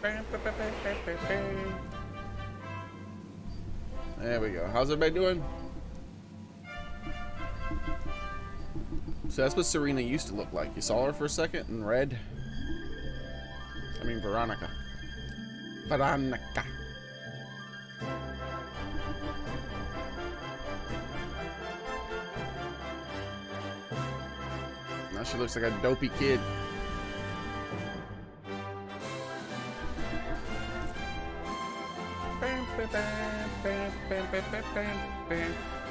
There we go. How's everybody doing? So that's what Serena used to look like. You saw her for a second in red. I mean Veronica. Veronica. Now she looks like a dopey kid.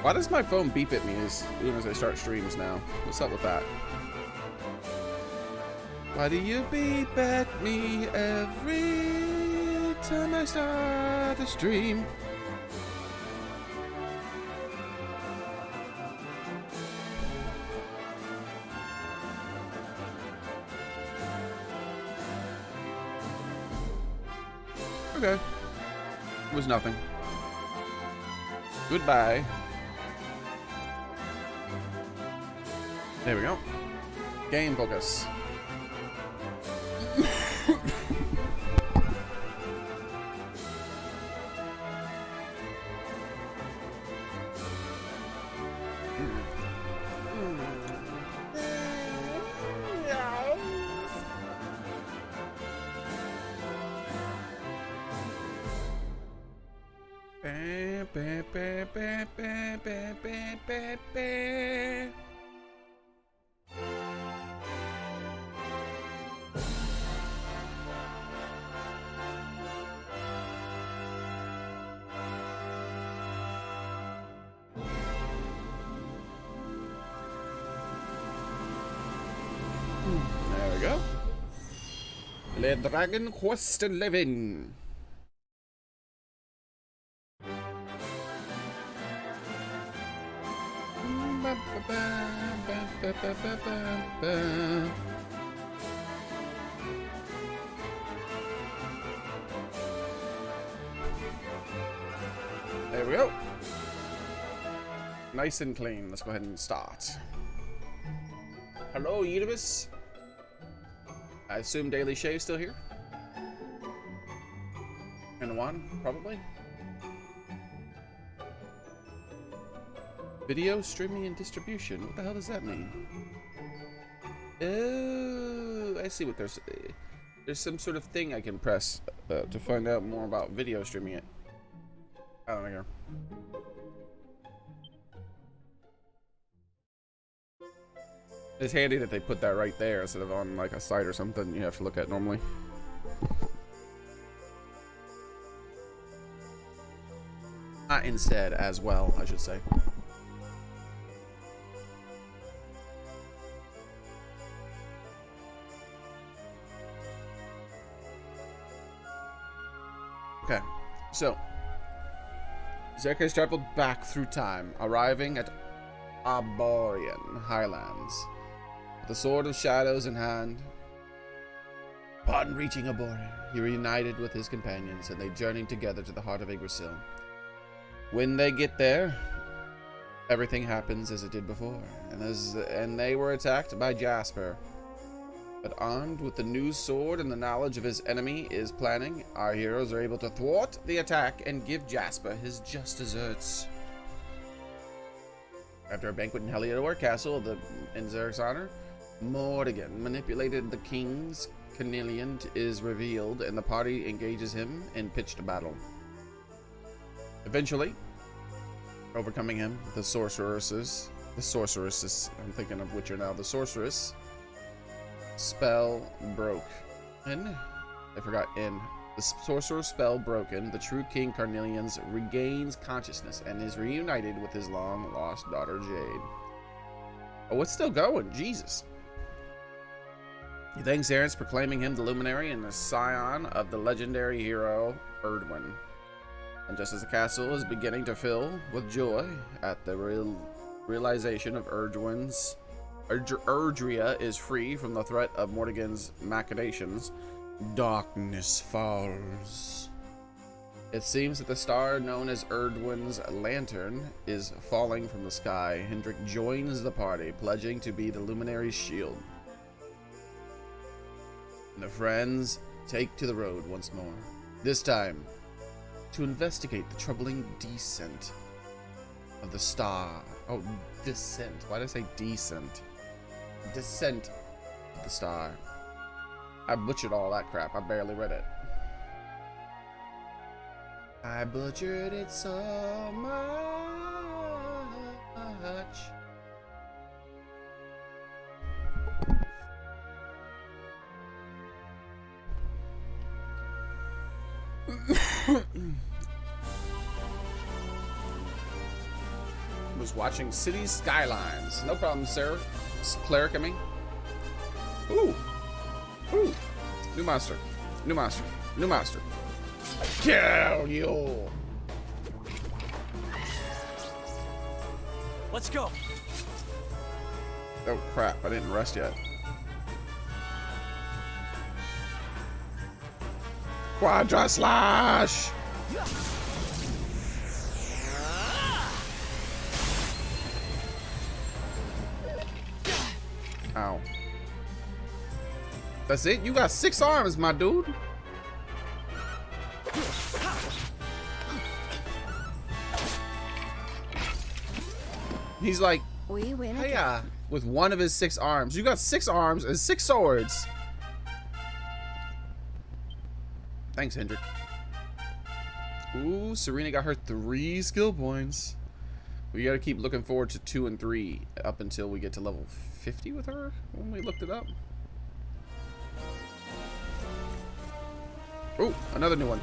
Why does my phone beep at me as soon as I start streams now? What's up with that? Why do you beep at me every time I start a stream? Okay. It was nothing. Goodbye. There we go. Game focus. There we go. Le Dragon Quest 11. There we go. Nice and clean. Let's go ahead and start. Hello, Universe. I assume Daily Shave's still here. And one, probably. Video streaming and distribution. What the hell does that mean? Oh, I see what there's some sort of thing I can press to find out more about video streaming it. I don't know. It's handy that they put that right there instead of on like a site or something you have to look at normally. Instead as well, I should say. Okay, so Xearrik has traveled back through time, arriving at Arborian Highlands, with the Sword of Shadows in hand. Upon reaching Arborian, he reunited with his companions, and they journeyed together to the heart of Yggdrasil. When they get there, everything happens as it did before, and they were attacked by Jasper. But armed with the new sword and the knowledge of his enemy is planning, our heroes are able to thwart the attack and give Jasper his just desserts. After a banquet in Heliodor Castle in Xearrik's honor, Morrigan manipulated the king's carnelian is revealed, and the party engages him in pitched battle. Eventually, overcoming him, the sorceress, I'm thinking of Witcher now, the sorceress spell broke. The sorcerer's spell broken, the true King Carnelians regains consciousness and is reunited with his long-lost daughter, Jade. Oh, it's still going. Jesus. He thanks Aaron's proclaiming him the Luminary and the scion of the legendary hero, Erdwin. And just as the castle is beginning to fill with joy at the realization of Erdrea is free from the threat of Morrigan's machinations, darkness falls. It seems that the star known as Erdwin's lantern is falling from the sky. Hendrik joins the party, pledging to be the Luminary's shield. And the friends take to the road once more. This time, to investigate the troubling descent of the star. Oh, descent. Why did I say descent? Descent of the star. I butchered all that crap. I barely read it. I butchered it so much. Was watching City Skylines. No problem, sir. Cleric, I mean. Ooh. Ooh. New monster. New monster. New monster. Kill you. Let's go. Oh crap, I didn't rest yet. Quadra slash. Ow. That's it? You got 6 arms, my dude. He's like, we win hey, again. with one of his 6 arms. You got 6 arms and 6 swords. Thanks, Hendrik. Ooh, Serena got her 3 skill points. We gotta keep looking forward to 2 and 3 up until we get to level 50 with her when we looked it up. Oh, another new one.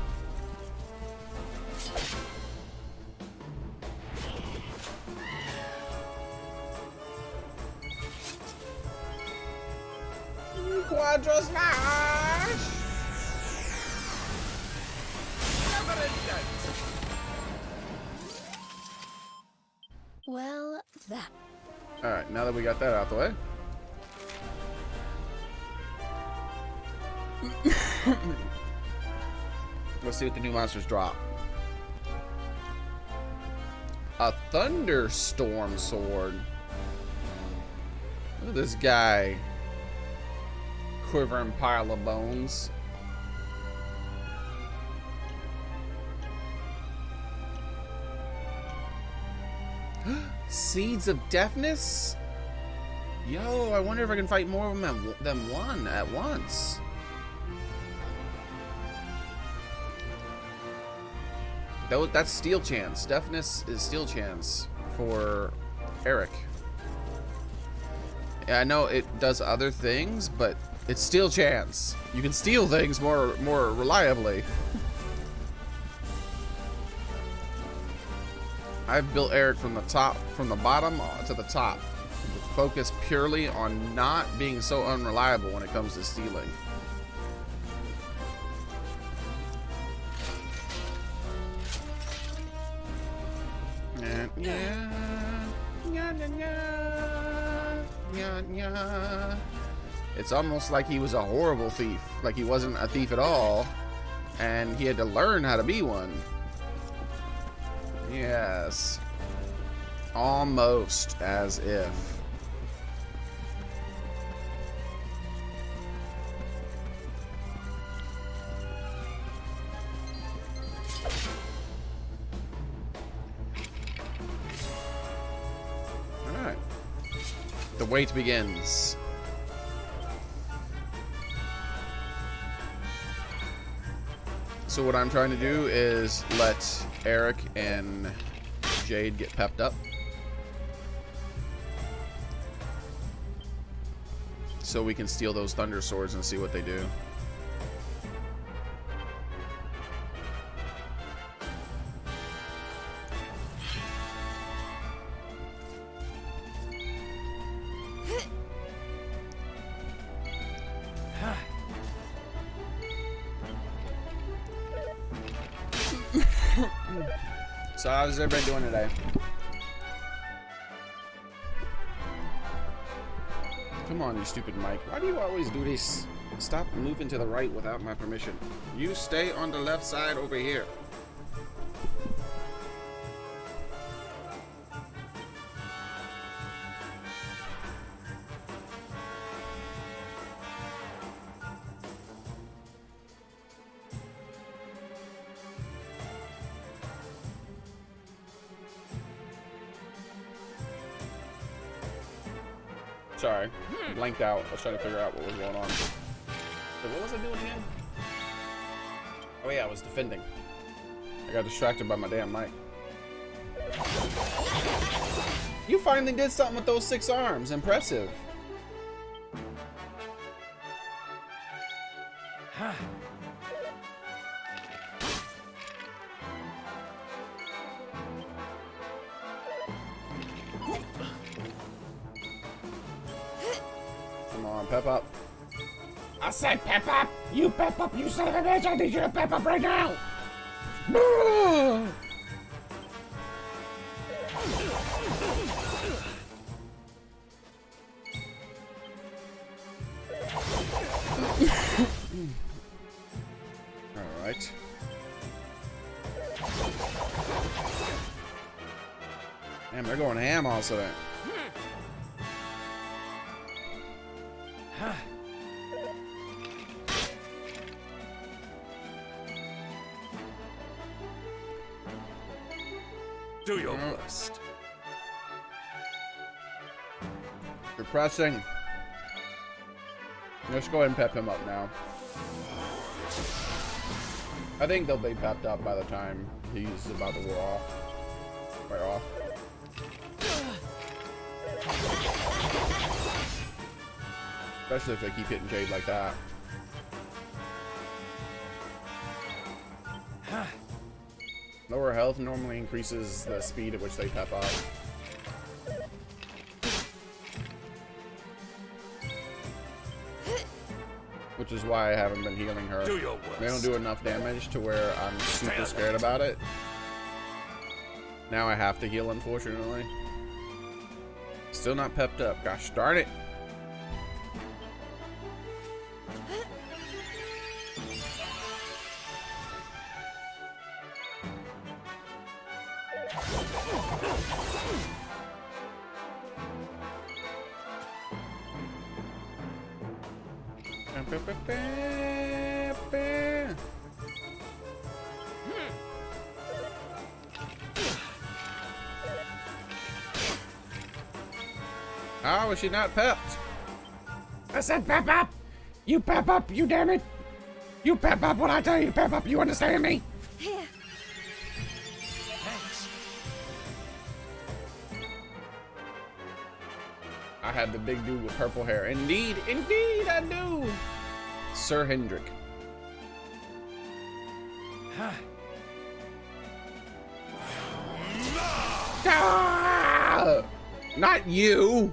Quadra slash. Well, that. Alright, now that we got that out the way. Let's see what the new monsters drop. A thunderstorm sword. Look at this guy. Quivering pile of bones. Seeds of deafness? Yo, I wonder if I can fight more of them than one at once. That's steel chance. Deafness is steel chance for Xearrik. Yeah, I know it does other things, but it's steel chance. You can steal things more reliably. I've built Xearrik from the bottom to the top, focused purely on not being so unreliable when it comes to stealing. It's almost like he was a horrible thief, like he wasn't a thief at all, and he had to learn how to be one. Yes. Almost as if. Alright. The wait begins. So what I'm trying to do is let Xearrik and Jade get pepped up, so we can steal those thunder swords and see what they do. So how's everybody doing today? Come on, you stupid Mike. Why do you always do this? Stop moving to the right without my permission. You stay on the left side over here. Sorry, I blanked out. I was trying to figure out what was going on. So what was I doing again? Oh yeah, I was defending. I got distracted by my damn mic. You finally did something with those 6 arms. Impressive. Come on, pep up. I said pep up! You pep up, you son of a bitch! I need you to pep up right now! Alright. Damn, they're going ham also then. Do your best. You're pressing. Let's go ahead and pep him up now. I think they'll be pepped up by the time he's about to wear off. Especially if they keep hitting Jade like that. Lower health normally increases the speed at which they pep up. Which is why I haven't been healing her. Do your worst. They don't do enough damage to where I'm super scared about it. Now I have to heal, unfortunately. Still not pepped up. Gosh darn it. How is she not pepped? I said pep up! You pep up, you damn it! You pep up when I tell you pep up, you understand me? Here. Thanks. I had the big dude with purple hair. Indeed, indeed I do! Sir Hendrik. Ah! Not you!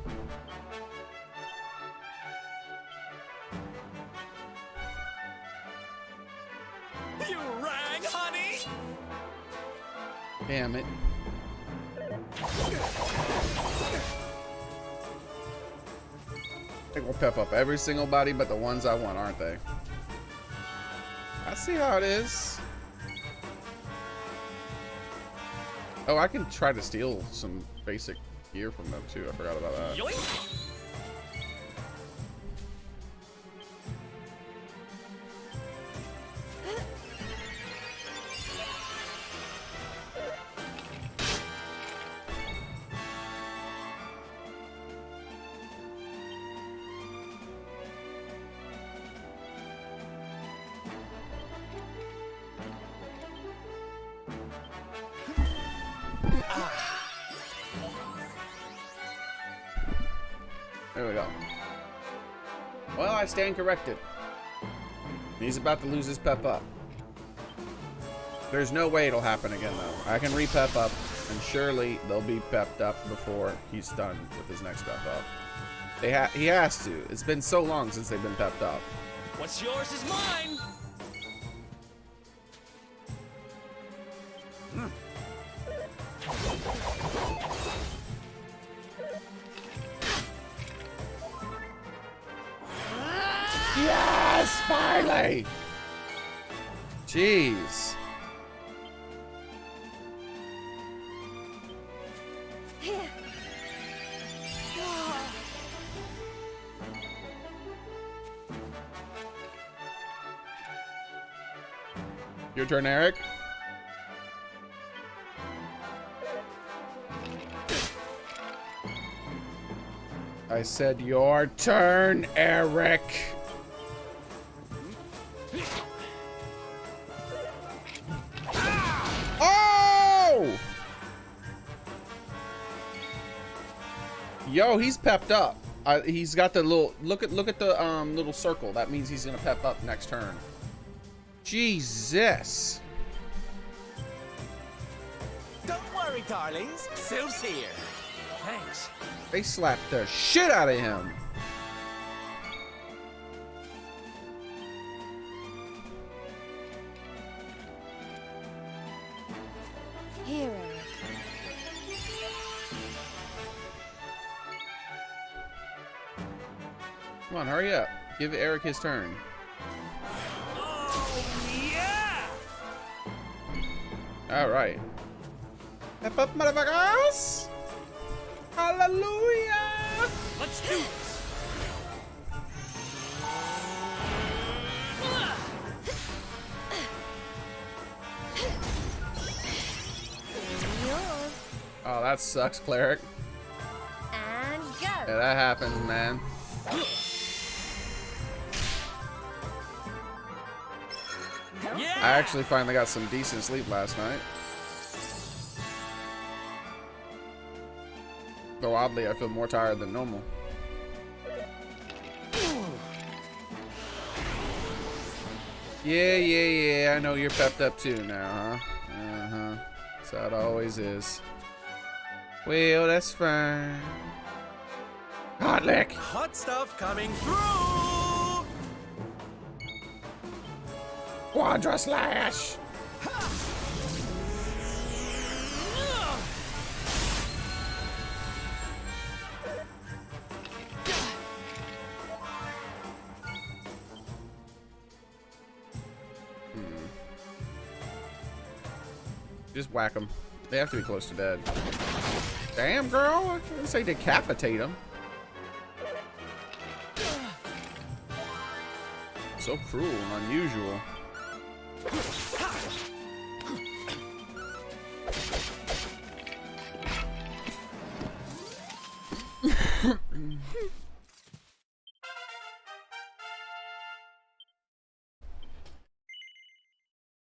You rang, honey? Damn it. They will pep up every single body but the ones I want, aren't they? I see how it is. Oh, I can try to steal some basic gear from them too. I forgot about that. Yoink! There we go. Well, I stand corrected. He's about to lose his pep up. There's no way it'll happen again, though. I can re-pep up, and surely they'll be pepped up before he's done with his next pep up. He has to. It's been so long since they've been pepped up. What's yours is mine! Yes, finally! Jeez. Here. Your turn, Eric. I said your turn, Xearrik. Oh! Yo, he's pepped up. He's got the little look at the little circle. That means he's gonna pep up next turn. Jesus. Don't worry, darlings. Sylph's here. Thanks. They slapped the shit out of him. Hero. Come on, hurry up. Give Xearrik his turn. Oh, yeah! All right. Step up, motherfuckers! Hallelujah! Let's do this. Yours. Oh, that sucks, cleric. And go. Yeah, that happens, man. Yeah! I actually finally got some decent sleep last night. Though oddly, I feel more tired than normal. Yeah. I know you're pepped up too now, huh? Uh-huh. That's how it always is. Well, that's fine. Hot lick! Hot stuff coming through! Quadra slash! Just whack them. They have to be close to dead. Damn, girl. I didn't say decapitate them. So cruel and unusual.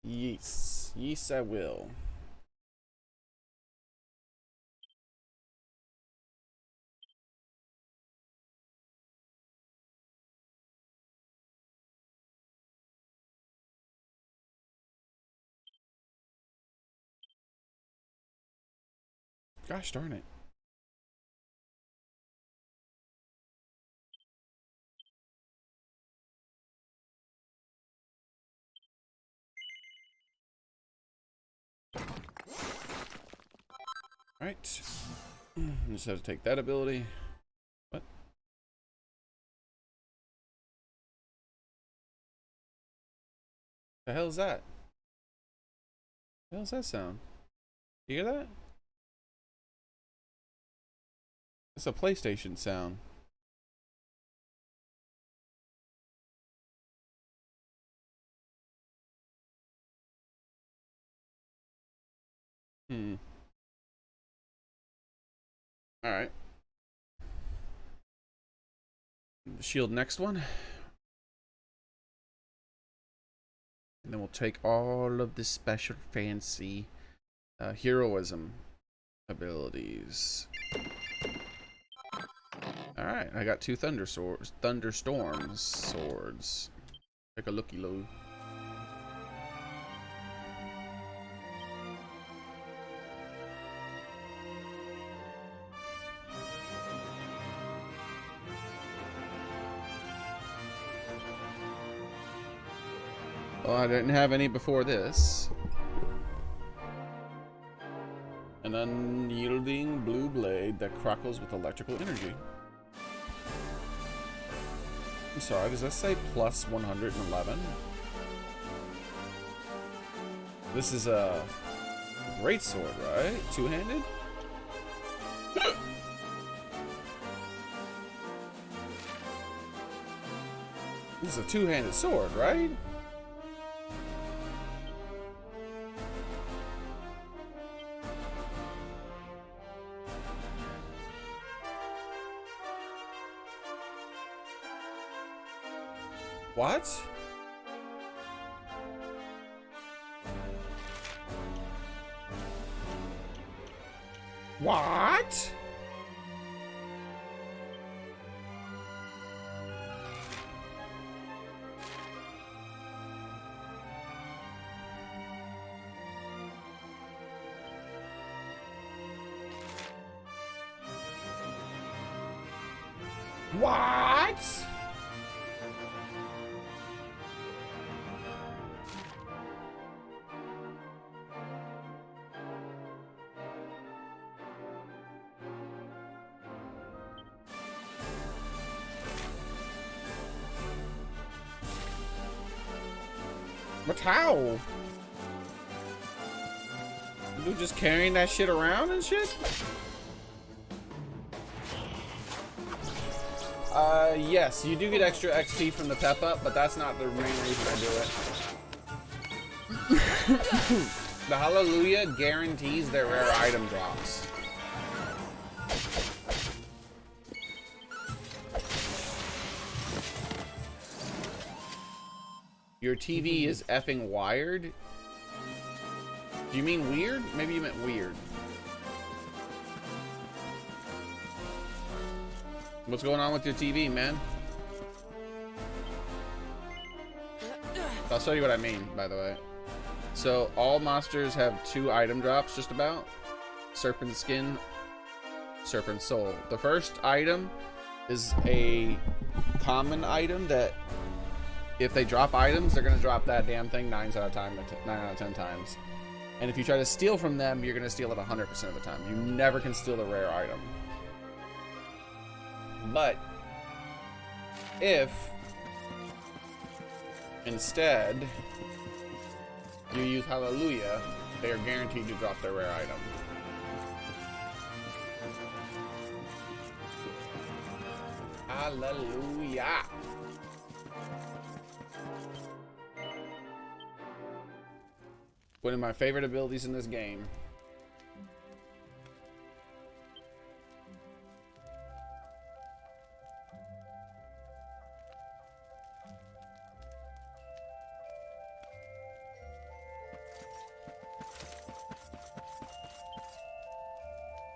Yes. Yes, I will. Gosh darn it. Alright. Just have to take that ability. What? The hell is that? The hell is that sound? You hear that? It's a PlayStation sound. Alright. Shield next one. And then we'll take all of the special fancy heroism abilities. Alright, I got 2 thunderstorms swords. Take a looky loo. Well, I didn't have any before this. An unyielding blue blade that crackles with electrical energy. I'm sorry, does that say plus 111? This is a great sword, right? Two-handed? This is a two-handed sword, right? What? What? What? But how? You just carrying that shit around and shit? Yes, you do get extra XP from the pep up, but that's not the main reason I do it. The Hallelujah guarantees their rare item drops. Your TV is effing wired? Do you mean weird? Maybe you meant weird. What's going on with your TV, man? I'll show you what I mean, by the way. So, all monsters have 2 item drops, just about. Serpent Skin, Serpent Soul. The first item is a common item that if they drop items, they're gonna drop that damn thing 9 out of 10 times. And if you try to steal from them, you're gonna steal it 100% of the time. You never can steal the rare item. But if instead you use Hallelujah, they are guaranteed to drop their rare item. Hallelujah. One of my favorite abilities in this game.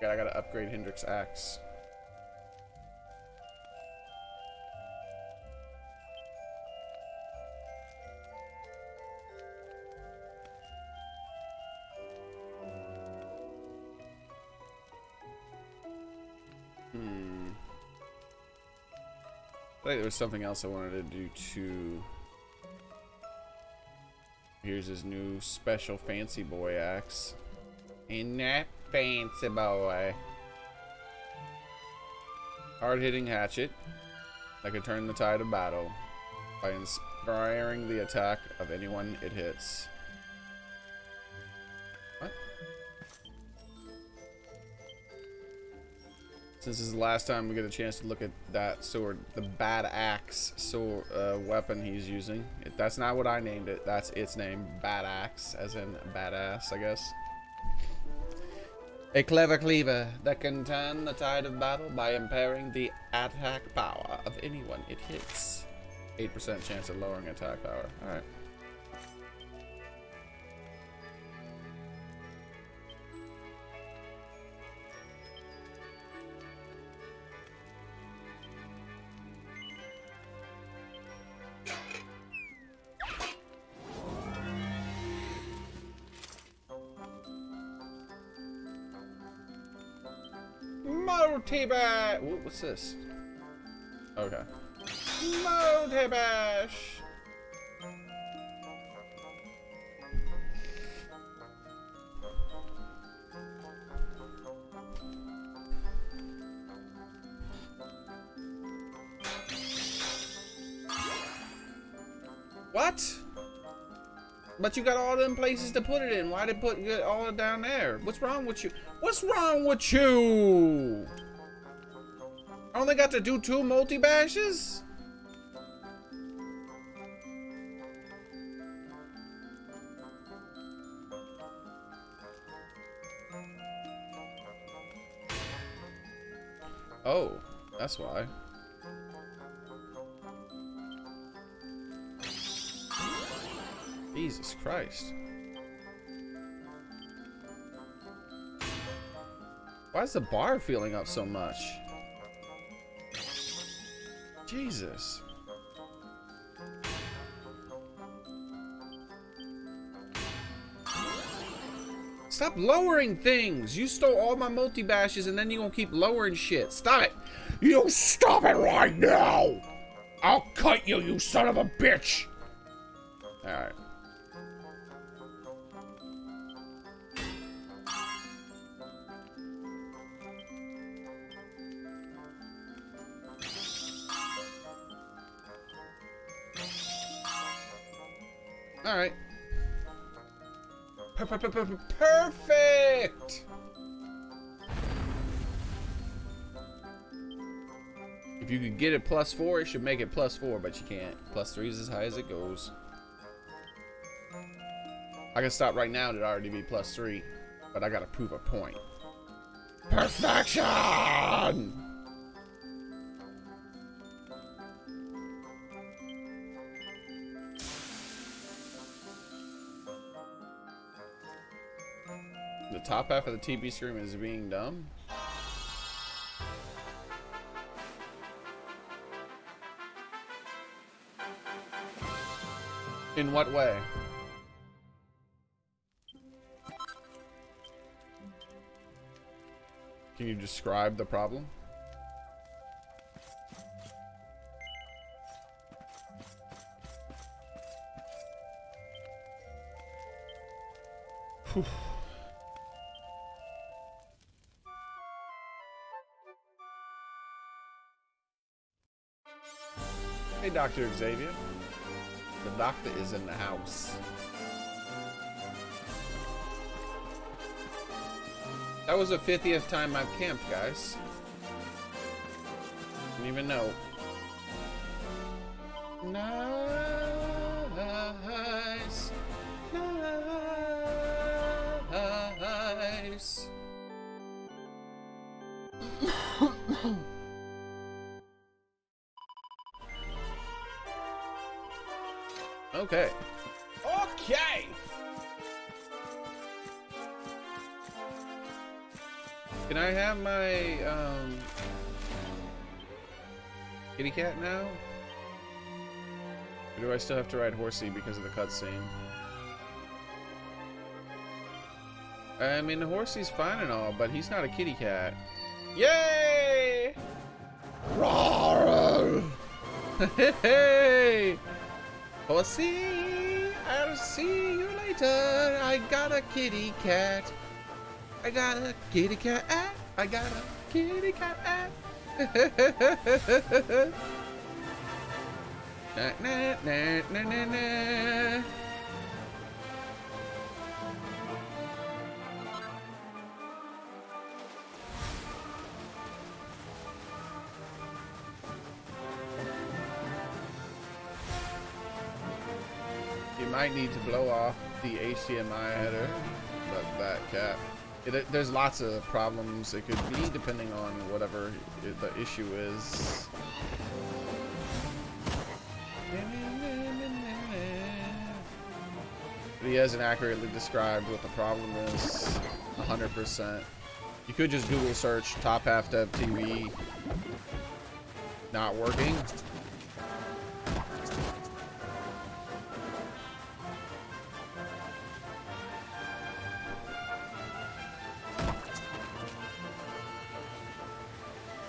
God, I gotta upgrade Hendrick's axe. I think there was something else I wanted to do too. Here's his new special fancy boy axe. Ain't that fancy boy? Hard-hitting hatchet that can turn the tide of battle by inspiring the attack of anyone it hits. What? Since this is the last time we get a chance to look at that sword, the bad axe sword weapon he's using. That's not what I named it. That's its name, bad axe, as in badass, I guess. A clever cleaver that can turn the tide of battle by impairing the attack power of anyone it hits. 8% chance of lowering attack power. Alright. Multi-bash! What's this? Okay. Multi-bash! What? But you got all them places to put it in. Why did put it all down there? What's wrong with you? What's wrong with you? I only got to do 2 multi-bashes? Oh, that's why. Jesus Christ. Why is the bar filling up so much? Jesus. Stop lowering things. You stole all my multi-bashes and then you gonna keep lowering shit. Stop it. You stop it right now. I'll cut you, you son of a bitch. Alright. Alright. Perfect! If you could get it +4, it should make it +4, but you can't. +3 is as high as it goes. I can stop right now and it'd already be +3, but I gotta prove a point. Perfection! The top half of the TB screen is being dumb. In what way? Can you describe the problem? Whew. Hey, Dr. Xavier. The doctor is in the house. That was the 50th time I've camped, guys. Didn't even know. Nice. Nice. Okay. Okay. Can I have my kitty cat now? Or do I still have to ride horsey because of the cutscene? I mean, the horsey's fine and all, but he's not a kitty cat. Yay! Roar! Hey! Horsey, I'll see you later. I got a kitty cat. I got a kitty cat. I got a kitty cat. Na, na, na, na, na, na. You might need to blow off the HDMI header, but that cap. There's lots of problems it could be depending on whatever the issue is. But he hasn't accurately described what the problem is 100%. You could just Google search top half dev TV not working.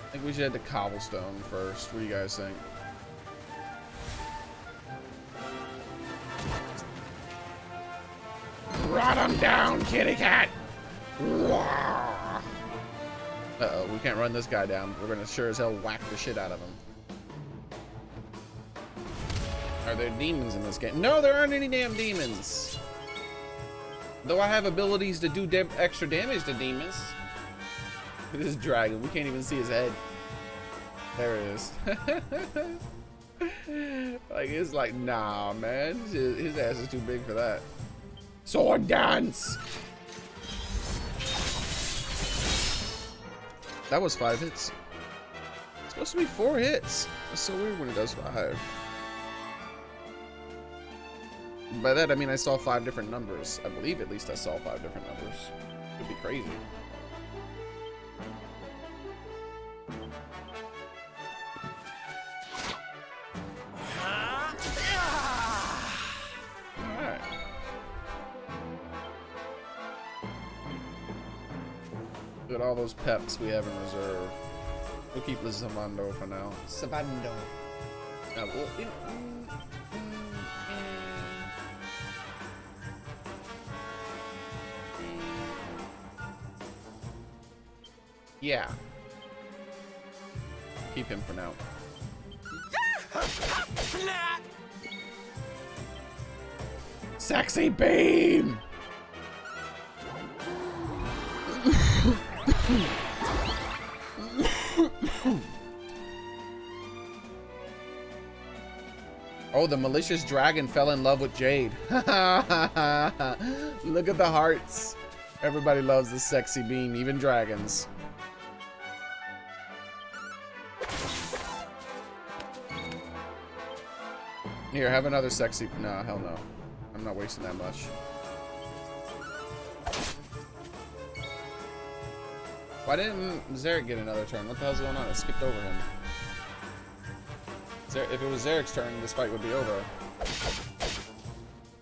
I think we should head to Cobblestone first. What do you guys think? Rot him down, kitty cat! Uh-oh, we can't run this guy down. We're gonna sure as hell whack the shit out of him. Are there demons in this game? No, there aren't any damn demons. Though I have abilities to do extra damage to demons. This dragon, we can't even see his head. There it is. Like, it's like, nah, man. His ass is too big for that. Sword dance! That was 5 hits. It's supposed to be 4 hits. That's so weird when it does 5. by that I mean I saw 5 different numbers. I believe at least I saw 5 different numbers. Could be crazy. Alright. Look at all those peps we have in reserve. We'll keep the Savando for now. Savando. Yeah. Keep him for now. Sexy beam! Oh, the malicious dragon fell in love with Jade. Look at the hearts. Everybody loves the sexy beam, even dragons. Here, have another sexy... No, hell no. I'm not wasting that much. Why didn't Xearrik get another turn? What the hell's going on? I skipped over him. If it was Xearrik's turn, this fight would be over.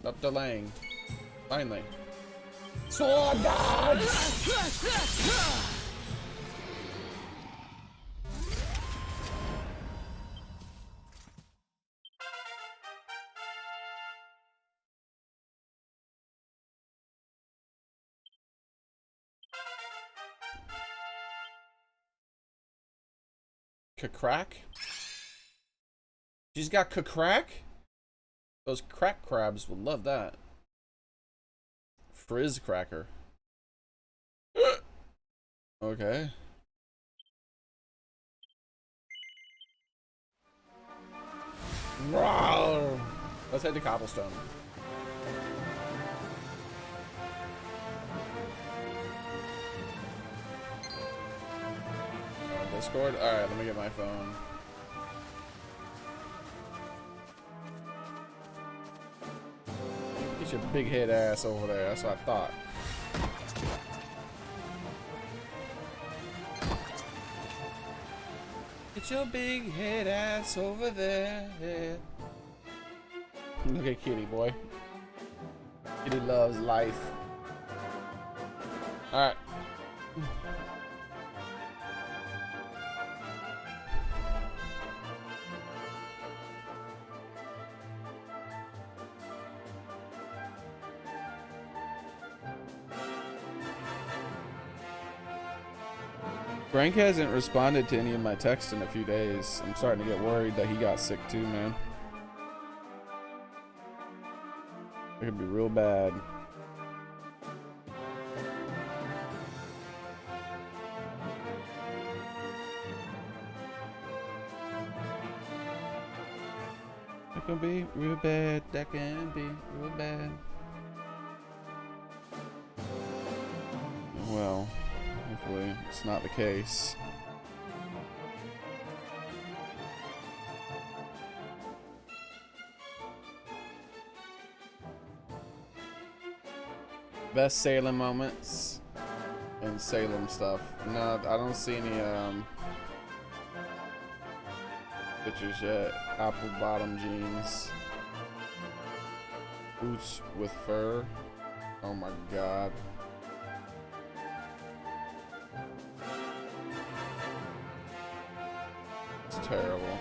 Stop delaying. Finally. Sword dodge! Crack? She's got crack? Those crack crabs would love that. Frizz cracker. Okay. Rawr. Let's head to Cobblestone. Discord? Alright, let me get my phone. Get your big head ass over there. That's what I thought. Get your big head ass over there. Look at Kitty, boy. Kitty loves life. Alright. Frank hasn't responded to any of my texts in a few days. I'm starting to get worried that he got sick too, man. It could be real bad. It can be real bad. That can be real bad. Well, hopefully it's not the case. Best Salem moments and Salem stuff. No, I don't see any pictures yet. Apple bottom jeans. Boots with fur. Oh my god. It's terrible.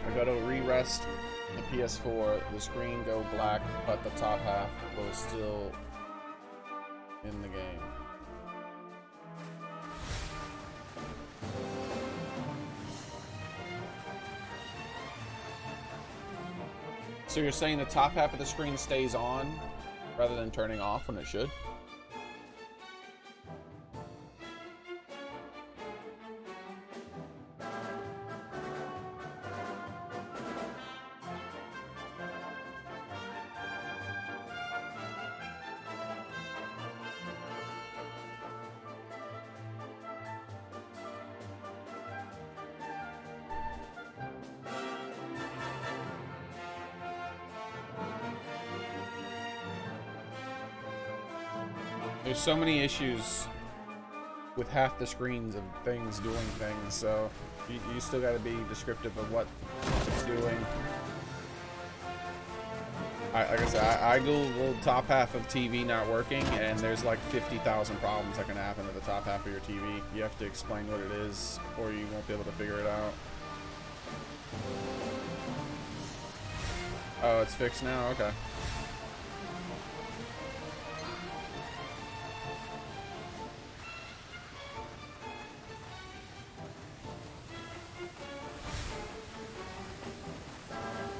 I go to re-rest the PS4, the screen go black, but the top half was still in the game. So you're saying the top half of the screen stays on rather than turning off when it should? There's so many issues with half the screens of things doing things, so you still got to be descriptive of what it's doing. Like I said, I googled top half of TV not working, and there's like 50,000 problems that can happen to the top half of your TV. You have to explain what it is, or you won't be able to figure it out. Oh, it's fixed now? Okay.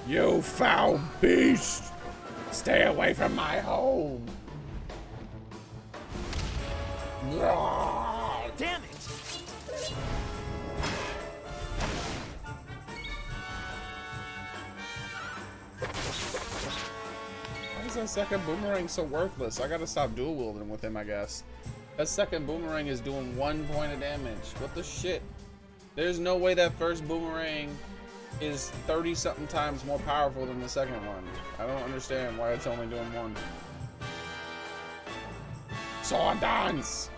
You foul beast! Stay away from my home! Damn it! Why is that second boomerang so worthless? I gotta stop dual wielding with him, I guess. That second boomerang is doing 1 point of damage. What the shit? There's no way that first boomerang is 30-something times more powerful than the second one. I don't understand why it's only doing 1. Sword dance!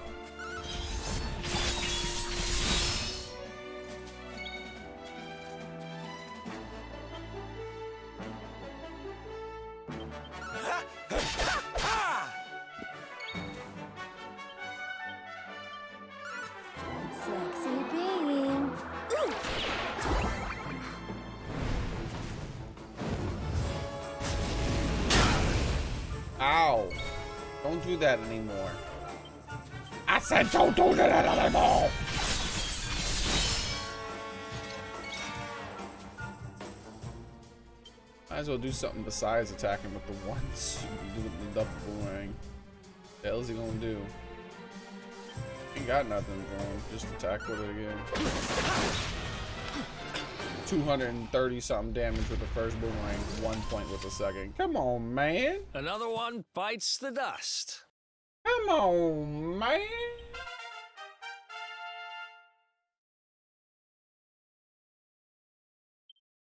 Sexy beam. Ooh. Ow. Don't do that anymore. I said don't do that anymore! Might as well do something besides attacking with the ones. Do the double boomerang. What the hell is he gonna do? Ain't got nothing for him. Just attack with it again. 230 something damage with the first boomerang, 1 point with the second. Come on, man. Another one bites the dust. Come on, man.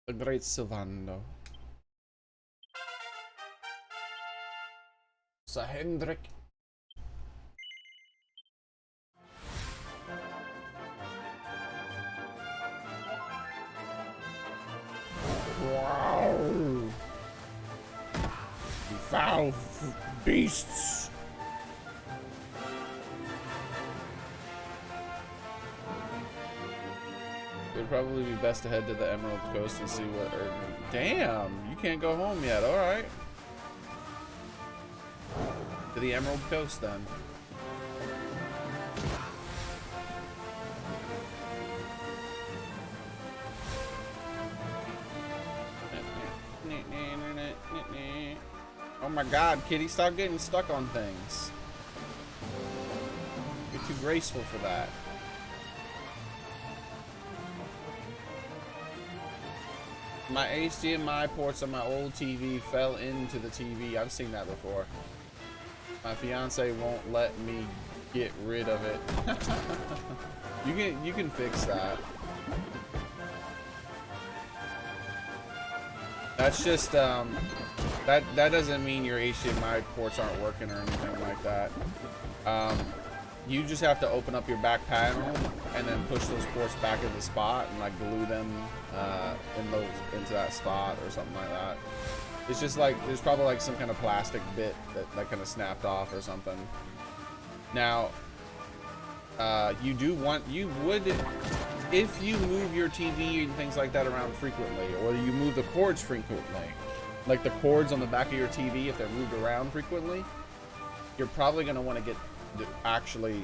The great Sylvando. Xearrik. Wow! You foul beasts! It would probably be best to head to the Emerald Coast and see what. Damn! You can't go home yet. All right. To the Emerald Coast then. Oh my god, Kitty, stop getting stuck on things. You're too graceful for that. My HDMI ports on my old TV fell into the TV. I've seen that before. My fiance won't let me get rid of it. You can fix that. That's just that doesn't mean your HDMI ports aren't working or anything like that. You just have to open up your back panel and then push those ports back in the spot and like glue them into that spot or something like that. It's just like there's probably like some kind of plastic bit that kind of snapped off or something. Now, you would if you move your TV and things like that around frequently, or you move the cords frequently, like the cords on the back of your TV, if they're moved around frequently, you're probably going to want to actually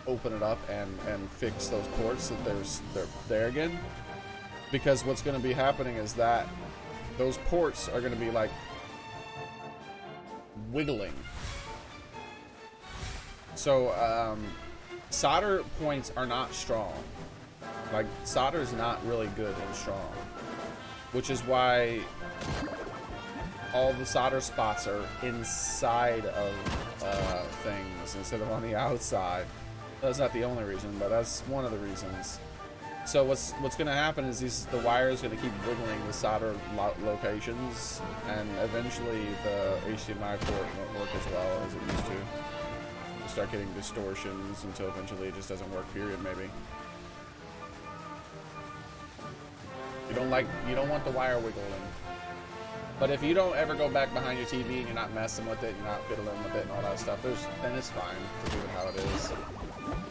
open it up and fix those ports so they're there again. Because what's going to be happening is that those ports are going to be like wiggling. So solder points are not strong. Like solder is not really good and strong, which is why all the solder spots are inside of things instead of on the outside. That's not the only reason, but that's one of the reasons. So what's going to happen is the wire is going to keep wiggling the solder locations, and eventually the HDMI port won't work as well as it used to. start getting distortions until eventually it just doesn't work, period, maybe. You don't want the wire wiggling. But if you don't ever go back behind your TV and you're not messing with it, you're not fiddling with it and all that stuff, then it's fine to do it how it is.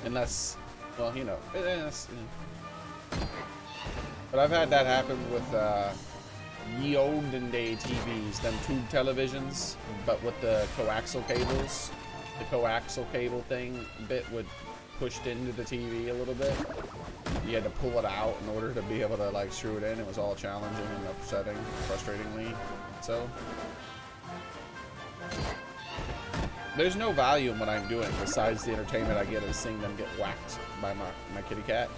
Unless, well, you know, but I've had that happen with ye olden day TVs, them tube televisions, but with the coaxial cables. The coaxial cable thing bit would pushed into the TV a little bit. You had to pull it out in order to be able to like screw it in. It was all challenging and upsetting, frustratingly. So there's no value in what I'm doing besides the entertainment I get of seeing them get whacked by my kitty cat.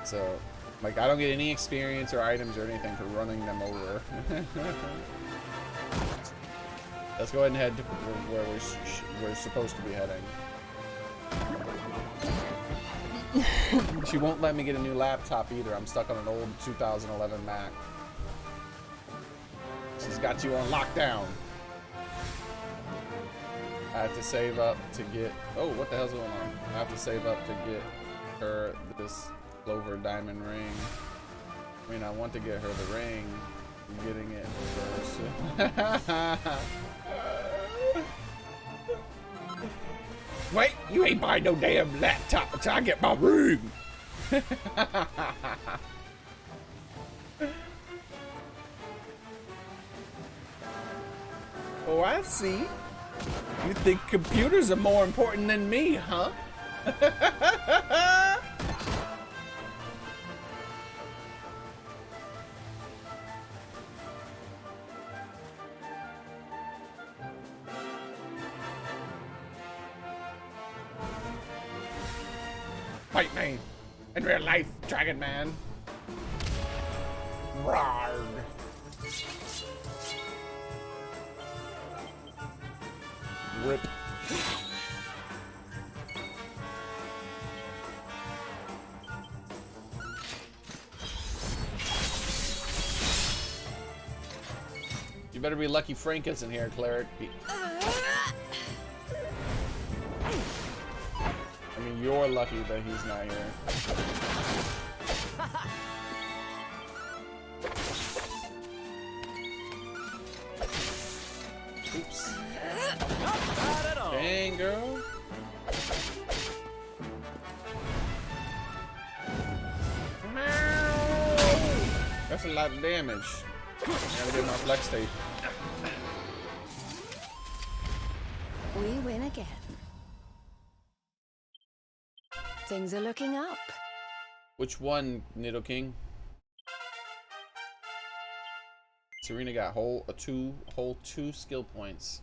So like I don't get any experience or items or anything for running them over. Let's go ahead and head to where we're supposed to be heading. She won't let me get a new laptop either. I'm stuck on an old 2011 Mac. She's got you on lockdown. I have to save up to get... Oh, what the hell's going on? I have to save up to get her this Clover diamond ring. I mean, I want to get her the ring. I'm getting it first. Wait, you ain't buying no damn laptop until I get my ring. Oh, I see. You think computers are more important than me, huh? Fight me in real life, Dragon Man. Rawr. Rip. You better be lucky Frank isn't here, Cleric. I mean, you're lucky that he's not here. Oops. Not bad at all. Dang, girl. That's a lot of damage. Gotta get my flex tape. We win again. Things are looking up. Which one, Nido King? Serena got whole two skill points.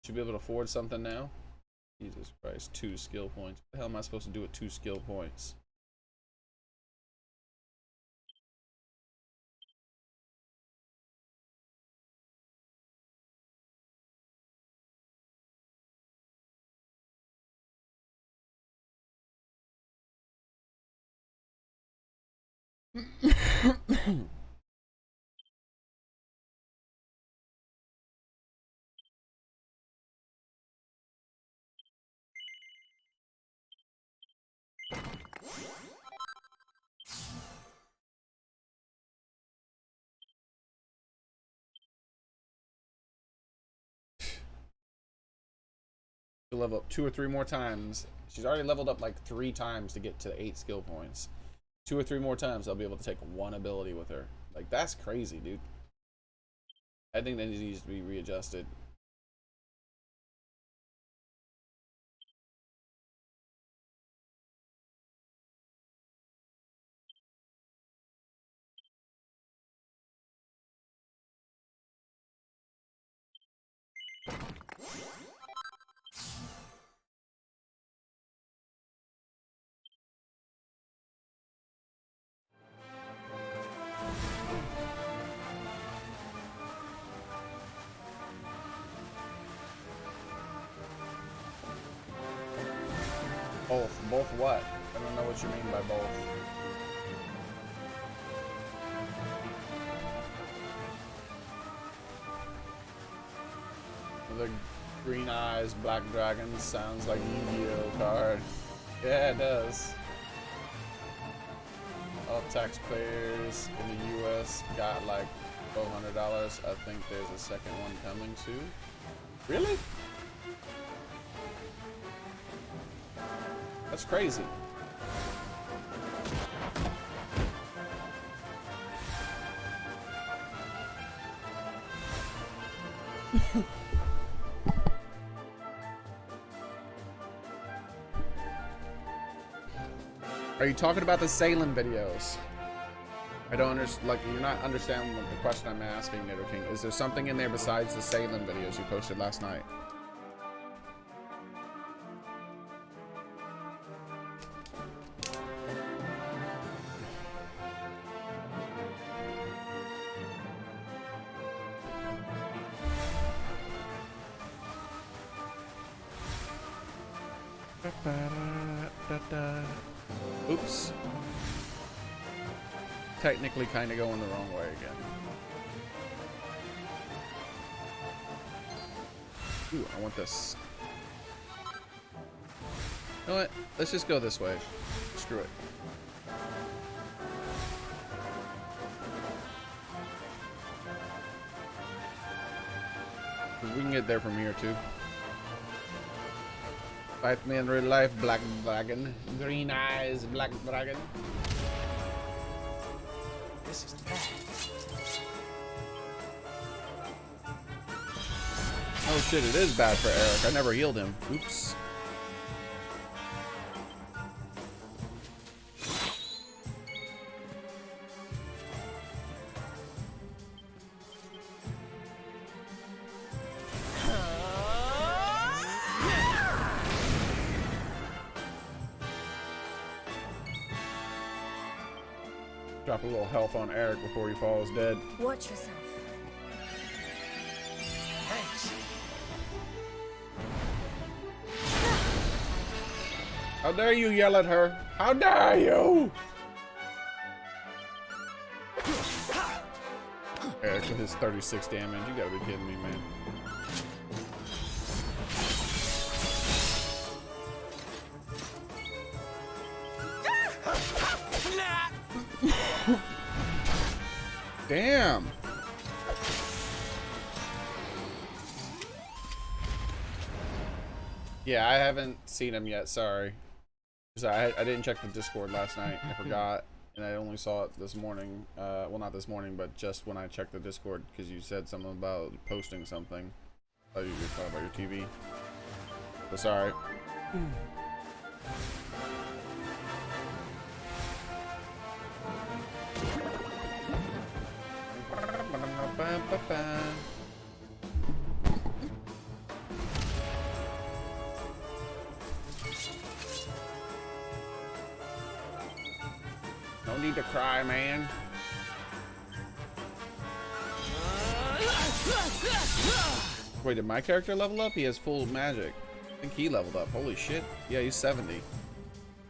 Should be able to afford something now. Jesus Christ, 2 skill points. What the hell am I supposed to do with 2 skill points? To level up 2 or 3 more times. She's already leveled up like 3 times to get to 8 skill points. 2 or 3 more times I'll be able to take 1 ability with her. Like, that's crazy, dude. I think that needs to be readjusted. Both. Both what? I don't know what you mean by both. Green eyes, black dragon sounds like Yu-Gi-Oh card. Yeah, it does. All taxpayers in the U.S. got like $1,200. I think there's a second one coming soon. Really? That's crazy. Are you talking about the sailing videos? I don't understand. Like, you're not understanding the question I'm asking, Nido King. Is there something in there besides the sailing videos you posted last night? Oops. Technically kind of going the wrong way again. Ooh, I want this. You know what? Let's just go this way. Screw it. We can get there from here too. Fight me in real life, black dragon. Green eyes, black dragon. This is bad. Oh shit, it is bad for Eric. I never healed him. Oops. Drop a little health on Eric before he falls dead. Watch yourself. Thanks. How dare you yell at her? How dare you? Eric with his 36 damage. You gotta be kidding me, man. Damn. Yeah, I haven't seen him yet. Sorry. 'Cause I didn't check the Discord last night. I forgot. And I only saw it this morning. Well, not this morning, but just when I checked the Discord because you said something about posting something. I thought you were talking about your TV. But sorry. No need to cry, man. Wait, did my character level up? He has full magic. I think he leveled up. Holy shit. Yeah, he's 70.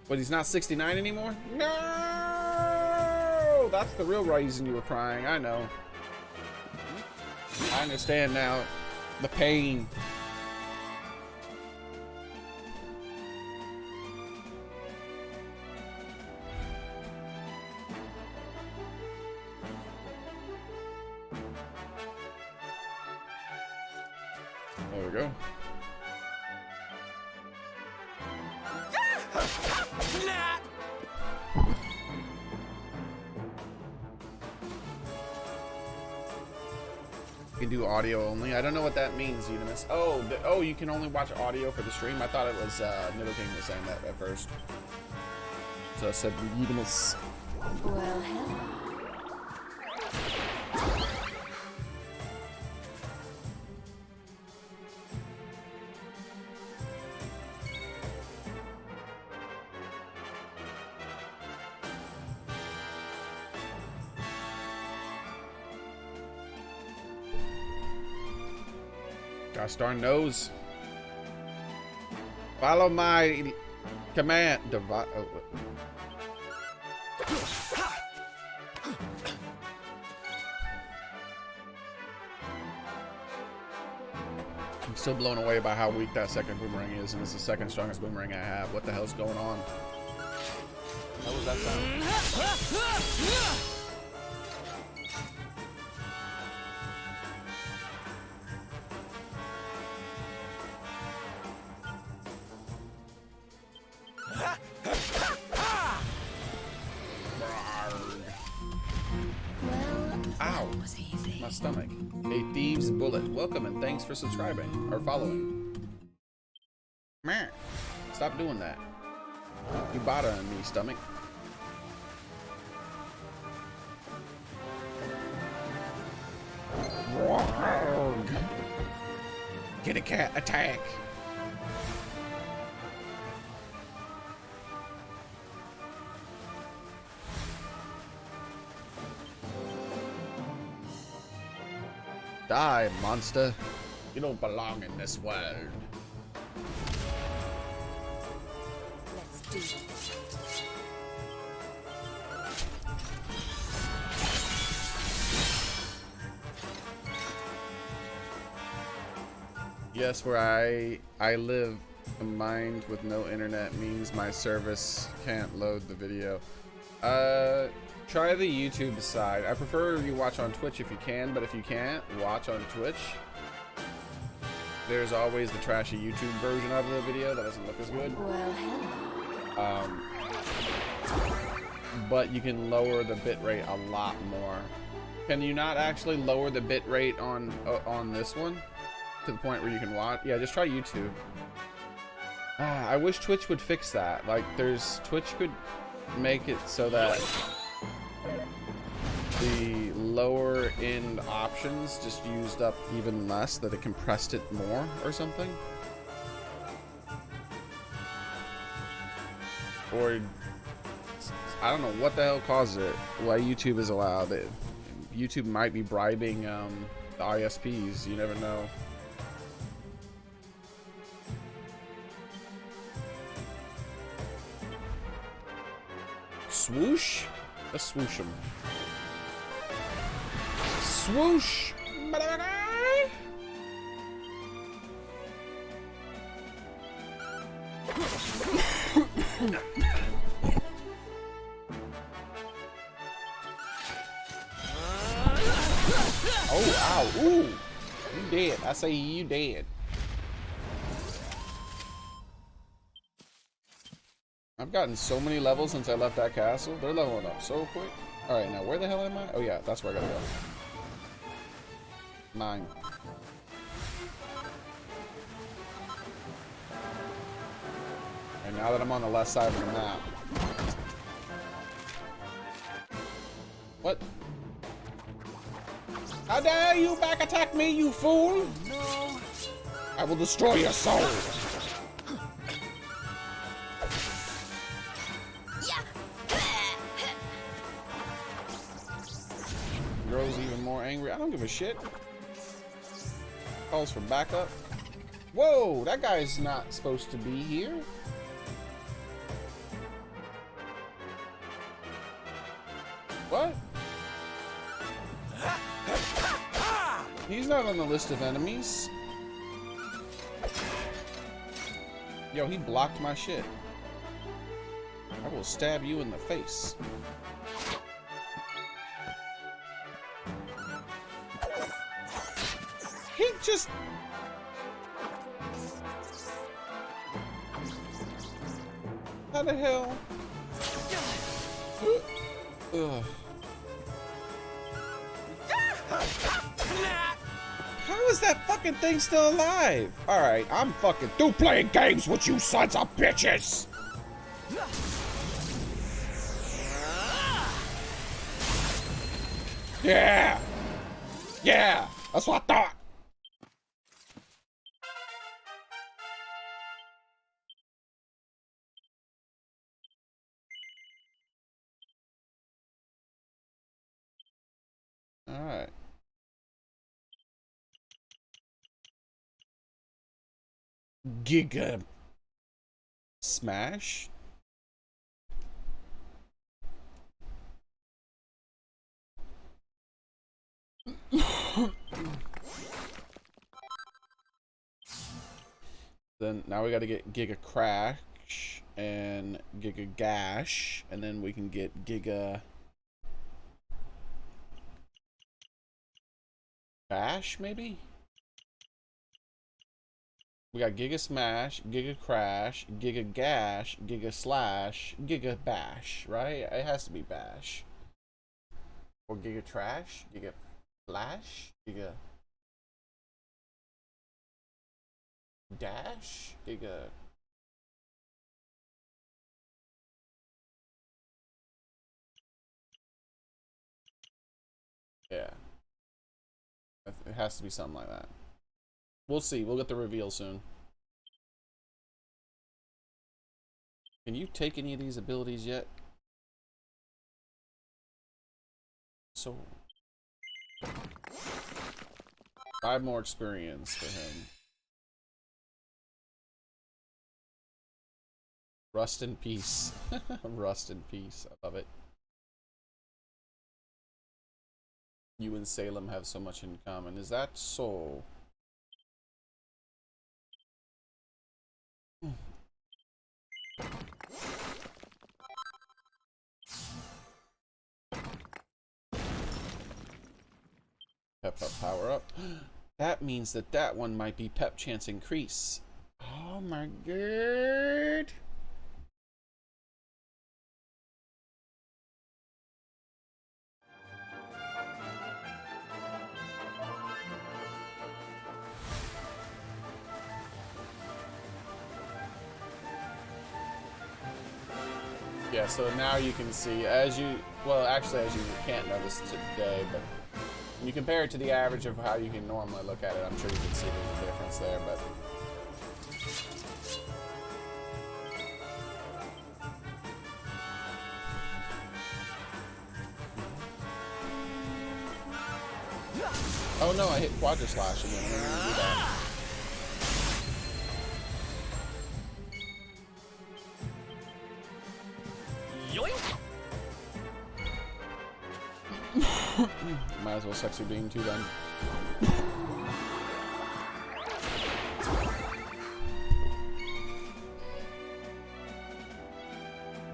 But he's not 69 anymore? No! That's the real reason you were crying. I know. I understand now. The pain. There we go. You can do audio only. I don't know what that means, Unimus. Oh, oh, you can only watch audio for the stream. I thought it was Nido King was saying that at first. So I said Unimus. Well, hello. Gosh darn knows. Follow my command. Still blown away by how weak that second boomerang is, and it's the second strongest boomerang I have. What the hell's going on? What was that sound? Ow! My stomach. A thieves bullet. Welcome and thanks for subscribing or following. Meh. Stop doing that. You bothering me, stomach. Get a cat attack. Die, monster. You don't belong in this world. Let's do this. Yes, where I live, a mind with no internet means my service can't load the video. Try the YouTube side. I prefer you watch on Twitch if you can, but if you can't, watch on Twitch. There's always the trashy YouTube version of the video that doesn't look as good. Well, hello. But you can lower the bitrate a lot more. Can you not actually lower the bitrate on this one to the point where you can watch? Yeah, just try YouTube. I wish Twitch would fix that. Like, Twitch could make it so that the lower end options just used up even less, that it compressed it more or something. Or I don't know what the hell causes it, why YouTube is allowed it. YouTube might be bribing the ISPs, you never know. Swoosh? Let's swoosh them. Swoosh! Oh, ow, ooh! You dead. I say you dead. I've gotten so many levels since I left that castle. They're leveling up so quick. Alright, now where the hell am I? Oh yeah, that's where I gotta go. Mine. And now that I'm on the left side of the map. What? How dare you back attack me, you fool! No. I will destroy your soul! Grows even more angry. I don't give a shit. Calls for backup. Whoa, that guy's not supposed to be here. What? He's not on the list of enemies. Yo, he blocked my shit. I will stab you in the face. He just... How the hell? Ugh. How is that fucking thing still alive? Alright, I'm fucking through playing games with you sons of bitches! Yeah! Yeah! That's what I thought! Alright. Giga Smash? Then now we got to get Giga Crash and Giga Gash, and then we can get Giga Bash, maybe? We got Giga Smash, Giga Crash, Giga Gash, Giga Slash, Giga Bash, right? It has to be Bash. Or Giga Trash, Giga Flash, Giga Dash, Giga... Yeah. It has to be something like that. We'll see. We'll get the reveal soon. Can you take any of these abilities yet? So 5 more experience for him. Rust in peace. Rust in peace. I love it. You and Salem have so much in common. Is that so? Pep up, power up. That means that that one might be pep chance increase. Oh my god. Yeah, so now you can see, as you, well, actually, as you can't notice today, but when you compare it to the average of how you can normally look at it, I'm sure you can see there's a difference there, but... Oh no, I hit Quadra Slash again. I didn't even do that. Might as well sexy beam too then.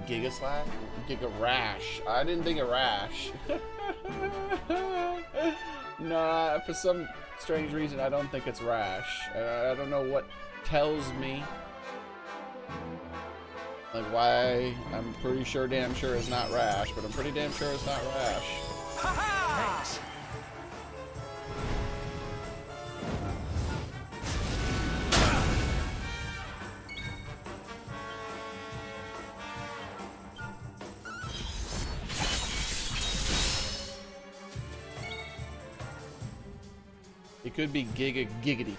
Giga Slash? Giga Rash. I didn't think of Rash. Nah, for some strange reason I don't think it's Rash. I don't know what tells me. Like why, I'm pretty sure, damn sure it's not Rash, but I'm pretty damn sure it's not Rash. Thanks. It could be Giga Giggity.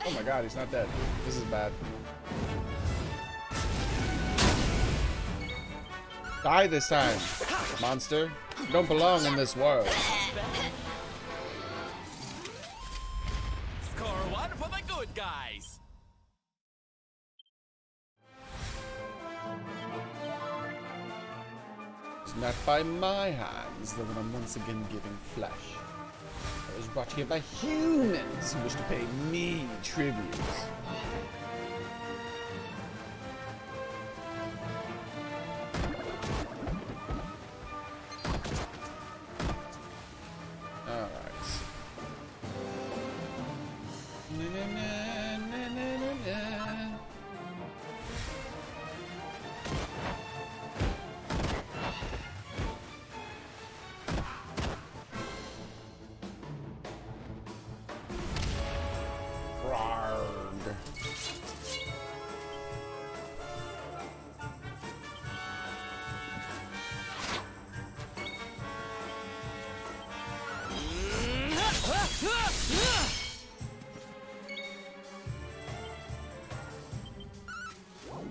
Oh my god, he's not dead. This is bad. Die this time, monster. You don't belong in this world. Score 1 for the good guys. It's not by my hands that I'm once again giving flesh. I was brought here by humans who wish to pay me tribute.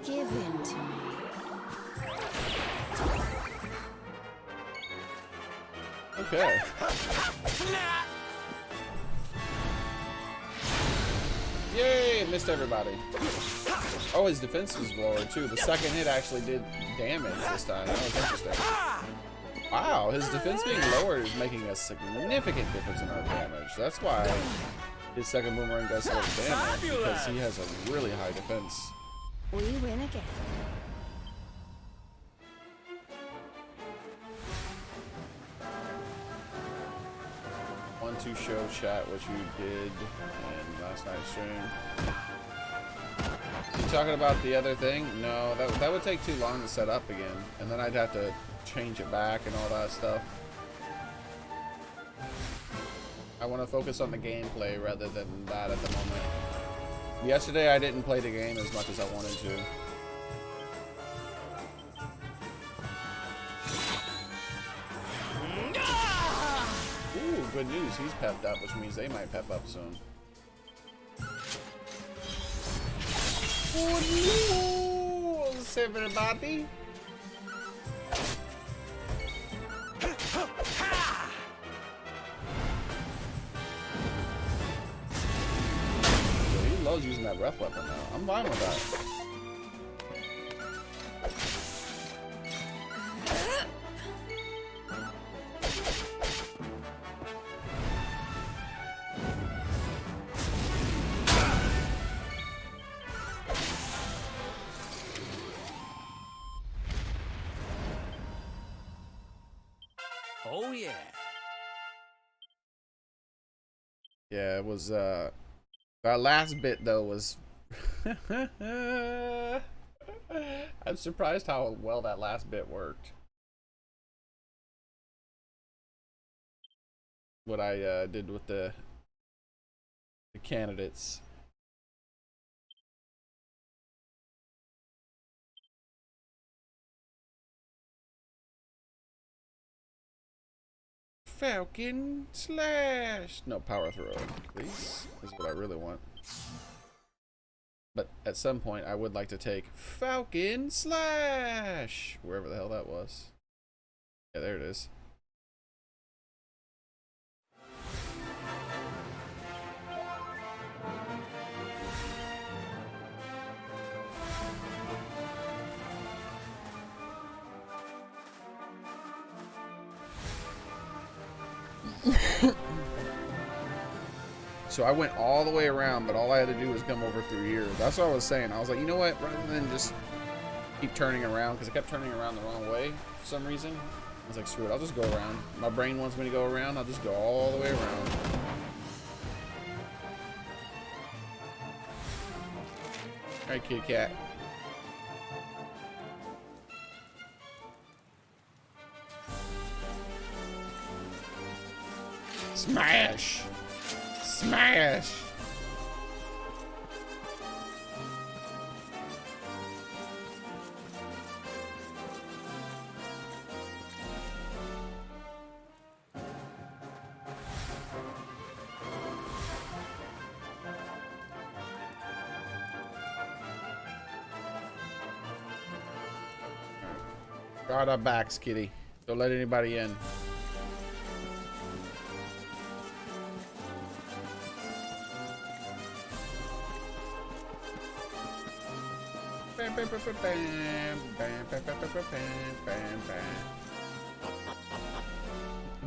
Give in to me. Okay. Yay! Missed everybody. Oh, his defense was lower too. The second hit actually did damage this time. That was interesting. Wow, his defense being lowered is making a significant difference in our damage. That's why his second boomerang does so much damage, because he has a really high defense. We win again. Want to show chat what you did in last night's stream? You talking about the other thing? No, that would take too long to set up again, and then I'd have to change it back and all that stuff. I want to focus on the gameplay rather than that at the moment. Yesterday I didn't play the game as much as I wanted to. Ooh, good news. He's pepped up, which means they might pep up soon. Good news, everybody. He loves using that ref weapon now. I'm fine with that. Oh yeah. Yeah, it was that last bit though was I'm surprised how well that last bit worked. What I did with the candidates. Falcon slash. No, power throw, please. This is what I really want. But at some point, I would like to take Falcon slash. Wherever the hell that was. Yeah, there it is. So I went all the way around, but all I had to do was come over through here. That's what I was saying. I was like, you know what? Rather than just keep turning around, because I kept turning around the wrong way for some reason. I was like, screw it, I'll just go around. My brain wants me to go around, I'll just go all the way around. Alright, kitty cat. Smash! Smash! Guard our backs, kitty. Don't let anybody in.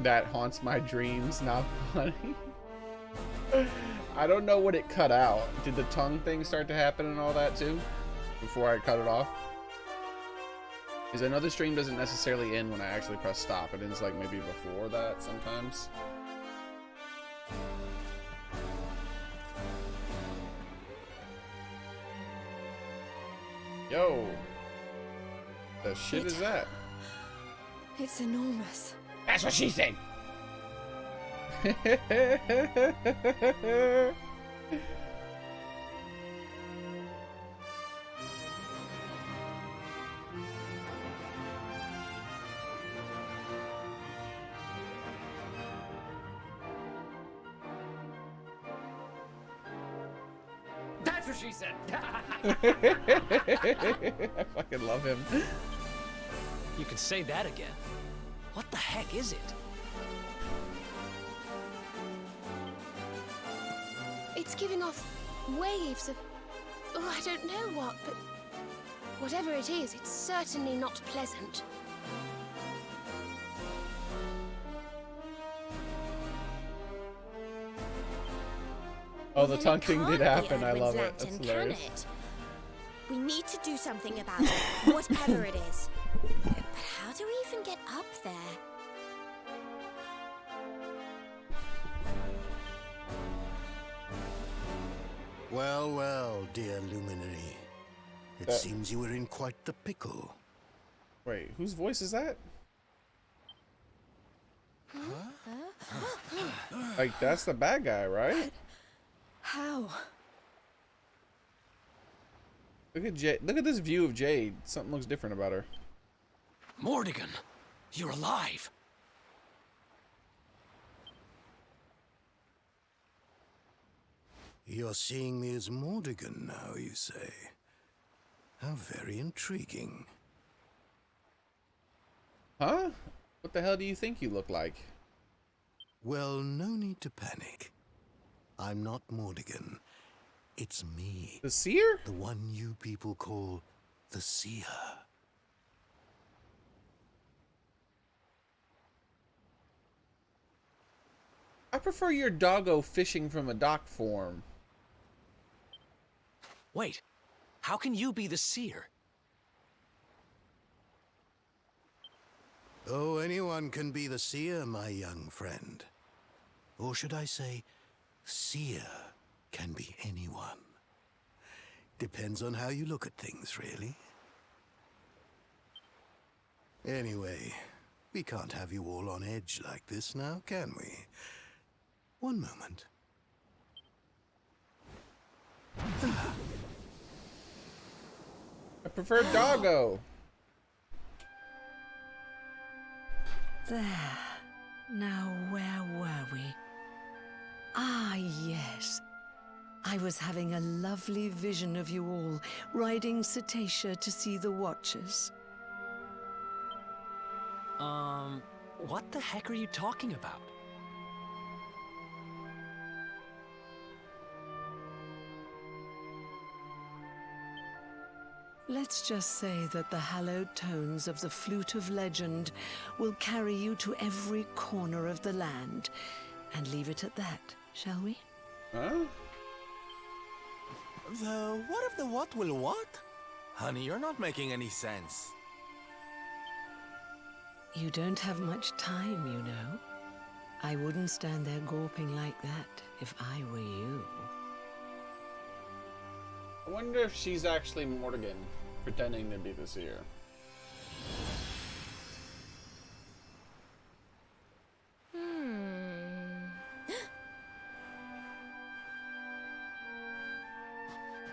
That haunts my dreams. Not funny. I don't know what it cut out. Did the tongue thing start to happen and all that too before I cut it off? Because I know the stream doesn't necessarily end when I actually press stop. It ends like maybe before that sometimes. Yo, the shit is that? It's enormous. That's what she said. That's what she said. I fucking love him. You can say that again. What the heck is it? It's giving off waves of... Oh, I don't know what, but whatever it is, it's certainly not pleasant. Oh, the Then it taunting did can't be happen. I Erdwin's love it. lantern, That's can hilarious. it? We need to do something about it, whatever it is. But how do we even get up there? Well, well, dear Luminary. It That- seems you were in quite the pickle. Wait, whose voice is that? Like, that's the bad guy, right? How? Look at Jade. Look at this view of Jade. Something looks different about her. Mordigan, you're alive. You're seeing me as Mordigan now, you say? How very intriguing. Huh? What the hell do you think you look like? Well, no need to panic. I'm not Mordigan. It's me. The seer? The one you people call the Seer. I prefer your doggo fishing from a dock form. Wait, how can you be the seer? Oh, anyone can be the Seer, my young friend. Or should I say, Seer can be anyone. Depends on how you look at things, really. Anyway, we can't have you all on edge like this now, can we? One moment. I prefer doggo. There. Now, where were we? Ah, yes. I was having a lovely vision of you all, riding Cetacea to see the Watchers. What the heck are you talking about? Let's just say that the hallowed tones of the Flute of Legend will carry you to every corner of the land. And leave it at that, shall we? Huh? The what of the what will what? Honey, you're not making any sense. You don't have much time, you know. I wouldn't stand there gawping like that if I were you. I wonder if she's actually Mordigan, pretending to be the seer.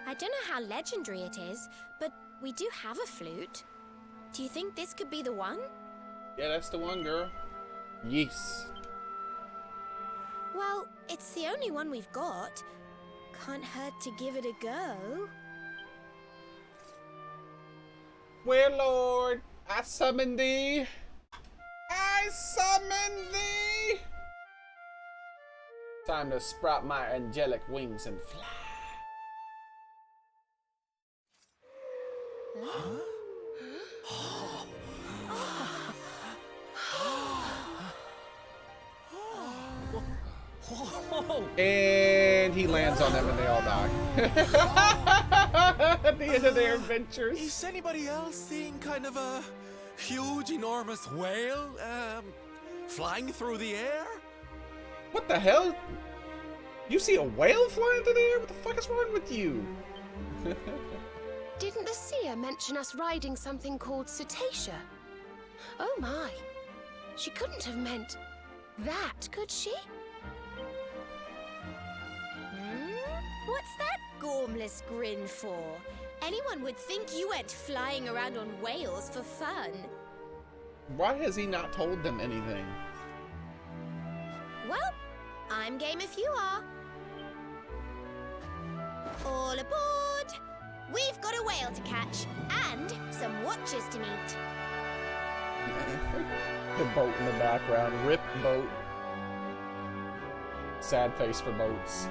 I don't know how legendary it is, but we do have a flute. Do you think this could be the one? Yeah, that's the one, girl. Yes. Well, it's the only one we've got. Can't hurt to give it a go. Well, Lord, I summon thee. I summon thee. Time to sprout my angelic wings and fly. And he lands on them and they all die. At the end of their adventures. Is anybody else seeing kind of a huge, enormous whale flying through the air? What the hell? You see a whale flying through the air? What the fuck is wrong with you? Didn't the seer mention us riding something called Cetacea? Oh my. She couldn't have meant that, could she? What's that gormless grin for? Anyone would think you went flying around on whales for fun. Why has he not told them anything? Well, I'm game if you are. All aboard! We've got a whale to catch and some watchers to meet. The boat in the background. Rip boat. Sad face for boats.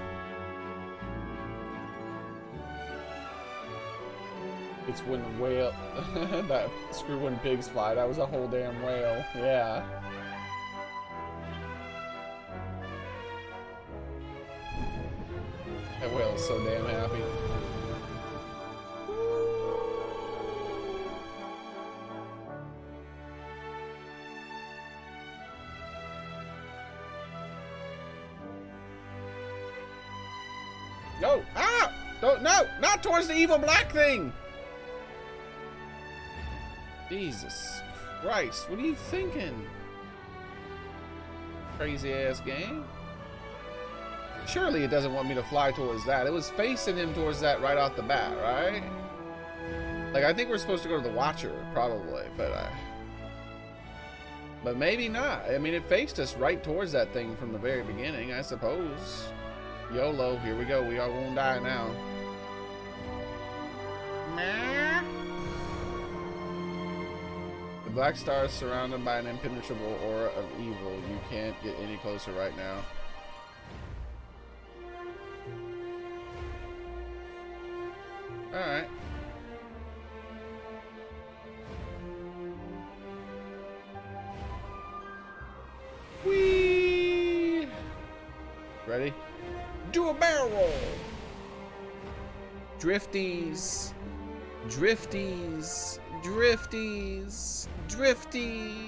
It's when the whale, that screw when pigs fly, that was a whole damn whale. Yeah. That whale is so damn happy. No! Ah! Don't, no! Not towards the evil black thing! Jesus Christ, what are you thinking? Crazy ass game. Surely it doesn't want me to fly towards that. It was facing him towards that right off the bat, right? Like, I think we're supposed to go to the Watcher, probably, but maybe not. I mean, it faced us right towards that thing from the very beginning, I suppose. YOLO, here we go. We all gonna die now. The Black Star is surrounded by an impenetrable aura of evil. You can't get any closer right now. Alright. Whee! Ready? Do a barrel roll! Drifties. Drifties. Drifties. Drifties.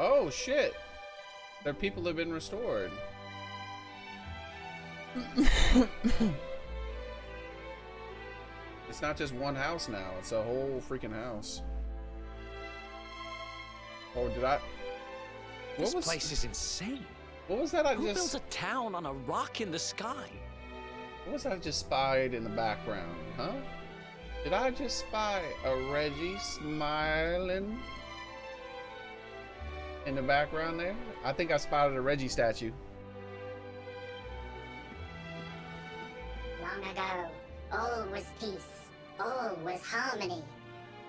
Oh shit! Their people have been restored. It's not just one house now, it's a whole freaking house. Oh, did I? This place is insane. What was that I Who just... builds a town on a rock in the sky? What was that I just spied in the background, huh? Did I just spy a Reggie smiling in the background there? I think I spotted a Reggie statue. Long ago, all was peace, all was harmony.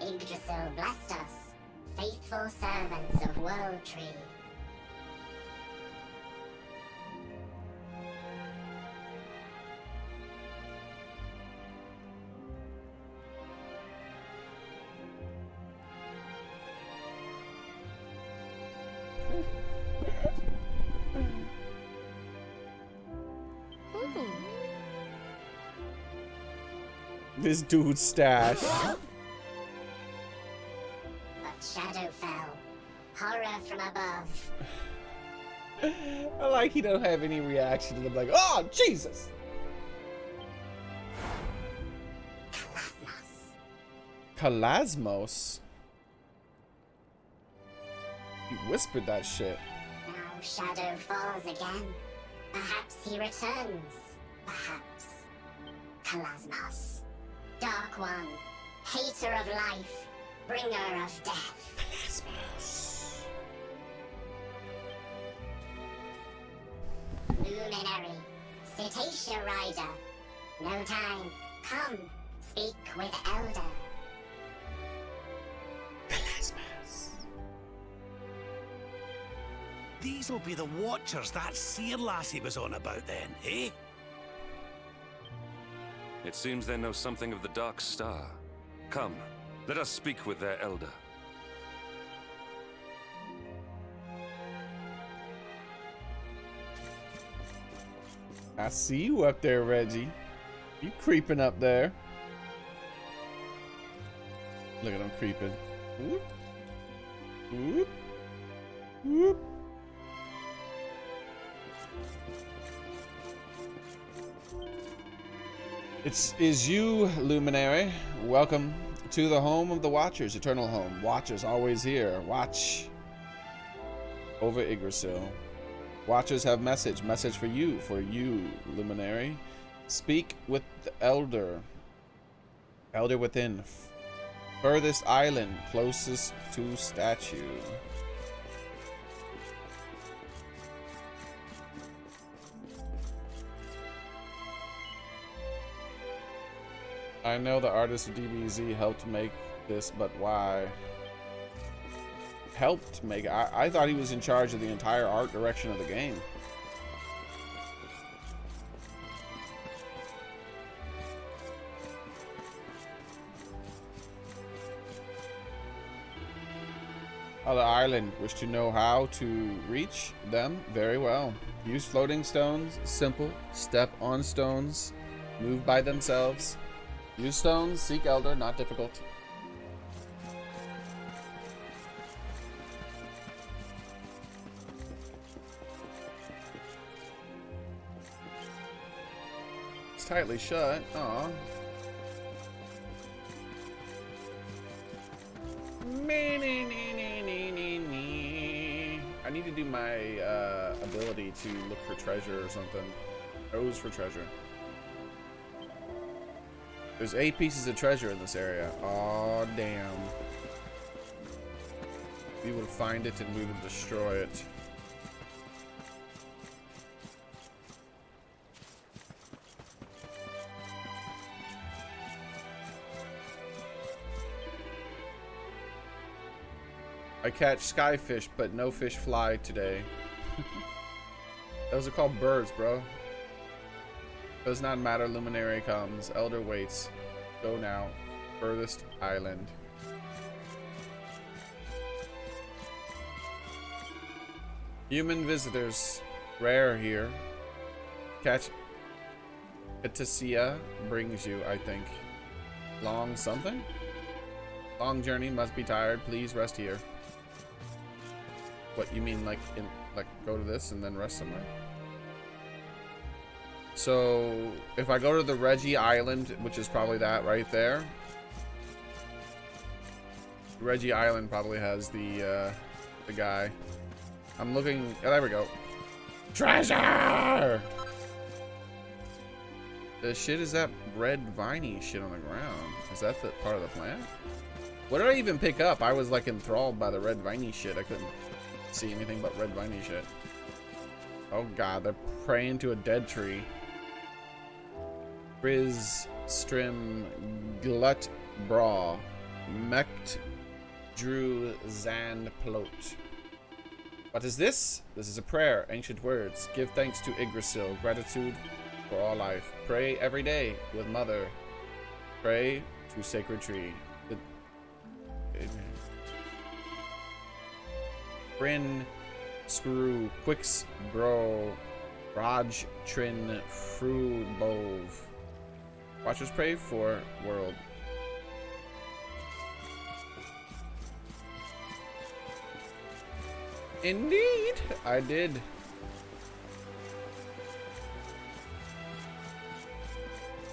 Yggdrasil blessed us, faithful servants of World Tree. This dude's stash. But shadow fell, horror from above. I like he don't have any reaction to them, like, oh Jesus! Kalasmos? He whispered that shit. Now shadow falls again. Perhaps he returns. Perhaps. Kalasmos. Dark One. Hater of life. Bringer of death. Kalasmos. Luminary. Cetacea Rider. No time. Come. Speak with Elder. Kalasmos. These'll be the Watchers that seer lassie was on about then, eh? It seems they know something of the Dark Star. Come, let us speak with their elder. I see you up there, Reggie. You creeping up there. Look at him creeping. Whoop. Whoop. Whoop. Is you, Luminary. Welcome to the home of the Watchers, eternal home. Watchers always here. Watch over Yggdrasil. Watchers have message for you, Luminary. Speak with the Elder. Elder within. Furthest island, closest to statue. I know the artist of DBZ helped make this, but why? Helped make it? I thought he was in charge of the entire art direction of the game. Other island. Wish to know how to reach them? Very well. Use floating stones. Simple. Step on stones. Move by themselves. Use stones. Seek Elder. Not difficult. It's tightly shut. Aw. I need to do my ability to look for treasure or something. Nose for treasure. There's 8 pieces of treasure in this area. Aw, damn. We will find it and we will destroy it. I catch skyfish, but no fish fly today. Those are called birds, bro. Does not matter. Luminary comes. Elder waits. Go now. Furthest island. Human visitors. Rare here. Catch Erdrea brings you, I think. Long something? Long journey, must be tired. Please rest here. What you mean, like go to this and then rest somewhere? So if I go to the Reggie Island, which is probably that right there, Reggie Island probably has the guy. I'm looking. Oh, there we go. Treasure. The shit is that red viney shit on the ground. Is that the part of the plant? What did I even pick up? I was like enthralled by the red viney shit. I couldn't see anything but red viney shit. Oh god, they're praying to a dead tree. Riz, Strim, Glut, Bra, Mekt, Drew, Zand, Plot. What is this? This is a prayer. Ancient words. Give thanks to Yggdrasil. Gratitude for all life. Pray every day with mother. Pray to sacred tree. Bryn, Screw, Quix, Bro, Raj, Trin, Fru, Bove. Watchers pray for world. Indeed, I did.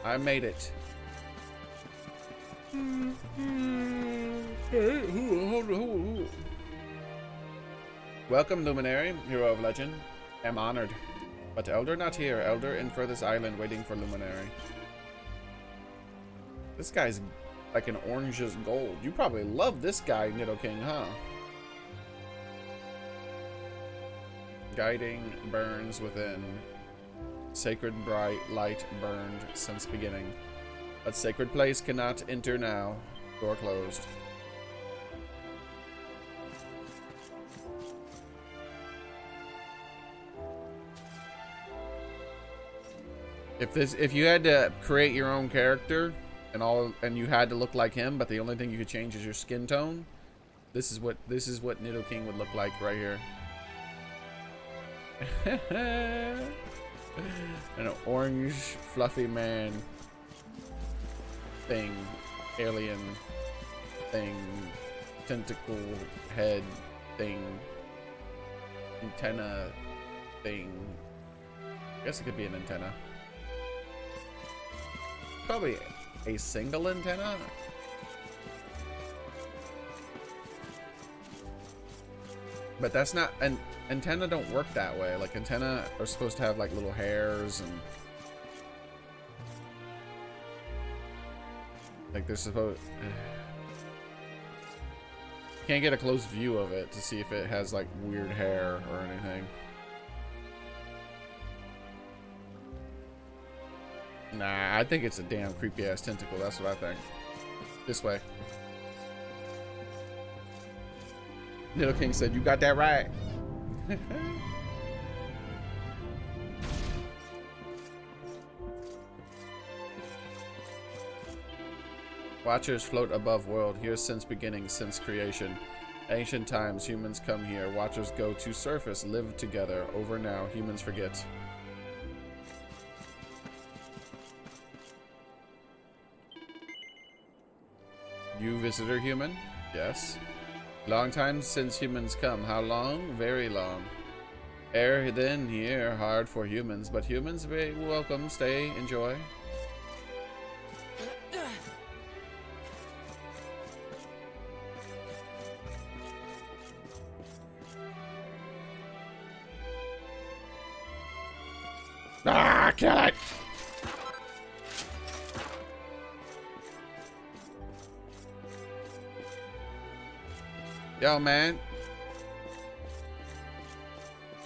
I made it. Welcome, Luminary, hero of legend. Am honored. But Elder not here. Elder in furthest island waiting for Luminary. This guy's like an orange as gold. You probably love this guy, Nidoking, huh? Guiding burns within. Sacred bright light burned since beginning. But sacred place cannot enter now. Door closed. If you had to create your own character and you had to look like him, but the only thing you could change is your skin tone, this is what Nidoking would look like right here. An orange fluffy man thing, alien thing, tentacle head thing, antenna thing. I guess it could be an antenna. Probably a single antenna. But that's not an antenna. Don't work that way. Like antenna are supposed to have like little hairs and like they're supposed. Can't get a close view of it to see if it has like weird hair or anything. Nah, I think it's a damn creepy ass tentacle. That's what I think. This way. Little King said, "You got that right." Watchers float above world, here since beginning, since creation. Ancient times, humans come here. Watchers go to surface, live together. Over now, humans forget. You visitor human? Yes. Long time since humans come. How long? Very long. Ere then here, hard for humans, but humans very welcome. Stay, enjoy. Ah, kill it! Yo, man.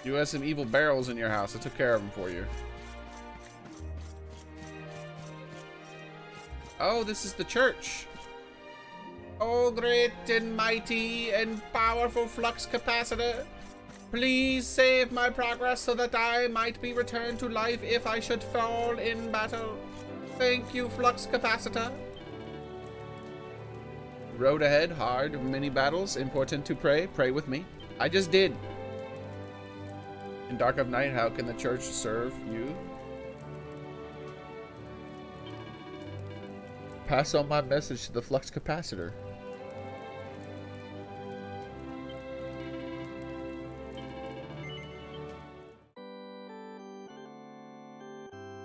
You had some evil barrels in your house. I took care of them for you. Oh, this is the church. Oh, great and mighty and powerful flux capacitor. Please save my progress so that I might be returned to life if I should fall in battle. Thank you, flux capacitor. Road ahead, hard, many battles, important to pray. Pray with me. I just did. In dark of night, how can the church serve you? Pass on my message to the flux capacitor.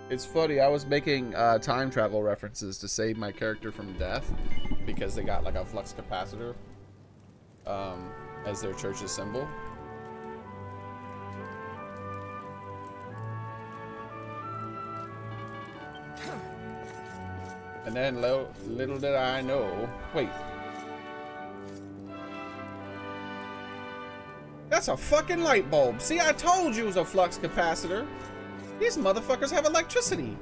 It's funny, I was making time travel references to save my character from death because they got like a flux capacitor as their church's symbol. And then little did I know, wait. That's a fucking light bulb. See, I told you it was a flux capacitor. These motherfuckers have electricity.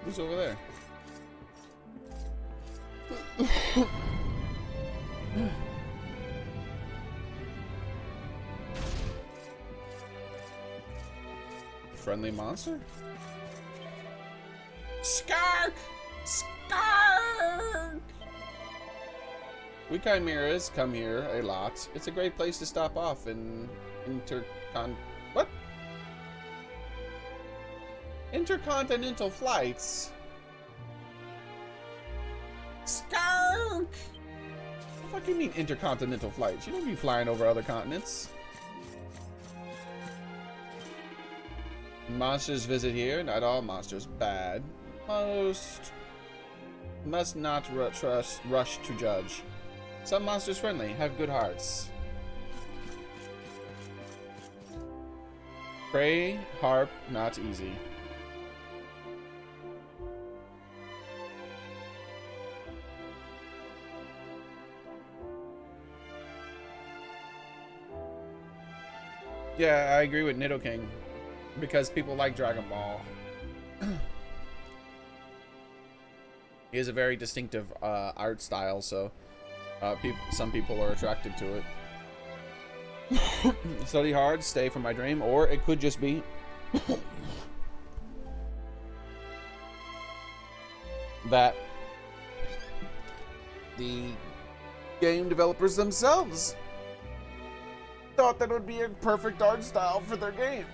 Who's over there? Friendly monster? Xearrik! Xearrik! We chimeras come here a lot. It's a great place to stop off in intercontinental flights. Xearrik! What the fuck do you mean intercontinental flights? You don't be flying over other continents. Monsters visit here. Not all monsters bad. Most must not rush to judge. Some monsters friendly, have good hearts. Pray, harp, not easy. Yeah, I agree with Nido King. Because people like Dragon Ball. He has a very distinctive art style, so some people are attracted to it. Study hard, stay for my dream, or it could just be that the game developers themselves thought that would be a perfect art style for their game.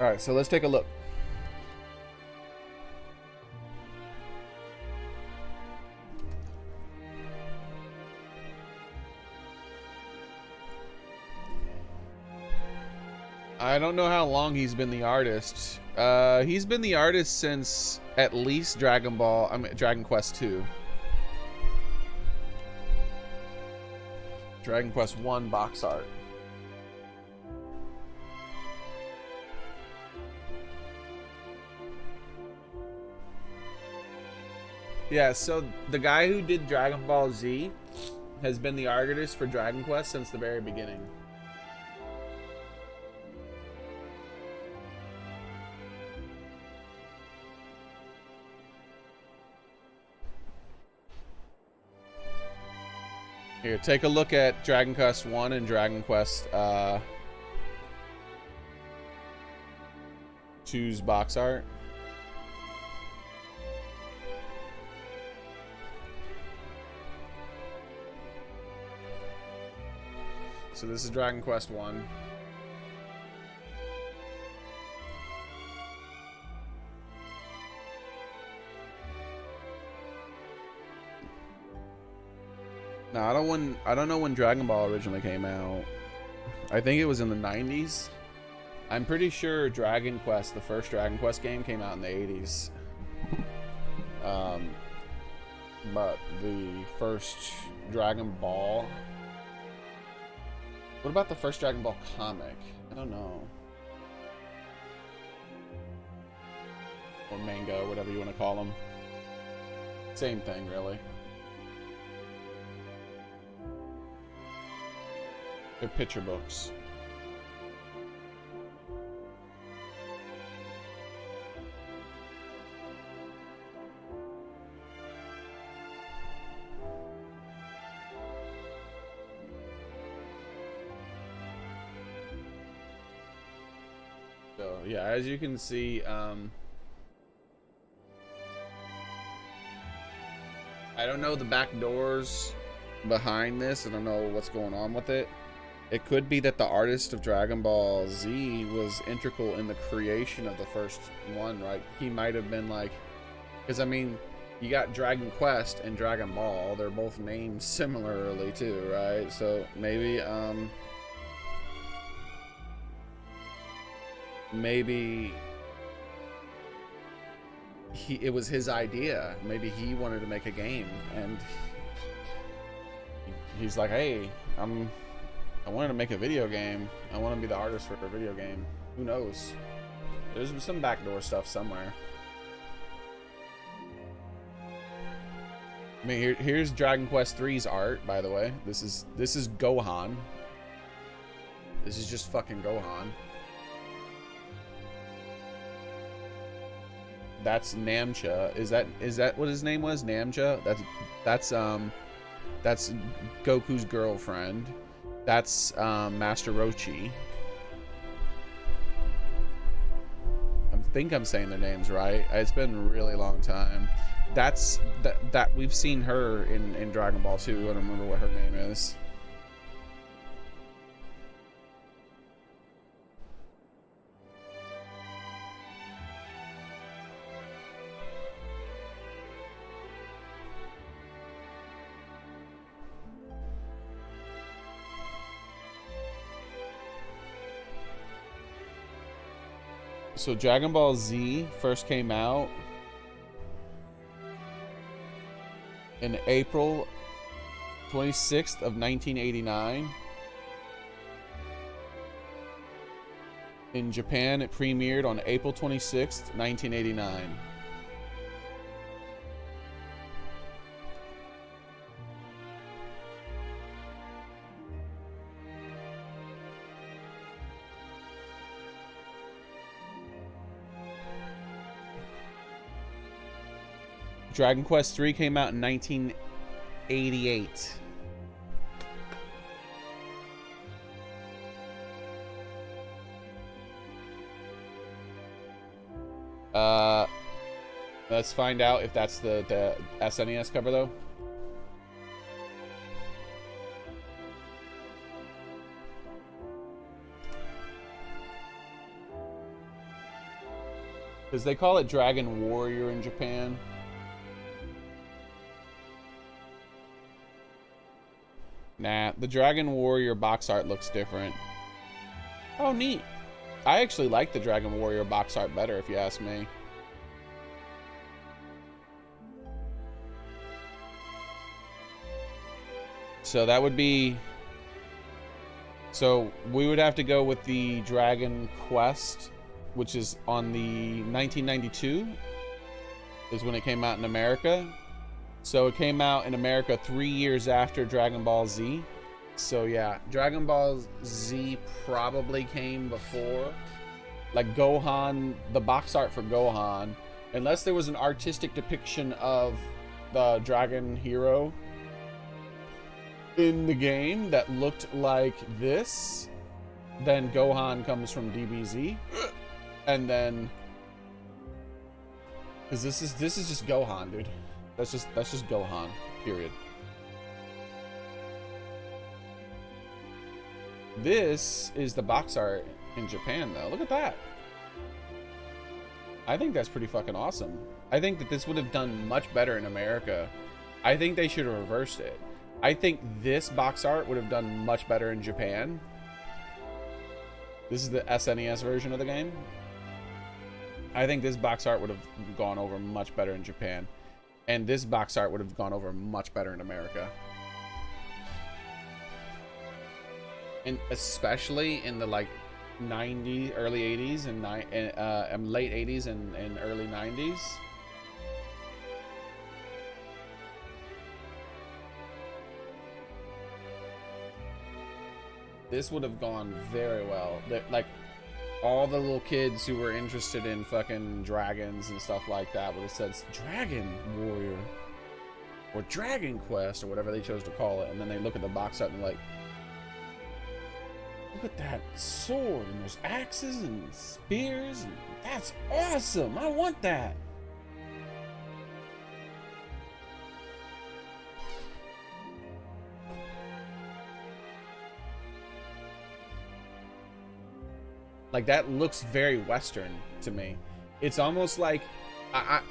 All right, so let's take a look. I don't know how long he's been the artist. He's been the artist since at least Dragon Quest 2. Dragon Quest 1 box art. Yeah, so the guy who did Dragon Ball Z has been the artist for Dragon Quest since the very beginning. Here, take a look at Dragon Quest 1 and Dragon Quest 2's box art. So this is Dragon Quest 1. No, I don't know when Dragon Ball originally came out. I think it was in the 90s. I'm pretty sure Dragon Quest, the first Dragon Quest game, came out in the 80s. But the first Dragon Ball... What about the first Dragon Ball comic? I don't know. Or manga, whatever you want to call them. Same thing, really. They're picture books. So, yeah, as you can see, I don't know the back doors behind this. I don't know what's going on with it. It could be that the artist of Dragon Ball Z was integral in the creation of the first one, right? He might have been like... Because, I mean, you got Dragon Quest and Dragon Ball. They're both named similarly, too, right? So, maybe, maybe... it was his idea. Maybe he wanted to make a game, and... He's like, hey, I wanted to make a video game. I want to be the artist for a video game. Who knows? There's some backdoor stuff somewhere. I mean, here's Dragon Quest 3's art, by the way. This is Gohan. This is just fucking Gohan. That's Namcha. Is that what his name was? Namcha? That's Goku's girlfriend. That's Master Roshi. I think I'm saying their names right. It's been a really long time. That's that we've seen her in Dragon Ball 2. I don't remember what her name is. So Dragon Ball Z first came out in April 26th of 1989. In Japan, it premiered on April 26th, 1989. Dragon Quest 3 came out in 1988. Let's find out if that's the SNES cover though. Because they call it Dragon Warrior in Japan. Nah, the Dragon Warrior box art looks different. Oh, neat. I actually like the Dragon Warrior box art better, if you ask me. So that would be... So we would have to go with the Dragon Quest, which is on the 1992, is when it came out in America. So it came out in America 3 years after Dragon Ball Z. So yeah, Dragon Ball Z probably came before. Like Gohan, the box art for Gohan, unless there was an artistic depiction of the Dragon Hero in the game that looked like this, then Gohan comes from DBZ. And then, because this is just Gohan, dude. That's just Gohan, period. This is the box art in Japan, though. Look at that. I think that's pretty fucking awesome. I think that this would have done much better in America. I think they should have reversed it. I think this box art would have done much better in Japan. This is the SNES version of the game. I think this box art would have gone over much better in Japan. And this box art would have gone over much better in America. And especially in the like 90s, early 80s and late 80s and early 90s. This would have gone very well. Like all the little kids who were interested in fucking dragons and stuff like that would have said Dragon Warrior or Dragon Quest or whatever they chose to call it. And then they look at the box art and they're like, look at that sword, and there's axes and spears, and that's awesome. I want that. Like that looks very Western to me. It's almost like I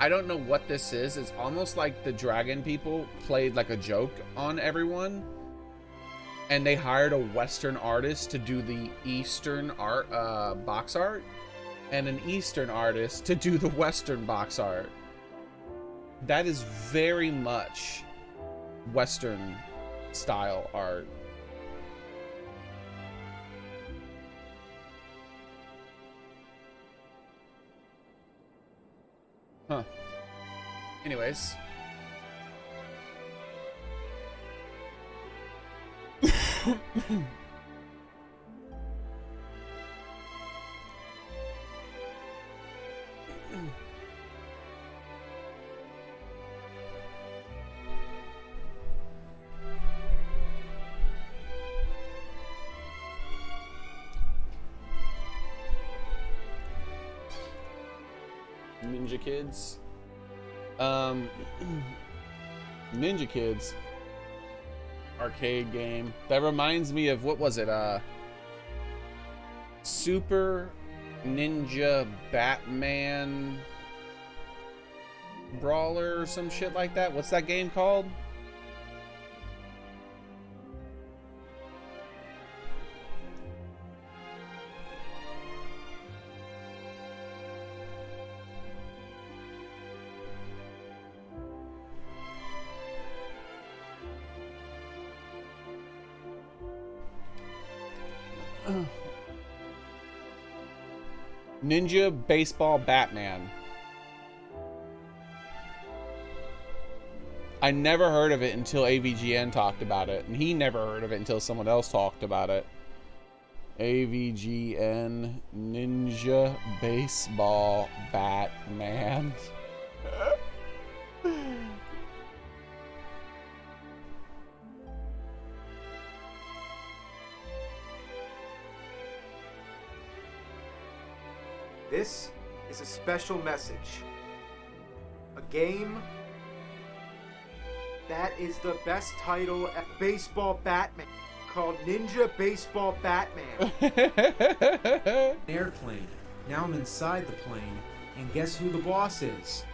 don't know what this is. It's almost like the dragon people played like a joke on everyone. And they hired a Western artist to do the Eastern art, box art, and an Eastern artist to do the Western box art. That is very much Western style art. Huh. Anyways. Ninja Kids. Ninja Kids arcade game that reminds me of, what was it, Super Ninja Batman Brawler or some shit like that. What's that game called? Ninja Baseball Batman. I never heard of it until AVGN talked about it, and he never heard of it until someone else talked about it. AVGN Ninja Baseball Batman. This is a special message. A game that is the best title at Baseball Batman, called Ninja Baseball Batman. Airplane. Now I'm inside the plane, and guess who the boss is?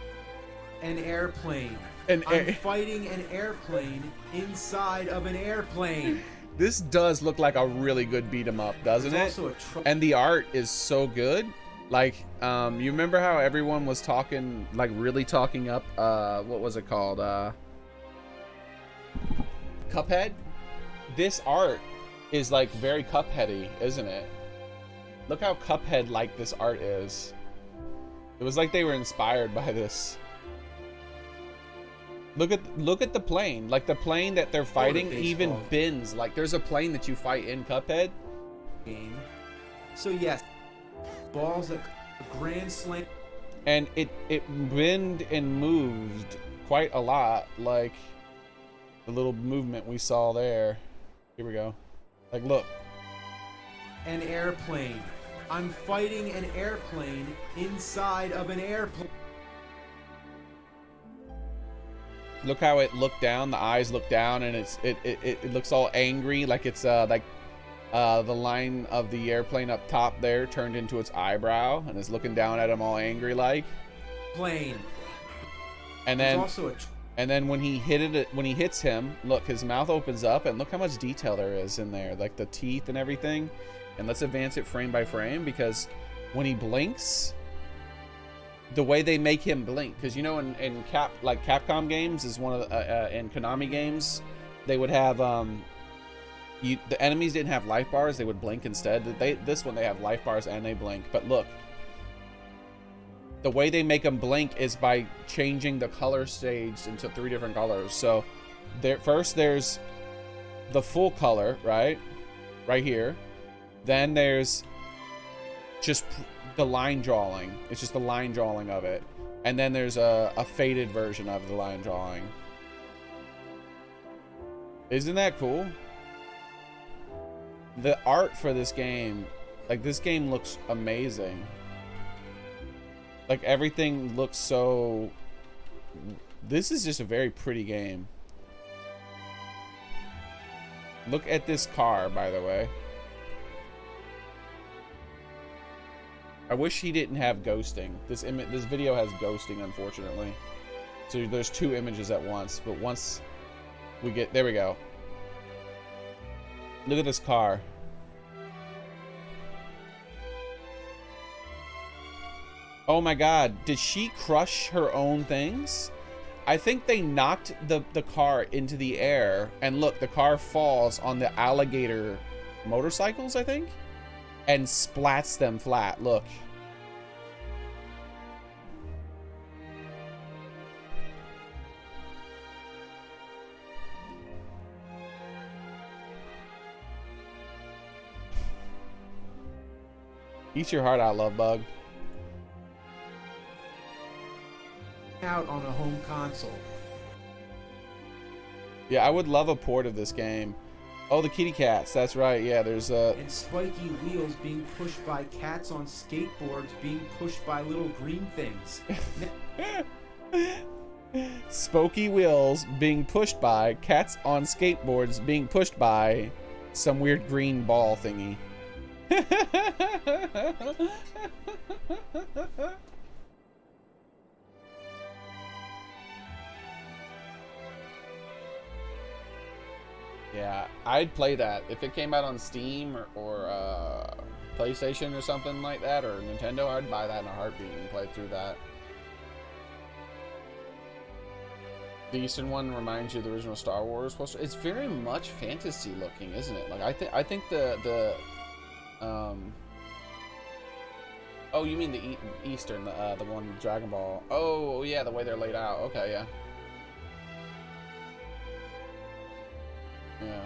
An airplane. I'm fighting an airplane inside of an airplane. This does look like a really good beat 'em up, doesn't it? And the art is so good. Like, you remember how everyone was talking, like really talking up, what was it called? Cuphead? This art is like very Cupheady, isn't it? Look how Cuphead-like this art is. It was like they were inspired by this. Look at the plane. Like the plane that they're fighting even bends. Like there's a plane that you fight in Cuphead. Game. So yes, balls at a grand slam. And it bend and moved quite a lot, like the little movement we saw there. Here we go. Like look. An airplane. I'm fighting an airplane inside of an airplane. Look how it looked down. The eyes look down, and it looks all angry, like it's like the line of the airplane up top there turned into its eyebrow, and is looking down at him all angry like. Plane. And then when he hits him, look, his mouth opens up, and look how much detail there is in there, like the teeth and everything. And let's advance it frame by frame, because when he blinks, the way they make him blink, because you know in Capcom games is one of the in Konami games, they would have the enemies didn't have life bars, they would blink instead. This one they have life bars and they blink. But look, the way they make them blink is by changing the color stage into 3 different colors. So first there's the full color, right here. Then there's just the line drawing. It's just the line drawing of it. And then there's a faded version of the line drawing. Isn't that cool? The art for this game, like this game looks amazing. Like everything looks so... This is just a very pretty game. Look at this car, by the way. I wish he didn't have ghosting. This video has ghosting, unfortunately. So there's 2 images at once, but once we get... There we go. Look at this car. Oh my god, did she crush her own things? I think they knocked the car into the air, and look, the car falls on the alligator motorcycles, I think? And splats them flat. Look. Eat your heart out, love bug. Out on a home console. Yeah, I would love a port of this game. Oh, the kitty cats. That's right. Yeah, there's and spiky wheels being pushed by cats on skateboards being pushed by little green things. Spooky wheels being pushed by cats on skateboards being pushed by some weird green ball thingy. Yeah, I'd play that if it came out on Steam or PlayStation or something like that, or Nintendo. I'd buy that in a heartbeat and play through that. The Eastern one reminds you of the original Star Wars poster. It's very much fantasy looking, isn't it? Like I think the oh, you mean the Eastern, the one with Dragon Ball? Oh yeah, the way they're laid out. Okay, yeah. Yeah.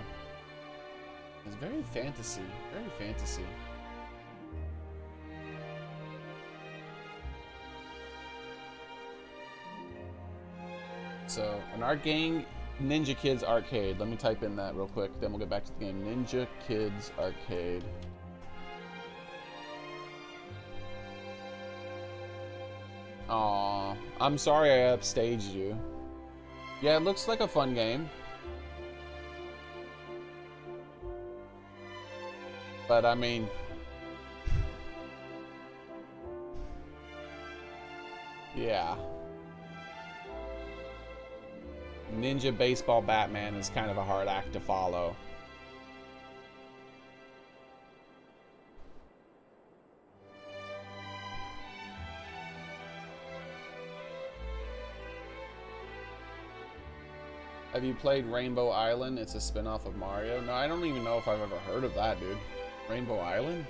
It's very fantasy. Very fantasy. So, an art gang, Ninja Kids Arcade. Let me type in that real quick, then we'll get back to the game. Ninja Kids Arcade. Aw, I'm sorry I upstaged you. Yeah, it looks like a fun game. But I mean, yeah. Ninja Baseball Batman is kind of a hard act to follow. Have you played Rainbow Island? It's a spin-off of Mario. No, I don't even know if I've ever heard of that, dude. Rainbow Island?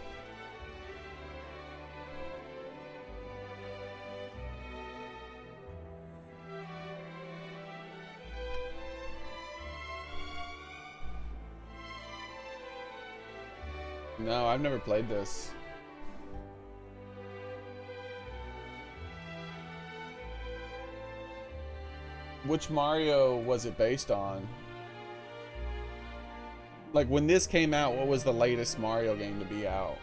No, I've never played this. Which Mario was it based on? Like, when this came out, what was the latest Mario game to be out?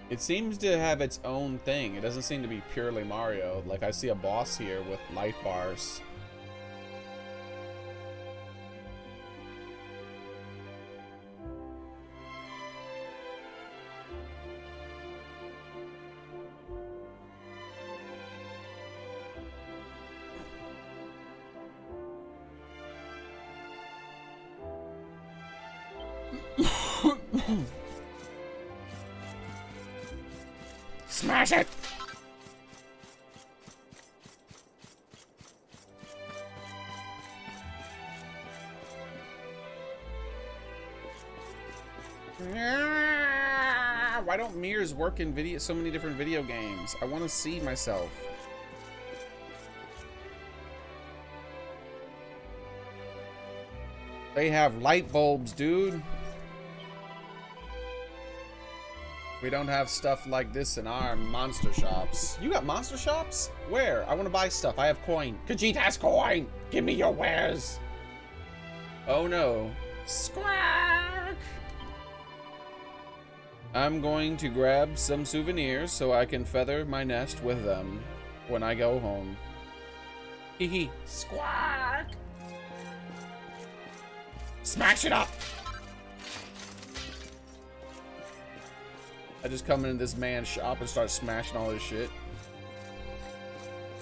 It seems to have its own thing. It doesn't seem to be purely Mario. Like, I see a boss here with life bars. Smash it! Why don't mirrors work in so many different video games? I want to see myself. They have light bulbs, dude. We don't have stuff like this in our monster shops. You got monster shops? Where? I want to buy stuff. I have coin. Khajiit has coin. Give me your wares. Oh no. Squawk! I'm going to grab some souvenirs so I can feather my nest with them when I go home. Hee hee. Squawk! Smash it up! I just come into this man's shop and start smashing all his shit.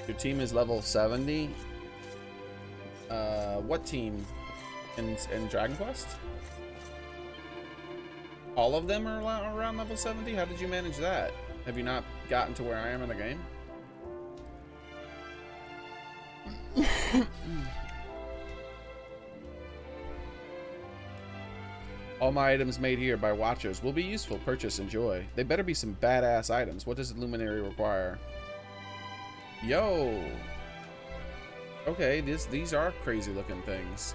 Your team is level 70. What team? In Dragon Quest? All of them are around level 70? How did you manage that? Have you not gotten to where I am in the game? All my items made here by watchers will be useful. Purchase, enjoy. They better be some badass items. What does the Luminary require? Yo! Okay, these are crazy looking things.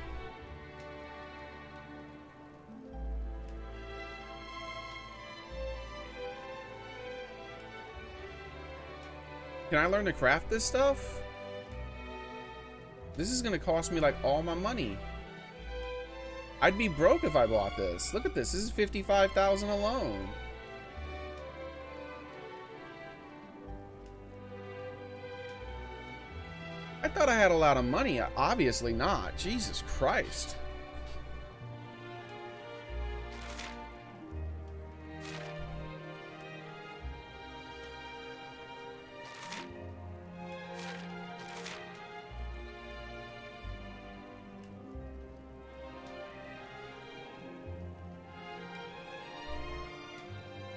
Can I learn to craft this stuff? This is gonna cost me like all my money. I'd be broke if I bought this. Look at this. This is 55,000 alone. I thought I had a lot of money. Obviously not. Jesus Christ.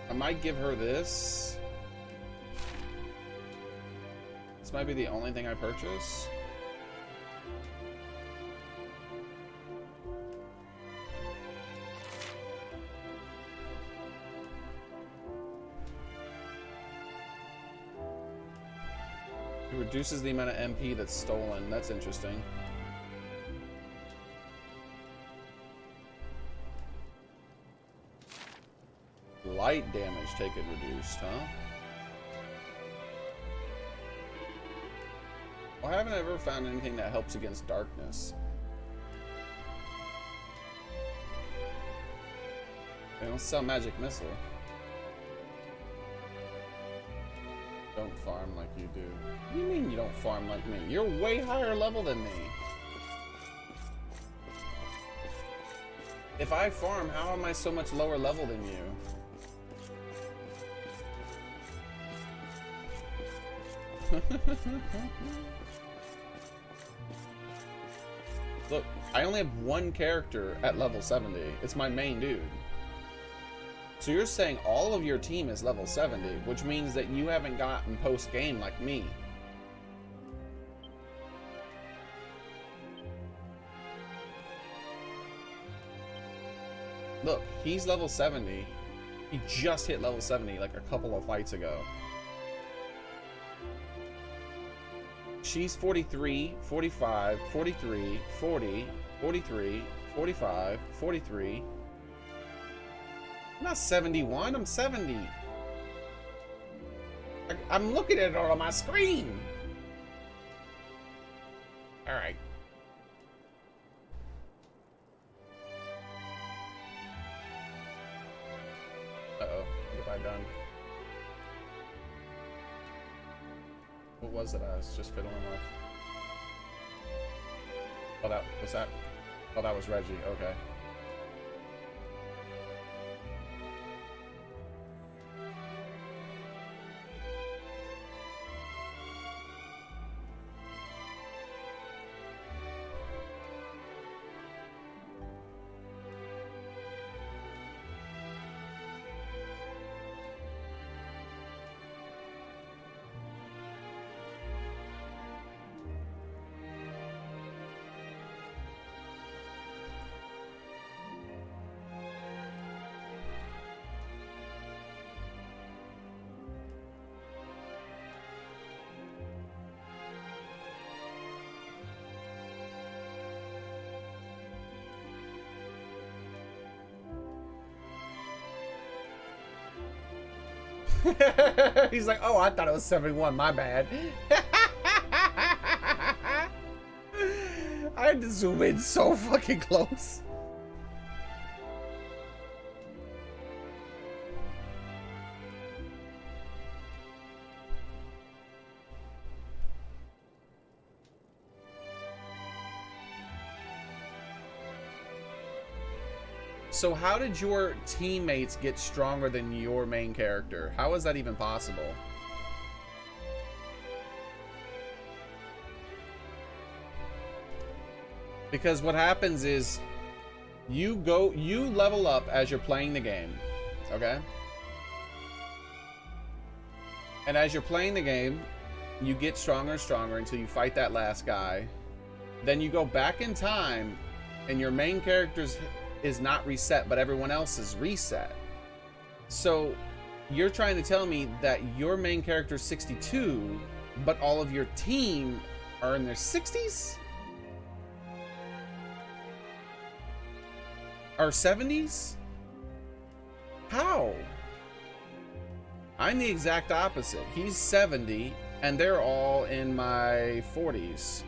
I might give her this. This might be the only thing I purchase. It reduces the amount of MP that's stolen. That's interesting. Light damage take it reduced, huh? Well, I haven't ever found anything that helps against darkness. They don't sell magic missile. Don't farm like you do. What do you mean you don't farm like me? You're way higher level than me. If I farm, how am I so much lower level than you? Look, I only have one character at level 70. It's my main dude. So you're saying all of your team is level 70, which means that you haven't gotten post-game like me. Look, he's level 70. He just hit level 70 like a couple of fights ago. She's 43, 45, 43, 40, 43, 45, 43. I'm not 71, I'm 70. I'm looking at it on my screen. All right. Uh-oh, what have I done? What was it I was just fiddling with? Oh, that was that. Oh, that was Reggie. Okay. He's like, oh, I thought it was 71. My bad. I had to zoom in so fucking close. So how did your teammates get stronger than your main character? How is that even possible? Because what happens is you level up as you're playing the game, okay? And as you're playing the game, you get stronger and stronger until you fight that last guy. Then you go back in time and your main character's is not reset, but everyone else is reset. So you're trying to tell me that your main character is 62, but all of your team are in their 60s? Or 70s? How? I'm the exact opposite. He's 70, and they're all in my 40s.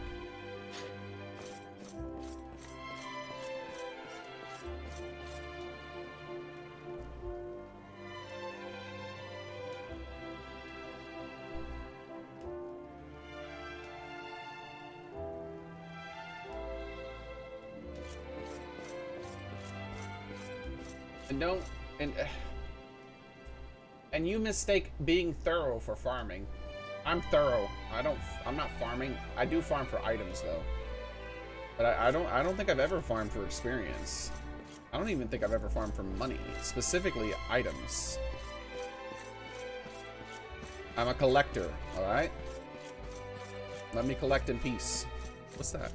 And you mistake being thorough for farming. I'm thorough. I'm not farming. I do farm for items though. But I don't think I've ever farmed for experience. I don't even think I've ever farmed for money, specifically items. I'm a collector, all right? Let me collect in peace. What's that?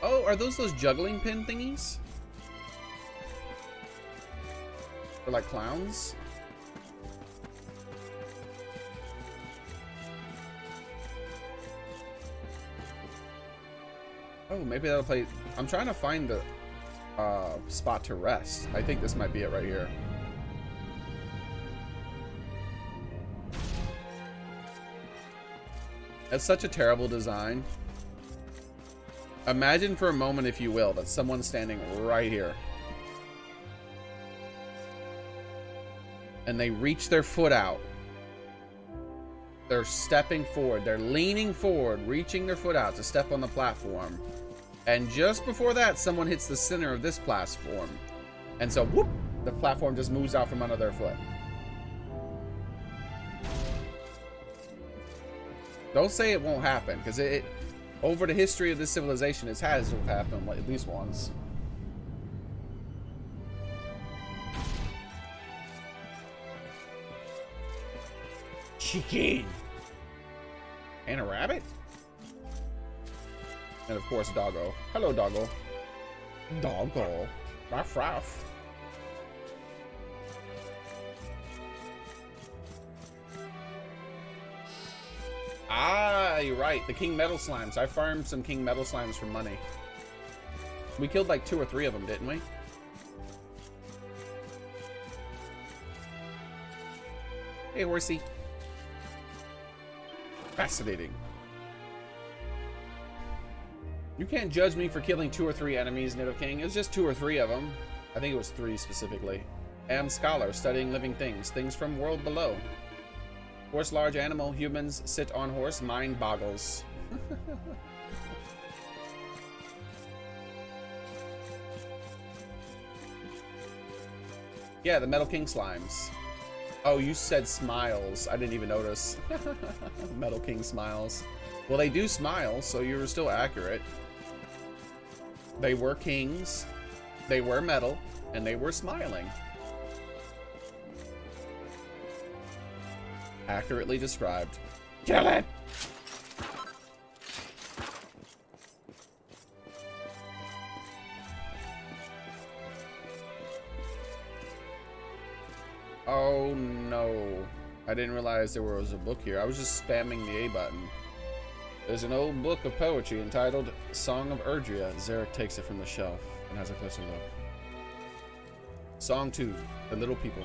Oh, are those juggling pin thingies? For like clowns? Oh, maybe that'll play. I'm trying to find the spot to rest. I think this might be it right here. That's such a terrible design. Imagine for a moment, if you will, that someone's standing right here. And they reach their foot out. They're stepping forward. They're leaning forward, reaching their foot out to step on the platform. And just before that, someone hits the center of this platform. And so, whoop, the platform just moves out from under their foot. Don't say it won't happen, because it over the history of this civilization, it has happened at least once. chicken. And a rabbit. And of course, doggo. Hello, doggo. Doggo. Ruff, ruff. Ah, you're right. The King Metal Slimes. I farmed some King Metal Slimes for money. We killed like 2 or 3 of them, didn't we? Hey, horsey. Fascinating. You can't judge me for killing 2 or 3 enemies, Nidoking. It was just 2 or 3 of them. I think it was 3 specifically. Am scholar, studying living things. Things from world below. Horse, large animal, humans sit on horse, mind boggles. Yeah, the Metal King Slimes. Oh, you said smiles. I didn't even notice. Metal King smiles. Well, they do smile, so you were still accurate. They were kings, they were metal, and they were smiling. Accurately described. Kill it! Oh no. I didn't realize there was a book here. I was just spamming the A button. There's an old book of poetry entitled Song of Erdrea. Xearrik takes it from the shelf and has a closer look. Song 2, The Little People.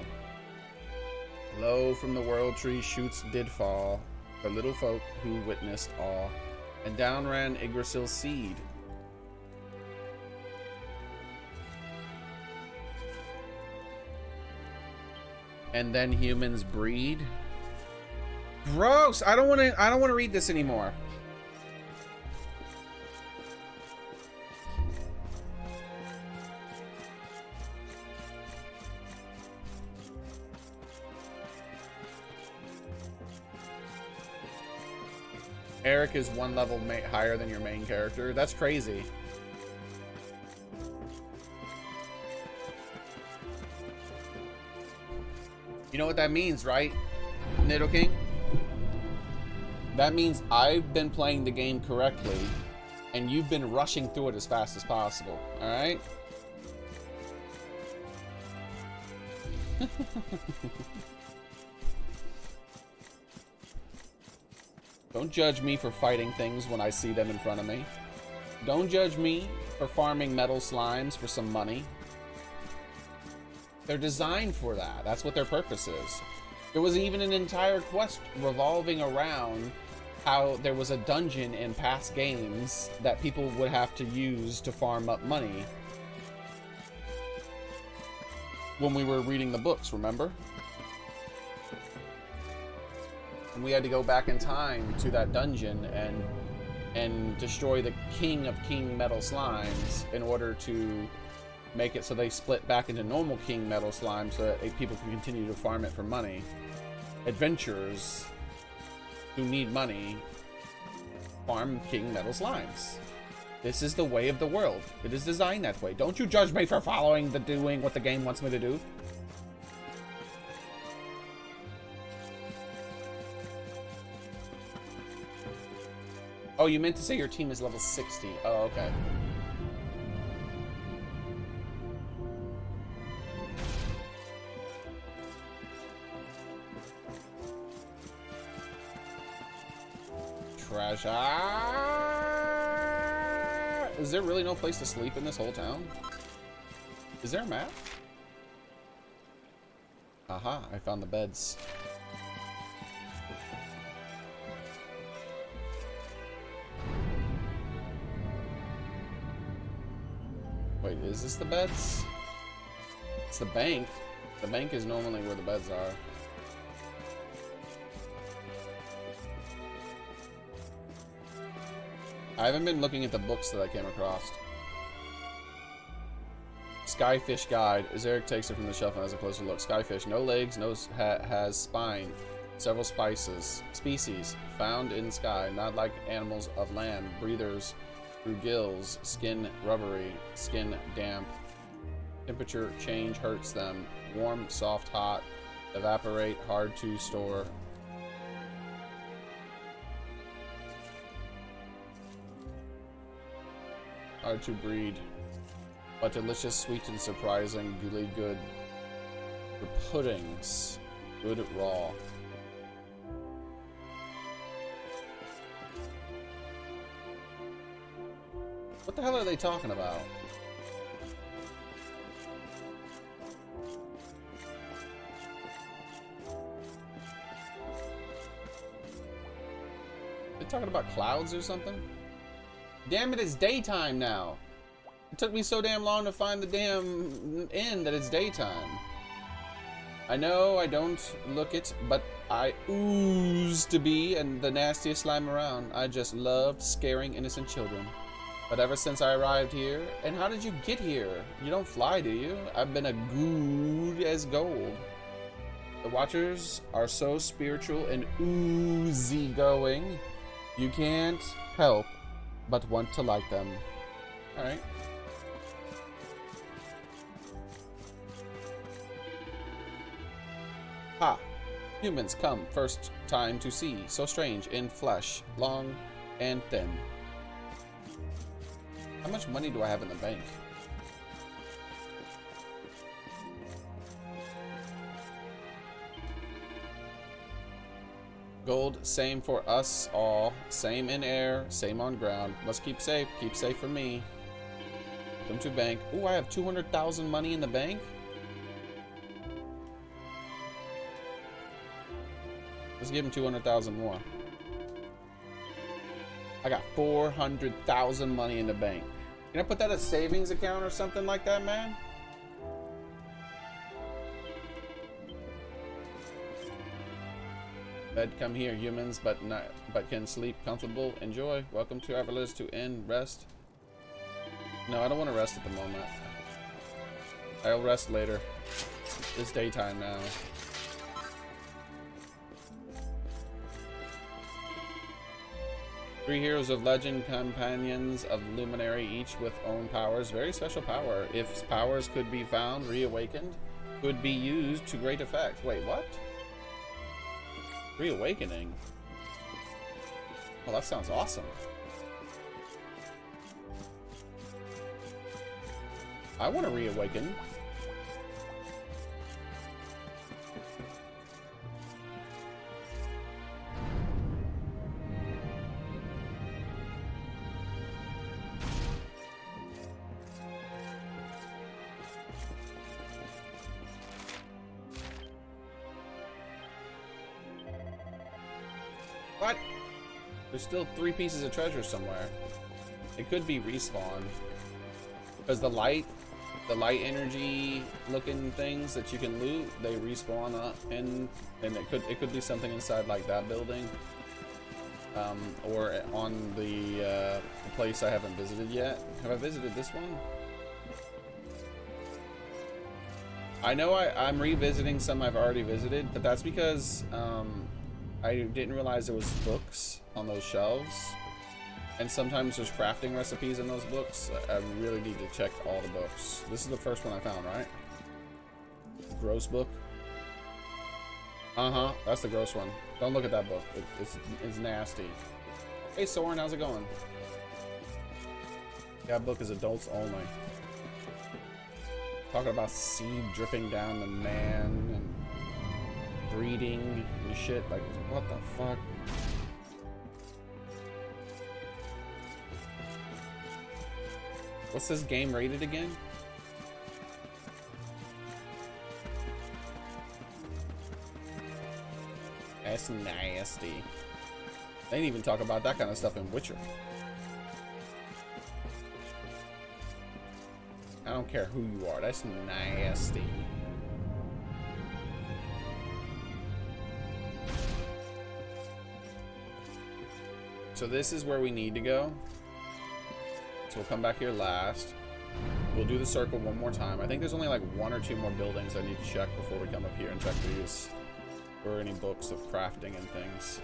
Lo, from the world tree shoots did fall, the little folk who witnessed all, and down ran Yggdrasil's seed. And then humans breed. Gross! I don't want to read this anymore. Xearrik is 1 level higher than your main character. That's crazy. You know what that means, right, Nidoking? That means I've been playing the game correctly, and you've been rushing through it as fast as possible, alright? Don't judge me for fighting things when I see them in front of me. Don't judge me for farming metal slimes for some money. They're designed for that. That's what their purpose is. There was even an entire quest revolving around how there was a dungeon in past games that people would have to use to farm up money. When we were reading the books, remember? And we had to go back in time to that dungeon and destroy the king of King Metal Slimes in order to make it so they split back into normal King Metal Slimes so that people can continue to farm it for money. Adventurers who need money farm King Metal Slimes. This is the way of the world. It is designed that way. Don't you judge me for doing what the game wants me to do. Oh, you meant to say your team is level 60. Oh, okay. Treasure. Is there really no place to sleep in this whole town? Is there a map? Aha, I found the beds. Wait, is this the beds? It's the bank. The bank is normally where the beds are. I haven't been looking at the books that I came across. Skyfish guide. Xearrik takes it from the shelf and has a closer look. Skyfish, no legs, has spine. Several species found in sky, not like animals of land. Breathers through gills. Skin rubbery. Skin damp. Temperature change hurts them. Warm, soft, hot. Evaporate, hard to store. are to breed, but delicious, sweet, and surprisingly good for puddings. Good raw. What the hell are they talking about? They talking about clouds or something? Damn it, it's daytime now. It took me so damn long to find the damn inn that it's daytime. I know I don't look it, but I ooze to be and the nastiest slime around. I just loved scaring innocent children. But ever since I arrived here, and how did you get here? You don't fly, do you? I've been a good as gold. The Watchers are so spiritual and oozy going. You can't help but want to like them. Alright. Ha! Humans come first time to see, so strange in flesh, long and thin. How much money do I have in the bank? Gold, same for us all. Same in air, same on ground. Must keep safe for me. Come to bank. Ooh, I have 200,000 money in the bank? Let's give him 200,000 more. I got 400,000 money in the bank. Can I put that as savings account or something like that, man? Bed, come here, humans, but can sleep comfortable. Enjoy. Welcome to Everliz to end rest. No, I don't want to rest at the moment. I'll rest later. It's daytime now. Three heroes of legend, companions of Luminary, each with own powers. Very special power. If powers could be found, reawakened, could be used to great effect. Wait, what? Reawakening? Oh, that sounds awesome. I want to reawaken. What? There's still 3 pieces of treasure somewhere. It could be respawn. Because the light energy looking things that you can loot, they respawn up and it could be something inside like that building. Or on the place I haven't visited yet. Have I visited this one? I know I'm revisiting some I've already visited, but that's because I didn't realize there was books on those shelves, and sometimes there's crafting recipes in those books. I really need to check all the books. This is the first one I found, right? Gross book. That's the gross one. Don't look at that book. It's nasty. Hey Soren, how's it going? That book is adults only. Talking about seed dripping down the man and breeding and shit. Like, what the fuck? What's this game rated again? That's nasty. They didn't even talk about that kind of stuff in Witcher. I don't care who you are. That's nasty. So this is where we need to go. So we'll come back here last. We'll do the circle one more time. I think there's only like 1 or 2 more buildings I need to check before we come up here and check these. Or any books of crafting and things.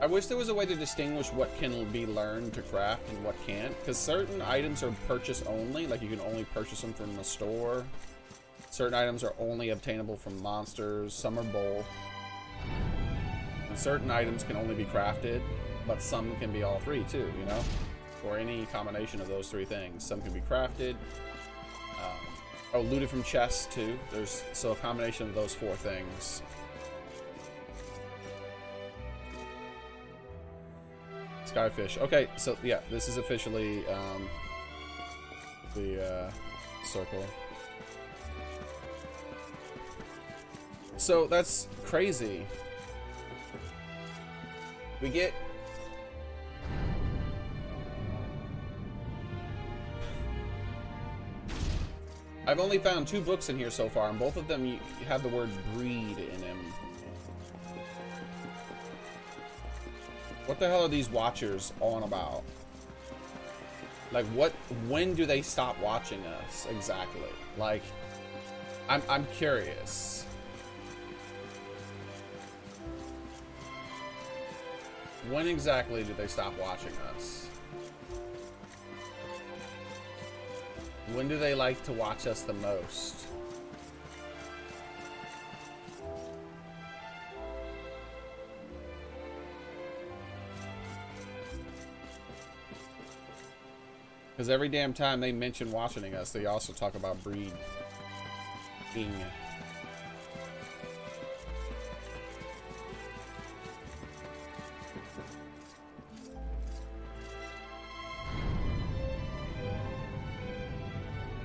I wish there was a way to distinguish what can be learned to craft and what can't. Because certain items are purchase only. Like you can only purchase them from the store. Certain items are only obtainable from monsters. Some are both. And certain items can only be crafted. But some can be all 3 too, you know? or any combination of those three things. Some can be crafted. Oh, looted from chests too. So a combination of those four things. Skyfish. Okay, so yeah, this is officially the circle. So that's crazy. We get I've only found 2 books in here so far, and both of them you have the word breed in them. What the hell are these watchers on about? Like, when do they stop watching us exactly? Like, I'm curious. When exactly do they stop watching us? When do they like to watch us the most? Because every damn time they mention watching us, they also talk about breeding.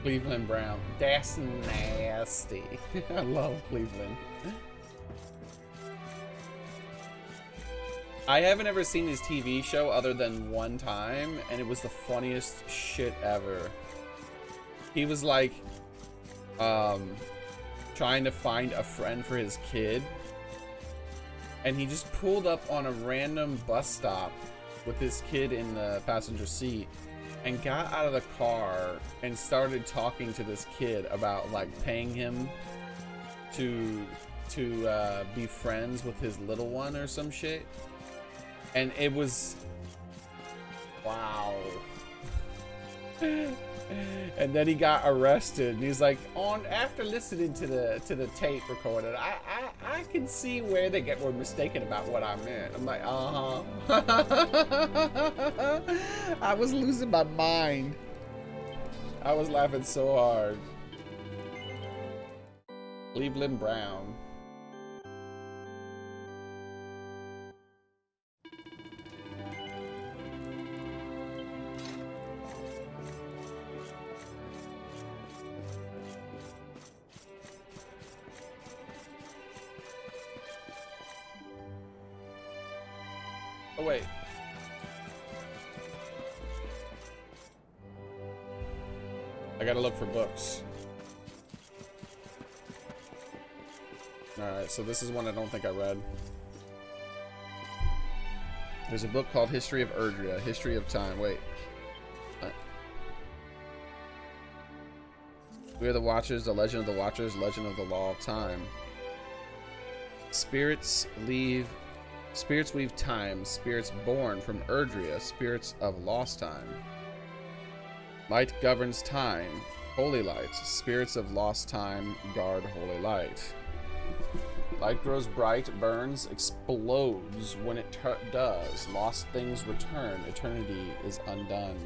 Cleveland Brown. That's nasty. I love Cleveland. I haven't ever seen his TV show other than one time, and it was the funniest shit ever. He was like, trying to find a friend for his kid, and he just pulled up on a random bus stop with his kid in the passenger seat and got out of the car and started talking to this kid about like paying him to be friends with his little one or some shit. And it was, wow. And then he got arrested, and he's like, after listening to the tape recorded, I can see where they were mistaken about what I meant. I'm like, I was losing my mind. I was laughing so hard. Cleveland Brown. Oh, wait. I gotta look for books. Alright, so this is one I don't think I read. There's a book called History of Erdrea, History of Time. Wait. We are the Watchers, the Legend of the Watchers, Legend of the Law of Time. Spirits weave time, spirits born from Erdrea, spirits of lost time. Light governs time, holy light, spirits of lost time guard holy light. Light grows bright, burns, explodes when it does. Lost things return, eternity is undone.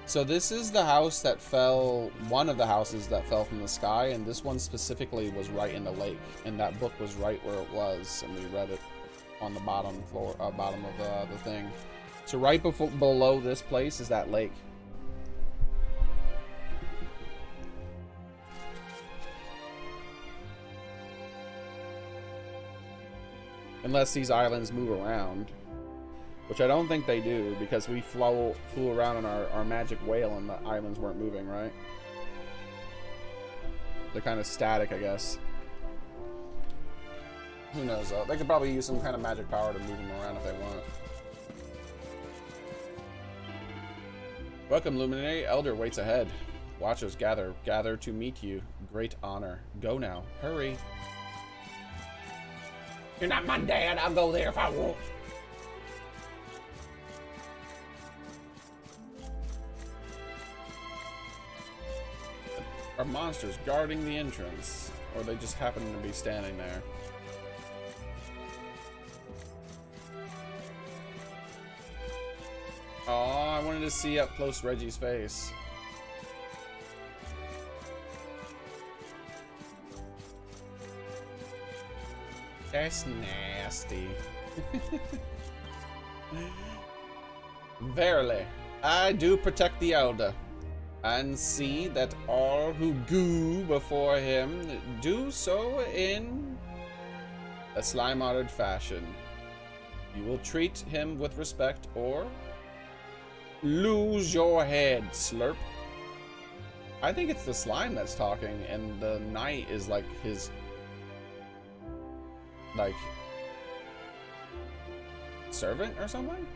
So this is the house that fell, one of the houses that fell from the sky, and this one specifically was right in the lake, and that book was right where it was, and we read it on the bottom floor, bottom of the thing. So right below this place is that lake. Unless these islands move around, which I don't think they do, because we flew around on our magic whale and the islands weren't moving, right? They're kind of static, I guess. Who knows though? They could probably use some kind of magic power to move them around if they want. Welcome, Luminary. Elder waits ahead. Watchers gather to meet you. Great honor. Go now. Hurry. You're not my dad. I'll go there if I want. Are monsters guarding the entrance? Or they just happen to be standing there? Oh, I wanted to see up close Reggie's face. That's nasty. Verily, I do protect the elder, and see that all who go before him do so in a slime-honored fashion. You will treat him with respect, or lose your head, slurp. I think it's the slime that's talking, and the knight is like his, like, servant or something?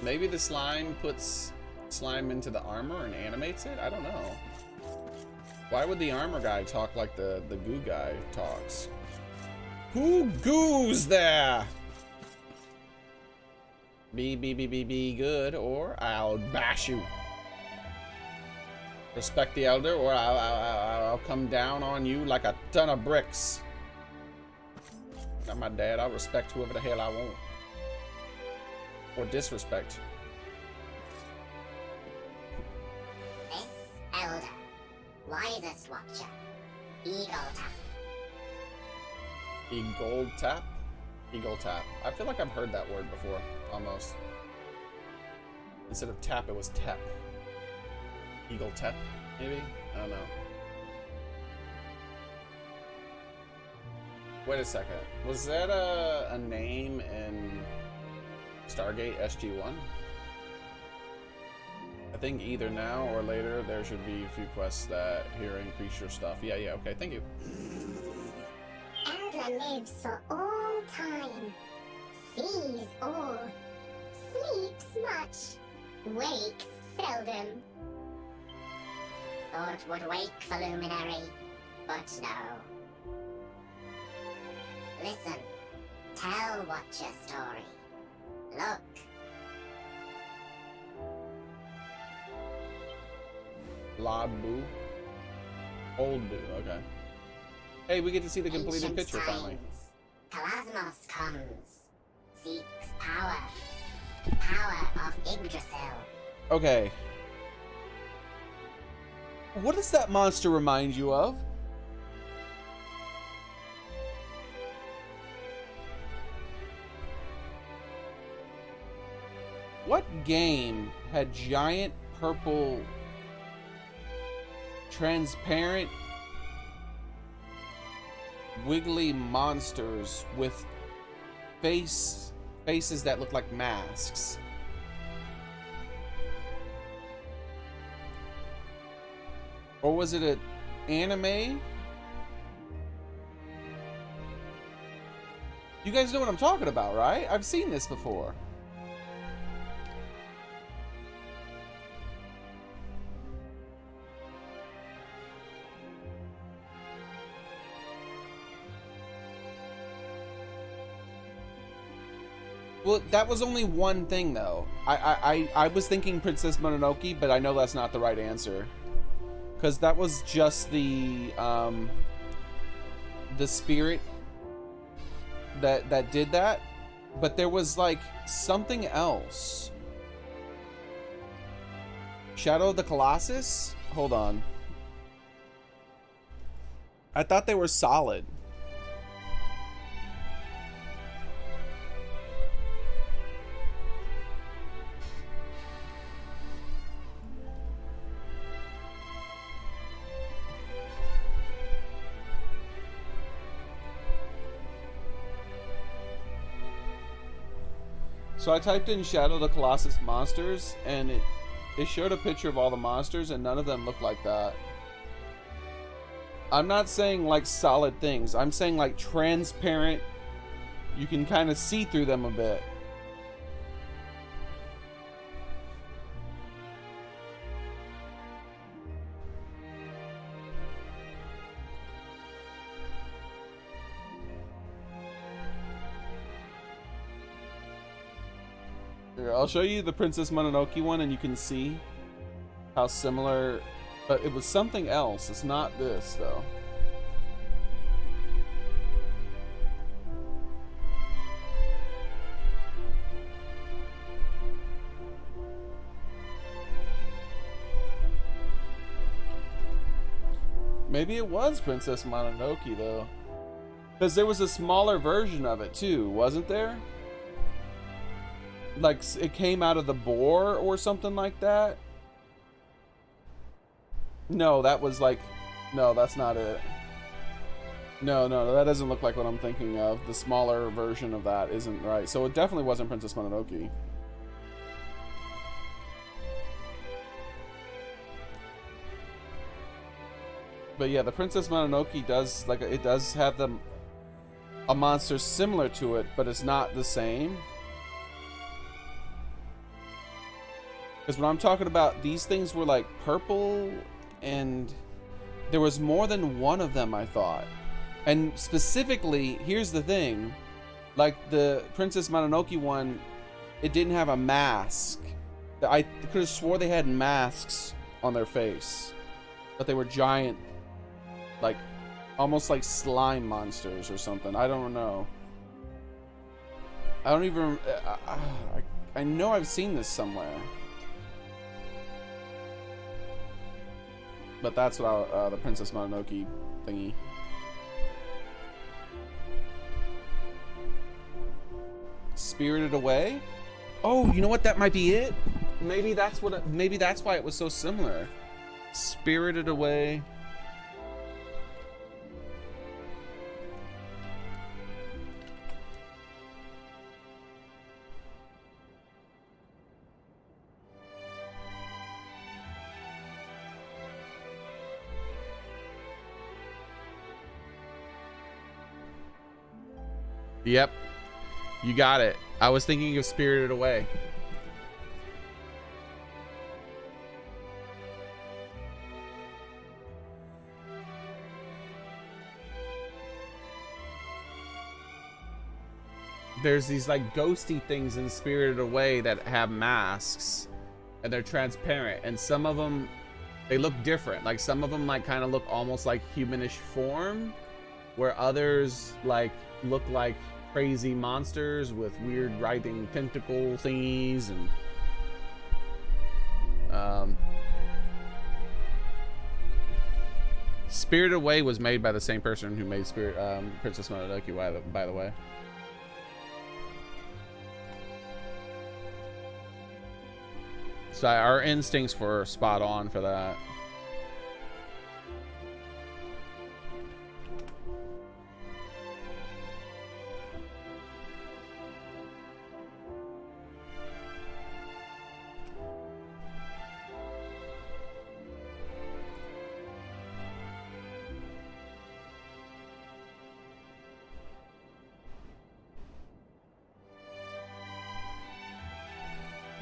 Maybe the slime puts slime into the armor and animates it? I don't know. Why would the armor guy talk like the goo guy talks? Who goos there? Be good, or I'll bash you. Respect the elder, or I'll come down on you like a ton of bricks. Not my dad. I'll respect whoever the hell I want. Or disrespect. This elder, wisest watcher, Eagle Tap. Eagle Tap? Eagle Tap. I feel like I've heard that word before, almost. Instead of tap, it was tap. Eagle Tap, maybe? I don't know. Wait a second. Was that a name in Stargate SG-1? I think either now or later there should be a few quests that here increase your stuff. Yeah, okay, thank you. Elder lives for all time, sees all, sleeps much, wakes seldom. Thought would wake for Luminary, but no. Listen, tell Watcher story. Look. Labu. Old Boo, okay. Hey, we get to see the completed Ancient picture finally. times, Kalasmos comes, seeks power. Power of Yggdrasil. Okay. What does that monster remind you of? What game had giant purple transparent wiggly monsters with faces that look like masks? Or was it an anime? You guys know what I'm talking about, right? I've seen this before. Well, that was only one thing, though. I was thinking Princess Mononoke, but I know that's not the right answer. Because that was just the spirit that did that. But there was, like, something else. Shadow of the Colossus? Hold on. I thought they were solid. So I typed in Shadow of the Colossus monsters, and it showed a picture of all the monsters, and none of them look like that. I'm not saying like solid things. I'm saying like transparent. You can kind of see through them a bit. Here, I'll show you the Princess Mononoke one, and you can see how similar. But it was something else. It's not this, though. Maybe it was Princess Mononoke though. Because there was a smaller version of it too, wasn't there? Like it came out of the boar or something like that. No, that was like, no, that's not it. No, that doesn't look like what I'm thinking of. The smaller version of that isn't right. So it definitely wasn't Princess Mononoke. But yeah, the Princess Mononoke does, like, it does have a monster similar to it, but it's not the same. Because when I'm talking about, these things were like purple, and there was more than one of them, I thought. And specifically, here's the thing, like the Princess Mononoke one, it didn't have a mask. I could have swore they had masks on their face, but they were giant, like almost like slime monsters or something. I don't know. I don't even, I know I've seen this somewhere. But that's what the Princess Mononoke thingy. Spirited Away? Oh, you know what? That might be it. Maybe that's what. Maybe that's why it was so similar. Spirited Away. Yep. You got it. I was thinking of Spirited Away. There's these like ghosty things in Spirited Away that have masks and they're transparent, and some of them, they look different. Like some of them like kind of look almost like humanish form, where others like look like crazy monsters with weird writhing tentacle thingies. And Spirited Away was made by the same person who made Princess Mononoke, by the way. So our instincts were spot on for that.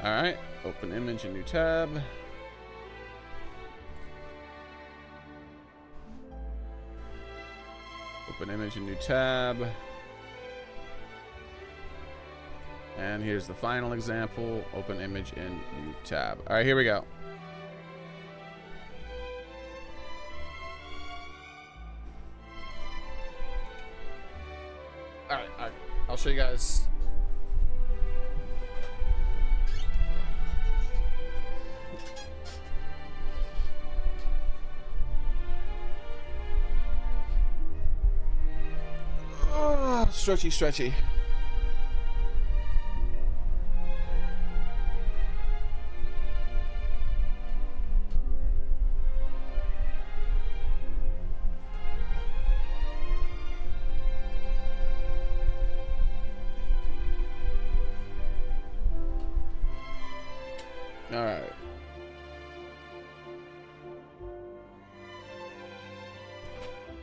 All right, open image, a new tab. Open image, a new tab. And here's the final example. Open image in new tab. All right, here we go. All right, I'll show you guys. Stretchy, stretchy. All right.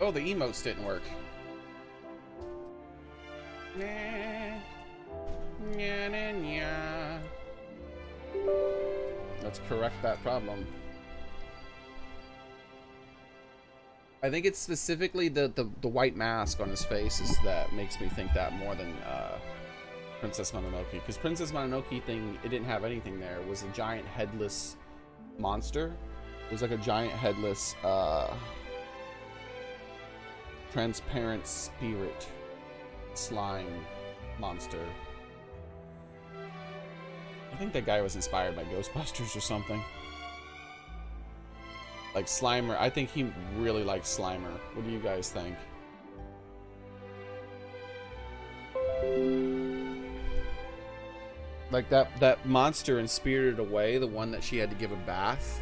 Oh, the emotes didn't work. Let's correct that problem. I think it's specifically the white mask on his face is that makes me think that more than Princess Mononoke. Because Princess Mononoke thing, it didn't have anything there. It was a giant headless monster. It was like a giant headless transparent spirit slime monster. I think that guy was inspired by Ghostbusters or something. Like Slimer, I think he really likes Slimer. What do you guys think? Like that monster in Spirited Away, the one that she had to give a bath.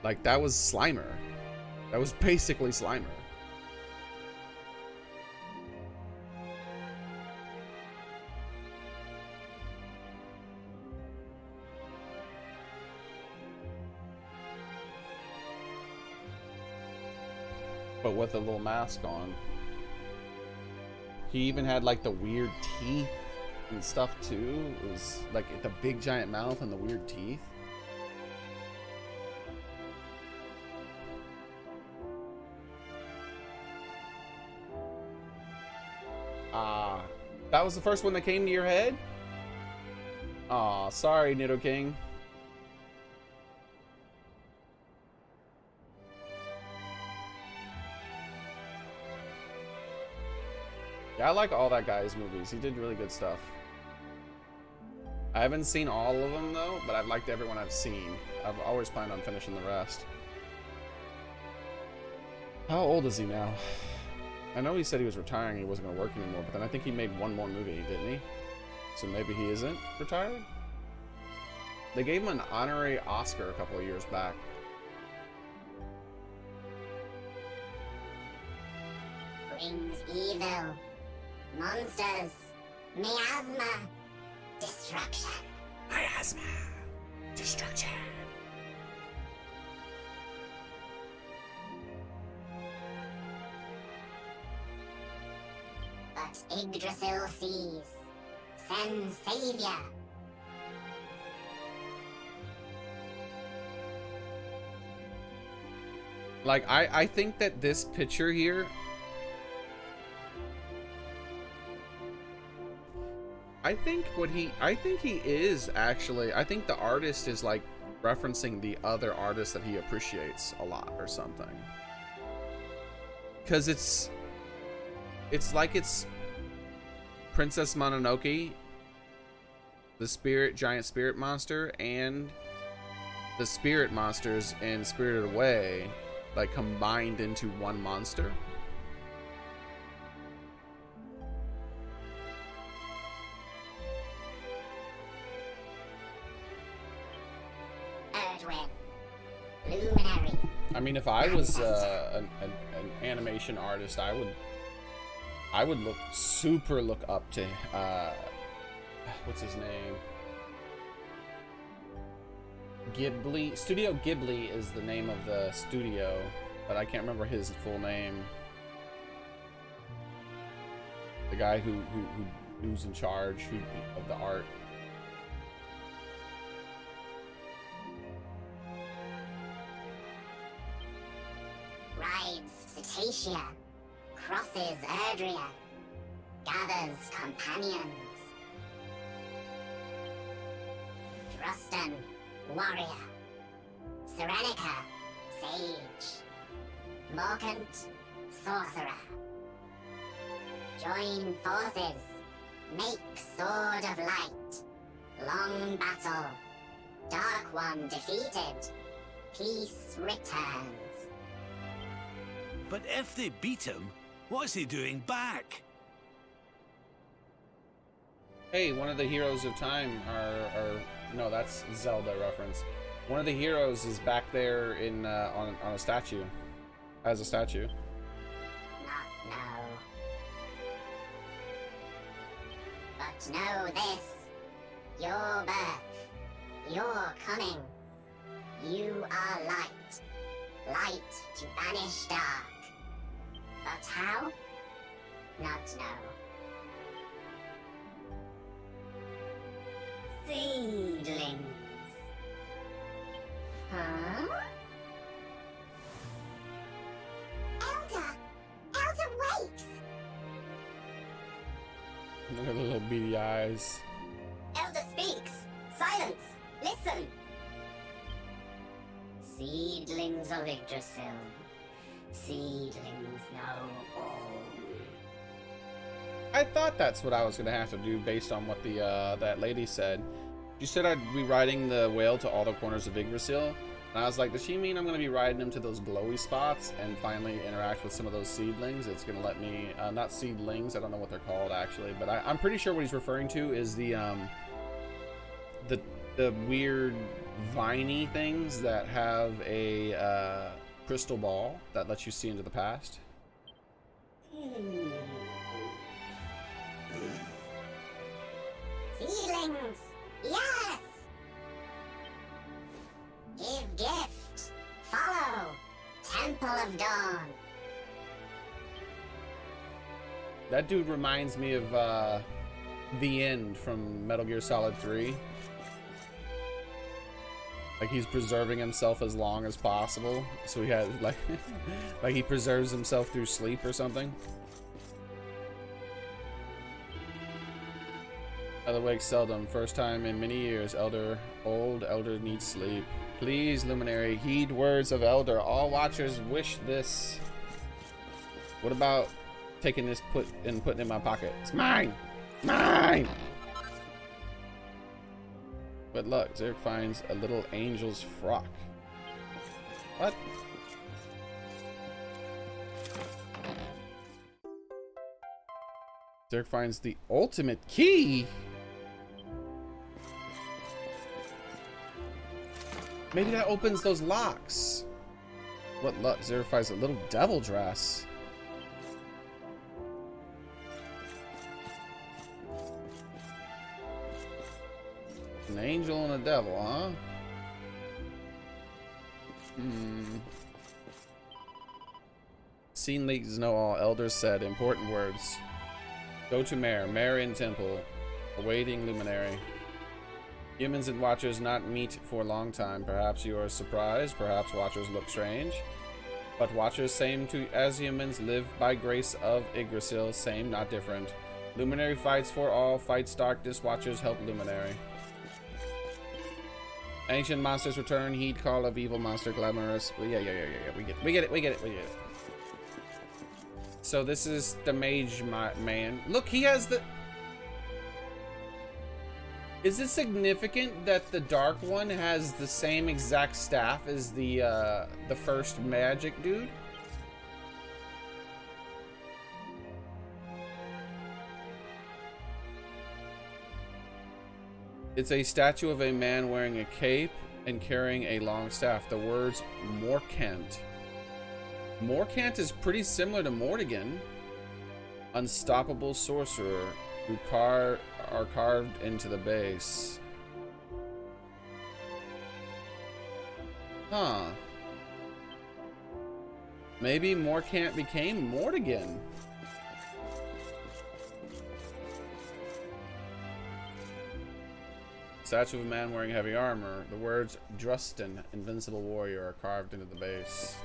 Like that was Slimer. That was basically Slimer. But with a little mask on. He even had like the weird teeth and stuff too. It was like the big giant mouth and the weird teeth. That was the first one that came to your head? Aw, sorry, Nido King. Yeah, I like all that guy's movies. He did really good stuff. I haven't seen all of them though, but I've liked everyone I've seen. I've always planned on finishing the rest. How old is he now? I know he said he was retiring, he wasn't going to work anymore, but then I think he made one more movie, didn't he? So maybe he isn't retired? They gave him an honorary Oscar a couple of years back. Brings evil, monsters, miasma, destruction. Miasma, destruction. But Yggdrasil sees, sends savior. Like, I think that this picture here, I think he is actually, I think the artist is like referencing the other artist that he appreciates a lot or something. Because it's like it's Princess Mononoke, the giant spirit monster, and the spirit monsters in Spirited Away, like combined into one monster. Erdrea, Luminary. I mean, if I was an animation artist, I would look up to what's his name? Ghibli. Studio Ghibli is the name of the studio, but I can't remember his full name. The guy who's in charge of the art. Rides Cetacea, crosses Erdrea, gathers companions. Drustan, warrior. Serenica, sage. Morkant, sorcerer. Join forces, make sword of light. Long battle, dark one defeated. Peace returns. But if they beat him, what's he doing back? Hey, one of the heroes of time are no, that's Zelda reference. One of the heroes is back there in on a statue, as a statue. Not now. But know this, your birth, your coming. You are light, light to banish dark. But how? Not know. Seedlings. Huh? Elder! Elder wakes! Look at the little beady eyes. Elder speaks! Silence! Listen! Seedlings of Yggdrasil. Seedlings know all. I thought that's what I was gonna have to do based on what the that lady said. You said I'd be riding the whale to all the corners of Yggdrasil. And I was like, does she mean I'm going to be riding him to those glowy spots and finally interact with some of those seedlings? It's going to let me, not seedlings, I don't know what they're called actually, but I'm pretty sure what he's referring to is the weird viney things that have a crystal ball that lets you see into the past. Seedlings! Yes! Give gift! Follow! Temple of Dawn! That dude reminds me of the End from Metal Gear Solid 3. Like he's preserving himself as long as possible, so he has like like he preserves himself through sleep or something. Elder wakes seldom. First time in many years. Old elder needs sleep. Please, Luminary, heed words of Elder. All watchers wish this. What about taking this putting it in my pocket? It's mine! Mine! But look, Xearrik finds a little angel's frock. What? Xearrik finds the ultimate key? Maybe that opens those locks. What luck? Xearrik finds a little devil dress. An angel and a devil, huh? Scene leaks know all. Elders said important words. Go to Mare in temple. Awaiting Luminary. Humans and watchers not meet for a long time. Perhaps you are surprised. Perhaps watchers look strange. But watchers, same as humans, live by grace of Yggdrasil. Same, not different. Luminary fights for all. Fights darkness. Watchers help Luminary. Ancient monsters return. Heed call of evil monster. Glamorous. Yeah. We get it. So this is the mage man. Look, he has the... Is it significant that the dark one has the same exact staff as the first magic dude? It's a statue of a man wearing a cape and carrying a long staff. The words Morkant. Morkant is pretty similar to Mortigan. Unstoppable sorcerer who are carved into the base. Huh. Maybe Morkant became Mortigan. Statue of a man wearing heavy armor. The words Drustin, invincible warrior, are carved into the base.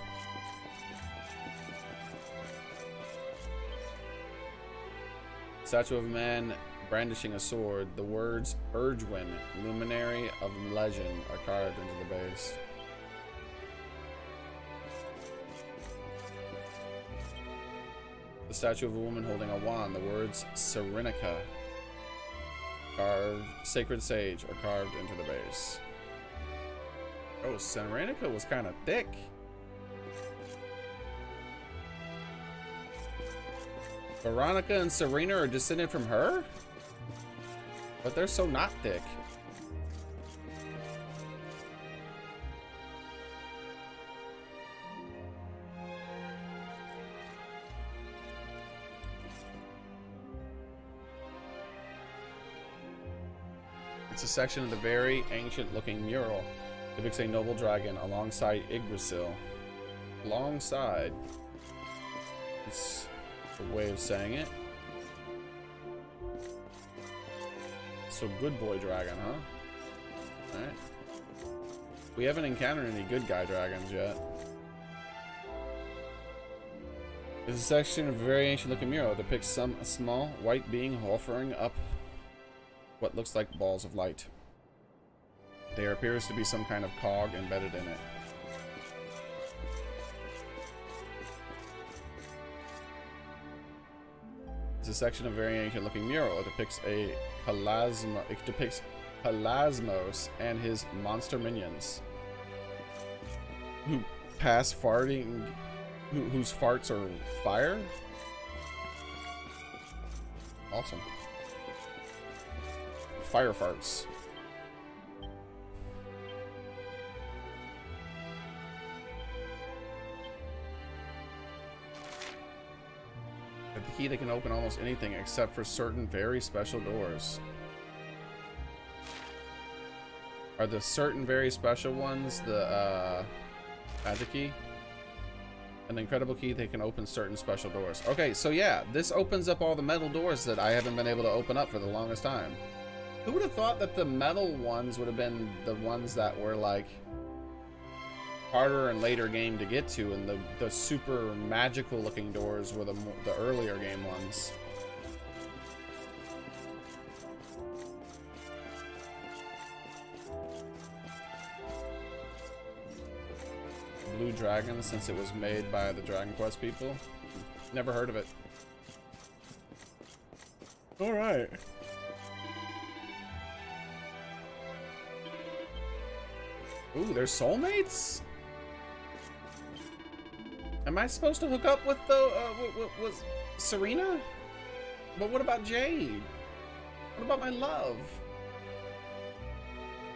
Statue of a man brandishing a sword. The words Erdrea, luminary of legend, are carved into the base. The statue of a woman holding a wand. The words Serenica, carved, sacred sage, are carved into the base. Oh, Serenica was kind of thick. Veronica and Serena are descended from her? But they're so not thick. It's a section of the very ancient looking mural. It depicts a noble dragon alongside Yggdrasil. Alongside. It's a way of saying it. So good boy dragon, huh? Alright. We haven't encountered any good guy dragons yet. There's a section of a very ancient looking mural. It depicts a small white being offering up what looks like balls of light. There appears to be some kind of cog embedded in it. It's a section of a very ancient looking mural. It depicts Halasmos and his monster minions. who pass farting, whose farts are fire? Awesome. Fire farts. With the key that can open almost anything except for certain very special doors. Are the certain very special ones the magic key? An incredible key that can open certain special doors. Okay, so yeah, this opens up all the metal doors that I haven't been able to open up for the longest time. Who would have thought that the metal ones would have been the ones that were like harder and later game to get to, and the super magical looking doors were the earlier game ones. Blue Dragon, since it was made by the Dragon Quest people. Never heard of it. Alright. Ooh, they're soulmates? Am I supposed to hook up with the, with Serena? But what about Jade? What about my love?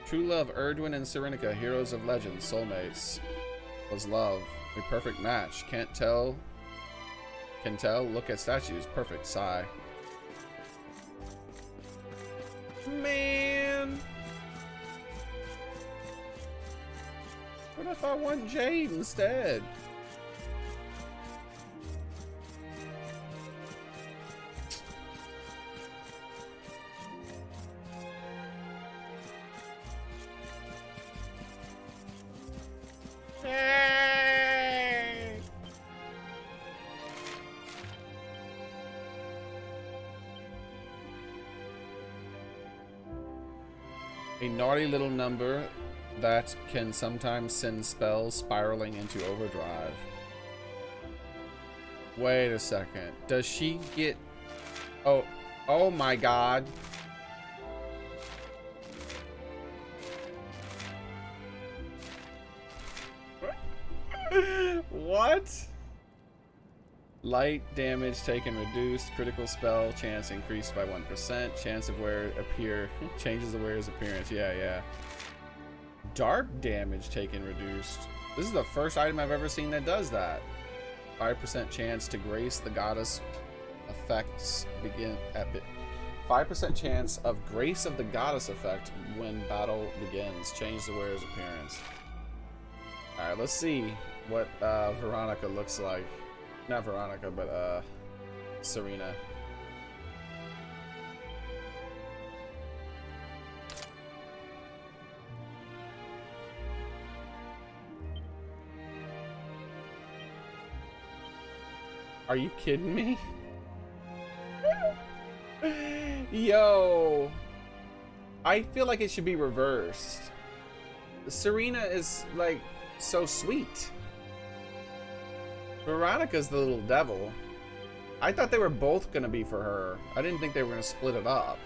True love, Erdwin and Serenica, heroes of legend, soulmates. Was love a perfect match? Can't tell. Can tell. Look at statues. Perfect. Sigh. Man. What if I want Jade instead? A naughty little number that can sometimes send spells spiraling into overdrive. Wait a second. Does she get... Oh my god. What? Light damage taken reduced. Critical spell chance increased by 1%. Chance of wearer appear changes the wearer's appearance. Yeah. Dark damage taken reduced. This is the first item I've ever seen that does that. 5% chance to grace the goddess effects begin at 5% chance of grace of the goddess effect when battle begins. Change the wearer's appearance. All right, let's see what Veronica looks like. Not Veronica, but Serena. Are you kidding me? Yo, I feel like it should be reversed. Serena is like so sweet. Veronica's the little devil. I thought they were both gonna be for her. I didn't think they were gonna split it up.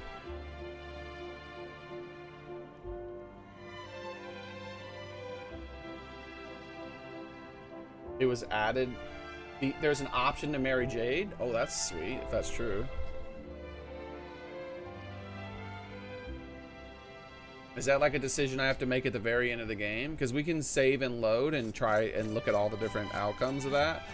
It was added. There's an option to marry Jade. Oh, that's sweet, if that's true. Is that like a decision I have to make at the very end of the game? Because we can save and load and try and look at all the different outcomes of that.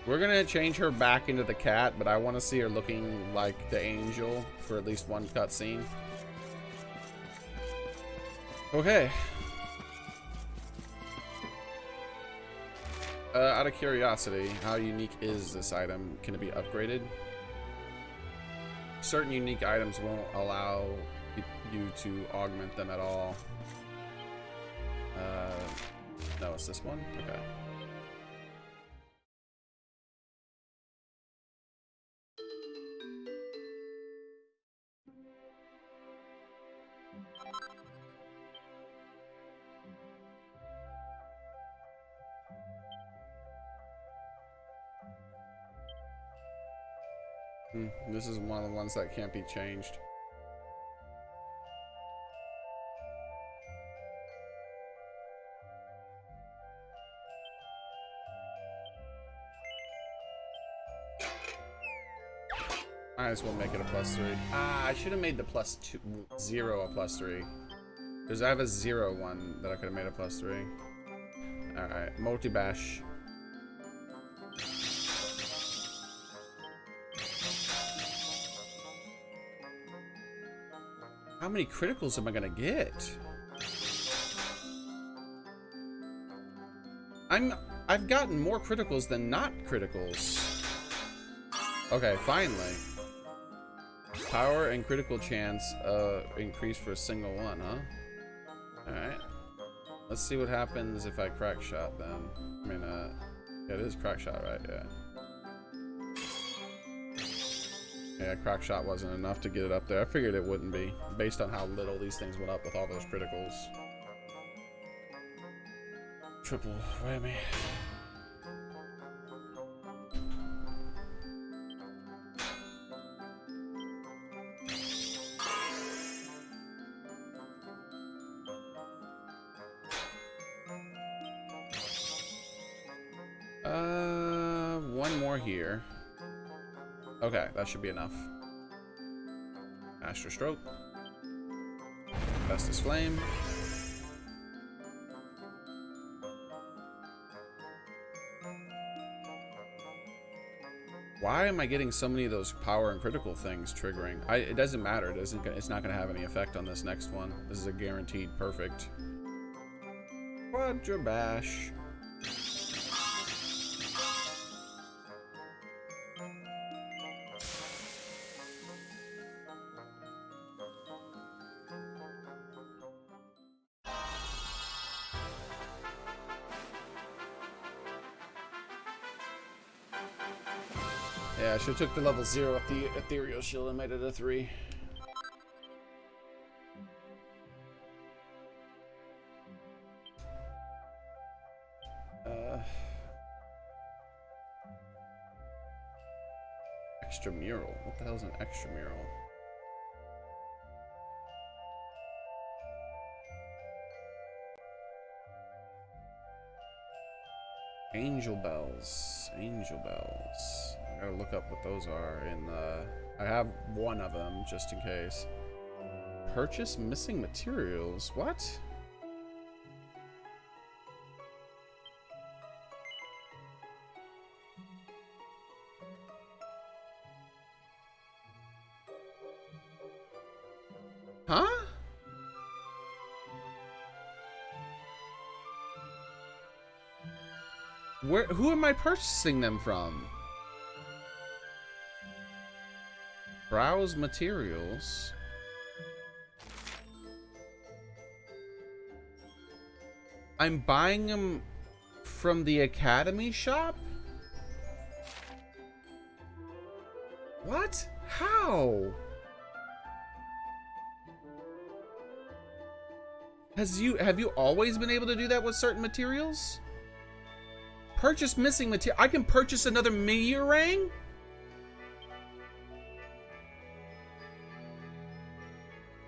We're gonna change her back into the cat, but I want to see her looking like the angel for at least one cutscene. Okay. Out of curiosity, how unique is this item? Can it be upgraded? Certain unique items won't allow you to augment them at all. No, it's this one? Okay. This is one of the ones that can't be changed. Might as well make it a +3. Ah, I should have made the +0 a +3. Because I have a 0 one that I could have made a +3. Alright, multi-bash. How many criticals am I gonna get? I've gotten more criticals than not criticals. Okay, finally. Power and critical chance increase for a single one, huh? Alright. Let's see what happens if I crack shot then. I mean, yeah, it is crack shot, right? Yeah. Yeah, crack shot wasn't enough to get it up there. I figured it wouldn't be, based on how little these things went up with all those criticals. Triple whammy. One more here. Okay, that should be enough. Master Stroke. Festus Flame. Why am I getting so many of those power and critical things triggering? It doesn't matter. It's not going to have any effect on this next one. This is a guaranteed perfect. Quadra Bash. Yeah, I should have took the level 0 at the ethereal shield and made it a 3. Extramural. What the hell is an extramural? Angel bells. Angel bells. I gotta look up what those are in the... I have one of them just in case. Purchase missing materials. What? Huh? Who am I purchasing them from? Browse materials. I'm buying them from the Academy shop? What? How? Have you always been able to do that with certain materials? Purchase missing material. I can purchase another Meteorang?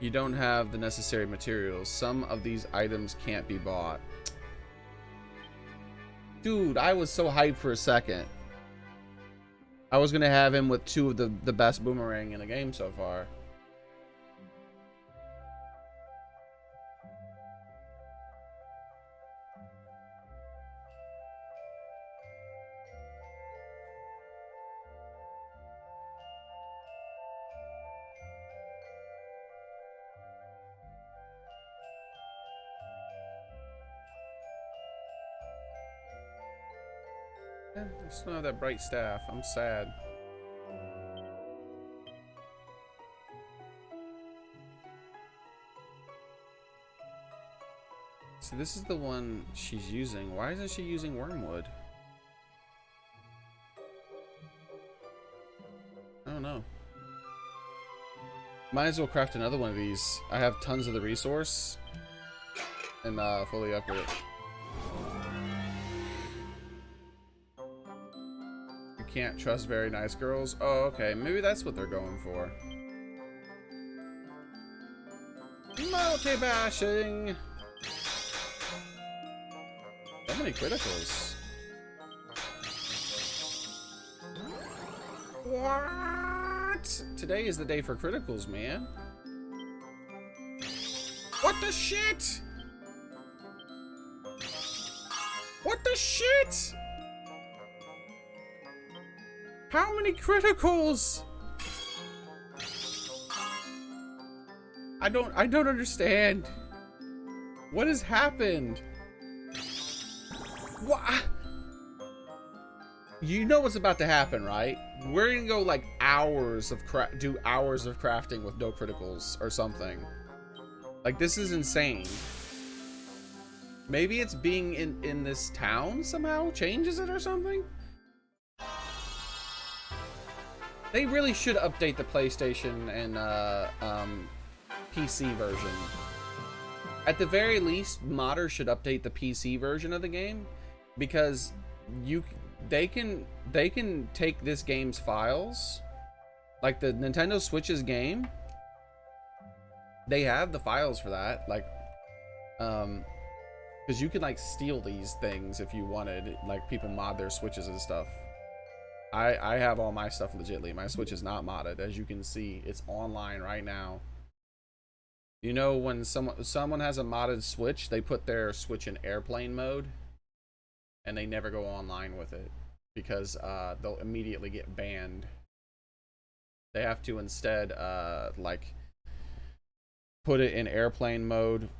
You don't have the necessary materials. Some of these items can't be bought. Dude, I was so hyped for a second. I was gonna have him with 2 of the best boomerang in the game so far. I still have that bright staff. I'm sad. So this is the one she's using. Why isn't she using wormwood? I don't know. Might as well craft another one of these. I have tons of the resource and fully upgrade it. can't trust very nice girls. Oh, okay. Maybe that's what they're going for. Multi-bashing! So many criticals. What? Today is the day for criticals, man. What the shit? What the shit? How many criticals? I don't understand. What has happened? What? You know what's about to happen, right? We're gonna go like hours of hours of crafting with no criticals or something. Like, this is insane. Maybe it's being in this town somehow changes it or something. They really should update the PlayStation and PC version. At the very least, modders should update the PC version of the game, because they can take this game's files, like the Nintendo Switch's game. They have the files for that, like, because you can like steal these things if you wanted. Like, people mod their Switches and stuff. I have all my stuff legitly. My Switch is not modded, as you can see. It's online right now. You know, when someone has a modded Switch, they put their Switch in airplane mode, and they never go online with it, because they'll immediately get banned. They have to instead like put it in airplane mode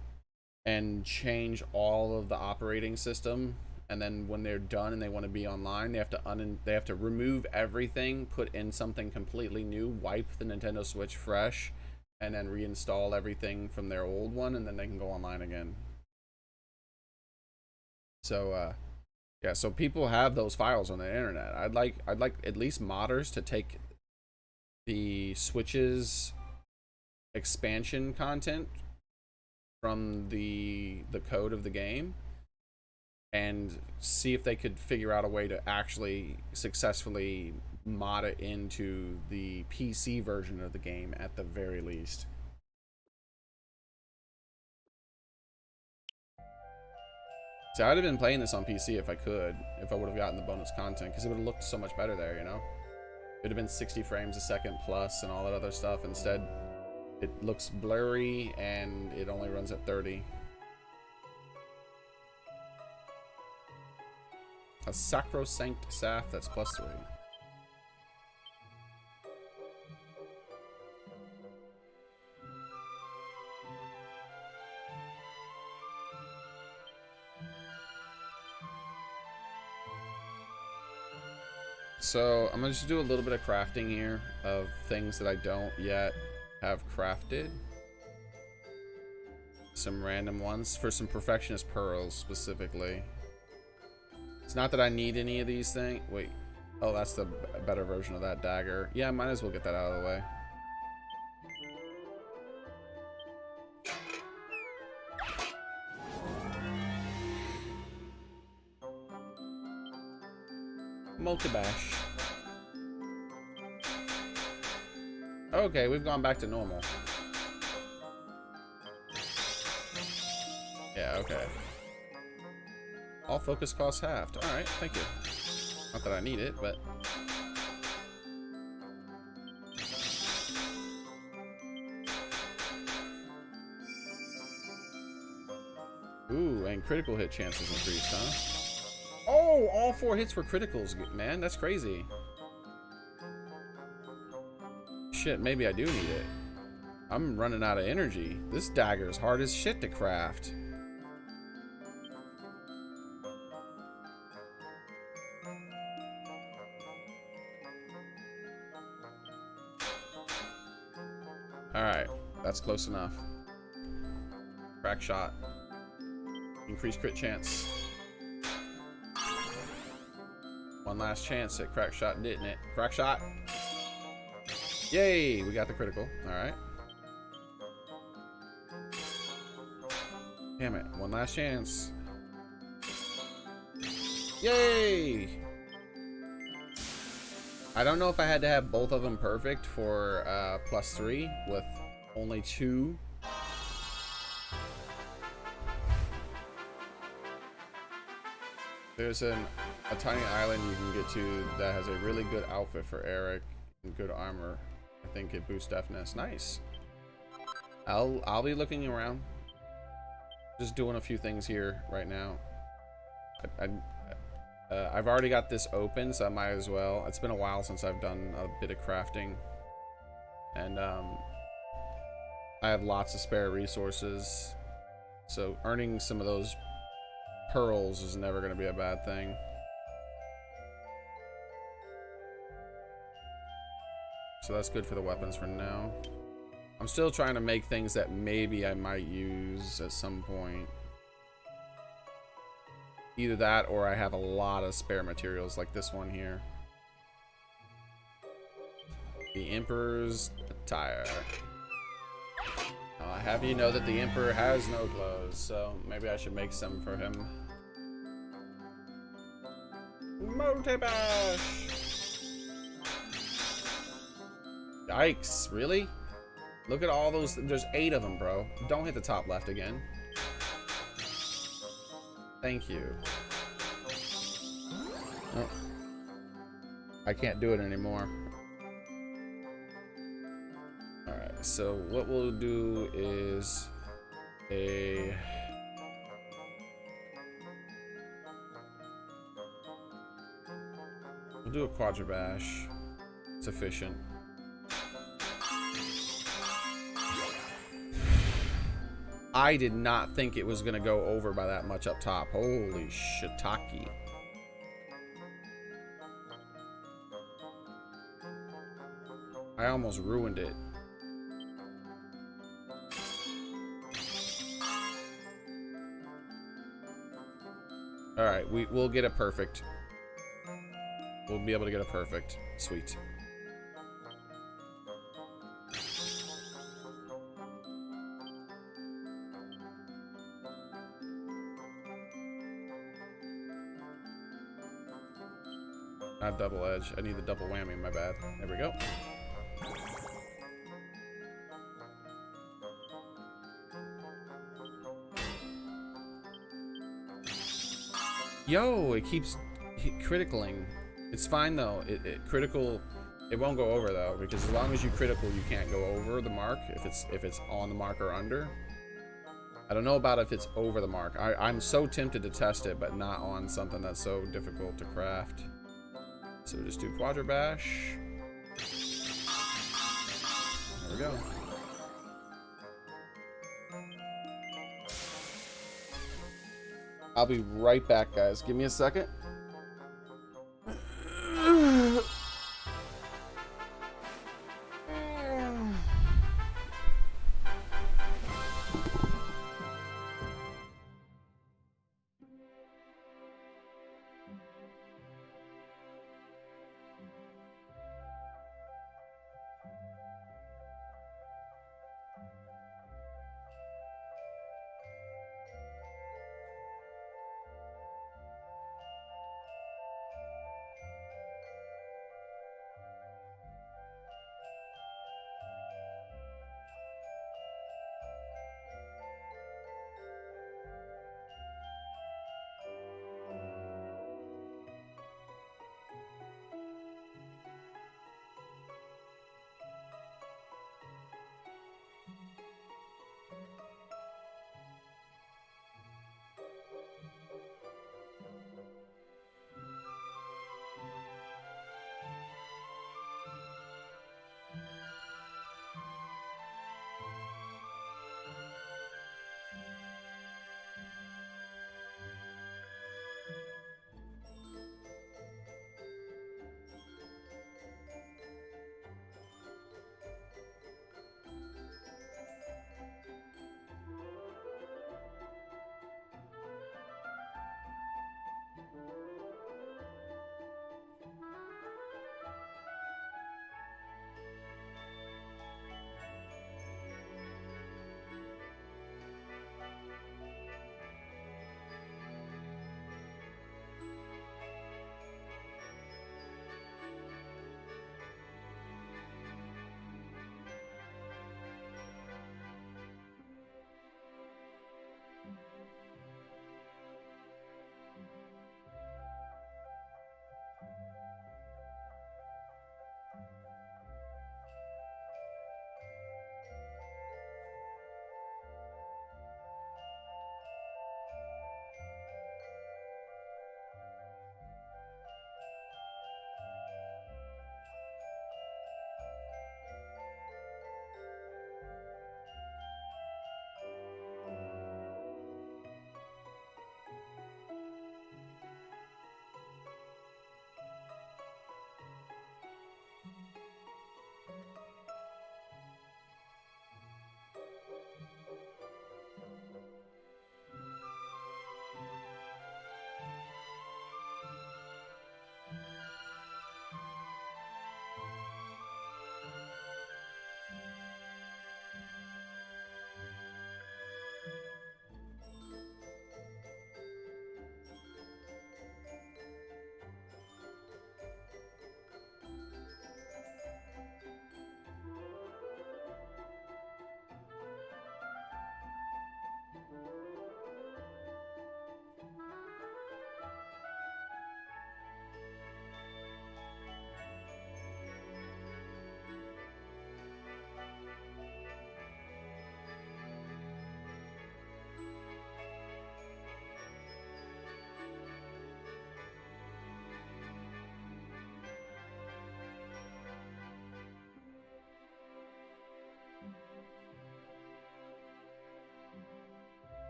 and change all of the operating system, and then when they're done and they want to be online, they have to remove everything, put in something completely new, wipe the Nintendo Switch fresh, and then reinstall everything from their old one, and then they can go online again. So yeah, so people have those files on the internet. I'd like at least modders to take the Switch's expansion content from the code of the game and see if they could figure out a way to actually successfully mod it into the PC version of the game at the very least. See, I'd have been playing this on PC if I could, if I would have gotten the bonus content, because it would have looked so much better there, you know? It would have been 60 frames a second plus and all that other stuff. Instead, it looks blurry and it only runs at 30. A sacrosanct Saf, that's +3. So I'm gonna just do a little bit of crafting here of things that I don't yet have crafted. Some random ones for some perfectionist pearls specifically. It's not that I need any of these things. Wait, oh, that's the better version of that dagger. Yeah, might as well get that out of the way. Multi-bash. Okay, we've gone back to normal. Yeah, okay. All focus costs halved. Alright, thank you. Not that I need it, but... Ooh, and critical hit chances increased, huh? Oh, all 4 hits were criticals, man. That's crazy. Shit, maybe I do need it. I'm running out of energy. This dagger is hard as shit to craft. Alright, that's close enough. Crack shot. Increased crit chance. One last chance at crack shot, didn't it? Crack shot. Yay, we got the critical. Alright. Damn it, one last chance. I don't know if I had to have both of them perfect for +3 with only 2. There's a tiny island you can get to that has a really good outfit for Xearrik and good armor. I think it boosts deafness. Nice. I'll be looking around. Just doing a few things here right now. I've already got this open, so I might as well. It's been a while since I've done a bit of crafting, and I have lots of spare resources, so earning some of those pearls is never going to be a bad thing. So that's good for the weapons for now. I'm still trying to make things that maybe I might use at some point. Either that or I have a lot of spare materials like this one here. The Emperor's attire. I'll have you know that the Emperor has no clothes, so maybe I should make some for him. Multibash! Yikes, really? Look at all those. There's 8 of them, bro. Don't hit the top left again. Thank you. Oh. I can't do it anymore. Alright, so what we'll do is we'll do a quadrabash. It's efficient. I did not think it was gonna go over by that much up top. Holy shiitake. I almost ruined it. Alright, we'll get it perfect. We'll be able to get it perfect. Sweet. Not double edge. I need the double whammy, my bad. There we go. Yo, it keeps criticaling. It's fine though. Critical, it won't go over though, because as long as you critical, you can't go over the mark if it's on the mark or under. I don't know about if it's over the mark. I'm so tempted to test it, but not on something that's so difficult to craft. So we just do quadrabash. There we go. I'll be right back, guys. Give me a second.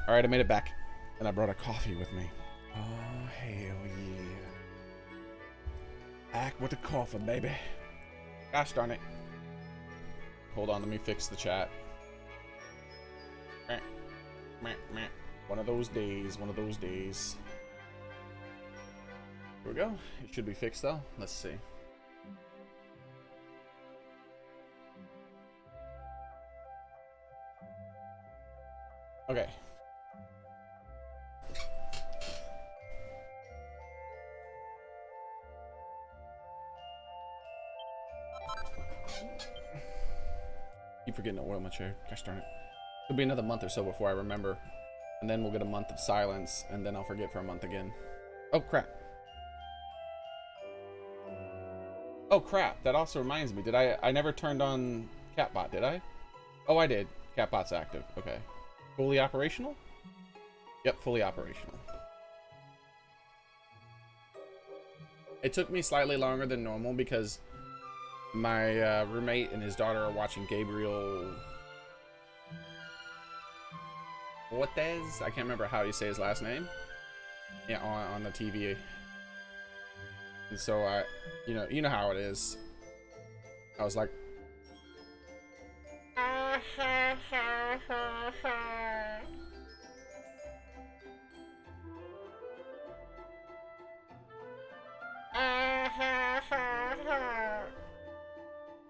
Alright, I made it back. And I brought a coffee with me. Oh, hell yeah. Back with the coffee, baby. Gosh darn it. Hold on, let me fix the chat. One of those days, one of those days. Here we go. It should be fixed though. Let's see. Okay. Keep forgetting to oil my chair. Gosh darn it. It'll be another month or so before I remember. And then we'll get a month of silence, and then I'll forget for a month again. Oh, crap. Oh, crap. That also reminds me. I never turned on Catbot, did I? Oh, I did. Catbot's active. Okay. Fully operational? Yep, fully operational. It took me slightly longer than normal because my roommate and his daughter are watching Gabriel Cortez. I can't remember how you say his last name. Yeah, on the TV. And so you know how it is. I was like,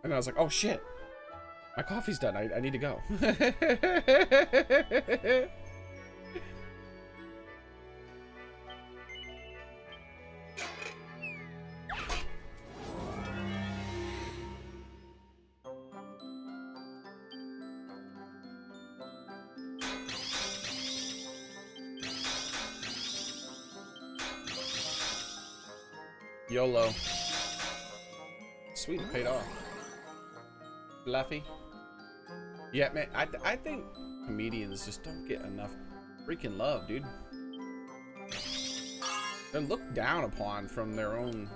and I was like, oh shit, my coffee's done. I need to go. YOLO. Sweet, it paid off. Fluffy. Yeah, man, I think comedians just don't get enough freaking love, dude. They're looked down upon from their own,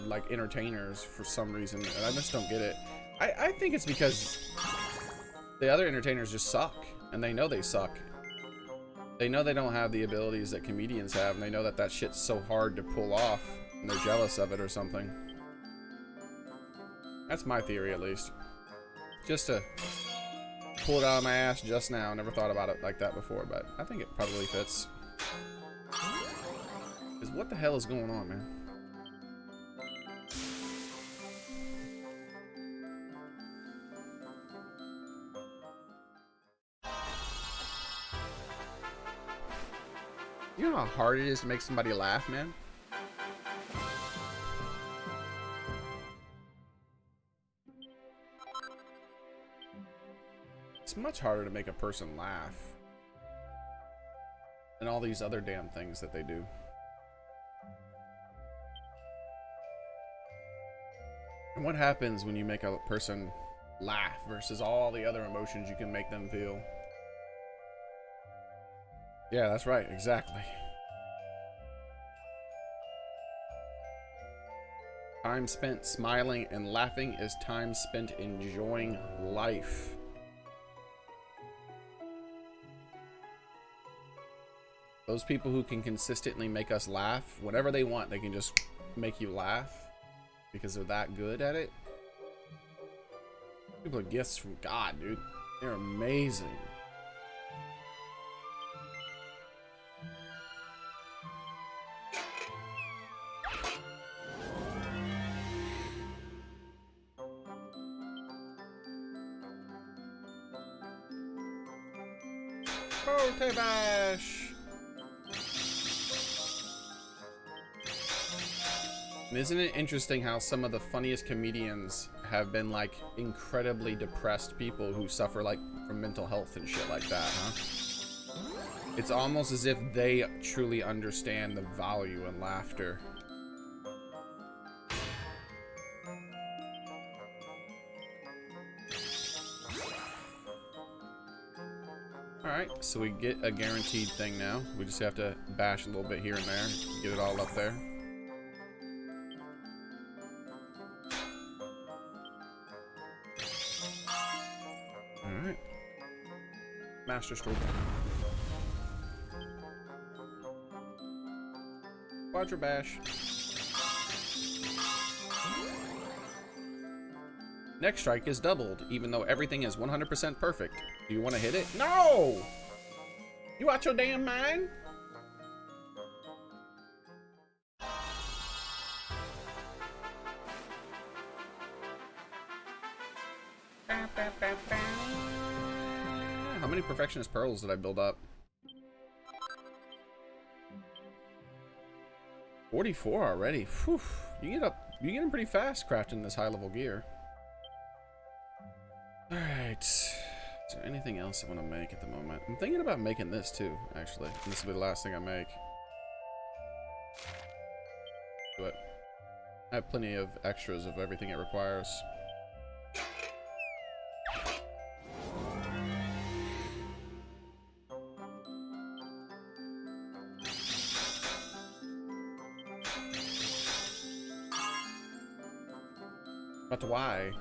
like, entertainers for some reason, and I just don't get it. I think it's because the other entertainers just suck, and they know they suck. They know they don't have the abilities that comedians have, and they know that that shit's so hard to pull off, and they're jealous of it or something. That's my theory, at least. Just to pull it out of my ass just now. Never thought about it like that before, but I think it probably fits. Because what the hell is going on, man? You know how hard it is to make somebody laugh, man? It's much harder to make a person laugh than all these other damn things that they do. And what happens when you make a person laugh versus all the other emotions you can make them feel? Yeah, that's right, exactly. Time spent smiling and laughing is time spent enjoying life. Those people who can consistently make us laugh, whenever they want, they can just make you laugh because they're that good at it. People are gifts from God, dude. They're amazing. Forte bash. And isn't it interesting how some of the funniest comedians have been like incredibly depressed people who suffer like from mental health and shit like that, huh? It's almost as if they truly understand the value in laughter. Alright, so we get a guaranteed thing now. We just have to bash a little bit here and there, get it all up there. Alright. Master stroke. Roger Bash. Next strike is doubled, even though everything is 100% perfect. Do you want to hit it? No! You out your damn mind? How many perfectionist pearls did I build up? 44 already. Whew. You get them pretty fast crafting this high level gear. All right. Is there anything else I want to make at the moment? I'm thinking about making this too, actually. This will be the last thing I make. Do it. I have plenty of extras of everything it requires. But why?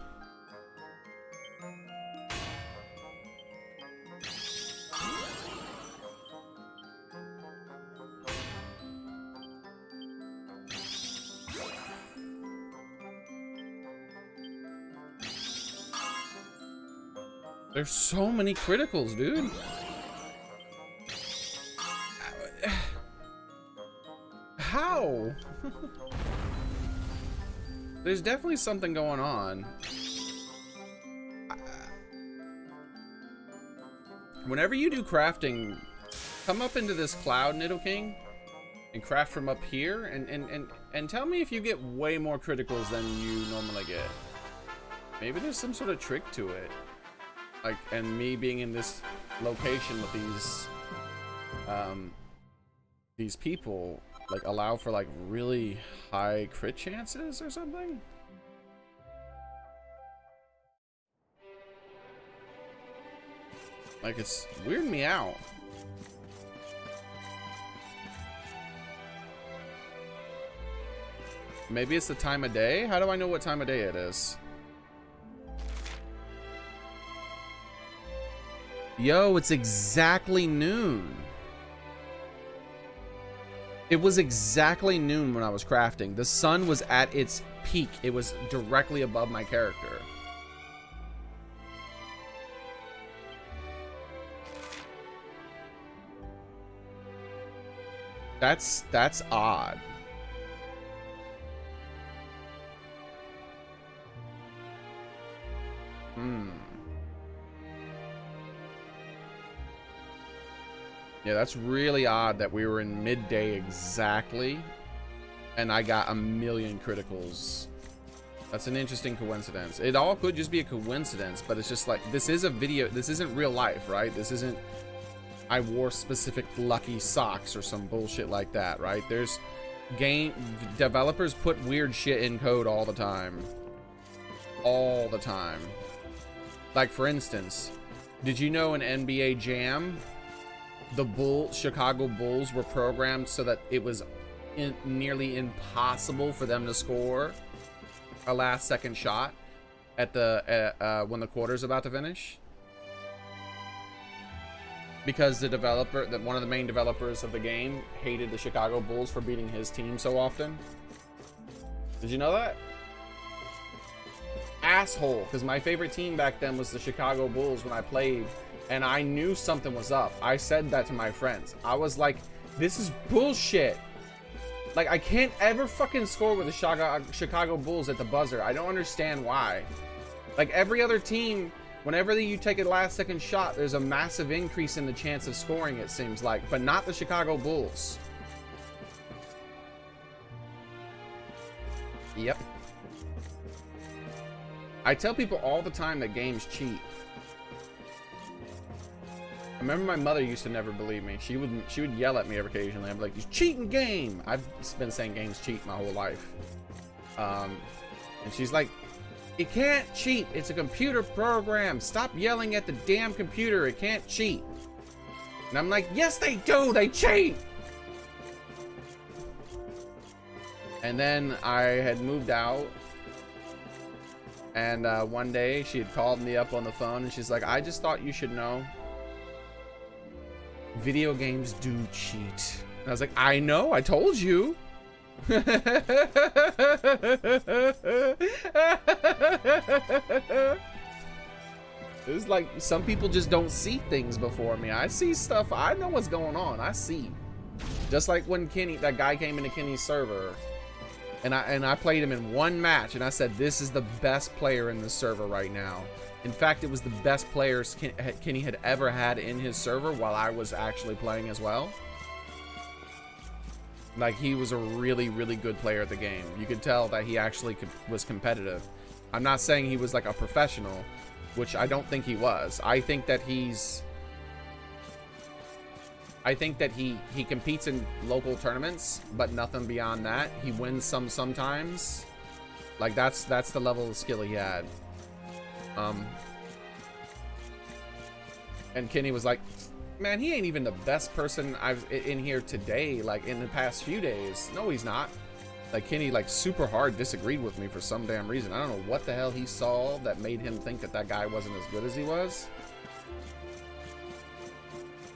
There's so many criticals, dude. How? There's definitely something going on. Whenever you do crafting, come up into this cloud, Nidoking, and craft from up here, and tell me if you get way more criticals than you normally get. Maybe there's some sort of trick to it. Like, and me being in this location with these people, like, allow for like really high crit chances or something. Like, it's weirding me out. Maybe it's the time of day? How do I know what time of day it is? Yo, it's exactly noon. It was exactly noon when I was crafting. The sun was at its peak. It was directly above my character. That's odd. Yeah, that's really odd that we were in midday exactly, and I got 1,000,000 criticals. That's an interesting coincidence. It all could just be a coincidence, but it's just like, this is a video, this isn't real life, right? This isn't, I wore specific lucky socks or some bullshit like that, right? There's game developers put weird shit in code all the time. All the time. Like, for instance, did you know in NBA Jam, the Chicago Bulls were programmed so that it was nearly impossible for them to score a last-second shot at the when the quarter's about to finish, because the developer, one of the main developers of the game, hated the Chicago Bulls for beating his team so often. Did you know that? Asshole, because my favorite team back then was the Chicago Bulls when I played. And I knew something was up. I said that to my friends. I was like, this is bullshit. Like, I can't ever fucking score with the Chicago Bulls at the buzzer. I don't understand why. Like, every other team, whenever you take a last-second shot, there's a massive increase in the chance of scoring, it seems like. But not the Chicago Bulls. Yep. I tell people all the time that games cheat. I remember my mother used to never believe me. She would yell at me every occasionally. I'd be like, "You cheating game!" I've been saying games cheat my whole life. And she's like, "You can't cheat. It's a computer program. Stop yelling at the damn computer. It can't cheat." And I'm like, "Yes, they do. They cheat." And then I had moved out. And one day she had called me up on the phone and she's like, "I just thought you should know. Video games do cheat." And I was like, "I know, I told you." It's like some people just don't see things before me. I see stuff. I know what's going on. I see. Just like when Kenny, that guy came into Kenny's server, and I played him in one match, and I said, this is the best player in this server right now. In fact, it was the best players Kenny had ever had in his server while I was actually playing as well. Like, he was a really, really good player at the game. You could tell that he actually was competitive. I'm not saying he was like a professional, which I don't think he was. I think that he competes in local tournaments, but nothing beyond that. He wins sometimes. Like, that's the level of skill he had. And Kenny was like, man, he ain't even the best person I've in here today, like in the past few days. No, he's not. Like, Kenny, like, super hard disagreed with me for some damn reason. I don't know what the hell he saw that made him think that that guy wasn't as good as he was.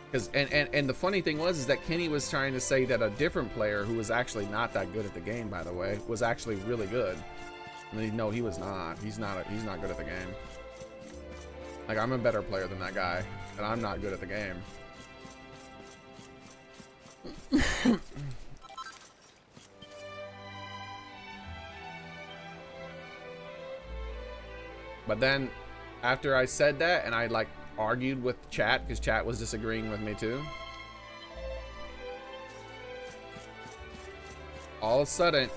Because, and the funny thing was that Kenny was trying to say that a different player who was actually not that good at the game, by the way, was actually really good. And no, he was not. He's not good at the game. Like, I'm a better player than that guy, and I'm not good at the game. But then, after I said that, and I, like, argued with chat, because chat was disagreeing with me too, all of a sudden,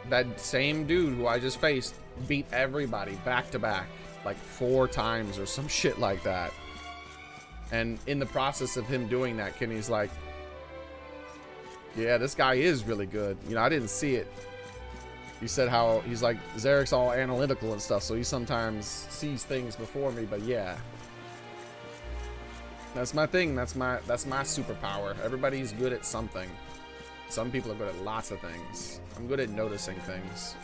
that same dude who I just faced beat everybody back to back, like 4 times or some shit like that. And in the process of him doing that, Kenny's like, yeah, this guy is really good. You know, I didn't see it. He said how he's like, Xearrik's all analytical and stuff, so he sometimes sees things before me, but yeah. That's my thing. That's my superpower. Everybody's good at something. Some people are good at lots of things. I'm good at noticing things.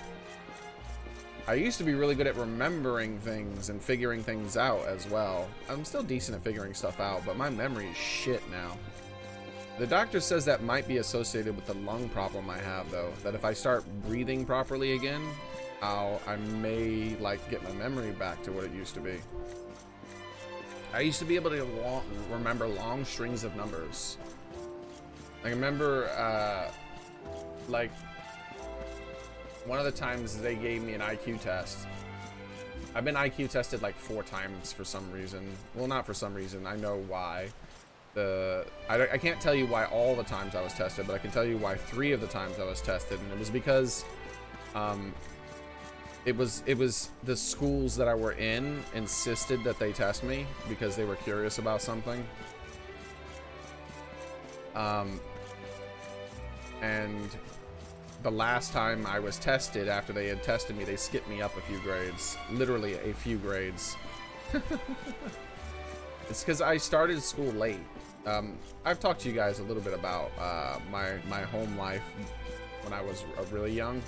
I used to be really good at remembering things and figuring things out as well. I'm still decent at figuring stuff out, but my memory is shit now. The doctor says that might be associated with the lung problem I have, though. That if I start breathing properly again, I may, like, get my memory back to what it used to be. I used to be able to remember long strings of numbers. I remember, like, one of the times they gave me an IQ test. I've been IQ tested like 4 times for some reason. Well, not for some reason. I know why. I can't tell you why all the times I was tested, but I can tell you why 3 of the times I was tested, and it was because it was the schools that I were in insisted that they test me because they were curious about something. And the last time I was tested, after they had tested me, they skipped me up a few grades. Literally a few grades. It's because I started school late. I've talked to you guys a little bit about my home life when I was really young.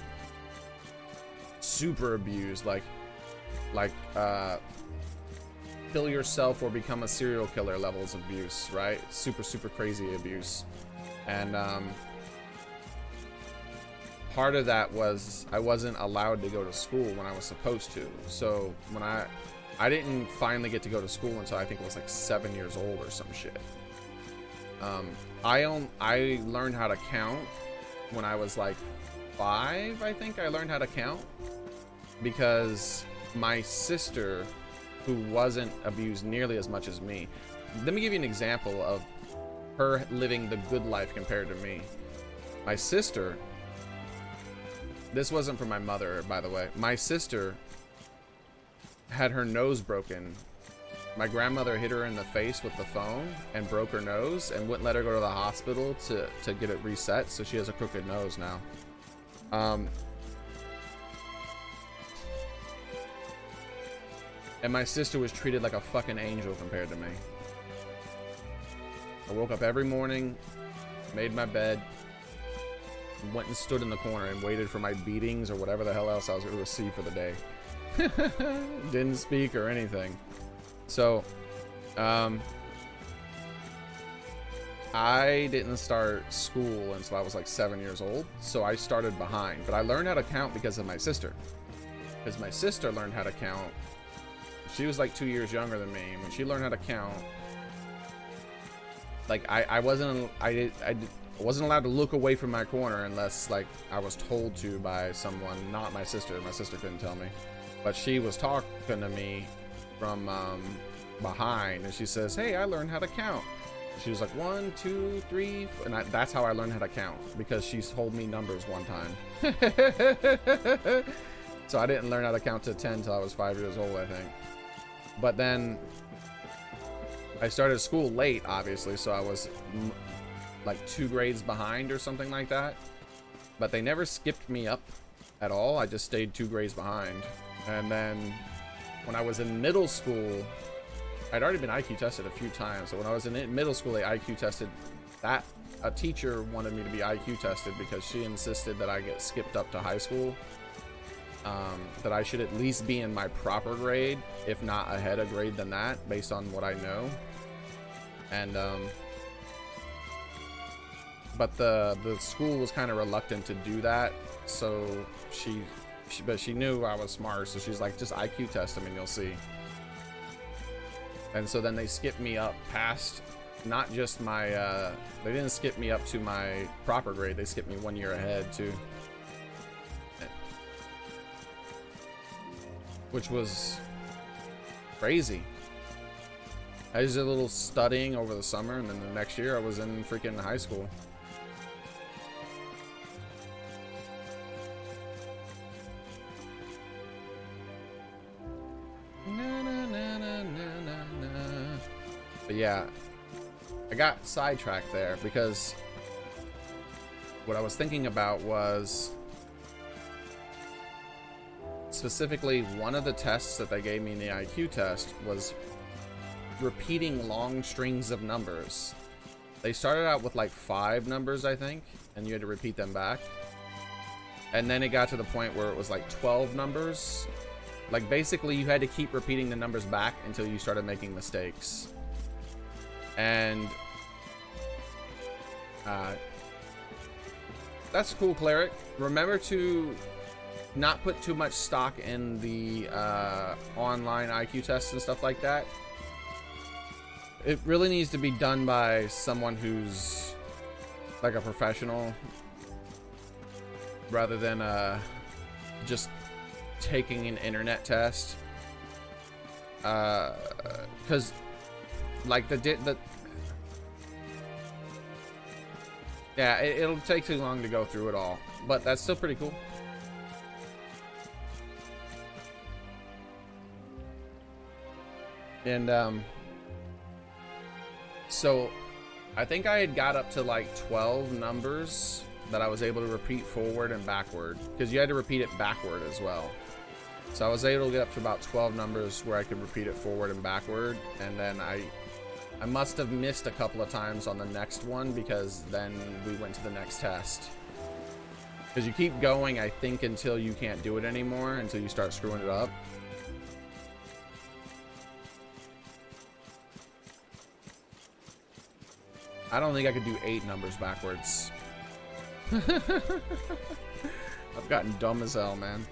Super abused, like kill yourself or become a serial killer levels of abuse, right? Super crazy abuse. And part of that was I wasn't allowed to go to school when I was supposed to. So when I didn't finally get to go to school until I think it was like 7 years old or some shit. I learned how to count when I was like 5, I think I learned how to count, because my sister, who wasn't abused nearly as much as me, let me give you an example of her living the good life compared to me. My sister, this wasn't from my mother, by the way. My sister had her nose broken. My grandmother hit her in the face with the phone and broke her nose and wouldn't let her go to the hospital to get it reset, so she has a crooked nose now. And my sister was treated like a fucking angel compared to me. I woke up every morning, made my bed, went and stood in the corner and waited for my beatings or whatever the hell else I was going to receive for the day. Didn't speak or anything. So, I didn't start school until I was like 7 years old, so I started behind. But I learned how to count because of my sister. Because my sister learned how to count. She was like 2 years younger than me. When she learned how to count, like I wasn't allowed to look away from my corner unless like I was told to by someone, not my sister. My sister couldn't tell me, but she was talking to me from behind, and she says, "Hey, I learned how to count." She was like 1, 2, 3, and that's how I learned how to count, because she told me numbers one time. So I didn't learn how to count to 10 till I was 5 years old, I think. But then I started school late, obviously, so I was like 2 grades behind or something like that. But they never skipped me up at all. I just stayed 2 grades behind. And then when I was in middle school, I'd already been IQ tested a few times. So when I was in middle school, they IQ tested that. A teacher wanted me to be IQ tested because she insisted that I get skipped up to high school. That I should at least be in my proper grade, if not ahead of grade than that, based on what I know. And but the school was kind of reluctant to do that, so but she knew I was smart, so she's like, just IQ test him and you'll see. And so then they skipped me up past, not just my they didn't skip me up to my proper grade, they skipped me 1 year ahead too, which was crazy. I just did a little studying over the summer, and then the next year I was in freaking high school. But yeah, I got sidetracked there because what I was thinking about was specifically one of the tests that they gave me in the IQ test was repeating long strings of numbers. They started out with like 5 numbers, I think, and you had to repeat them back. And then it got to the point where it was like 12 numbers. Like basically you had to keep repeating the numbers back until you started making mistakes. And that's cool, Cleric. Remember to not put too much stock in the online IQ tests and stuff like that. It really needs to be done by someone who's like a professional, rather than just taking an internet test. Because like yeah, it'll take too long to go through it all, but that's still pretty cool. And so I think I had got up to like 12 numbers that I was able to repeat forward and backward, because you had to repeat it backward as well. So I was able to get up to about 12 numbers where I could repeat it forward and backward, and then I must have missed a couple of times on the next one, because then we went to the next test. Because you keep going, I think, until you can't do it anymore, until you start screwing it up. I don't think I could do 8 numbers backwards. I've gotten dumb as hell, man.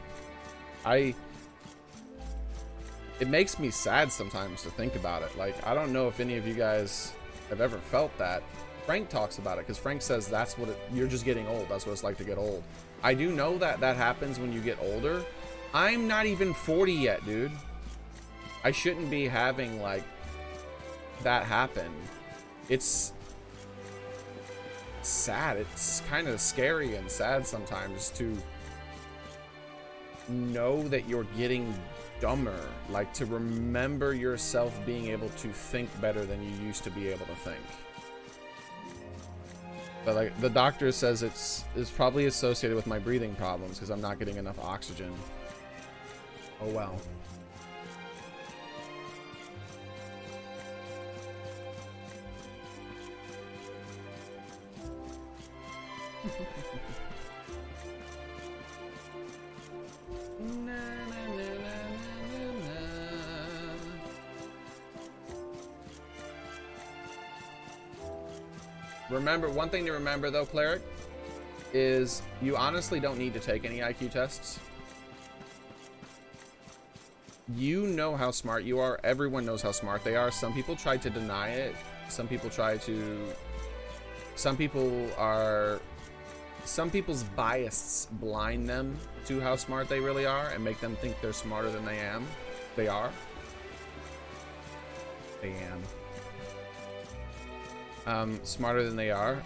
It makes me sad sometimes to think about it. Like, I don't know if any of you guys have ever felt that. Frank talks about it, because Frank says that's what you're just getting old. That's what it's like to get old. I do know that that happens when you get older. I'm not even 40 yet, dude. I shouldn't be having, like, that happen. It's sad. It's kind of scary and sad sometimes to know that you're getting dumber, like to remember yourself being able to think better than you used to be able to think. But like the doctor says it's probably associated with my breathing problems, because I'm not getting enough oxygen. Oh well. Remember, one thing to remember though, Cleric, is you honestly don't need to take any IQ tests. You know how smart you are. Everyone knows how smart they are. Some people try to deny it. Some people's biases blind them to how smart they really are and make them think they're smarter than they are. Smarter than they are.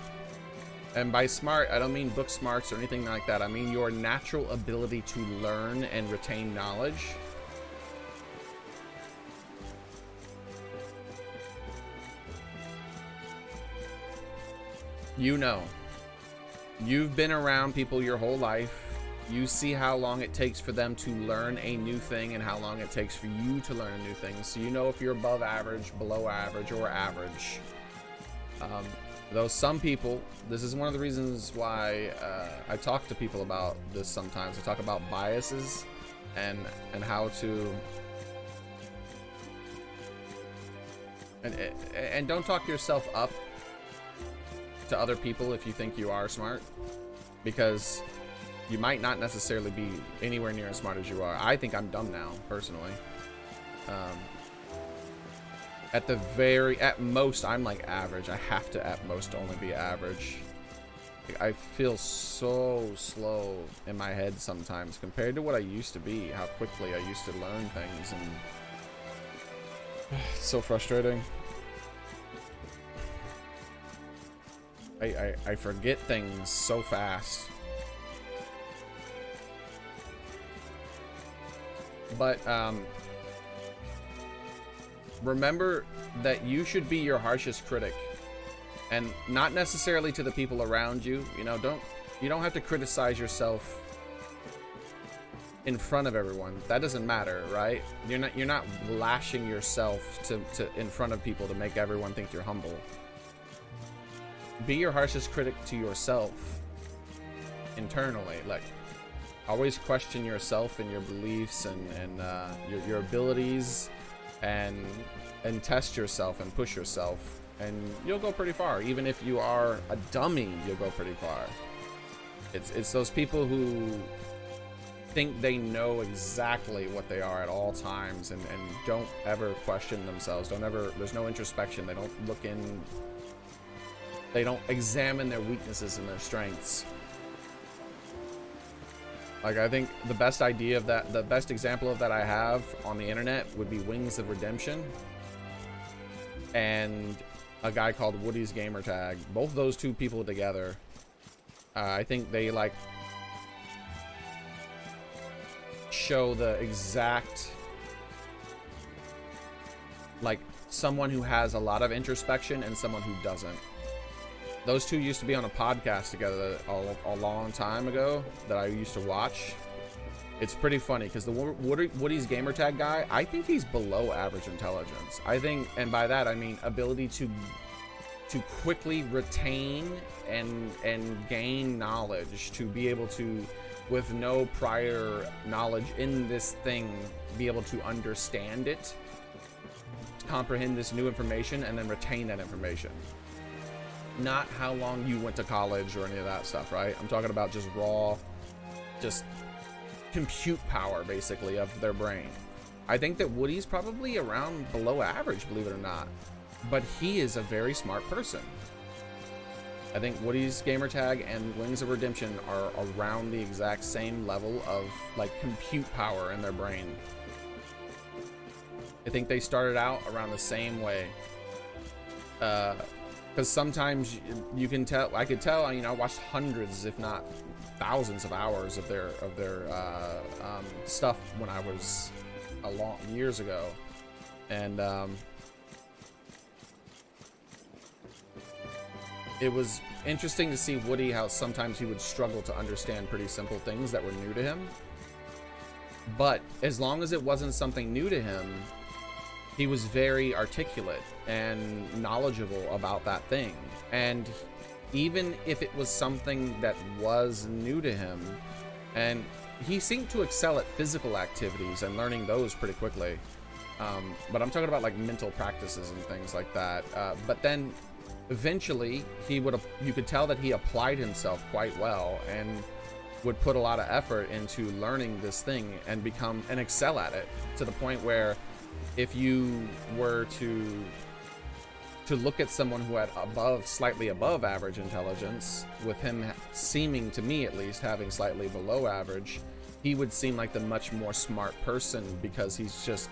And by smart, I don't mean book smarts or anything like that. I mean your natural ability to learn and retain knowledge. You know. You've been around people your whole life. You see how long it takes for them to learn a new thing and how long it takes for you to learn a new thing. So you know if you're above average, below average, or average. Though some people, this is one of the reasons why I talk to people about this sometimes. I talk about biases and how to... And don't talk yourself up to other people if you think you are smart, because you might not necessarily be anywhere near as smart as you are. I think I'm dumb now, personally. At most, I'm like average. I have to at most only be average. Like, I feel so slow in my head sometimes compared to what I used to be, how quickly I used to learn things, and it's so frustrating. I forget things so fast. But remember that you should be your harshest critic, and not necessarily to the people around you. You know, you don't have to criticize yourself in front of everyone. That doesn't matter, right? You're not lashing yourself to in front of people to make everyone think you're humble. Be your harshest critic to yourself internally. Like, always question yourself and your beliefs and your abilities, and test yourself and push yourself, and you'll go pretty far. Even if you are a dummy, you'll go pretty far. It's those people who think they know exactly what they are at all times and don't ever question themselves. There's no introspection. They don't look in. They don't examine their weaknesses and their strengths. Like, I think the best example of that I have on the internet would be Wings of Redemption and a guy called Woody's Gamertag. Both those two people together, I think they like show the exact, like, someone who has a lot of introspection and someone who doesn't. Those two used to be on a podcast together a long time ago that I used to watch. It's pretty funny because the Woody's Gamertag guy, I think he's below average intelligence. I think, and by that I mean ability to quickly retain and gain knowledge, to be able to, with no prior knowledge in this thing, be able to understand it, to comprehend this new information, and then retain that information. Not how long you went to college or any of that stuff, right? I'm talking about just raw, just compute power, basically, of their brain. I think that Woody's probably around below average, believe it or not. But he is a very smart person. I think Woody's Gamertag and Wings of Redemption are around the exact same level of, like, compute power in their brain. I think they started out around the same way. Because sometimes you can tell, I could tell, you know, I watched hundreds, if not thousands of hours of their stuff when I was years ago. And it was interesting to see Woody, how sometimes he would struggle to understand pretty simple things that were new to him. But as long as it wasn't something new to him, he was very articulate and knowledgeable about that thing. And even if it was something that was new to him, and he seemed to excel at physical activities and learning those pretty quickly. But I'm talking about like mental practices and things like that. But then eventually he would, you could tell that he applied himself quite well and would put a lot of effort into learning this thing and become and excel at it, to the point where if you were to look at someone who had slightly above average intelligence, with him seeming, to me at least, having slightly below average, he would seem like the much more smart person because he's just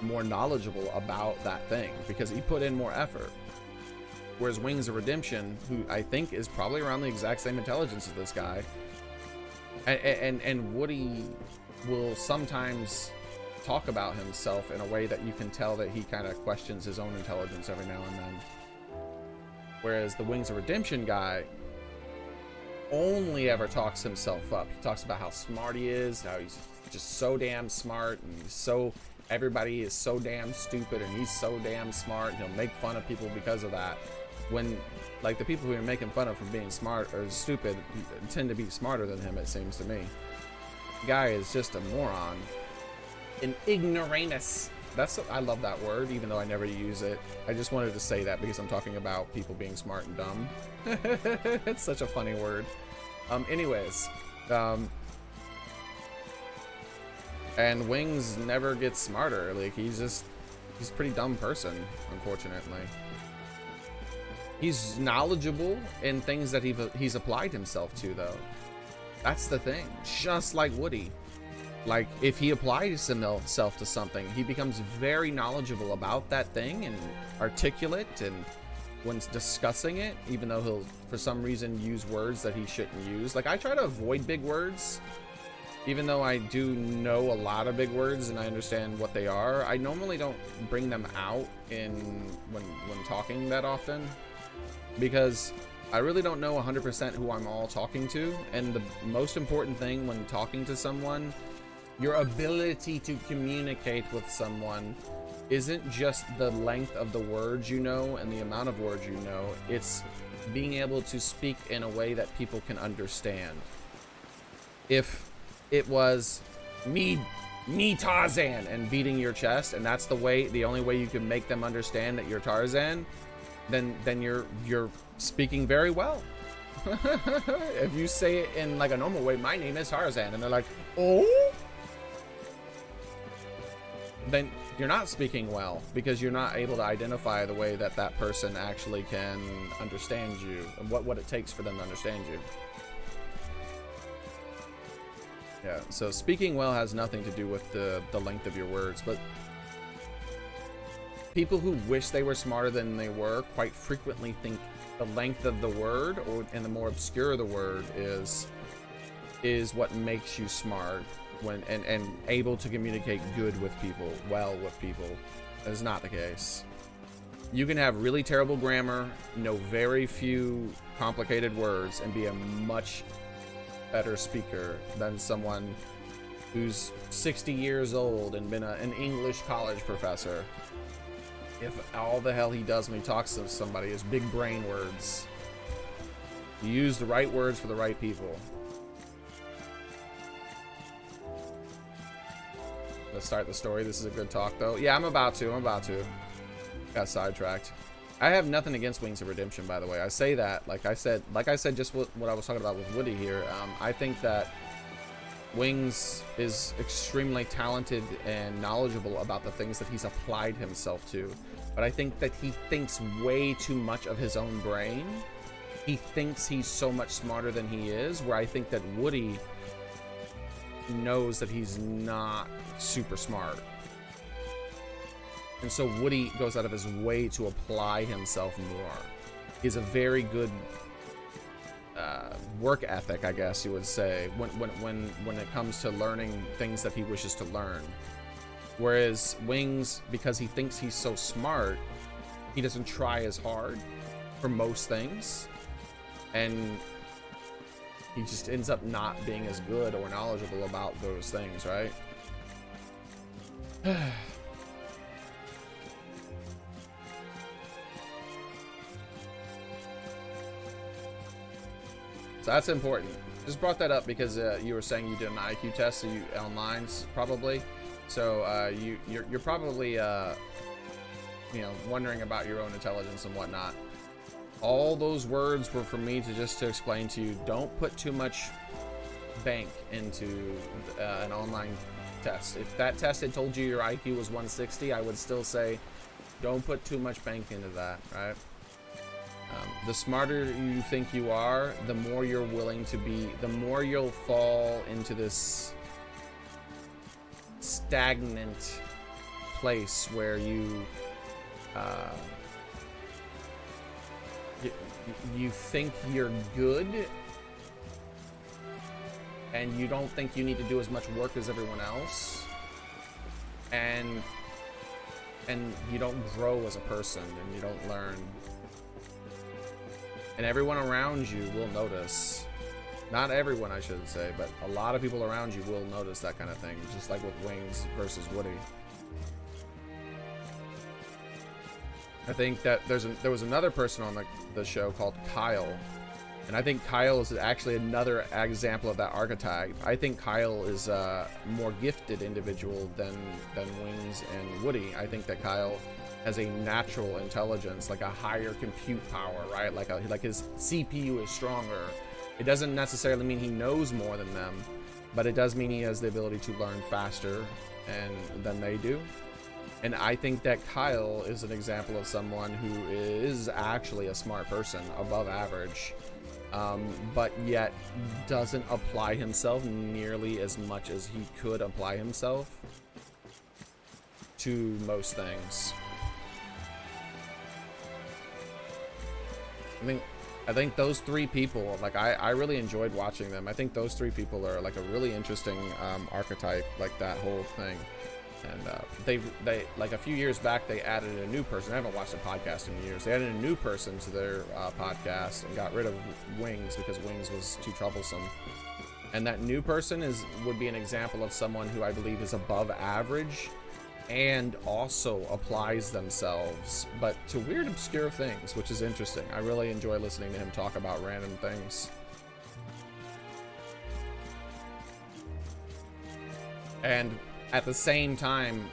more knowledgeable about that thing because he put in more effort. Whereas Wings of Redemption, who I think is probably around the exact same intelligence as this guy, and Woody will sometimes talk about himself in a way that you can tell that he kind of questions his own intelligence every now and then. Whereas the Wings of Redemption guy only ever talks himself up. He talks about how smart he is, how he's just so damn smart, and everybody is so damn stupid, and he's so damn smart. He'll make fun of people because of that. When, like, the people who are making fun of for being smart or stupid tend to be smarter than him, it seems to me. The guy is just a moron. An ignoramus. I love that word, even though I never use it. I just wanted to say that because I'm talking about people being smart and dumb. It's such a funny word. Anyways, and Wings never gets smarter. Like, he's a pretty dumb person, unfortunately. He's knowledgeable in things that he's applied himself to, though. That's the thing. Just like Woody. Like, if he applies himself to something, he becomes very knowledgeable about that thing and articulate, and when discussing it, even though he'll, for some reason, use words that he shouldn't use. Like, I try to avoid big words, even though I do know a lot of big words and I understand what they are. I normally don't bring them out when talking that often, because I really don't know 100% who I'm all talking to. And the most important thing when talking to someone, your ability to communicate with someone, isn't just the length of the words you know and the amount of words you know. It's being able to speak in a way that people can understand. If it was me Tarzan and beating your chest, and that's the only way you can make them understand that you're Tarzan, then you're speaking very well. If you say it in like a normal way, my name is Tarzan, and they're like, oh, then you're not speaking well, because you're not able to identify the way that that person actually can understand you and what it takes for them to understand you. Yeah, so speaking well has nothing to do with the length of your words, but people who wish they were smarter than they were quite frequently think the length of the word and the more obscure the word is what makes you smart and able to communicate well with people. That is not the case. You can have really terrible grammar, know very few complicated words, and be a much better speaker than someone who's 60 years old and been an English college professor. If all the hell he does when he talks to somebody is big brain words. You use the right words for the right people. Let's start the story. This is a good talk, though. Yeah, I'm about to. Got sidetracked. I have nothing against Wings of Redemption, by the way. I say that, like I said, just what I was talking about with Woody here. I think that Wings is extremely talented and knowledgeable about the things that he's applied himself to. But I think that he thinks way too much of his own brain. He thinks he's so much smarter than he is, where I think that Woody knows that he's not super smart. And so Woody goes out of his way to apply himself more. He's a very good work ethic, I guess you would say, when it comes to learning things that he wishes to learn. Whereas Wings, because he thinks he's so smart, he doesn't try as hard for most things, and he just ends up not being as good or knowledgeable about those things, right? So that's important. Just brought that up because you were saying you did an IQ test, so you online probably. So you're probably wondering about your own intelligence and whatnot. all those words were for me to explain to you, don't put too much bank into an online test. If that test had told you your IQ was 160, I would still say don't put too much bank into that, right? The smarter you think you are, the more you're willing to be, the more you'll fall into this stagnant place where you think you're good and you don't think you need to do as much work as everyone else, and you don't grow as a person, and you don't learn, and everyone around you will notice. Not everyone, I shouldn't say, but a lot of people around you will notice that kind of thing, just like with Wings versus Woody. I think that there was another person on the show called Kyle, and I think Kyle is actually another example of that archetype. I think Kyle is a more gifted individual than Wings and Woody. I think that Kyle has a natural intelligence, like a higher compute power, right? Like his CPU is stronger. It doesn't necessarily mean he knows more than them, but it does mean he has the ability to learn faster than they do. And I think that Kyle is an example of someone who is actually a smart person, above average, but yet doesn't apply himself nearly as much as he could apply himself to most things. I think those three people, like, I really enjoyed watching them. I think those three people are like a really interesting archetype, like that whole thing. And they like a few years back, they added a new person. I haven't watched a podcast in years. They added a new person to their podcast and got rid of Wings because Wings was too troublesome. And that new person would be an example of someone who I believe is above average and also applies themselves, but to weird, obscure things, which is interesting. I really enjoy listening to him talk about random things. And at the same time,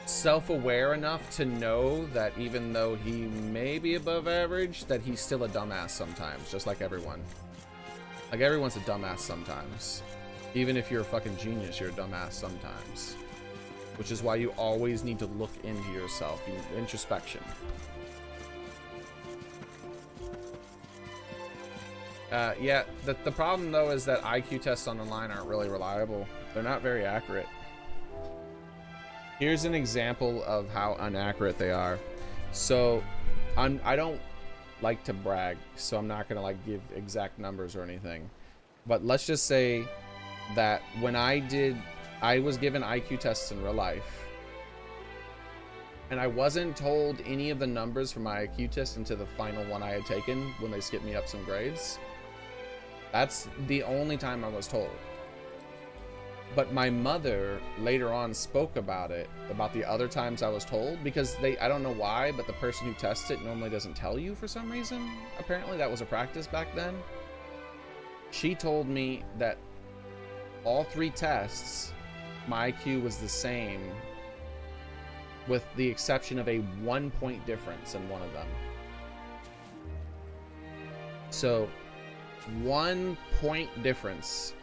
self-aware enough to know that even though he may be above average, that he's still a dumbass sometimes, just like everyone. Like, everyone's a dumbass sometimes. Even if you're a fucking genius, you're a dumbass sometimes. Which is why you always need to look into yourself, introspection. Yeah, the problem though is that IQ tests on online aren't really reliable. They're not very accurate. Here's an example of how inaccurate they are. So, I don't like to brag, so I'm not gonna like give exact numbers or anything. But let's just say that when I was given IQ tests in real life, and I wasn't told any of the numbers for my IQ test until the final one I had taken when they skipped me up some grades. That's the only time I was told. But my mother later on spoke about it, about the other times I was told, because I don't know why, but the person who tests it normally doesn't tell you for some reason. Apparently that was a practice back then. She told me that all three tests, my IQ was the same, with the exception of a 1 point difference in one of them. So, 1 point difference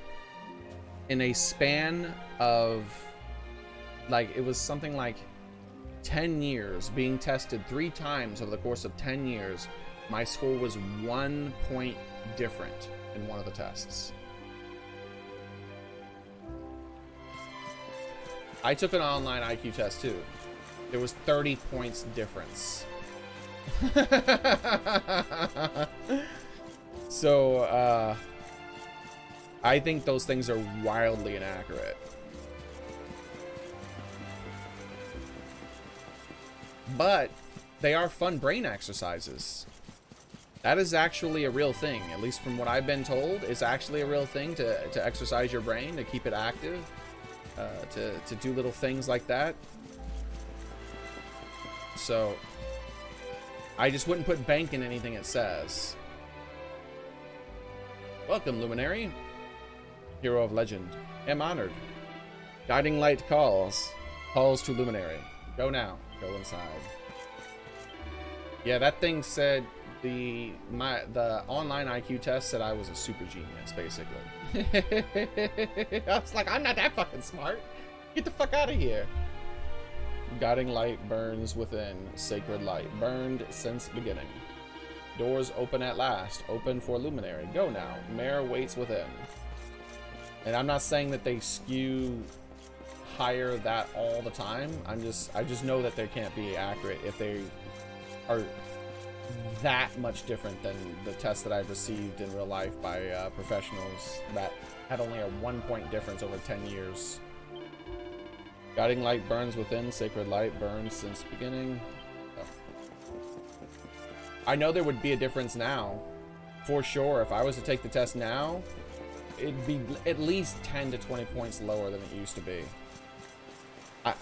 in a span of, like, it was something like 10 years, being tested 3 times over the course of 10 years, my score was 1 point different in one of the tests. I took an online IQ test too. There was 30 points difference. So, I think those things are wildly inaccurate. But they are fun brain exercises. That is actually a real thing, at least from what I've been told. It's actually a real thing to exercise your brain, to keep it active, to do little things like that. So, I just wouldn't put bank in anything it says. Welcome, Luminary. Hero of legend. Am honored. Guiding light calls. Calls to Luminary. Go now. Go inside. Yeah, that thing said the online IQ test said I was a super genius, basically. I was like, I'm not that fucking smart. Get the fuck out of here. Guiding light burns within. Sacred light burned since beginning. Doors open at last. Open for Luminary. Go now. Mare waits within. And I'm not saying that they skew higher that all the time. I just know that they can't be accurate if they are that much different than the tests that I've received in real life by professionals that had only a 1-point difference over 10 years. Guiding light burns within. Sacred light burns since beginning. Oh. I know there would be a difference now, for sure. If I was to take the test now, it'd be at least 10 to 20 points lower than it used to be.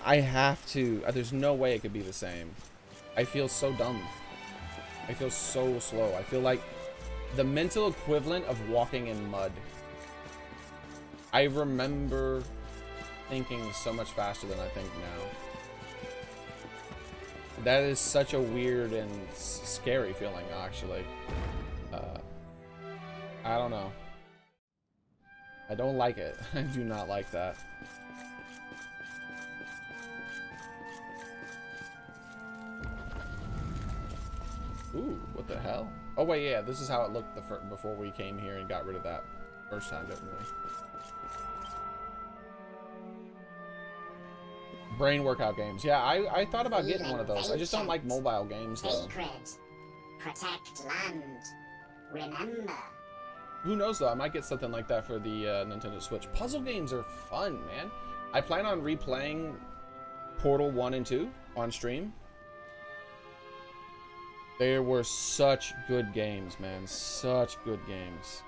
I have to. There's no way it could be the same. I feel so dumb. I feel so slow. I feel like the mental equivalent of walking in mud. I remember thinking so much faster than I think now. That is such a weird and scary feeling, actually. I don't know. I don't like it. I do not like that. Ooh, what the hell? Oh wait, yeah, this is how it looked before we came here and got rid of that first time, didn't we? Brain workout games. Yeah, I thought about getting one of those. I just don't like mobile games though. Sacred. Protect land. Remember. Who knows though? I might get something like that for the Nintendo Switch. Puzzle games are fun, man. I plan on replaying Portal 1 and 2 on stream. They were such good games, man. Such good games.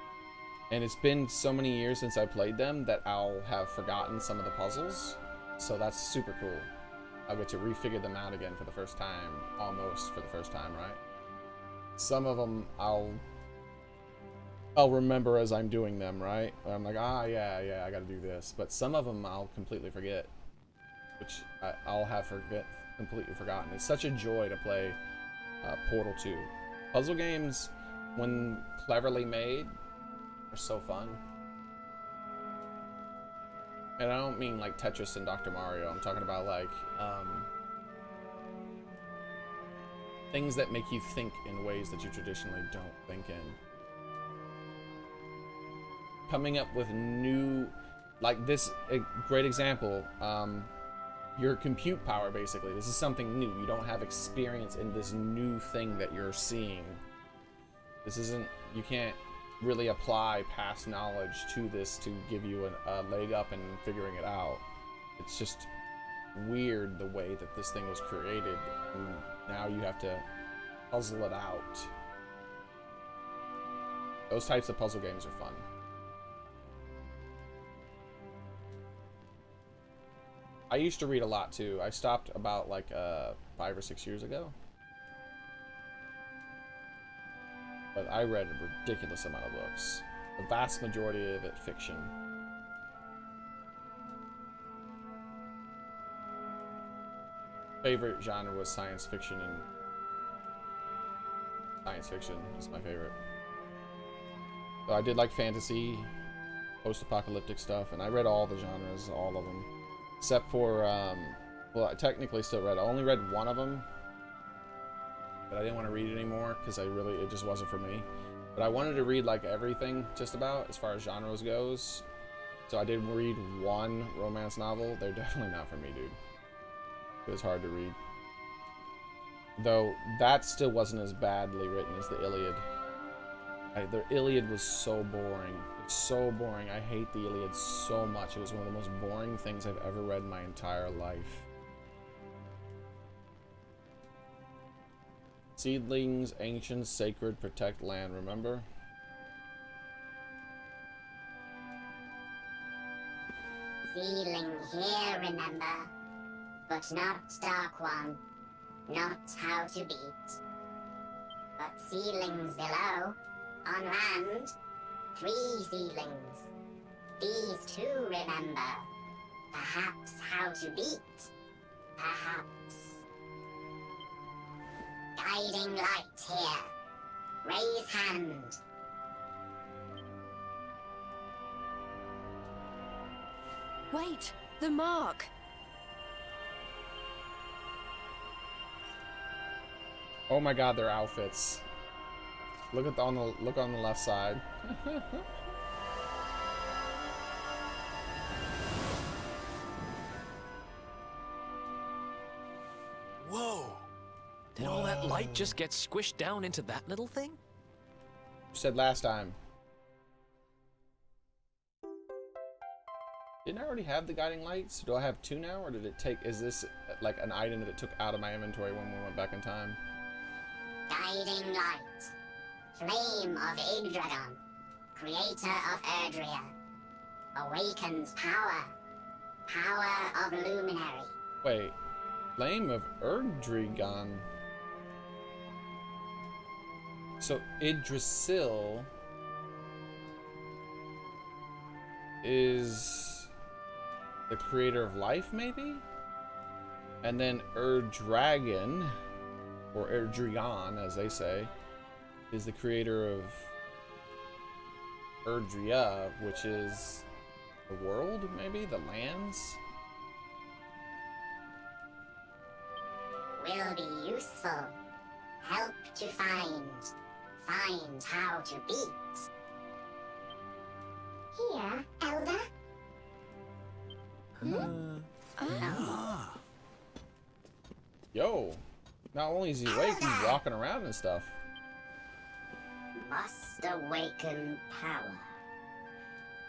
And it's been so many years since I played them that I'll have forgotten some of the puzzles. So that's super cool. I'll get to refigure them out again for the first time. Almost for the first time, right? Some of them I'll remember as I'm doing them, right? I'm like, yeah, I gotta do this. But some of them I'll completely forget. Which I'll have completely forgotten. It's such a joy to play Portal 2. Puzzle games, when cleverly made, are so fun. And I don't mean like Tetris and Dr. Mario. I'm talking about like things that make you think in ways that you traditionally don't think in. Coming up with new, like this, a great example, your compute power, basically. This is something new. You don't have experience in this new thing that you're seeing. This isn't, you can't really apply past knowledge to this to give you a leg up in figuring it out. It's just weird the way that this thing was created, and now you have to puzzle it out. Those types of puzzle games are fun. I used to read a lot too. I stopped about like 5 or 6 years ago. But I read a ridiculous amount of books. The vast majority of it fiction. Favorite genre was science fiction, and science fiction is my favorite. So I did like fantasy, post-apocalyptic stuff, and I read all the genres, all of them. Except for, well, I technically still read. I only read one of them, but I didn't want to read it anymore because it just wasn't for me. But I wanted to read like everything, just about, as far as genres goes. So I did read one romance novel. They're definitely not for me, dude. It was hard to read. Though that still wasn't as badly written as the Iliad. The Iliad was so boring. It's so boring. I hate the Iliad so much. It was one of the most boring things I've ever read in my entire life. Seedlings, ancient, sacred, protect land, remember? Seedling here, remember? But not Dark One. Not how to beat. But seedlings below. On land, 3 seedlings. These 2 remember. Perhaps how to beat. Perhaps. Guiding light here. Raise hand. Wait, the mark. Oh my god, their outfits. Look at look on the left side. Whoa! Did all that light just get squished down into that little thing? You said last time. Didn't I already have the guiding lights? Do I have 2 now, or did it take? Is this like an item that it took out of my inventory when we went back in time? Guiding light. Flame of Yggdragon. Creator of Erdrea. Awakens power. Power of Luminary. Wait, Flame of Erdrea. So Yggdrasil is the creator of life, maybe? And then Erdrea, or Erdreon, as they say, is the creator of Erdrea, which is the world, maybe? The lands? Will be useful. Help to find. Find how to beat. Here, Elder. Yo, not only is he awake, he's walking around and stuff. Must awaken power.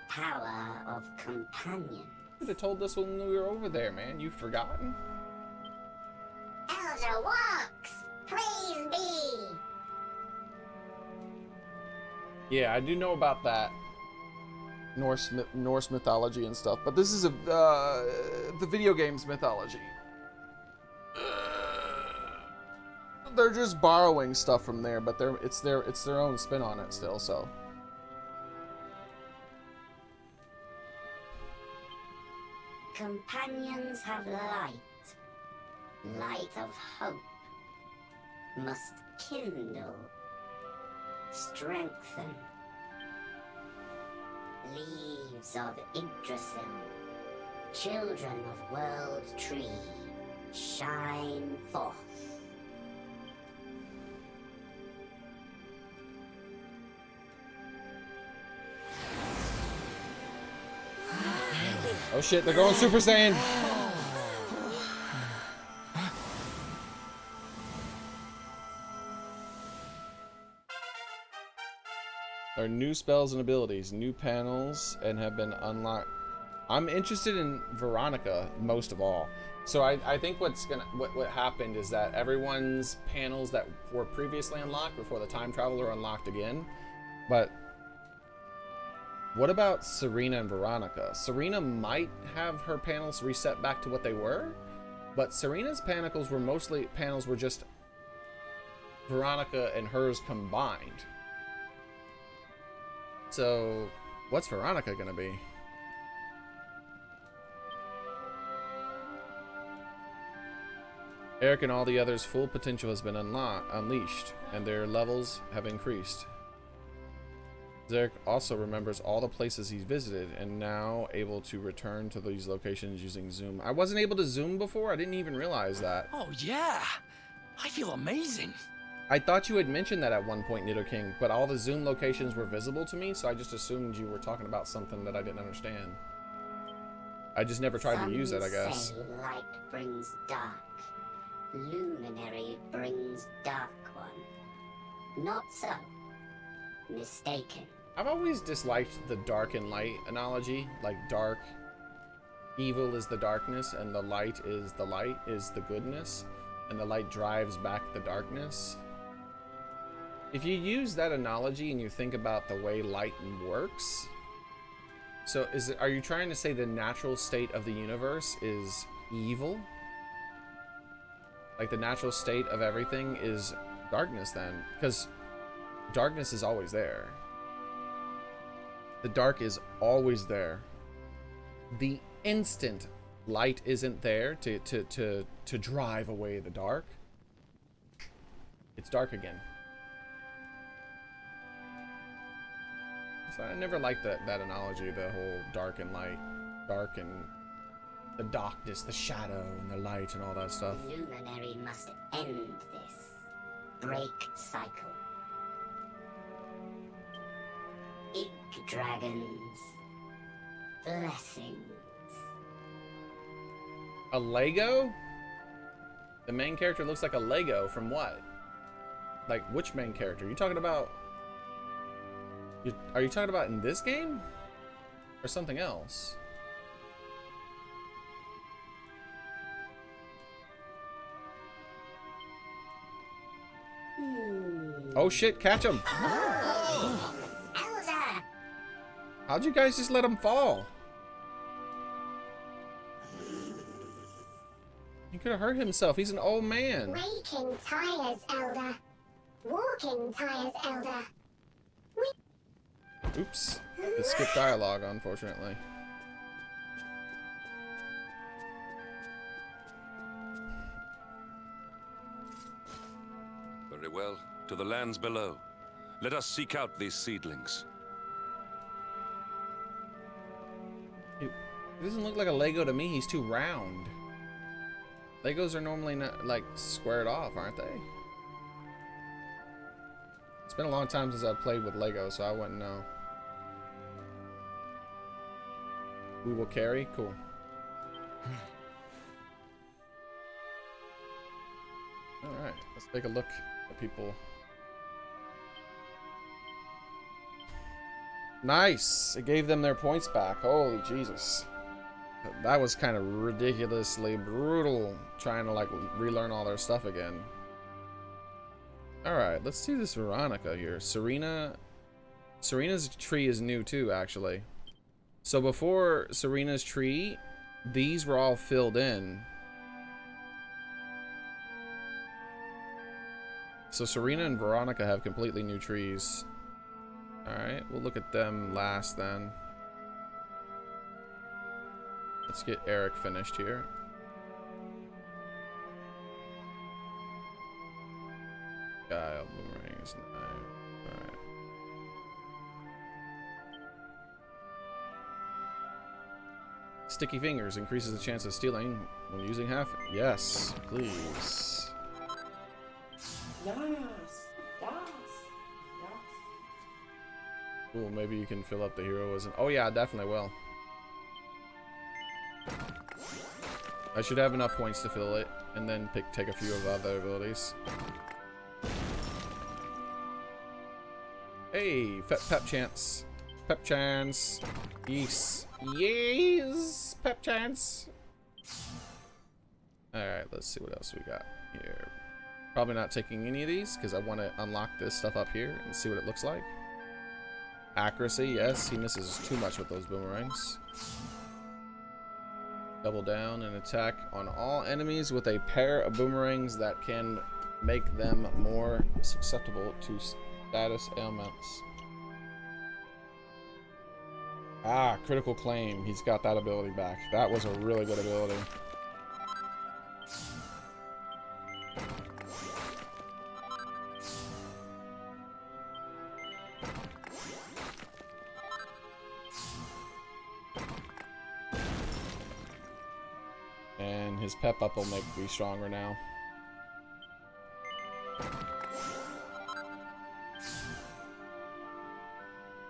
Power of companion. You could have told us when we were over there, man. You've forgotten? Elder walks. Praise be. Yeah, I do know about that. Norse mythology and stuff, but this is the video game's mythology. They're just borrowing stuff from there, but it's their own spin on it still. So Companions have light. Light of hope. Must kindle. Strengthen. Leaves of Yggdrasil. Children of World Tree. Shine forth. oh shit, they're going Super Saiyan. There are new spells and abilities, new panels, and have been unlocked. I'm interested in Veronica most of all. So I think what happened is that everyone's panels that were previously unlocked before the time travel are unlocked again. But what about Serena and Veronica? Serena might have her panels reset back to what they were, but Serena's panels were just Veronica and hers combined. So, what's Veronica gonna be? Xearrik and all the others' full potential has been unleashed, and their levels have increased. Xearrik also remembers all the places he's visited, and now able to return to these locations using Zoom. I wasn't able to Zoom before? I didn't even realize that. Oh yeah! I feel amazing! I thought you had mentioned that at one point, Nidoking, but all the Zoom locations were visible to me, so I just assumed you were talking about something that I didn't understand. I just never tried to use it, I guess. Some say light brings dark. Luminary brings dark one. Not so. Mistaken. I've always disliked the dark and light analogy. Like dark, evil is the darkness, and the light is the goodness, and the light drives back the darkness. If you use that analogy and you think about the way light works, so are you trying to say the natural state of the universe is evil? Like the natural state of everything is darkness then? Because darkness is always there. The dark is always there. The instant light isn't there to drive away the dark, It's dark again. So I never liked that analogy, the whole dark and light. Dark and the darkness, the shadow and the light and all that stuff. Luminary must end this. Break cycle. Ig dragons. Blessings. A Lego? The main character looks like a Lego from what? Like, which main character? Are you talking about... Are you talking about in this game? Or something else? Oh shit, catch him! Elder! How'd you guys just let him fall? He could have hurt himself. He's an old man. Waking tires, Elder. Walking tires, Elder. Oops. It skipped dialogue, unfortunately. Very well. To the lands below. Let us seek out these seedlings. He doesn't look like a Lego to me. He's too round. Legos are normally not, like, squared off, aren't they? It's been a long time since I've played with Legos, so I wouldn't know. We will carry? Cool. Alright, let's take a look at people. Nice! It gave them their points back. Holy Jesus. That was kind of ridiculously brutal, trying to like relearn all their stuff again. Alright, let's do this Veronica here. Serena's tree is new too, actually. So before Serena's tree, these were all filled in. So Serena and Veronica have completely new trees. Alright, we'll look at them last then. Let's get Xearrik finished here. Guile, boomerangs, no. Alright. Sticky fingers increases the chance of stealing when using half. Yes, please. Yes. Cool, maybe you can fill up the heroism. Oh yeah, I definitely will. I should have enough points to fill it, and then take a few of other abilities. Hey, pep chance. Pep chance. Yes. Yes! Pep chance. Alright, let's see what else we got here. Probably not taking any of these, because I want to unlock this stuff up here and see what it looks like. Accuracy, yes, he misses too much with those boomerangs. Double down and attack on all enemies with a pair of boomerangs that can make them more susceptible to status ailments. Ah, critical claim. He's got that ability back. That was a really good ability. And his pep up will make me stronger now.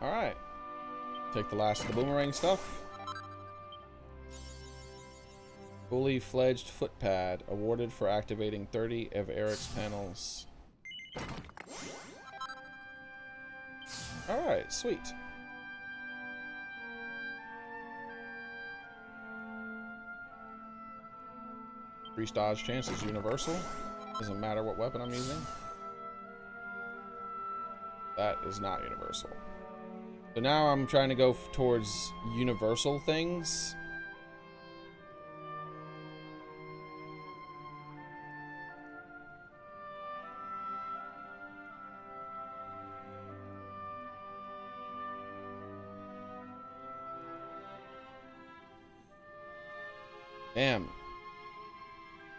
Alright. Take the last of the boomerang stuff. Fully fledged footpad awarded for activating 30 of Xearrik's panels. Alright, sweet. Increased dodge chance is universal. Doesn't matter what weapon I'm using. That is not universal. So now I'm trying to go towards universal things. Damn.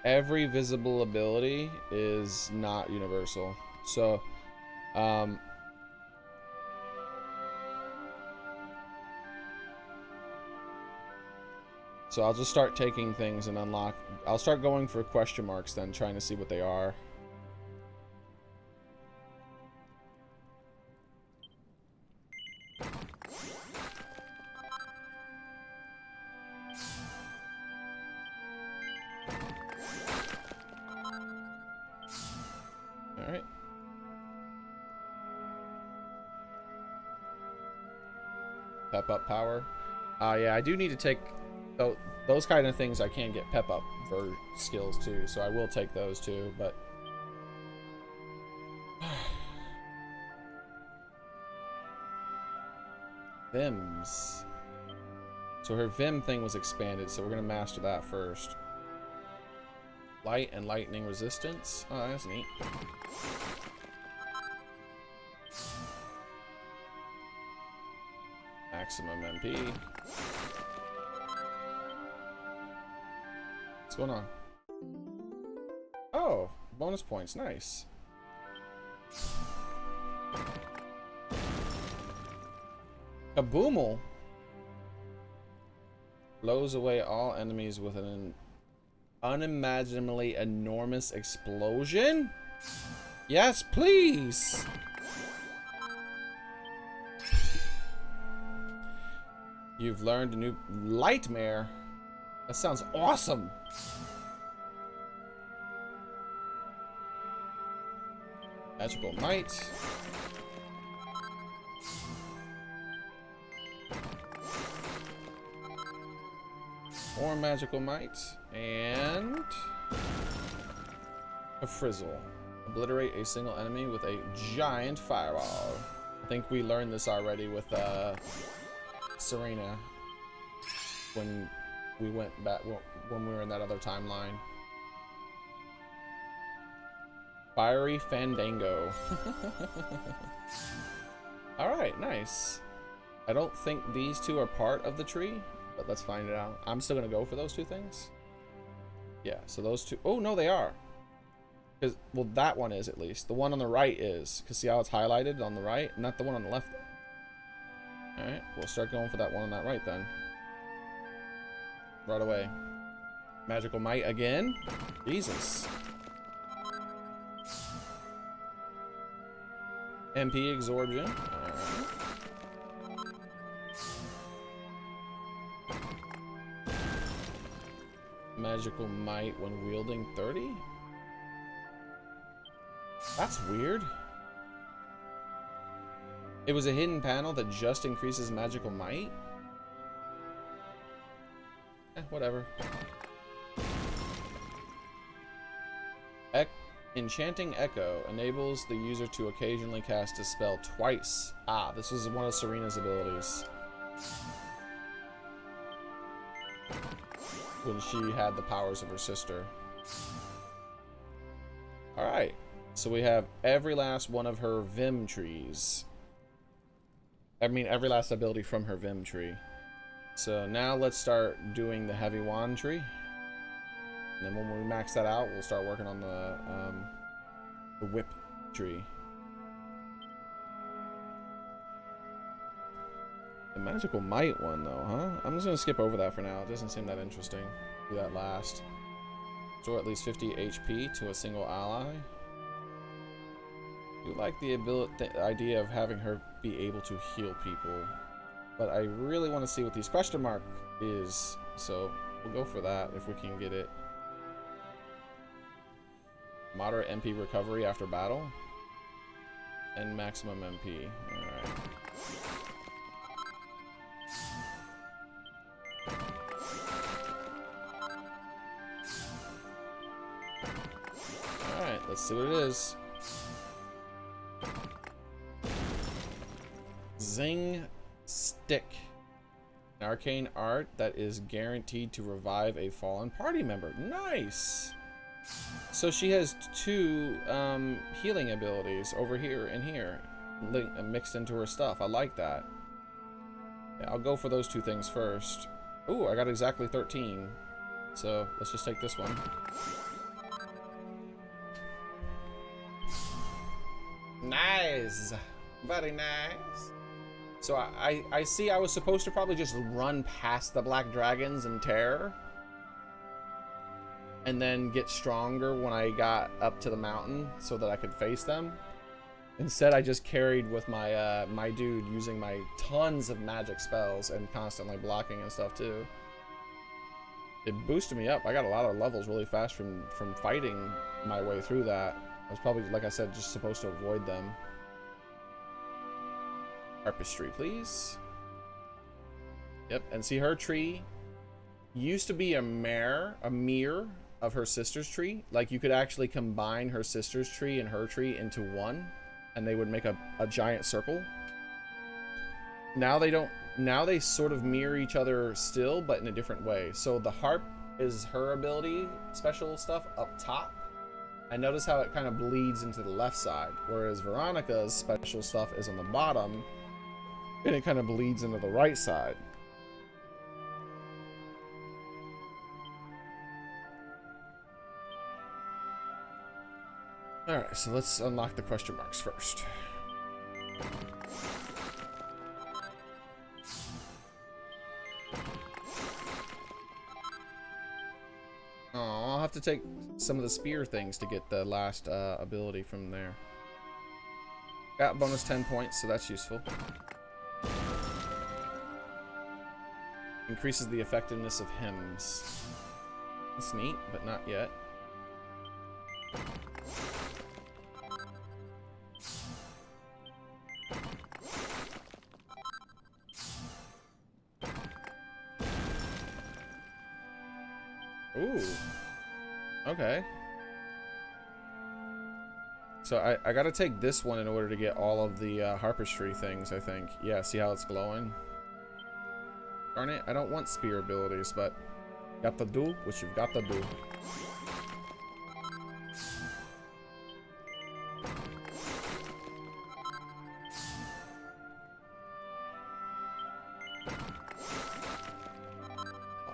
every visible ability is not universal. So, so I'll just start taking things and unlock. I'll start going for question marks then, trying to see what they are. Alright. Pep up power. Yeah, I do need to take those kind of things. I can get pep up for skills too, so I will take those too, but Vims. So her Vim thing was expanded, so we're gonna master that first. Light and lightning resistance. Oh, that's neat. Maximum MP. What's going on? Oh, bonus points. Nice. Kaboomal blows away all enemies with an unimaginably enormous explosion. Yes, please. You've learned a new Lightmare. That sounds awesome. Magical Might. More Magical Might. And a Frizzle. Obliterate a single enemy with a giant fireball. I think we learned this already with Serena when we went back, when we were in that other timeline. Fiery Fandango. Alright, nice. I don't think these two are part of the tree, but let's find it out. I'm still gonna go for those two things. Yeah, so those two. Oh, no, they are. Because, well, that one is at least. The one on the right is. Because see how it's highlighted on the right? Not the one on the left. Alright, we'll start going for that one on that right then. Right away. Magical Might again. Jesus. MP Exorbitant. Alright. Magical Might when wielding 30? That's weird. It was a hidden panel that just increases Magical Might? Whatever. Enchanting Echo enables the user to occasionally cast a spell twice. Ah, this was one of Serena's abilities. When she had the powers of her sister. Alright, so we have every last one of her Vim trees. I mean, every last ability from her Vim tree. So now let's start doing the heavy wand tree. And then when we max that out, we'll start working on the whip tree. The Magical Might one, though, huh? I'm just going to skip over that for now. It doesn't seem that interesting. Do that last. Restore at least 50 HP to a single ally. I do like the idea of having her be able to heal people. But I really want to see what these question mark is. So we'll go for that if we can get it. Moderate MP recovery after battle. And maximum MP. Alright. Alright, let's see what it is. Zing Stick. An arcane art that is guaranteed to revive a fallen party member. Nice! So she has two healing abilities over here and here mixed into her stuff. I like that. Yeah, I'll go for those two things first. Ooh, I got exactly 13. So let's just take this one. Nice. Very nice. So I see I was supposed to probably just run past the black dragons in terror. And then get stronger when I got up to the mountain so that I could face them. Instead, I just carried with my my dude using my tons of magic spells and constantly blocking and stuff too. It boosted me up. I got a lot of levels really fast from fighting my way through that. I was probably, like I said, just supposed to avoid them. Artistry, please. Yep, and see her tree used to be a mirror of her sister's tree. Like you could actually combine her sister's tree and her tree into one, and they would make a giant circle. Now they don't. Now they sort of mirror each other still, but in a different way. So the harp is her ability, special stuff up top. And notice how it kind of bleeds into the left side, whereas Veronica's special stuff is on the bottom, and it kind of bleeds into the right side. Alright, so let's unlock the question marks first. Oh, I'll have to take some of the spear things to get the last ability from there. Got bonus 10 points, so that's useful. Increases the effectiveness of hymns. That's neat, but not yet. Ooh. Okay. So I gotta take this one in order to get all of the harpistry things, I think. Yeah, see how it's glowing? Darn it, I don't want spear abilities, but got to do what you've got to do.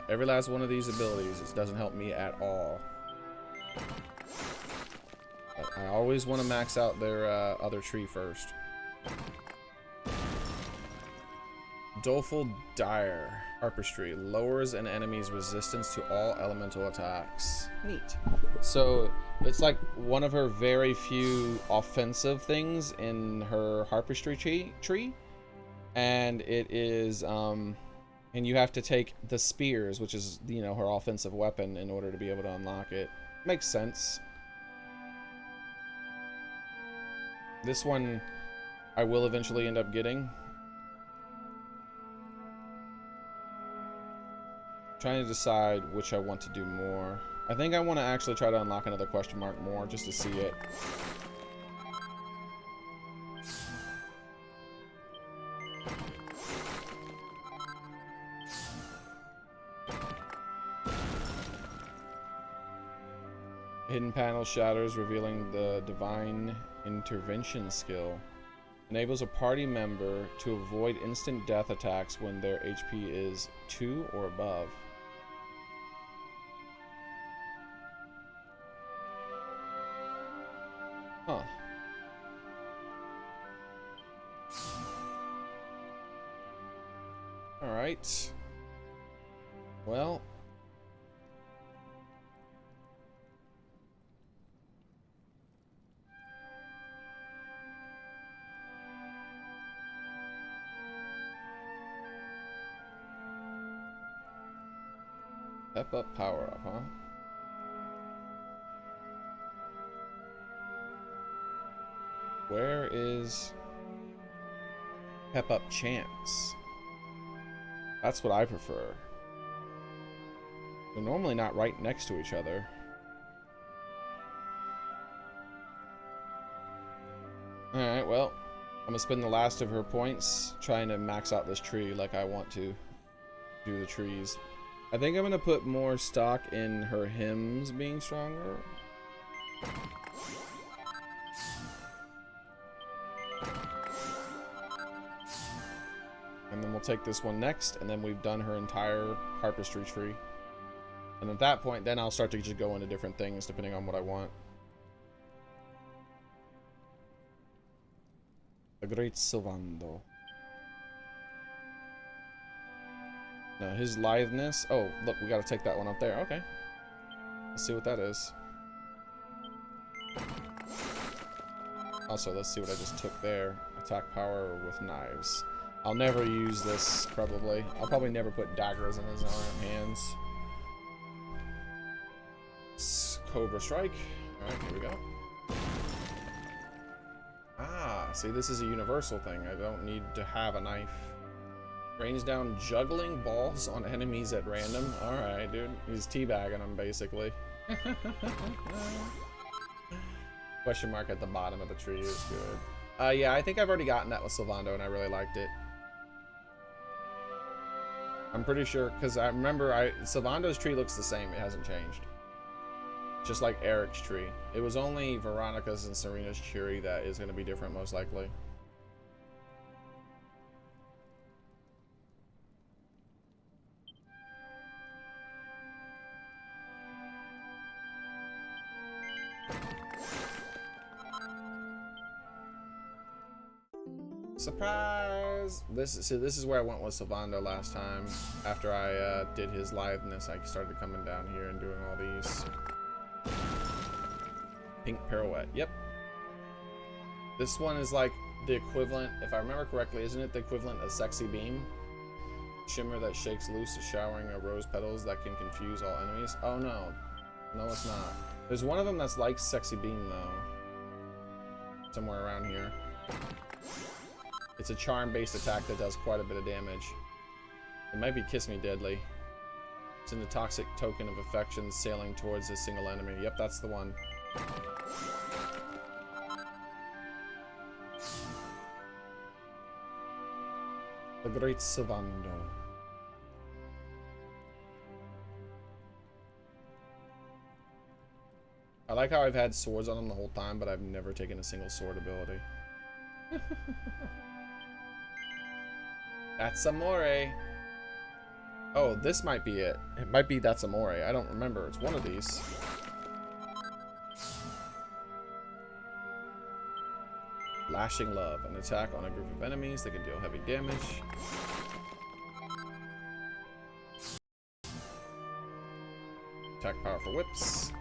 Every last one of these abilities, it doesn't help me at all. But I always want to max out their other tree first. Doleful Dire. Harpistry. Lowers an enemy's resistance to all elemental attacks. Neat. So, it's like one of her very few offensive things in her harpistry tree. And it is, and you have to take the spears, which is, you know, her offensive weapon, in order to be able to unlock it. Makes sense. This one I will eventually end up getting. Trying to decide which I want to do more. I think I want to actually try to unlock another question mark more, just to see it. Hidden panel shatters, revealing the divine intervention skill. Enables a party member to avoid instant death attacks when their HP is 2 or above. Huh. Alright. Well. Step up, power up, huh? Where is Pep Up Chance? That's what I prefer. They're normally not right next to each other. Alright, well, I'm gonna spend the last of her points trying to max out this tree like I want to do the trees. I think I'm gonna put more stock in her hymns being stronger. And then we'll take this one next, and then we've done her entire harpistry tree. And at that point, then I'll start to just go into different things depending on what I want. The Great Sylvando. No, his litheness. Oh, look, we gotta take that one up there. Okay. Let's see what that is. Also, let's see what I just took there. Attack power with knives. I'll never use this, probably. I'll probably never put daggers in his hands. Cobra Strike. Alright, here we go. Ah, see, this is a universal thing. I don't need to have a knife. Rains down juggling balls on enemies at random. Alright, dude. He's teabagging them, basically. Question mark at the bottom of the tree is good. Yeah, I think I've already gotten that with Sylvando, and I really liked it. I'm pretty sure, because I remember Sylvando's tree looks the same. It hasn't changed. Just like Xearrik's tree. It was only Veronica's and Serena's tree that is going to be different, most likely. Surprise! This is where I went with Sylvando last time. After I did his liveness, I started coming down here and doing all these. Pink pirouette. Yep. This one is like the equivalent, if I remember correctly, isn't it the equivalent of Sexy Beam? Shimmer that shakes loose, a showering of rose petals that can confuse all enemies. Oh no. No, it's not. There's one of them that's like Sexy Beam though. Somewhere around here. It's a charm-based attack that does quite a bit of damage. It might be Kiss Me Deadly. It's in the toxic token of affection sailing towards a single enemy. Yep, that's the one. The Great Sylvando. I like how I've had swords on him the whole time, but I've never taken a single sword ability. That's Amore. Oh, this might be it. It might be That's Amore. I don't remember. It's one of these. Lashing Love. An attack on a group of enemies that can deal heavy damage. Attack power for whips.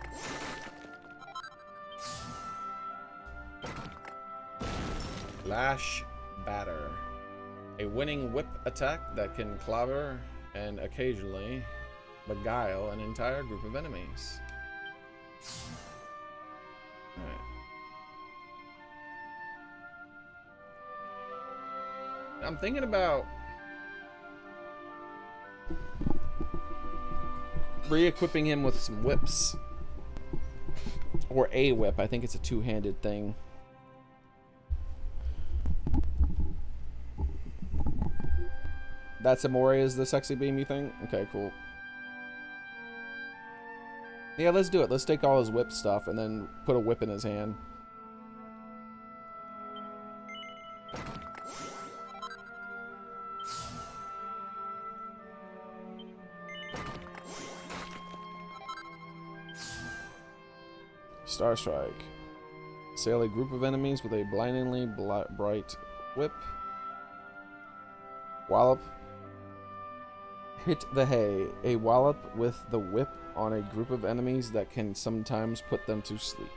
Lash Batter. A winning whip attack that can clobber and occasionally beguile an entire group of enemies. Alright. I'm thinking about re-equipping him with some whips. Or a whip. I think it's a two-handed thing. That's Amore is the Sexy Beam, you think? Okay, cool. Yeah, let's do it. Let's take all his whip stuff and then put a whip in his hand. Star Strike. Sail a group of enemies with a blindingly bright whip. Wallop. Hit the hay. A wallop with the whip on a group of enemies that can sometimes put them to sleep.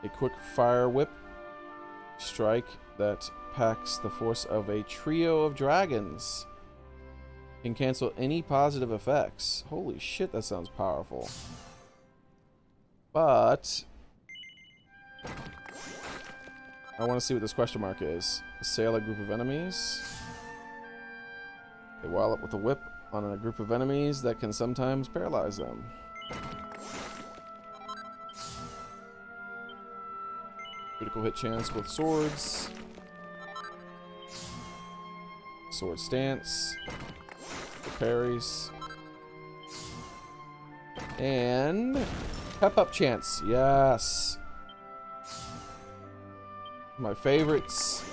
A quick fire whip strike that packs the force of a trio of dragons. Can cancel any positive effects. Holy shit, that sounds powerful. But I want to see what this question mark is. Assail a group of enemies. A wallop with a whip on a group of enemies that can sometimes paralyze them. Critical hit chance with swords. Sword stance. Parries. And pep up chance. Yes. My favorites.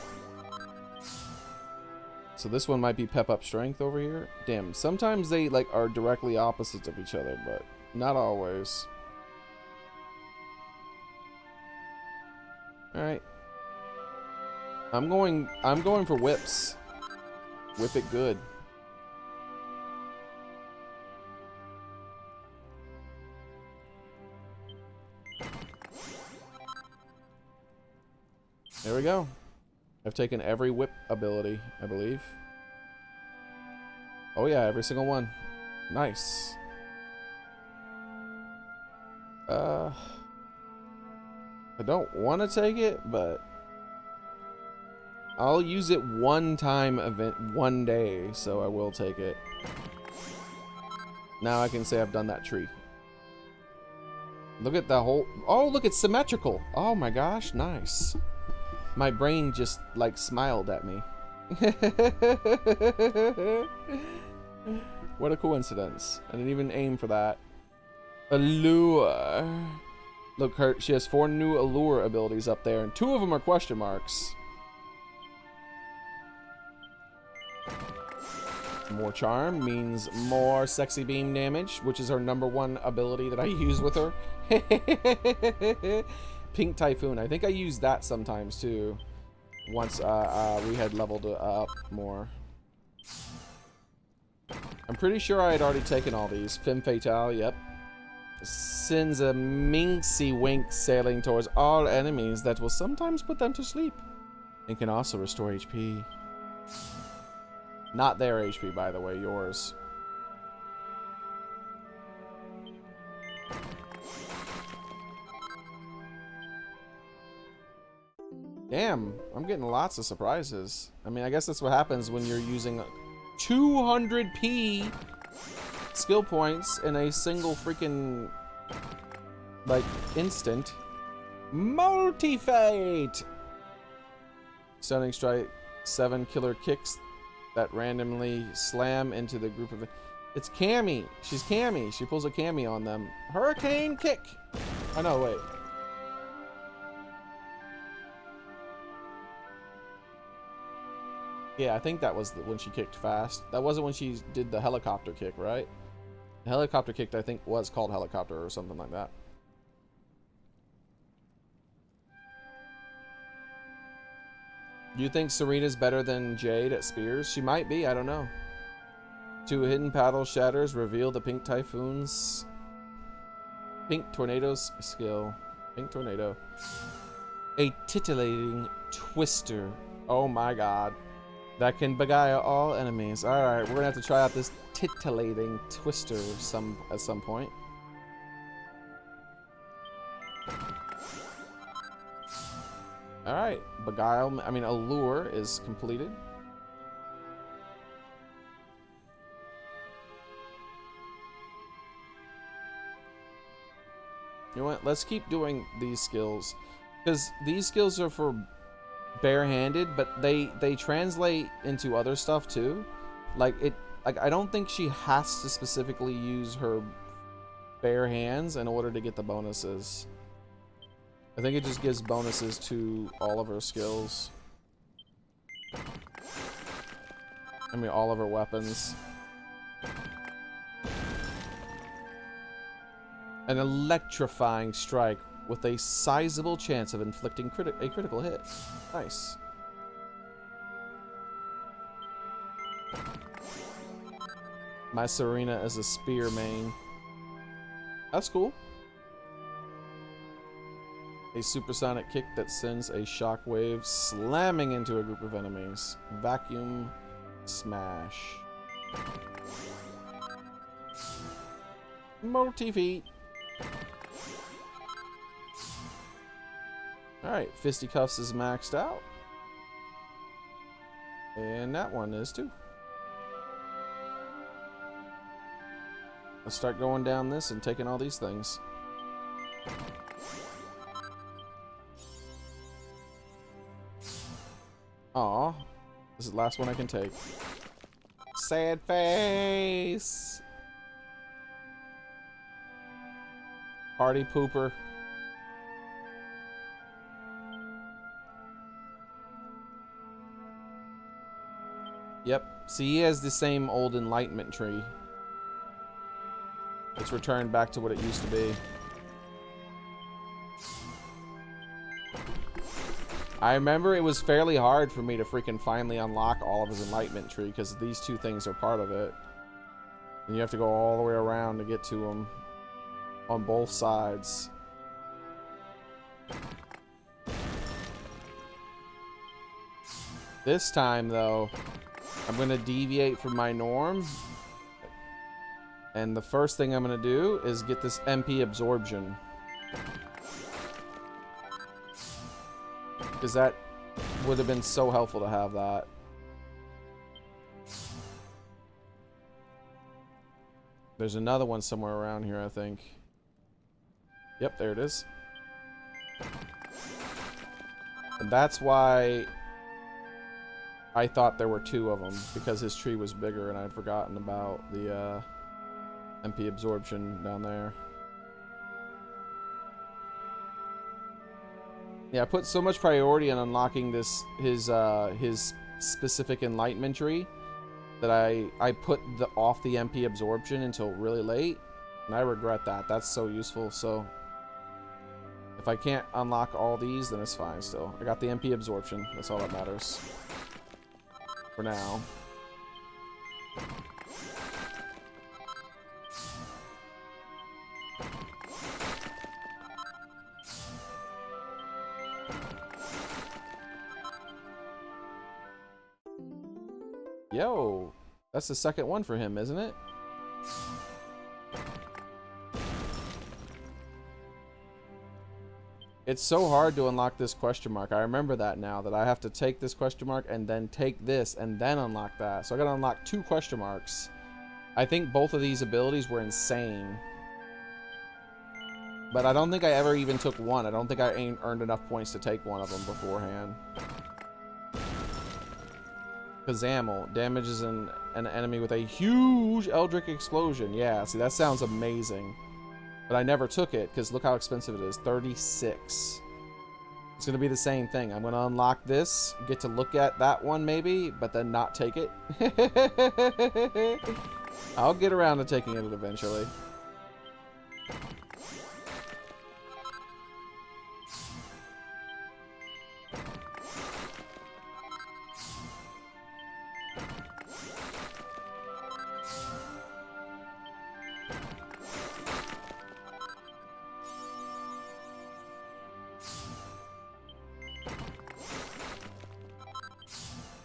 So this one might be pep up strength over here. Damn, sometimes they like are directly opposites of each other, but not always. All right. I'm going for whips. Whip it good. There we go. I've taken every whip ability, I believe. Oh yeah, every single one. Nice. I don't want to take it, but I'll use it one time one day, so I will take it. Now I can say I've done that tree. Look at the whole... Oh, look, it's symmetrical. Oh my gosh, nice. My brain just, like, smiled at me. What a coincidence. I didn't even aim for that. Allure. Look, she has 4 new allure abilities up there, and 2 of them are question marks. More charm means more sexy beam damage, which is her #1 ability that I use with her. Pink Typhoon. I think I use that sometimes too. Once we had leveled up more. I'm pretty sure I had already taken all these. Femme Fatale, yep. Sends a minxy wink sailing towards all enemies that will sometimes put them to sleep. And can also restore HP. Not their HP, by the way, yours. Damn, I'm getting lots of surprises. I mean, I guess that's what happens when you're using 200p skill points in a single freaking, like, instant. Multi-fate! Stunning strike, 7 killer kicks that randomly slam into the group of... It's Cammy. She's Cammy. She pulls a Cammy on them. Hurricane kick! Oh, no, wait. Yeah, I think that was when she kicked fast. That wasn't when she did the helicopter kick, right? The helicopter kick, I think, was called helicopter or something like that. Do you think Serena's better than Jade at Spears? She might be, I don't know. 2 hidden paddle shatters reveal the Pink Typhoon's Pink Tornado's skill. Pink Tornado. A titillating twister. Oh my god. That can beguile all enemies. Alright, we're gonna have to try out this titillating twister at some point. Alright, allure is completed. You know what? Let's keep doing these skills. Because these skills are for barehanded, but they translate into other stuff too. Like I don't think she has to specifically use her bare hands in order to get the bonuses. I think it just gives bonuses to all of her skills. I mean, all of her weapons. An electrifying strike with a sizable chance of inflicting a critical hit. Nice. My Serena is a spear main. That's cool. A supersonic kick that sends a shockwave slamming into a group of enemies. Vacuum smash. Multi-feet. Alright, Fisticuffs is maxed out. And that one is too. Let's start going down this and taking all these things. Aw, this is the last one I can take. Sad face! Party pooper. Yep. See, he has the same old enlightenment tree. It's returned back to what it used to be. I remember it was fairly hard for me to freaking finally unlock all of his enlightenment tree because these two things are part of it. And you have to go all the way around to get to them on both sides. This time, though, I'm going to deviate from my norm. And the first thing I'm going to do is get this MP absorption. Because that would have been so helpful to have that. There's another one somewhere around here, I think. Yep, there it is. And that's why I thought there were two of them, because his tree was bigger and I'd forgotten about the MP absorption down there. Yeah, I put so much priority on unlocking this his specific enlightenment tree that I put off the MP absorption until really late, and I regret that. That's so useful. So if I can't unlock all these, then it's fine still. I got the MP absorption. That's all that matters for now. Yo, that's the second one for him, isn't it? It's so hard to unlock this question mark. I remember that now, that I have to take this question mark and then take this and then unlock that. So I gotta unlock 2 question marks. I think both of these abilities were insane. But I don't think I ever even took one. I don't think I earned enough points to take one of them beforehand. Kazamel damages an enemy with a huge Eldritch explosion. Yeah, see, that sounds amazing. But I never took it, because look how expensive it is. 36. It's going to be the same thing. I'm going to unlock this, get to look at that one maybe, but then not take it. I'll get around to taking it eventually.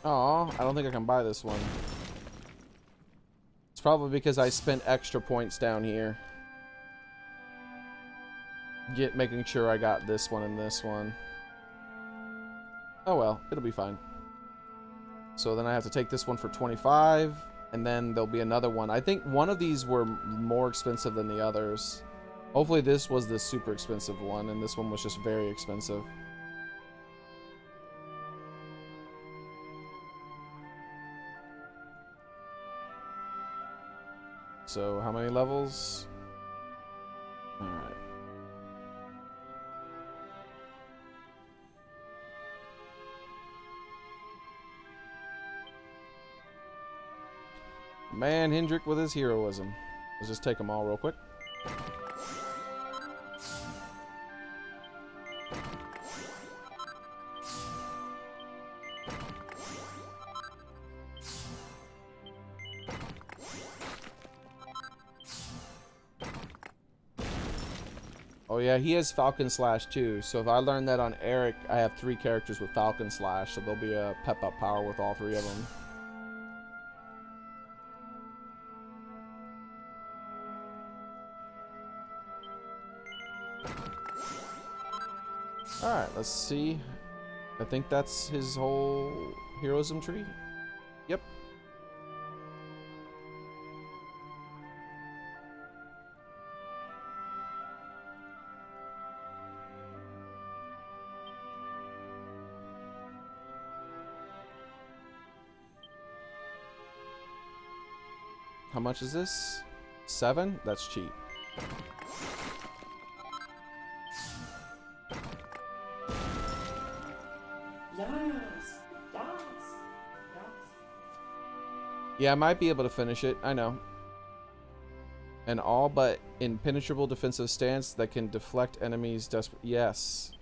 Aw, I don't think I can buy this one. It's probably because I spent extra points down here. Making sure I got this one and this one. Oh well, it'll be fine. So then I have to take this one for 25, and then there'll be another one. I think one of these were more expensive than the others. Hopefully this was the super expensive one, and this one was just very expensive. So, how many levels? Alright. Man, Xearrik with his heroism. Let's just take them all real quick. Oh yeah, he has Falcon Slash too. So if I learn that on Xearrik, I have 3 characters with Falcon Slash, so there'll be a pep up power with all 3 of them. Alright, let's see. I think that's his whole heroism tree. Yep. How much is this? 7? That's cheap. Yes, yes, yes. Yeah, I might be able to finish it. I know. An all but impenetrable defensive stance that can deflect enemies desperate. Yes.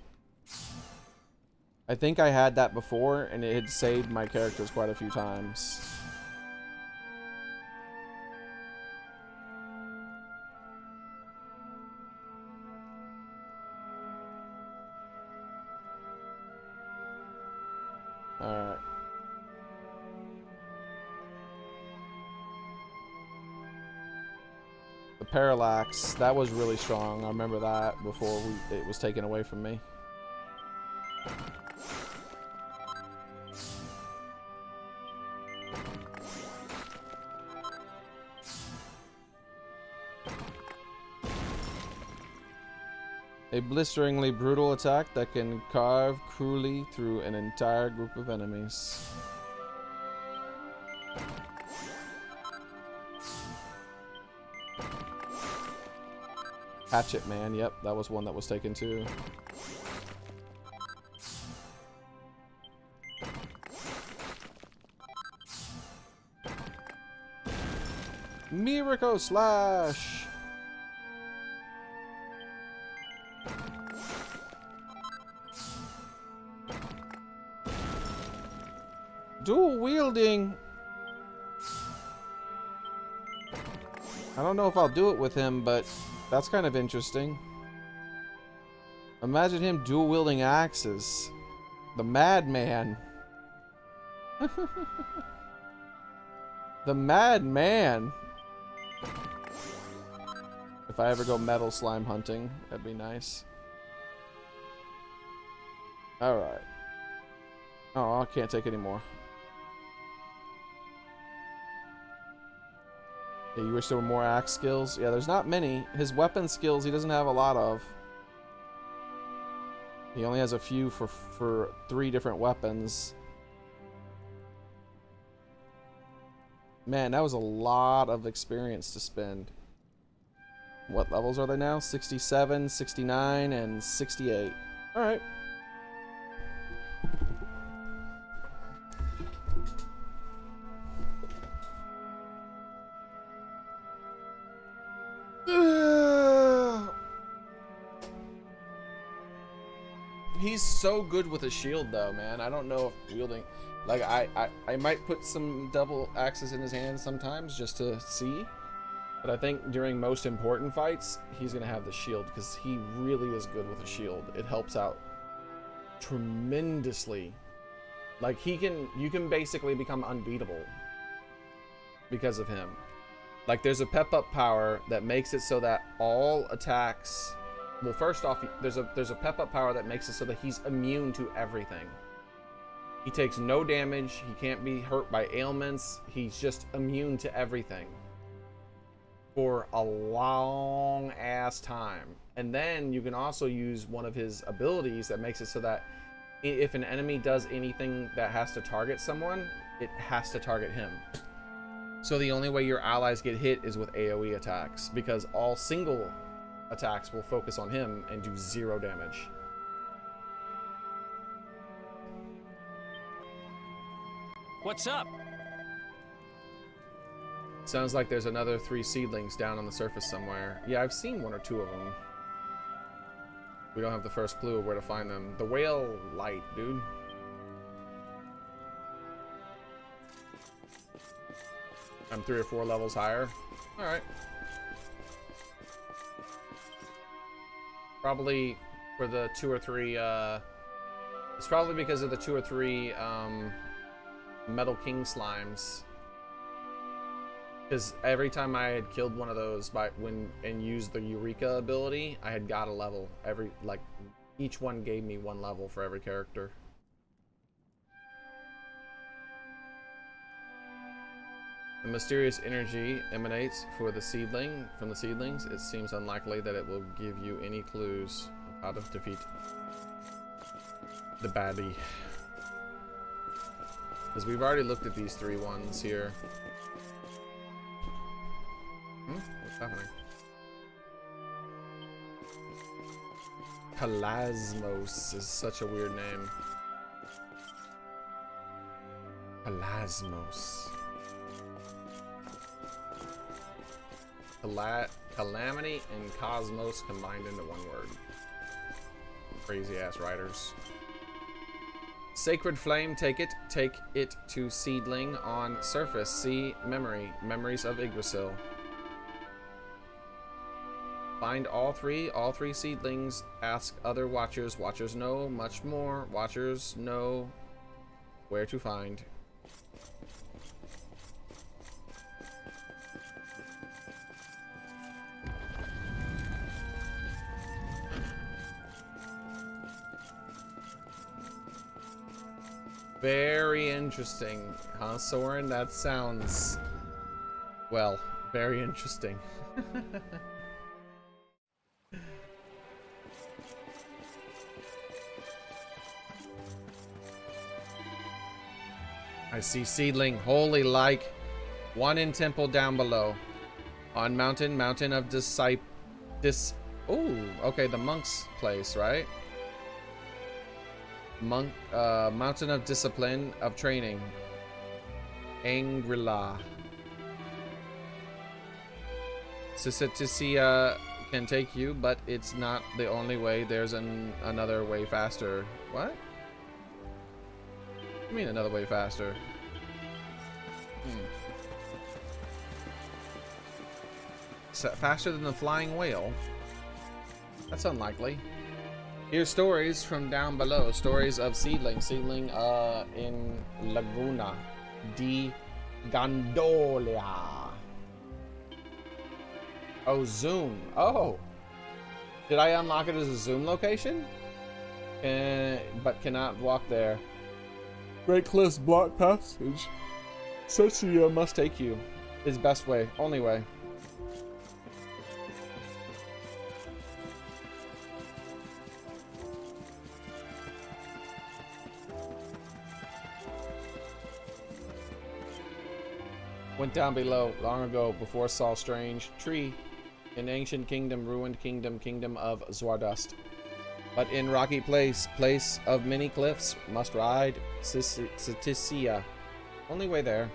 I think I had that before, and it had saved my characters quite a few times. Alright. The parallax, that was really strong. I remember that before it was taken away from me. A blisteringly brutal attack that can carve cruelly through an entire group of enemies. Hatchet Man, yep, that was one that was taken too. Miracle Slash! Dual wielding! I don't know if I'll do it with him, but that's kind of interesting. Imagine him dual wielding axes. The madman. The madman. If I ever go metal slime hunting, that'd be nice. Alright. Oh, I can't take any more. Yeah, you wish there were more axe skills? Yeah, there's not many. His weapon skills he doesn't have a lot of. He only has a few for 3 different weapons. Man, that was a lot of experience to spend. What levels are they now? 67, 69, and 68. Alright. He's so good with a shield though, man. I don't know if wielding, like I might put some double axes in his hands sometimes just to see, but I think during most important fights he's gonna have the shield because he really is good with a shield. It helps out tremendously. Like you can basically become unbeatable because of him. Like there's a pep up power that makes it so that all attacks, well, first off, there's a pep up power that makes it so that he's immune to everything. He takes no damage. He can't be hurt by ailments. He's just immune to everything for a long ass time. And then you can also use one of his abilities that makes it so that if an enemy does anything that has to target someone, it has to target him. So the only way your allies get hit is with AoE attacks, because all single attacks will focus on him and do 0 damage. What's up? Sounds like there's another 3 seedlings down on the surface somewhere. Yeah, I've seen 1 or 2 of them. We don't have the first clue of where to find them. The whale light, dude. I'm 3 or 4 levels higher. Alright. Probably for the 2 or 3, it's probably because of the 2 or 3, Metal King slimes. Because every time I had killed one of those and used the Eureka ability, I had got a level. Each one gave me 1 level for every character. The mysterious energy emanates from the seedlings. It seems unlikely that it will give you any clues of how to defeat the baddie. Because we've already looked at these 3 ones here. What's happening? Pelasmos is such a weird name. Pelasmos. Calamity and Cosmos combined into one word. Crazy ass writers. Sacred Flame, take it to Seedling on surface. See memory, memories of Yggdrasil. Find all three seedlings. Ask other watchers. Watchers know much more. Watchers know where to find. Very interesting, huh, Soren? That sounds, well, very interesting. I see seedling, holy like, one in temple down below. On mountain of oh, okay, the monk's place, right? Mountain of discipline, of training. Angrila. Sisitisia can take you, but it's not the only way. There's another way faster. What? What do you mean another way faster? Faster than the flying whale? That's unlikely. Here's stories from down below. Stories of Seedling. Seedling in Laguna di Gondolia. Oh, Zoom. Oh. Did I unlock it as a Zoom location? But cannot walk there. Great Cliffs block passage. Socia must take you. His best way. Only way. Went down below long ago before saw strange tree, an ancient kingdom, ruined kingdom of Zwardust. But in rocky place of many cliffs, must ride Setisia. Only way there.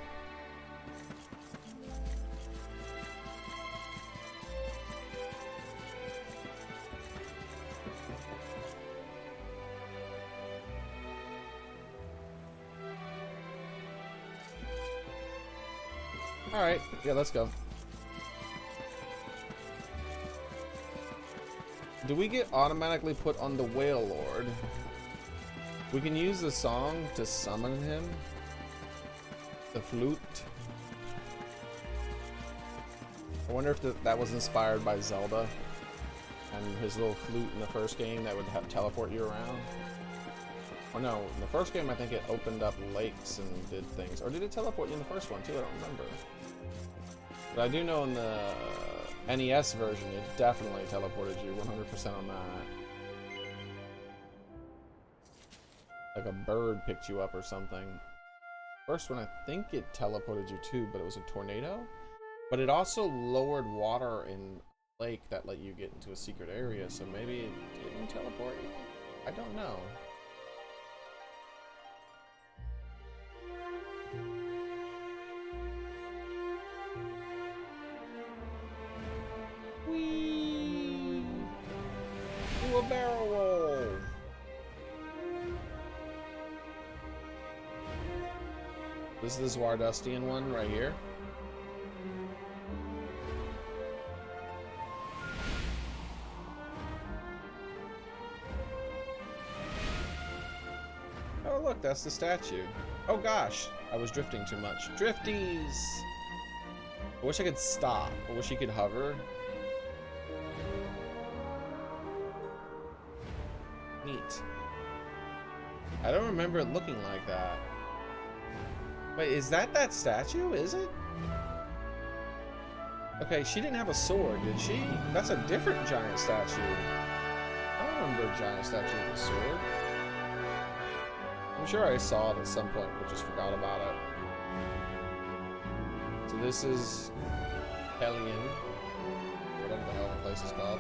Alright, yeah, let's go. Do we get automatically put on the Whale Lord? We can use the song to summon him. The flute. I wonder if that was inspired by Zelda and his little flute in the first game that would teleport you around. Or no, in the first game I think it opened up lakes and did things. Or did it teleport you in the first one too? I don't remember. But I do know in the NES version it definitely teleported you 100% on that. Like a bird picked you up or something. First one I think it teleported you too, but it was a tornado. But it also lowered water in a lake that let you get into a secret area, so maybe it didn't teleport you. I don't know. Whee! Do a barrel roll! This is the Zwardustian one right here. Oh look, that's the statue. Oh gosh, I was drifting too much. Drifties! I wish I could stop. I wish you could hover. Neat. I don't remember it looking like that. Wait, is that statue? Is it? Okay, she didn't have a sword, did she? That's a different giant statue. I don't remember a giant statue with a sword. I'm sure I saw it at some point, but just forgot about it. So this is Hellion, whatever the hell the place is called.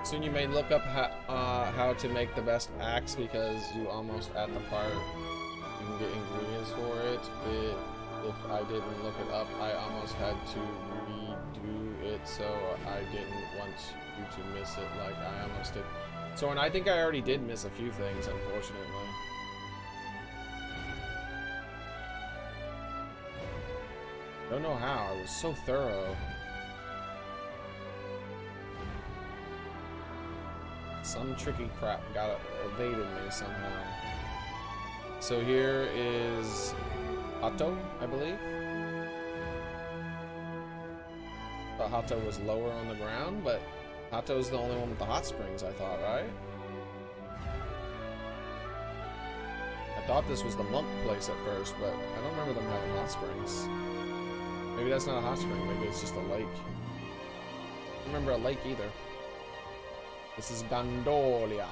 Soon you may look up how to make the best axe because you almost at the part you can get ingredients for it. if I didn't look it up. I almost had to redo it, so I didn't want you to miss it like I almost did. So, and I think I already did miss a few things, unfortunately. Don't know how. I was so thorough. Some tricky crap got evaded me somehow. So here is Hato, I believe. But Hato was lower on the ground, but Hato's the only one with the hot springs, I thought, right? I thought this was the monk place at first, but I don't remember them having hot springs. Maybe that's not a hot spring, maybe it's just a lake. I don't remember a lake either. This is Gondolia.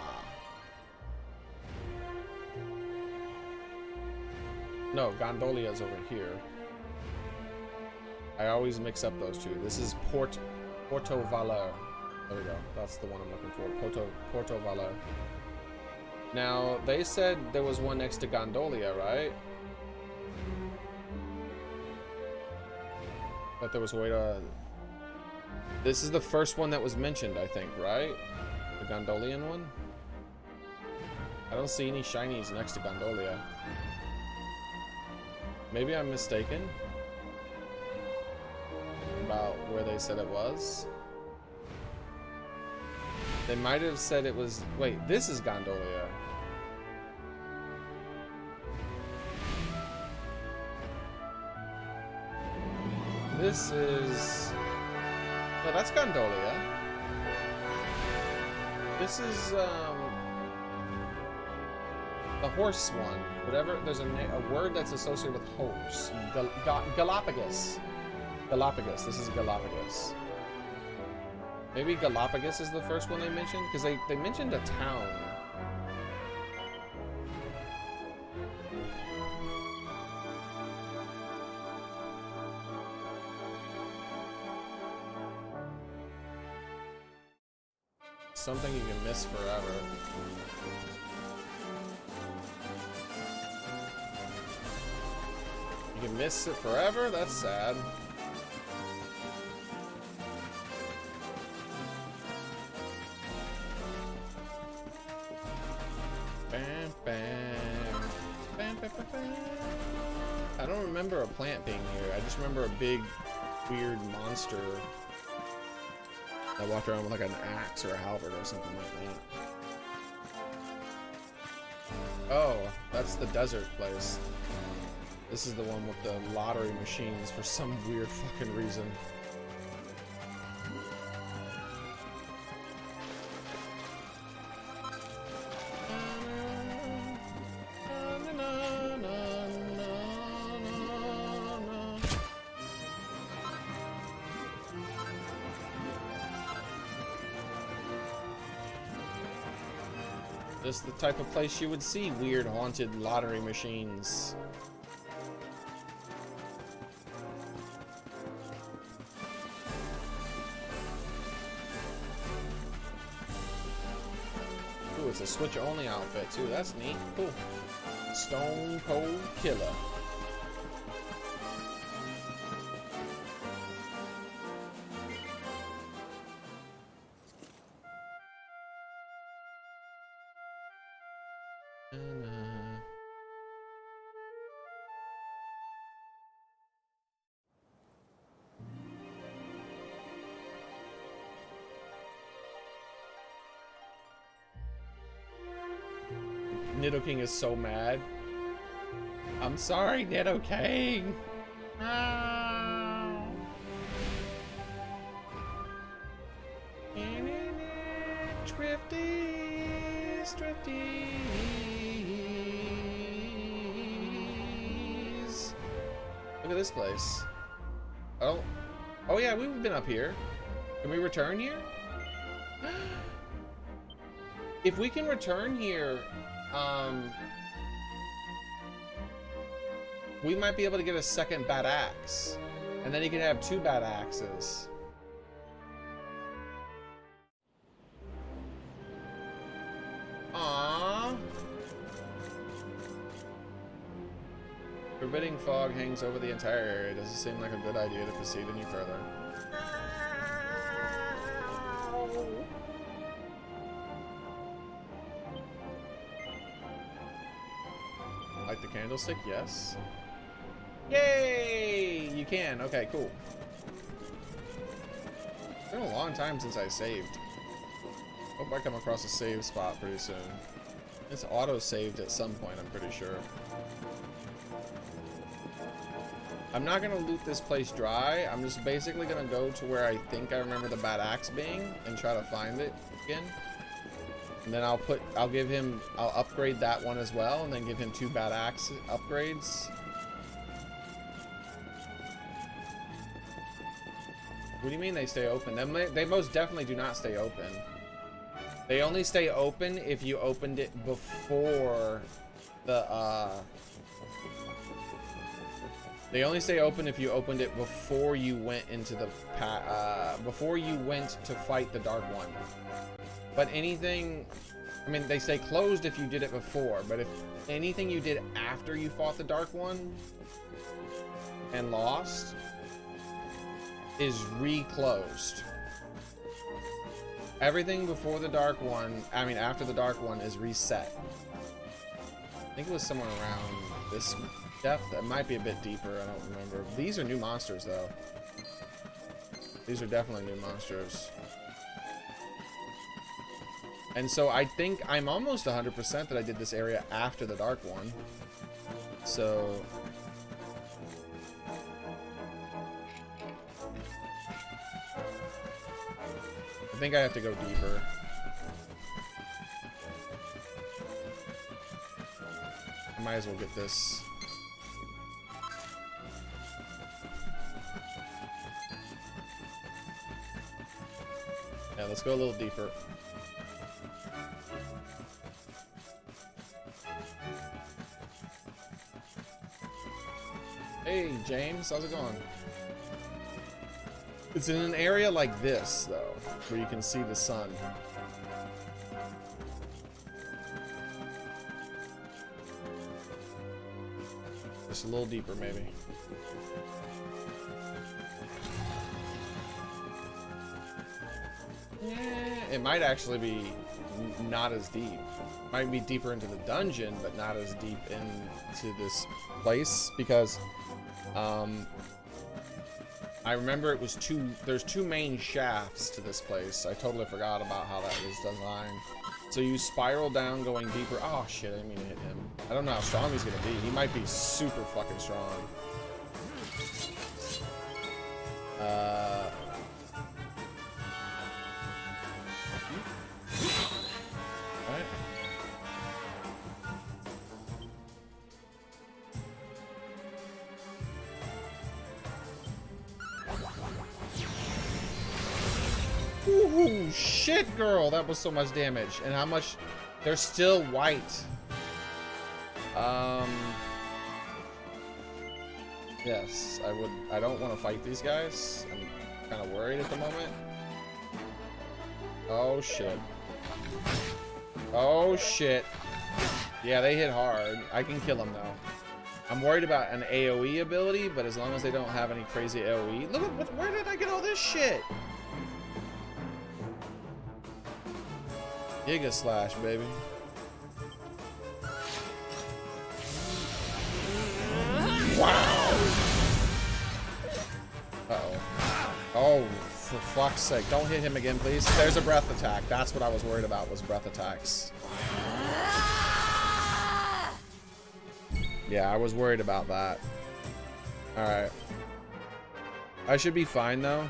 No, Gondolia's over here. I always mix up those two. This is Porto Valor. There we go. That's the one I'm looking for. Porto Valor. Now, they said there was one next to Gondolia, right? That there was a way to... This is the first one that was mentioned, I think, right? The Gondolian one? I don't see any shinies next to Gondolia. Maybe I'm mistaken about where they said it was. They might have said it was... Wait, this is Gondolia. This is... No, that's Gondolia. This is, the horse one. Whatever, there's a word that's associated with horse. Galapagos. Galapagos. This is Galapagos. Maybe Galapagos is the first one they mentioned? Because they mentioned a town. Something you can miss forever. You can miss it forever? That's sad. Bam, bam. Bam, bam, bam, bam. I don't remember a plant being here. I just remember a big, weird monster that walked around with like an axe or a halberd or something like that. Oh, that's the desert place. This is the one with the lottery machines for some weird fucking reason. Just the type of place you would see weird haunted lottery machines. Ooh, it's a Switch only outfit too. That's neat. Cool. Stone Cold Killer. Nidoking is so mad. I'm sorry, Nidoking. No. Drifties, drifties. Look at this place. Oh. Oh yeah, we've been up here. Can we return here? If we can return here, we might be able to get a second bad axe, and then he can have 2 bad axes. Aww. Forbidding fog hangs over the entire area. Doesn't seem like a good idea to proceed any further. Light the candlestick? Yes. Yay! You can. Okay, cool. It's been a long time since I saved. Hope I come across a save spot pretty soon. It's auto-saved at some point, I'm pretty sure. I'm not gonna loot this place dry. I'm just basically gonna go to where I think I remember the bad axe being and try to find it again. And then I'll upgrade that one as well, and then give him 2 bad axe upgrades. What do you mean they stay open? They most definitely do not stay open. They only stay open if you opened it before the, They only stay open if you opened it before you went into the before you went to fight the Dark One. But anything, I mean, they stay closed if you did it before, but if anything you did after you fought the Dark One and lost is re-closed. Everything before the Dark One, I mean after the Dark One, is reset. I think it was somewhere around this depth. It might be a bit deeper, I don't remember. These are new monsters though. These are definitely new monsters. And so I think I'm almost 100% that I did this area after the Dark One. So I think I have to go deeper. I might as well get this. Yeah, let's go a little deeper. Hey, James, how's it going? It's in an area like this, though, where you can see the sun. Just a little deeper, maybe. Yeah, it might actually be not as deep. Might be deeper into the dungeon, but not as deep into this place, because I remember it was there's 2 main shafts to this place. I totally forgot about how that was designed. So you spiral down going deeper. Oh shit, I didn't mean to hit him. I don't know how strong he's gonna be. He might be super fucking strong. Alright. Ooh, shit, girl, that was so much damage. And how much? They're still white. Yes, I don't want to fight these guys. I'm kind of worried at the moment. Oh shit. Oh shit. Yeah, they hit hard. I can kill them though. I'm worried about an AoE ability, but as long as they don't have any crazy AoE. Look at where did I get all this shit? Giga Slash, baby. Wow. Uh-oh. Oh, for fuck's sake. Don't hit him again, please. There's a breath attack. That's what I was worried about, was breath attacks. Yeah, I was worried about that. Alright. I should be fine, though.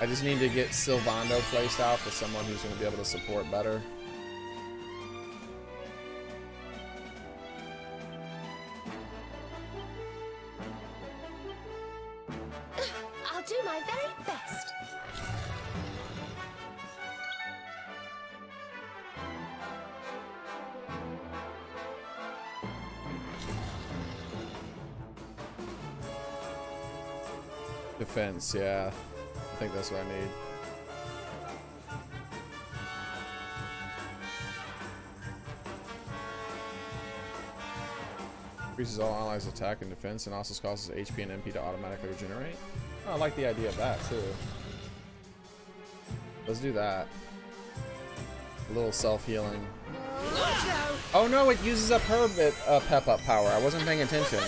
I just need to get Sylvando placed out for someone who's going to be able to support better. I'll do my very best. Defense, yeah. I think that's what I need. Increases all allies' attack and defense and also causes HP and MP to automatically regenerate. Oh, I like the idea of that too. Let's do that. A little self-healing. Oh no, it uses up her pep up power. I wasn't paying attention.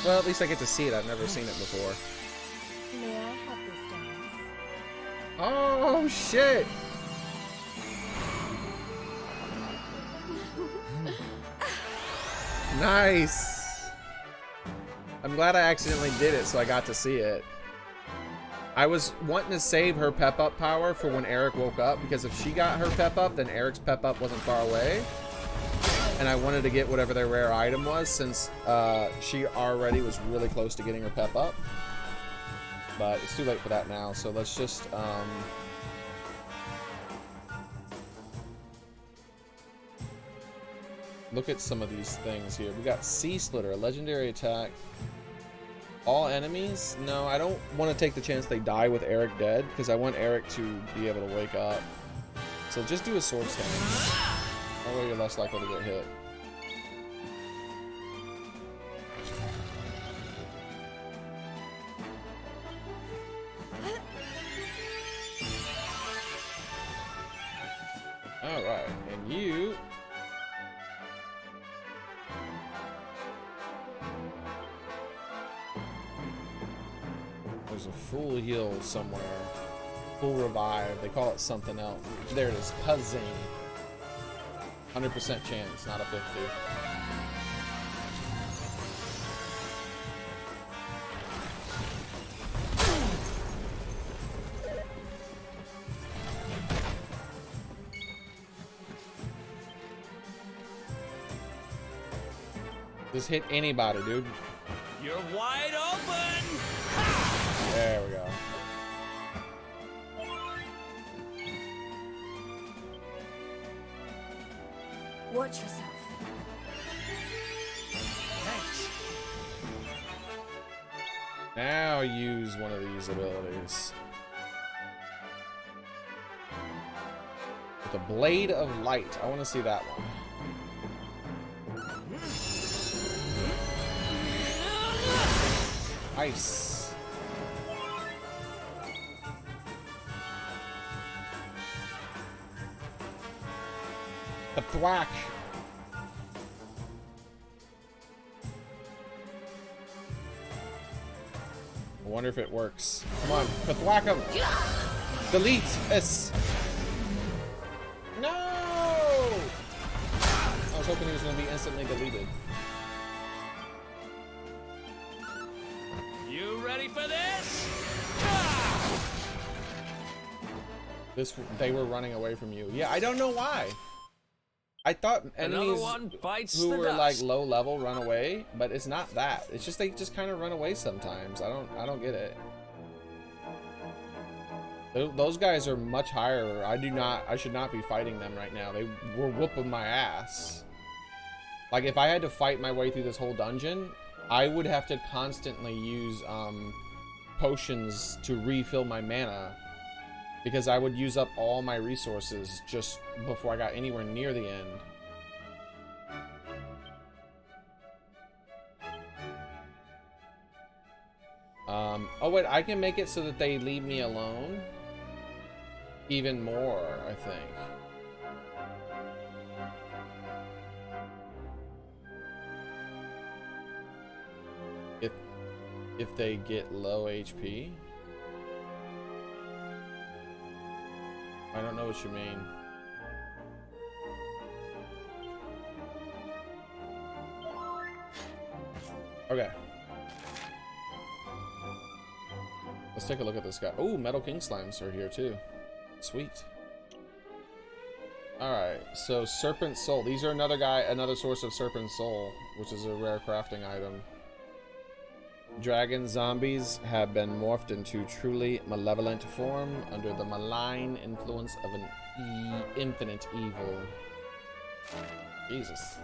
Well, at least I get to see it. I've never seen it before. May I have this dance? Oh shit! Nice! I'm glad I accidentally did it so I got to see it. I was wanting to save her pep up power for when Eric woke up, because if she got her pep up, then Eric's pep up wasn't far away. And I wanted to get whatever their rare item was, since she already was really close to getting her pep up. But it's too late for that now, so let's just look at some of these things here. We got Sea Splitter, a legendary attack. All enemies? No, I don't want to take the chance they die with Eric dead, because I want Eric to be able to wake up. So just do a sword stance. That way you're less likely to get hit. Alright, and you... There's a full heal somewhere. Full revive. They call it something else. There it is. Cousin. 100% chance, not a 50. Just hit anybody, dude. You're wide open! There we go. Watch yourself. Thanks. Now use one of these abilities. With a Blade of Light. I want to see that one. Nice. The thwack. I wonder if it works. Come on, thwack him. Delete this. No. I was hoping he was going to be instantly deleted. You ready for this? They were running away from you. Yeah, I don't know why. I thought enemies who were like low level run away, but it's not that. It's just they just kind of run away sometimes. I don't get it. Those guys are much higher. I should not be fighting them right now. They were whooping my ass. Like if I had to fight my way through this whole dungeon, I would have to constantly use potions to refill my mana, because I would use up all my resources just before I got anywhere near the end. Oh wait, I can make it so that they leave me alone even more, I think. If they get low HP. I don't know what you mean. Okay. Let's take a look at this guy. Oh, Metal King Slimes are here too. Sweet. Alright, so Serpent Soul. These are another source of Serpent Soul, which is a rare crafting item. Dragon zombies have been morphed into truly malevolent form under the malign influence of an infinite evil. Jesus.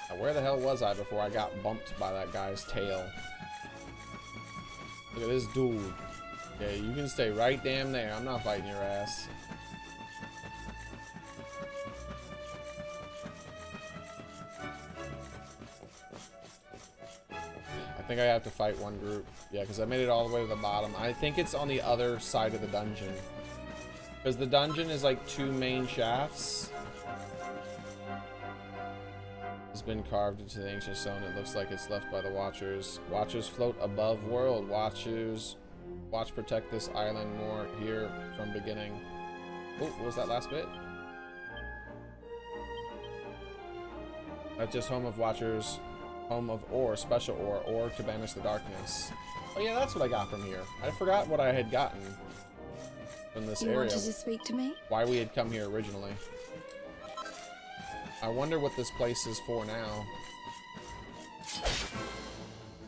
Now, where the hell was I before I got bumped by that guy's tail? Look at this dude. Yeah, you can stay right damn there. I'm not fighting your ass. think I have to fight one group. Yeah, because I made it all the way to the bottom. I think it's on the other side of the dungeon. Because the dungeon is like 2 main shafts. It's been carved into the ancient stone. It looks like it's left by the Watchers. Watchers float above world. Watch protect this island more here from beginning. Oh, what was that last bit? That's just home of Watchers. Home of ore, special ore to banish the darkness. Oh yeah, that's what I got from here. I forgot what I had gotten from this area. You wanted to speak to me? Why we had come here originally. I wonder what this place is for now.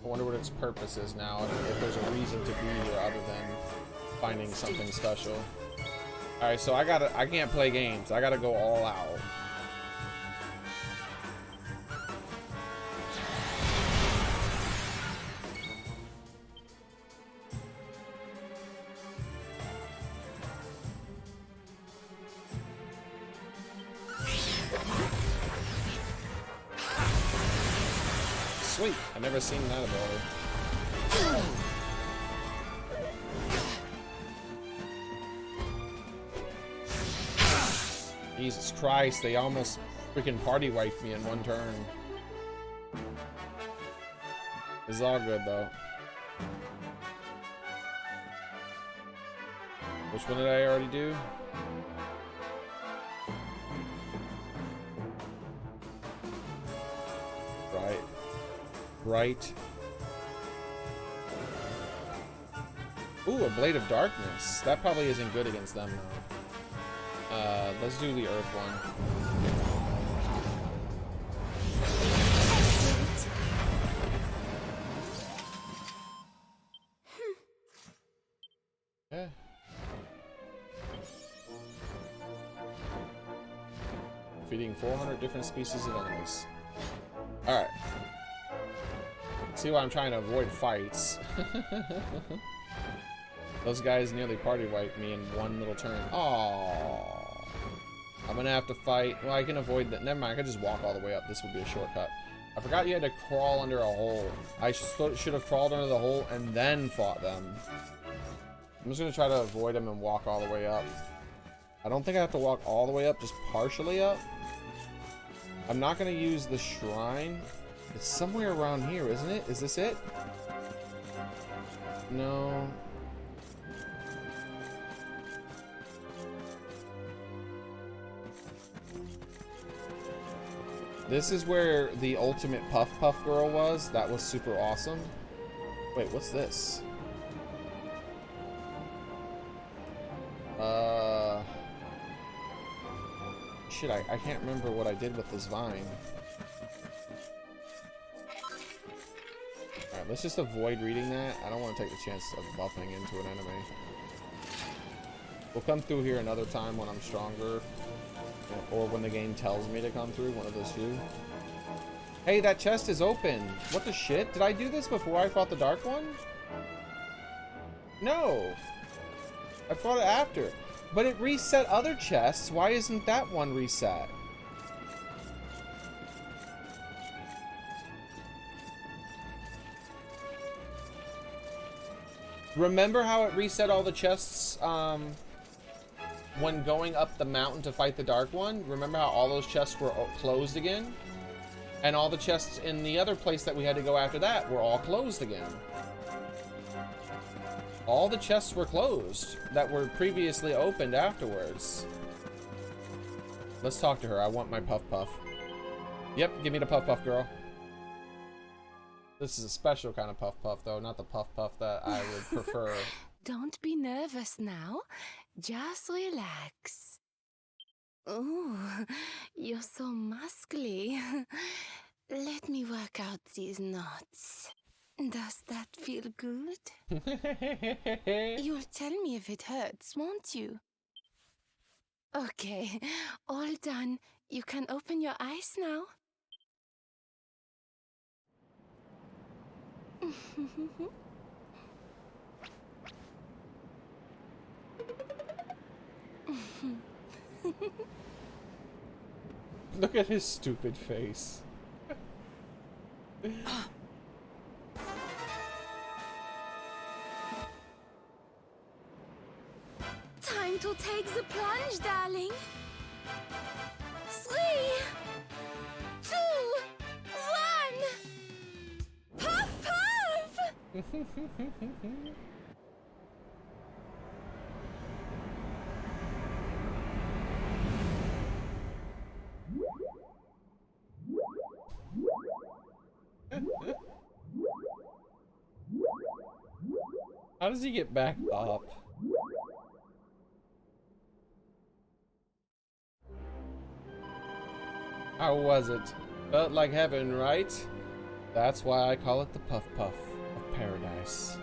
I wonder what its purpose is now, if there's a reason to be here other than finding something special. Alright, so I can't play games. I gotta go all out. Sweet, I've never seen that ability. Jesus Christ, they almost freaking party wiped me in one turn. It's all good though. Which one did I already do? Right. Ooh, a Blade of Darkness. That probably isn't good against them though. Let's do the Earth one. Yeah. Defeating 400 different species of enemies. Alright. See why I'm trying to avoid fights. Those guys nearly party wiped me in one little turn. Oh, I'm gonna have to fight. Well, I can avoid that. Never mind. I can just walk all the way up. This would be a shortcut. I forgot you had to crawl under a hole. I should have crawled under the hole and then fought them. I'm just gonna try to avoid them and walk all the way up. I don't think I have to walk all the way up, just partially up. I'm not gonna use the shrine. It's somewhere around here, isn't it? Is this it? No. This is where the ultimate Puff Puff girl was. That was super awesome. Wait, what's this? Shit, I can't remember what I did with this vine. Alright, let's just avoid reading that. I don't want to take the chance of buffing into an enemy. We'll come through here another time when I'm stronger. Or when the game tells me to come through, one of those two. Hey, that chest is open. What the shit? Did I do this before I fought the dark one? No. I fought it after. But it reset other chests. Why isn't that one reset? Remember how it reset all the chests when going up the mountain to fight the dark one? Remember how all those chests were closed again? And all the chests in the other place that we had to go after that were all closed again. All the chests were closed that were previously opened afterwards. Let's talk to her. I want my Puff Puff. Yep, give me the Puff Puff, girl. This is a special kind of Puff Puff, though, not the Puff Puff that I would prefer. Don't be nervous now. Just relax. Oh, you're so muscly. Let me work out these knots. Does that feel good? You'll tell me if it hurts, won't you? Okay, all done. You can open your eyes now. Look at his stupid face. Take the plunge, darling. 3, 2, 1. Puff, puff! How does he get back up? How was it? Felt like heaven, right? That's why I call it the Puff Puff of Paradise.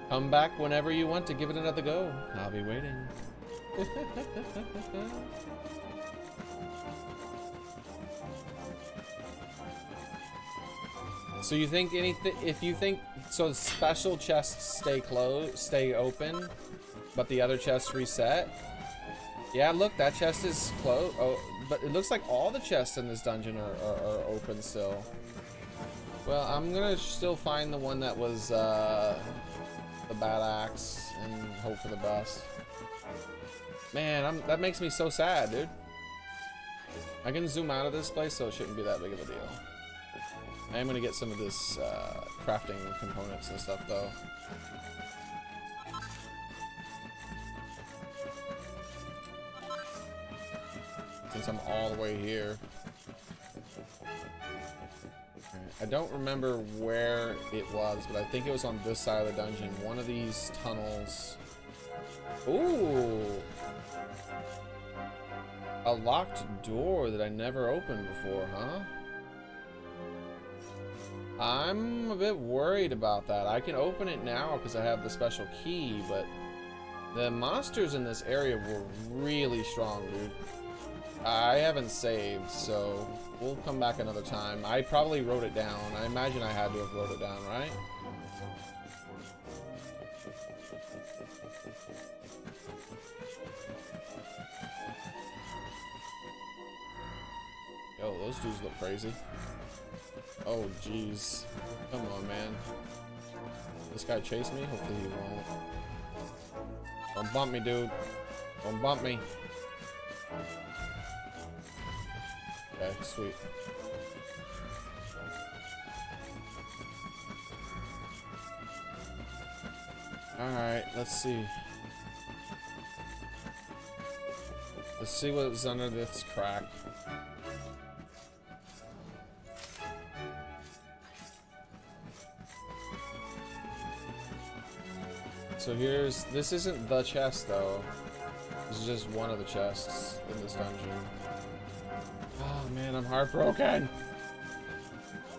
Come back whenever you want to give it another go. I'll be waiting. So you think anything, if you think, so special chests stay open, but the other chests reset? Yeah, look, that chest is closed. Oh, but it looks like all the chests in this dungeon are open still. Well, I'm gonna still find the one that was the bad axe and hope for the best. Man, that makes me so sad, dude. I can zoom out of this place, so it shouldn't be that big of a deal. I am gonna get some of this crafting components and stuff, though. Since I'm all the way here. I don't remember where it was, but I think it was on this side of the dungeon. One of these tunnels. Ooh! A locked door that I never opened before, huh? I'm a bit worried about that. I can open it now because I have the special key, but the monsters in this area were really strong, dude. I haven't saved, so we'll come back another time. I probably wrote it down. I imagine I had to have wrote it down, right? Yo, those dudes look crazy. Oh, jeez. Come on, man. This guy chase me? Hopefully he won't. Don't bump me, dude. Don't bump me. Okay, sweet. Alright, let's see. Let's see what's under this crack. So this isn't the chest though. This is just one of the chests in this dungeon. Oh man, I'm heartbroken.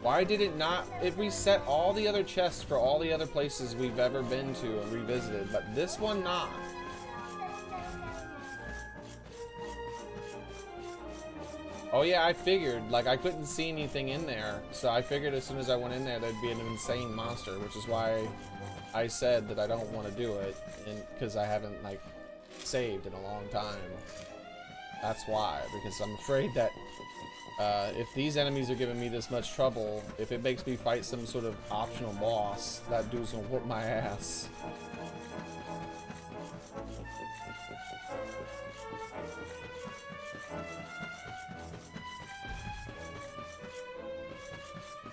Why did it not? It reset all the other chests for all the other places we've ever been to and revisited, but this one not. Oh yeah, I figured, like I couldn't see anything in there, so I figured as soon as I went in there there'd be an insane monster, which is why I said that I don't want to do it, because I haven't like saved in a long time. That's why, because I'm afraid that if these enemies are giving me this much trouble, if it makes me fight some sort of optional boss, that dude's gonna whoop my ass.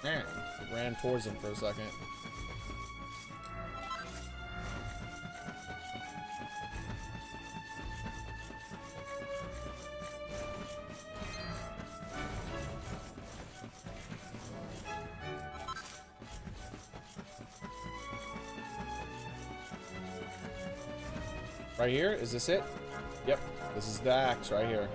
Man, ran towards him for a second. Right here? Is this it? Yep. This is the axe right here.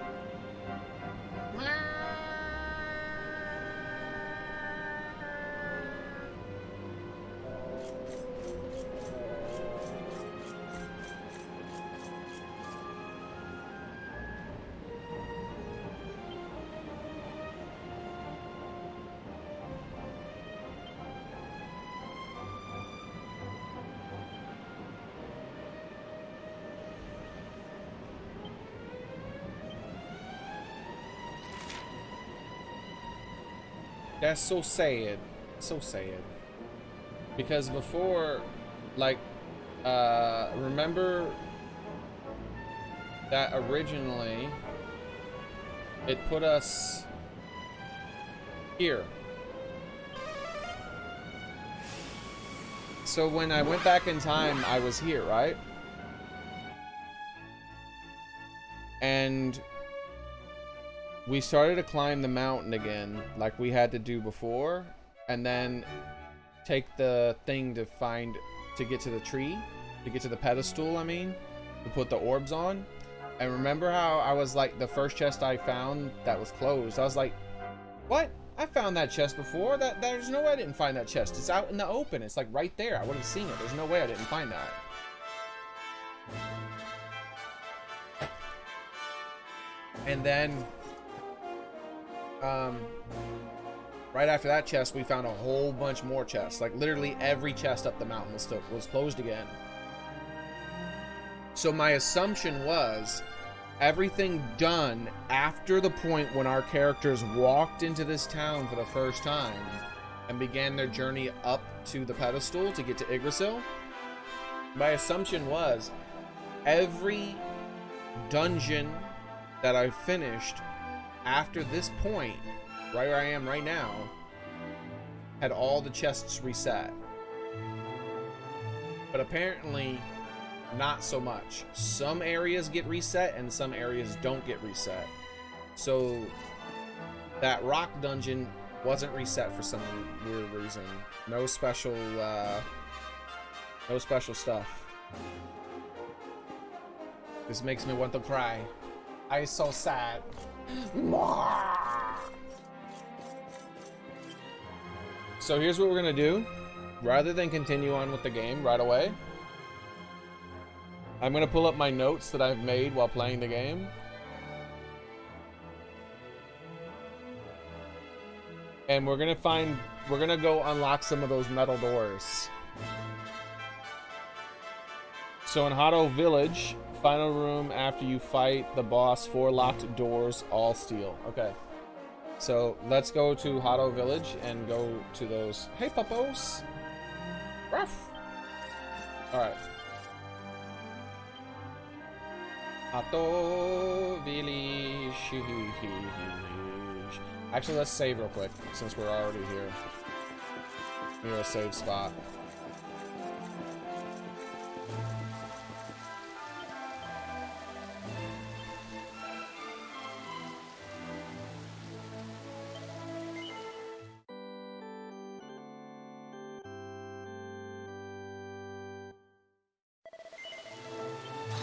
That's so sad. So sad. Because before, like, remember that originally it put us here. So when I went back in time, I was here, right? And we started to climb the mountain again, like we had to do before, and then take the thing to get to the tree, to get to the pedestal, I mean, to put the orbs on. And remember how I was like, the first chest I found that was closed, I was like, what? I found that chest before. There's no way I didn't find that chest. It's out in the open. It's like right there. I would have seen it. There's no way I didn't find that. And then, right after that chest, we found a whole bunch more chests. Like literally every chest up the mountain was closed again. So my assumption was everything done after the point when our characters walked into this town for the first time and began their journey up to the pedestal to get to Yggdrasil. My assumption was every dungeon that I finished after this point, right where I am right now, had all the chests reset. But apparently not so much. Some areas get reset and some areas don't get reset. So that rock dungeon wasn't reset for some weird reason. No special stuff. This makes me want to cry. I'm so sad. So here's what we're gonna do. Rather than continue on with the game right away, I'm gonna pull up my notes that I've made while playing the game. And we're gonna go unlock some of those metal doors. So in Hado Village, final room after you fight the boss, 4 locked doors, all steel. Okay. So let's go to Hado Village and go to those. Hey, puppos. Ruff. All right. Hado Village. Actually, let's save real quick since we're already here. Near a save spot.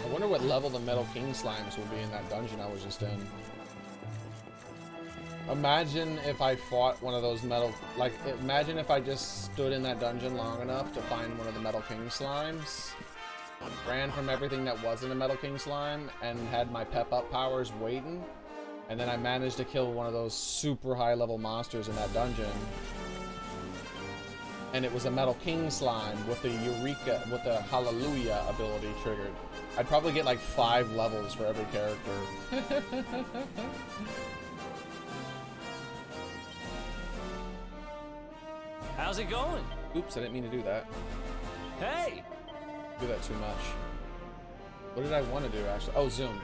I wonder what level the Metal King slimes will be in that dungeon I was just in. Imagine if I fought one of those metal... Like, imagine if I just stood in that dungeon long enough to find one of the Metal King slimes, ran from everything that wasn't a Metal King slime, and had my pep-up powers waiting, and then I managed to kill one of those super high-level monsters in that dungeon. And it was a Metal King slime with the Eureka, with the Hallelujah ability triggered. I'd probably get like 5 levels for every character. How's it going? Oops, I didn't mean to do that. Hey! Do that too much. What did I want to do actually? Oh, zoom.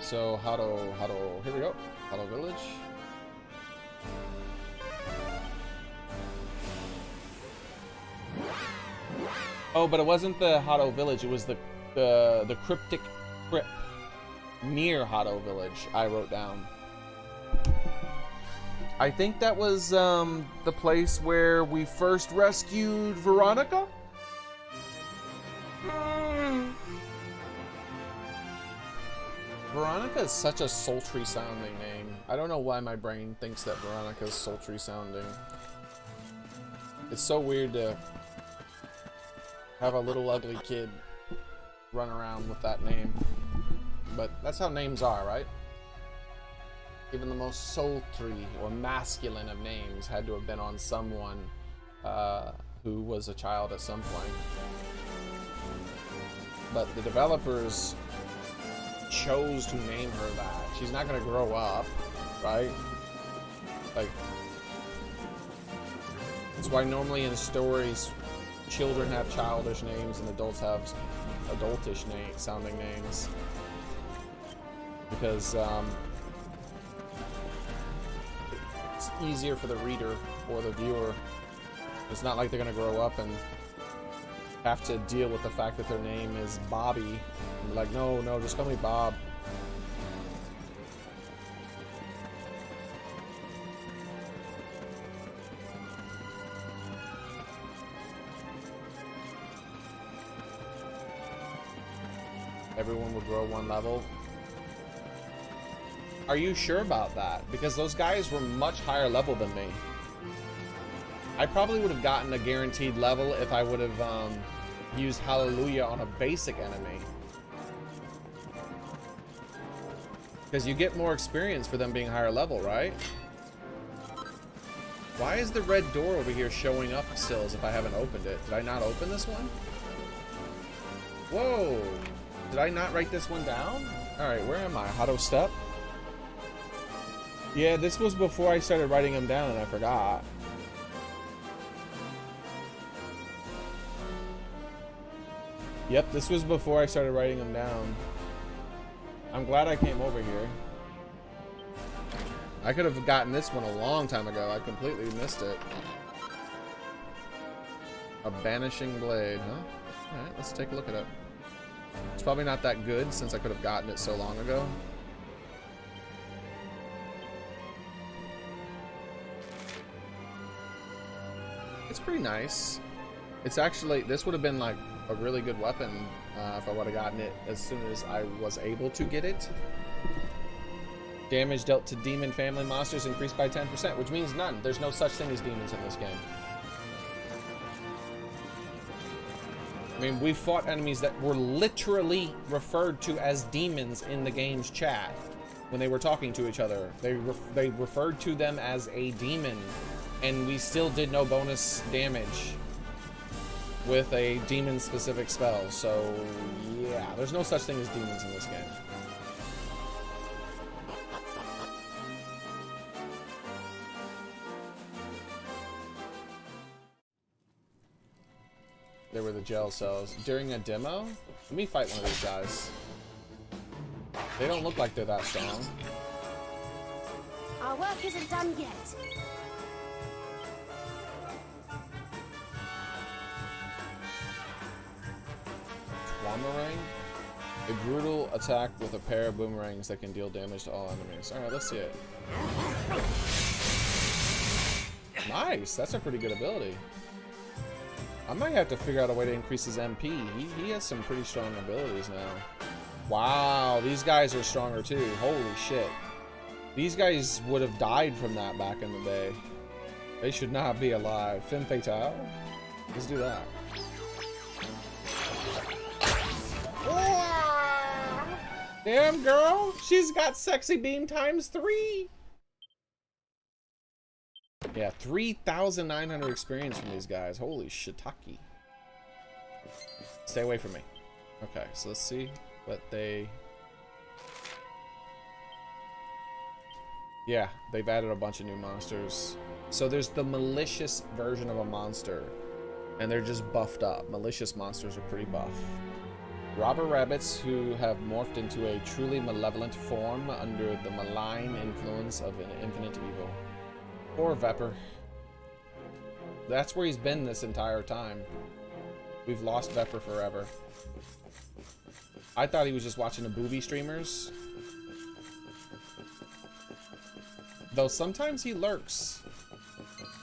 So, Hado, here we go. Hado Village. Oh, but it wasn't the Hado Village, it was the cryptic crypt near Hado Village I wrote down. I think that was the place where we first rescued Veronica? Veronica is such a sultry sounding name. I don't know why my brain thinks that Veronica is sultry sounding. It's so weird to have a little ugly kid run around with that name. But that's how names are, right? Even the most sultry or masculine of names had to have been on someone who was a child at some point. But the developers chose to name her that. She's not gonna grow up, right? Like, that's why normally in stories children have childish names and adults have adultish sounding names. Because it's easier for the reader or the viewer. It's not like they're gonna grow up and have to deal with the fact that their name is Bobby. And be like, no, no, just call me Bob. Everyone would grow one level. Are you sure about that? Because those guys were much higher level than me. I probably would have gotten a guaranteed level if I would have used Hallelujah on a basic enemy. Because you get more experience for them being higher level, right? Why is the red door over here showing up still as if I haven't opened it? Did I not open this one? Whoa! Did I not write this one down? Alright, where am I? Hotto Step? Yeah, this was before I started writing them down and I forgot. Yep, this was before I started writing them down. I'm glad I came over here. I could have gotten this one a long time ago. I completely missed it. A Banishing Blade, huh? Alright, let's take a look at it. It's probably not that good since I could have gotten it so long ago. It's pretty nice. It's actually, this would have been like a really good weapon if I would have gotten it as soon as I was able to get it. Damage dealt to demon family monsters increased by 10%, which means none. There's no such thing as demons in this game. I mean, we fought enemies that were literally referred to as demons in the game's chat when they were talking to each other. They referred to them as a demon, and we still did no bonus damage with a demon-specific spell. So, yeah, there's no such thing as demons in this game. They were the gel cells. During a demo? Let me fight one of these guys. They don't look like they're that strong. Our work isn't done yet. Boomerang? A brutal attack with a pair of boomerangs that can deal damage to all enemies. Alright, let's see it. Nice! That's a pretty good ability. I might have to figure out a way to increase his MP. He has some pretty strong abilities now. Wow, these guys are stronger too. Holy shit. These guys would have died from that back in the day. They should not be alive. Femme Fatale? Let's do that. Damn, girl! She's got sexy beam ×3! Yeah, 3,900 experience from these guys. Holy shiitake. Stay away from me. Okay, so let's see what they... Yeah, they've added a bunch of new monsters. So there's the malicious version of a monster, and they're just buffed up. Malicious monsters are pretty buff. Robber rabbits who have morphed into a truly malevolent form under the malign influence of an infinite evil. Poor Vepper. That's where he's been this entire time. We've lost Vepper forever. I thought he was just watching the booby streamers. Though sometimes he lurks.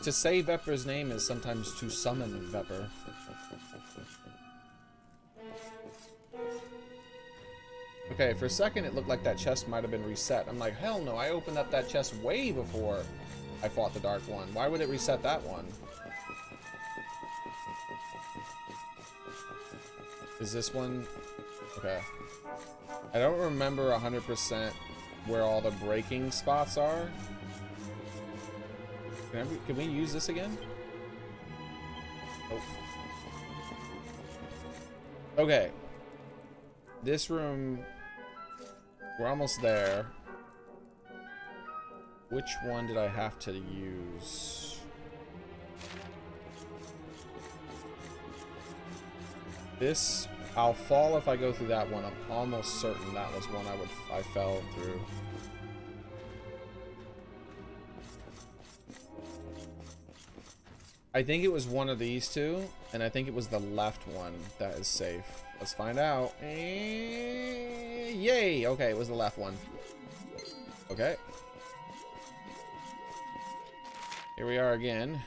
To say Vepper's name is sometimes to summon Vepper. Okay, for a second it looked like that chest might have been reset. I'm like, hell no, I opened up that chest way before I fought the Dark One. Why would it reset that one? Is this one? Okay. I don't remember 100% where all the breaking spots are. Can we use this again? Oh. Okay. This room, we're almost there. Which one did I have to use? This, I'll fall if I go through that one. I'm almost certain that was one I fell through. I think it was one of these two, and I think it was the left one that is safe. Let's find out. Yay! Okay, it was the left one. Okay. Here we are again.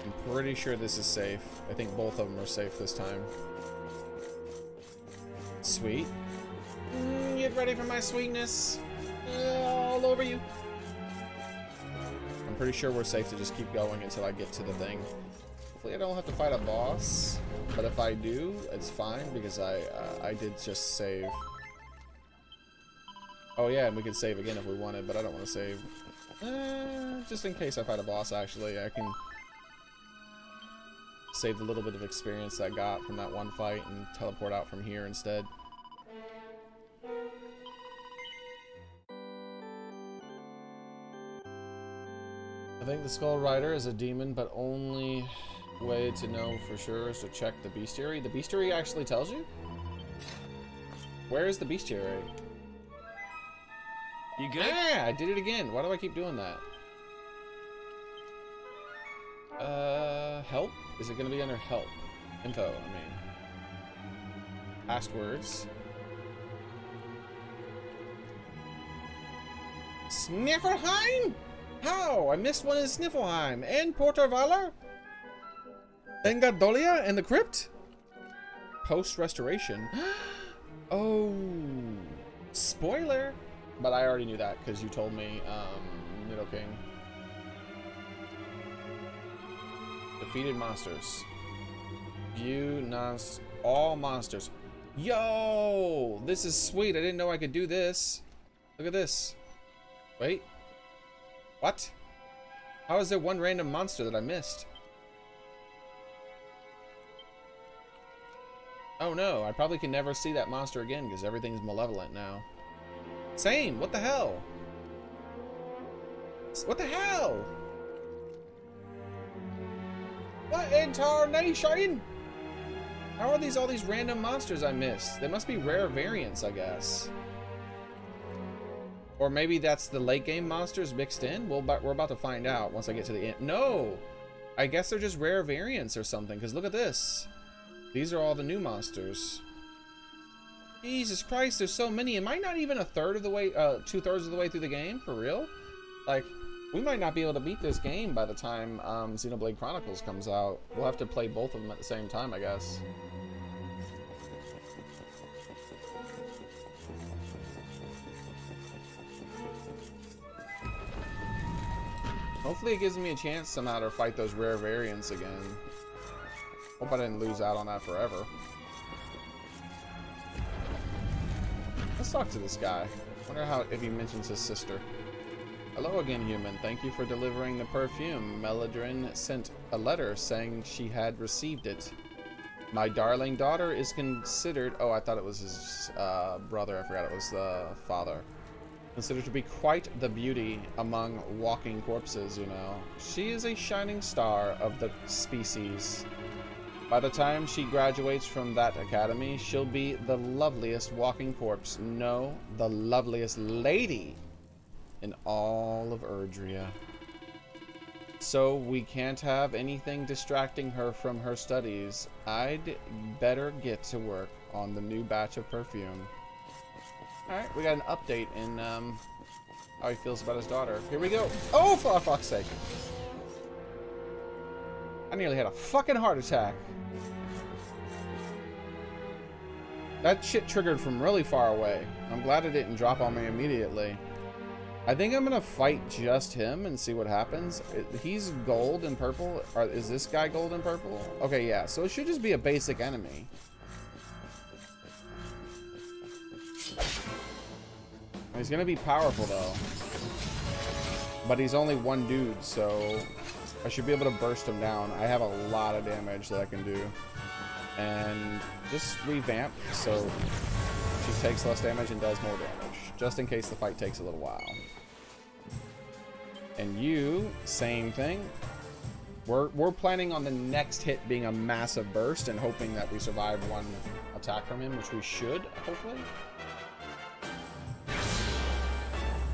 I'm pretty sure this is safe. I think both of them are safe this time. Sweet. Get ready for my sweetness. All over you. I'm pretty sure we're safe to just keep going until I get to the thing. Hopefully I don't have to fight a boss, but if I do, it's fine because I did just save. Oh yeah, and we could save again if we wanted, but I don't want to save. Just in case I fight a boss, actually, I can save the little bit of experience I got from that one fight and teleport out from here instead. I think the Skull Rider is a demon, but only way to know for sure is to check the bestiary. The bestiary actually tells you? Where is the bestiary? You good? Yeah, I did it again. Why do I keep doing that? Help? Is it going to be under help? Info, I mean. Past words. Sniffelheim? How? I missed one in Sniffelheim. And Porter Valor? And Gardolia and the Crypt? Post-restoration. Oh. Spoiler. But I already knew that because you told me, Middle King. Defeated monsters. View all monsters. Yo! This is sweet. I didn't know I could do this. Look at this. Wait. What? How is there one random monster that I missed? Oh no, I probably can never see that monster again because everything's malevolent now. Same, what the hell? What the hell? What in tarnation? How are these all these random monsters I missed? They must be rare variants, I guess. Or maybe that's the late game monsters mixed in? Well, we're about to find out once I get to the end. No! I guess they're just rare variants or something, because look at this. These are all the new monsters. Jesus Christ, there's so many. Am I not even a third of the way, 2/3 of the way through the game? For real? Like, we might not be able to beat this game by the time Xenoblade Chronicles comes out. We'll have to play both of them at the same time, I guess. Hopefully it gives me a chance somehow to fight those rare variants again. Hope I didn't lose out on that forever. Let's talk to this guy. Wonder if he mentions his sister. Hello again, human. Thank you for delivering the perfume. Meladrin sent a letter saying she had received it. My darling daughter is considered... Oh, I thought it was his brother. I forgot it was the father. Considered to be quite the beauty among walking corpses, you know. She is a shining star of the species. By the time she graduates from that academy, she'll be the loveliest walking corpse. No, the loveliest lady in all of Erdrea. So we can't have anything distracting her from her studies. I'd better get to work on the new batch of perfume. Alright, we got an update in how he feels about his daughter. Here we go. Oh, for fuck's sake. I nearly had a fucking heart attack. That shit triggered from really far away. I'm glad it didn't drop on me immediately. I think I'm gonna fight just him and see what happens. He's gold and purple. Or is this guy gold and purple? Okay, yeah. So it should just be a basic enemy. He's gonna be powerful though. But he's only one dude, so I should be able to burst him down. I have a lot of damage that I can do. And just revamp so she takes less damage and does more damage. Just in case the fight takes a little while. And you, same thing. We're planning on the next hit being a massive burst and hoping that we survive one attack from him, which we should, hopefully.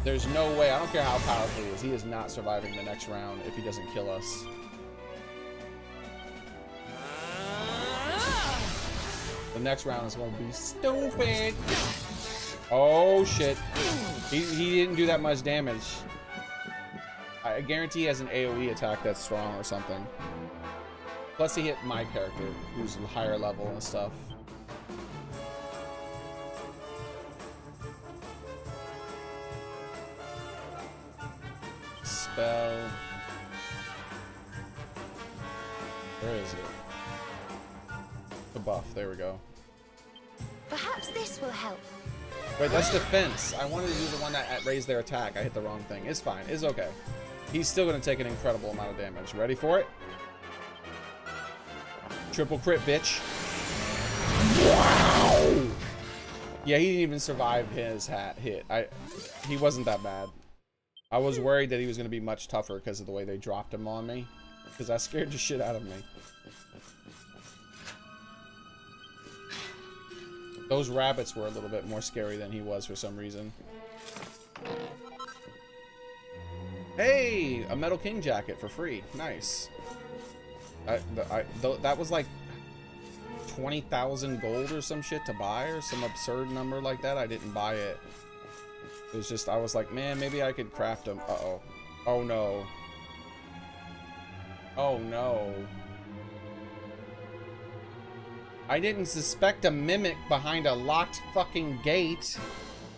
There's no way, I don't care how powerful he is not surviving the next round if he doesn't kill us. The next round is going to be stupid. Oh shit. He didn't do that much damage. I guarantee he has an AoE attack that's strong or something. Plus he hit my character, who's higher level and stuff. Spell. Where is it? The buff, there we go. Perhaps this will help. Wait, that's defense. I wanted to do the one that raised their attack. I hit the wrong thing. It's fine. It's okay. He's still going to take an incredible amount of damage. Ready for it? Triple crit, bitch. Wow! Yeah, he didn't even survive his hit. He wasn't that bad. I was worried that he was going to be much tougher because of the way they dropped him on me. Because that scared the shit out of me. Those rabbits were a little bit more scary than he was for some reason. Hey! A Metal King jacket for free. Nice. That was like 20,000 gold or some shit to buy or some absurd number like that. I didn't buy it. It was just, I was like, man, maybe I could craft them. Uh-oh. Oh no. Oh no. I didn't suspect a mimic behind a locked fucking gate.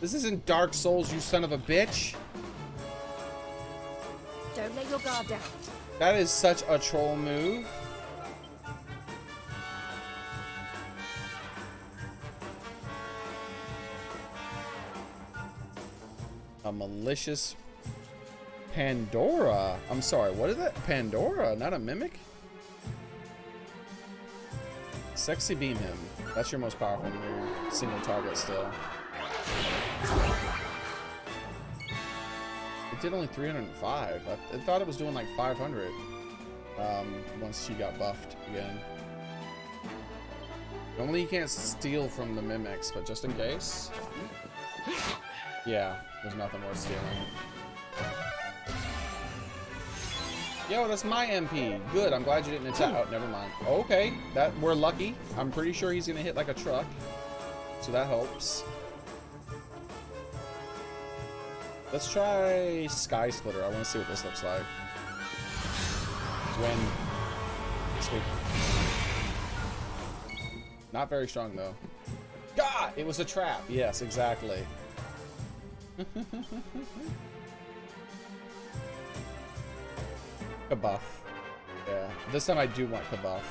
This isn't Dark Souls, you son of a bitch. Don't let your guard down. That is such a troll move. A malicious Pandora. I'm sorry, what is that? Pandora, not a mimic? Sexy beam him. That's your most powerful move. Single target still. It did only 305. I thought it was doing like 500 once she got buffed again. Normally you can't steal from the mimics, but just in case. Yeah, there's nothing worth stealing. Yo, that's my MP. Good, I'm glad you didn't attack. Oh, never mind. Okay, we're lucky. I'm pretty sure he's gonna hit like a truck. So that helps. Let's try Sky Splitter. I want to see what this looks like. When... Sweet. Not very strong though. God! It was a trap. Yes, exactly. Kabuff. Yeah. This time I do want Kabuff.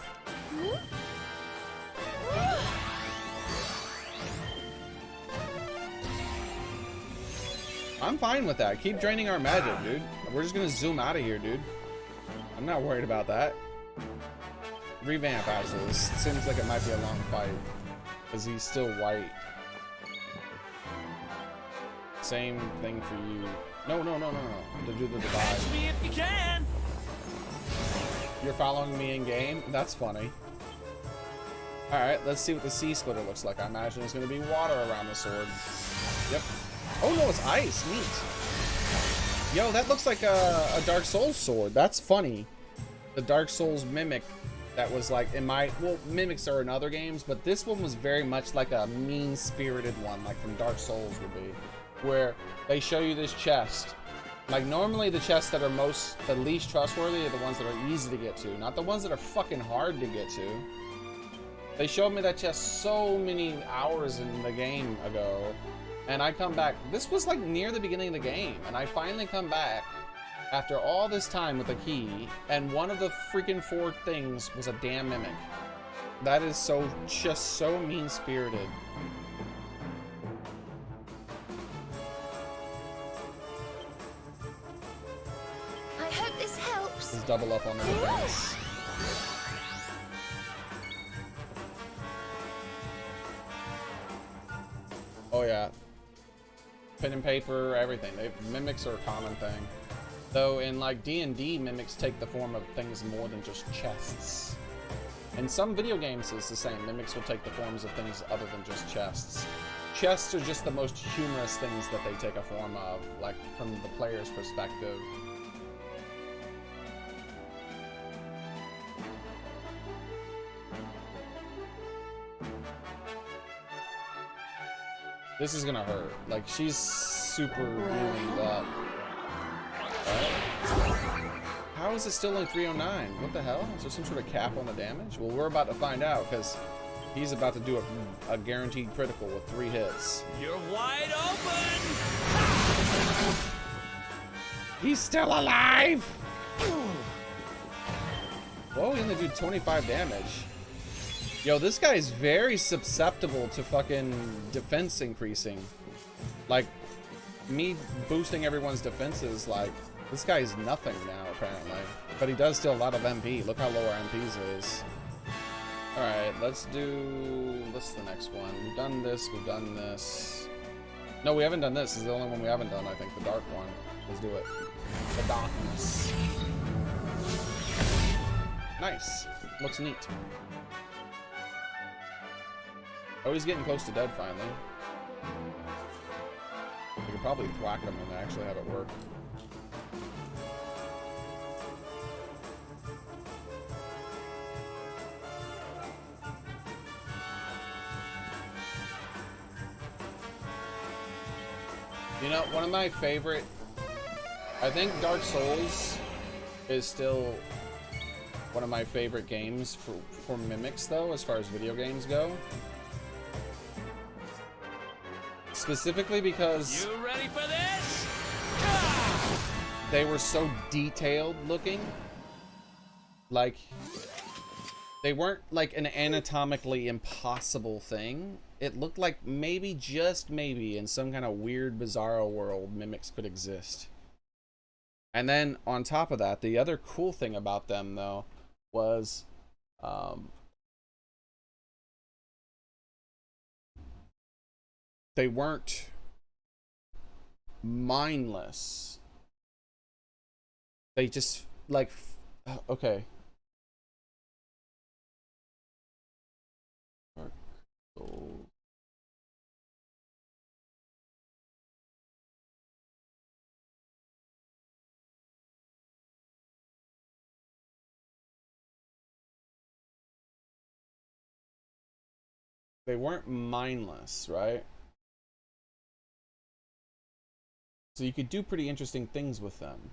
I'm fine with that. Keep draining our magic, dude. We're just gonna zoom out of here, dude. I'm not worried about that. Revamp, actually. This seems like it might be a long fight. Because he's still white. Same thing for you. No. To do the divide. Catch me if you can! You're following me in game? That's funny. Alright, let's see what the Sea Splitter looks like. I imagine there's going to be water around the sword. Yep. Oh no, it's ice. Neat. Yo, that looks like a Dark Souls sword. That's funny. The Dark Souls mimic that was like in my... Well, mimics are in other games, but this one was very much like a mean-spirited one, like from Dark Souls would be. Where they show you this chest. Like, normally the chests that are the least trustworthy are the ones that are easy to get to, not the ones that are fucking hard to get to. They showed me that chest so many hours in the game ago, and I come back. This was like near the beginning of the game, and I finally come back after all this time with a key, and one of the freaking 4 things was a damn mimic. That is just so mean-spirited. I hope this helps. Let's double up on the defense. Oh yeah. Pen and paper, everything. Mimics are a common thing. Though in like D&D, mimics take the form of things more than just chests. In some video games it's the same. Mimics will take the forms of things other than just chests. Chests are just the most humorous things that they take a form of, like from the player's perspective. This is gonna hurt. Like, she's super healing up. Right? How is it still only 309? What the hell? Is there some sort of cap on the damage? Well, we're about to find out, because he's about to do a guaranteed critical with 3 hits. You're wide open! He's still alive! Whoa, he only did 25 damage. Yo, this guy's very susceptible to fucking defense increasing. Like, me boosting everyone's defenses, like, this guy's nothing now, apparently. But he does steal a lot of MP. Look how low our MPs is. Alright, let's do... what's the next one? We've done this, we've done this. No, we haven't done this. This is the only one we haven't done, I think. The dark one. Let's do it. The darkness. Nice. Looks neat. Oh, he's getting close to dead, finally. We could probably thwack him and actually have it work. You know, one of my favorite... I think Dark Souls is still one of my favorite games for mimics, though, as far as video games go. Specifically because... You ready for this? They were so detailed looking. Like, they weren't like an anatomically impossible thing. It looked like maybe, just maybe, in some kind of weird, bizarro world, mimics could exist. And then, on top of that, the other cool thing about them, though, was... they weren't mindless. They just, like... okay. Dark Souls. They weren't mindless, right? So you could do pretty interesting things with them.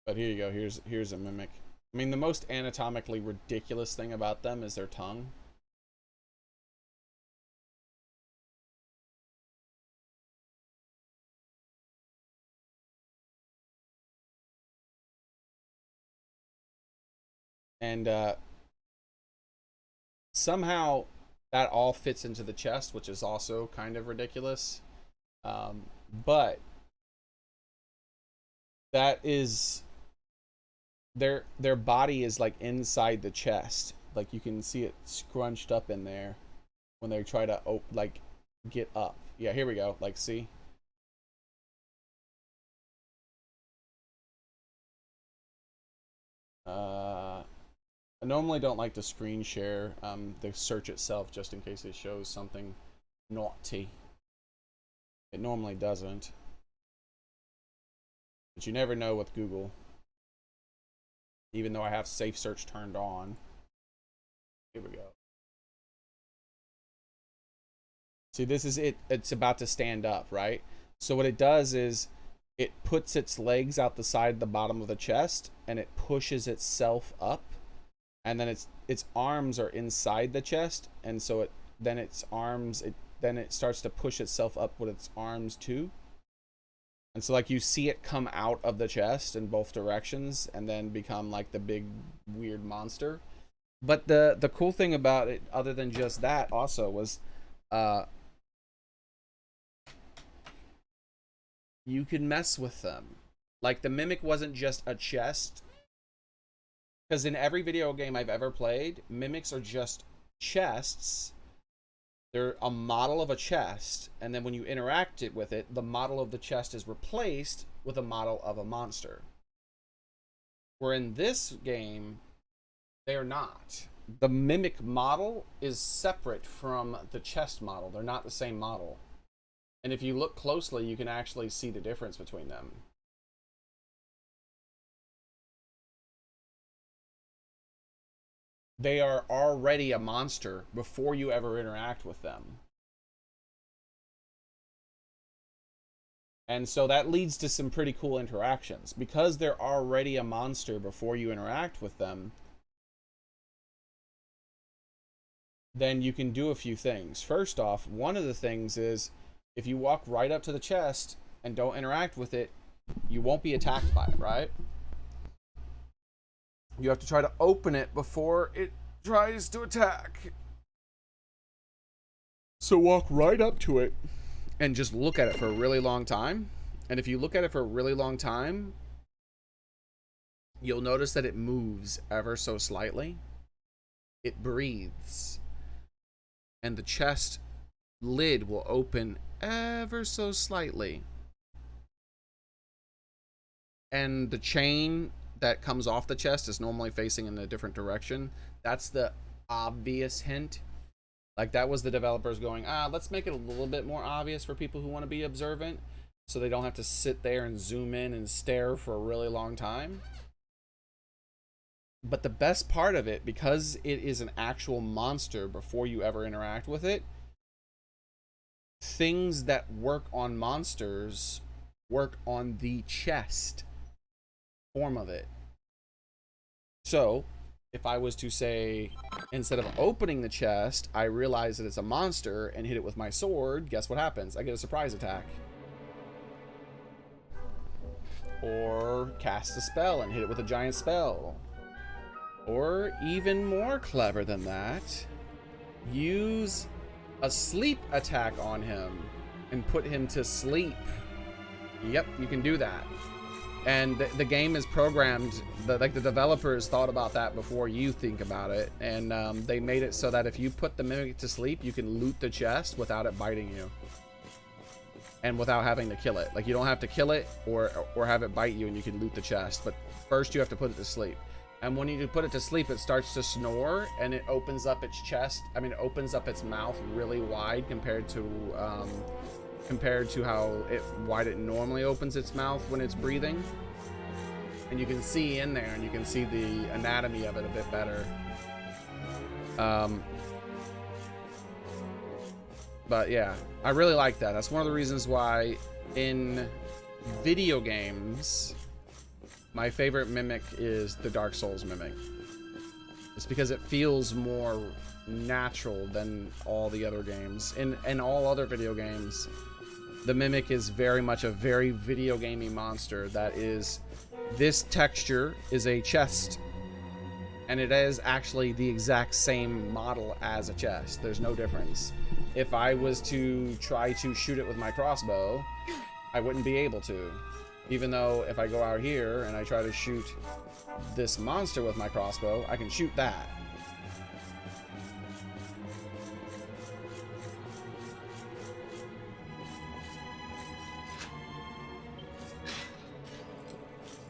But here you go. Here's a mimic. I mean, the most anatomically ridiculous thing about them is their tongue. And somehow that all fits into the chest, which is also kind of ridiculous. But that is... their body is like inside the chest. Like you can see it scrunched up in there when they try to like get up. Yeah, here we go. Like, see? I normally don't like to screen share the search itself just in case it shows something naughty. It normally doesn't. But you never know with Google. Even though I have safe search turned on. Here we go. See, this is it. It's about to stand up, right? So what it does is it puts its legs out the side, the bottom of the chest, and it pushes itself up. And then its arms are inside the chest, and so then it starts to push itself up with its arms too. And so like you see it come out of the chest in both directions and then become like the big weird monster. But the cool thing about it, other than just that, also was you could mess with them. Like the mimic wasn't just a chest. Because in every video game I've ever played, mimics are just chests They're a model of a chest, and then when you interact it with it, the model of the chest is replaced with a model of a monster. Where in this game, they are not. The mimic model is separate from the chest model. They're not the same model. And if you look closely, you can actually see the difference between them. They are already a monster before you ever interact with them. And so that leads to some pretty cool interactions. Because they're already a monster before you interact with them, then you can do a few things. First off, one of the things is if you walk right up to the chest and don't interact with it, you won't be attacked by it, right? You have to try to open it before it tries to attack. So walk right up to it and just look at it for a really long time. And if you look at it for a really long time, you'll notice that it moves ever so slightly. It breathes. And the chest lid will open ever so slightly. And the chain that comes off the chest is normally facing in a different direction. That's the obvious hint. Like, that was the developers going, let's make it a little bit more obvious for people who want to be observant, so they don't have to sit there and zoom in and stare for a really long time. But the best part of it, because it is an actual monster before you ever interact with it, things that work on monsters work on the chest form of it. So if I was to say, instead of opening the chest, I realize that it's a monster and hit it with my sword, guess what happens? I get a surprise attack. Or cast a spell and hit it with a giant spell. Or even more clever than that, use a sleep attack on him and put him to sleep. Yep, you can do that. And the game is programmed, like the developers thought about that before you think about it, and they made it so that if you put the mimic to sleep, you can loot the chest without it biting you, and without having to kill it. Like, you don't have to kill it or have it bite you, and you can loot the chest. But first, you have to put it to sleep. And when you put it to sleep, it starts to snore, and it opens up its chest. I mean, it opens up its mouth really wide compared to how wide it normally opens its mouth when it's breathing. And you can see in there, and you can see the anatomy of it a bit better. But yeah, I really like that. That's one of the reasons why in video games, my favorite mimic is the Dark Souls mimic. It's because it feels more natural than all the other games. In all other video games, the mimic is very much a very video gamey monster that is, this texture is a chest, and it is actually the exact same model as a chest. There's no difference. If I was to try to shoot it with my crossbow, I wouldn't be able to. Even though if I go out here and I try to shoot this monster with my crossbow, I can shoot that.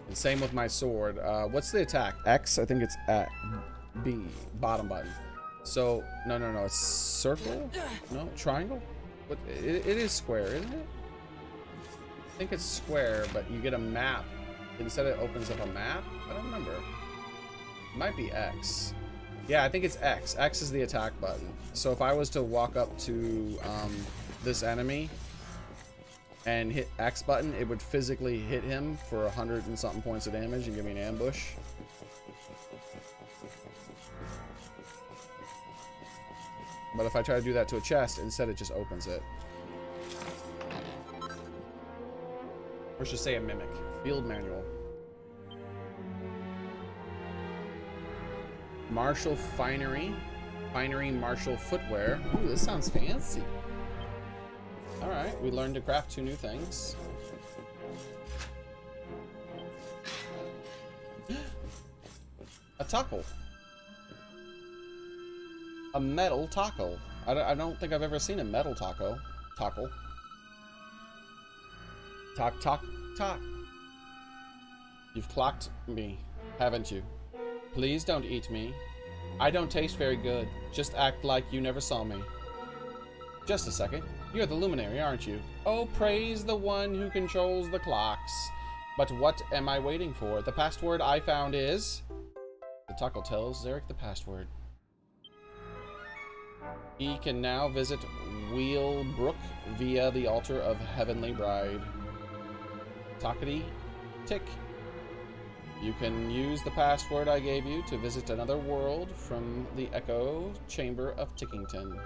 And same with my sword. What's the attack? X? I think it's at B, bottom button. So, no, it's circle? No, triangle? What? It is square, isn't it? I think it's square, but you get a map. Instead it opens up a map? I don't remember. It might be X. Yeah, I think it's X. X is the attack button. So if I was to walk up to this enemy and hit X button, it would physically hit him for 100 and something points of damage and give me an ambush. But if I try to do that to a chest, instead it just opens it. Or should say a mimic. Field manual. Martial finery. Finery martial footwear. Ooh, this sounds fancy. Alright, we learned to craft 2 new things. A tackle. A metal tackle. I don't think I've ever seen a metal taco. Tackle. Talk, talk, talk. You've clocked me, haven't you? Please don't eat me. I don't taste very good. Just act like you never saw me. Just a second. You're the Luminary, aren't you? Oh, praise the one who controls the clocks. But what am I waiting for? The password I found is... The taco tells Xearrik the password. He can now visit Wheelbrook via the altar of Heavenly Bride. Talkity tick. You can use the password I gave you to visit another world from the Echo Chamber of Tickington.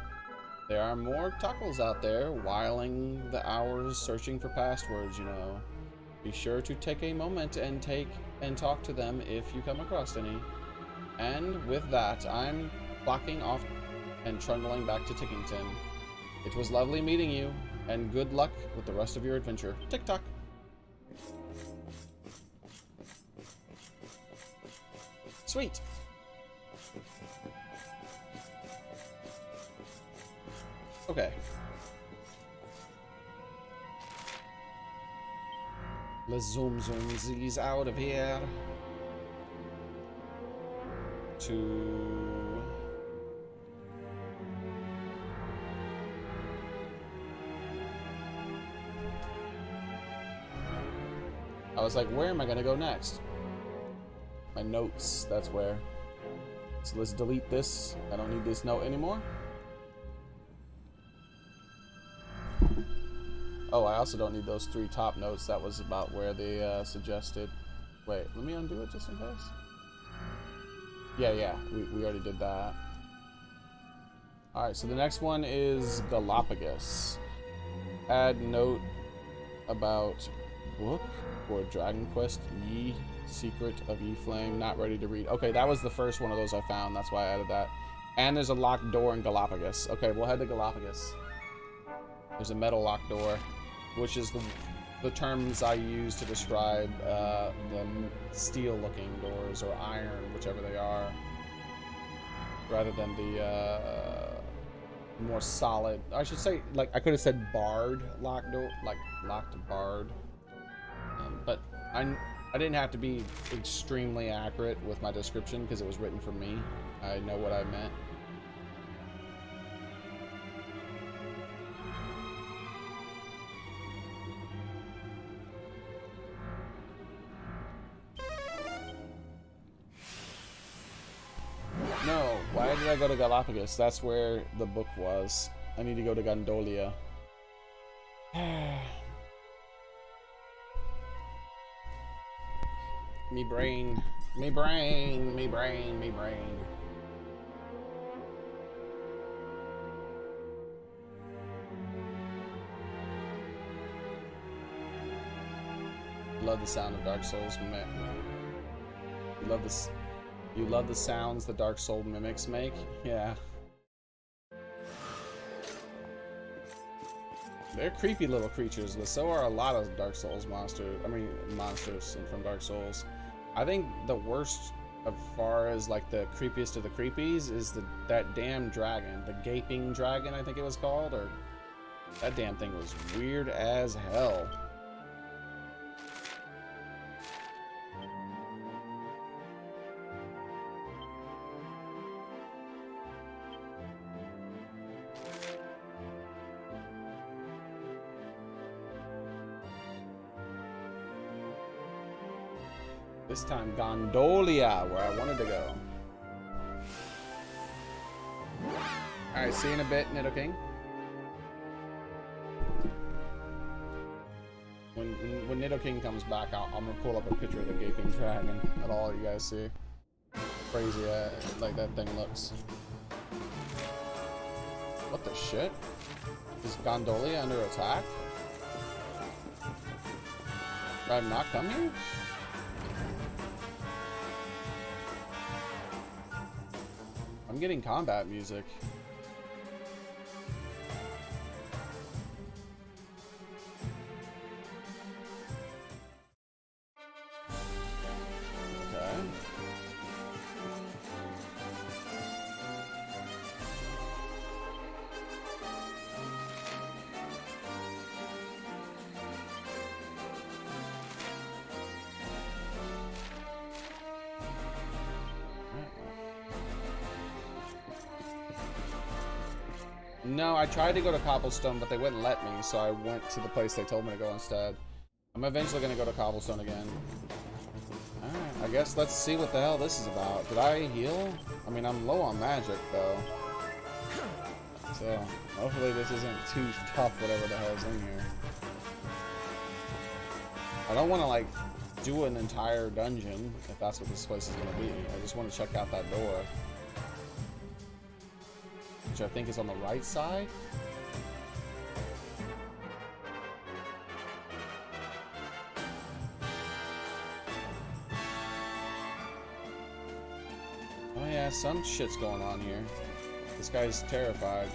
There are more tacos out there whiling the hours searching for passwords, you know. Be sure to take a moment and talk to them if you come across any. And with that, I'm clocking off and trundling back to Tickington. It was lovely meeting you, and good luck with the rest of your adventure. Tick-tock. Sweet. Okay. Let's zoom these out of here. To... I was like, where am I gonna go next? My notes, that's where. So let's delete this. I don't need this note anymore. Oh, I also don't need those 3 top notes. That was about where they suggested. Wait, let me undo it just in case. Yeah, we already did that. Alright, so the next one is Galapagos. Add note about book or Dragon Quest Ye Secret of Ye Flame. Not ready to read. Okay, that was the first one of those I found. That's why I added that. And there's a locked door in Galapagos. Okay, we'll head to Galapagos. There's a metal locked door, which is the terms I use to describe the steel-looking doors or iron, whichever they are, rather than the more solid. I should say, like, I could have said barred locked door, like locked barred, but I didn't have to be extremely accurate with my description because it was written for me. I know what I meant. No, why did I go to Galapagos? That's where the book was. I need to go to Gondolia. Me brain. Me brain. Me brain. Me brain. Love the sound of Dark Souls, man. You love this. You love the sounds the Dark Soul mimics make? Yeah. They're creepy little creatures, but so are a lot of Dark Souls monsters from Dark Souls. I think the worst, as far as like the creepiest of the creepies, is that damn dragon. The gaping dragon, I think it was called, or that damn thing was weird as hell. This time, Gondolia, where I wanted to go. Alright, see you in a bit, Nidoking. When Nidoking comes back, I'm gonna pull up a picture of the gaping dragon. That all you guys see. Crazy, like that thing looks. What the shit? Is Gondolia under attack? Did I not come here? I'm getting combat music. Okay. No, I tried to go to Cobblestone, but they wouldn't let me, so I went to the place they told me to go instead. I'm eventually gonna go to Cobblestone again. Alright, I guess let's see what the hell this is about. Did I heal? I mean, I'm low on magic, though. So, hopefully this isn't too tough, whatever the hell's in here. I don't want to, like, do an entire dungeon, if that's what this place is gonna be. I just want to check out that door. Which I think is on the right side. Oh yeah, some shit's going on here. This guy's terrified.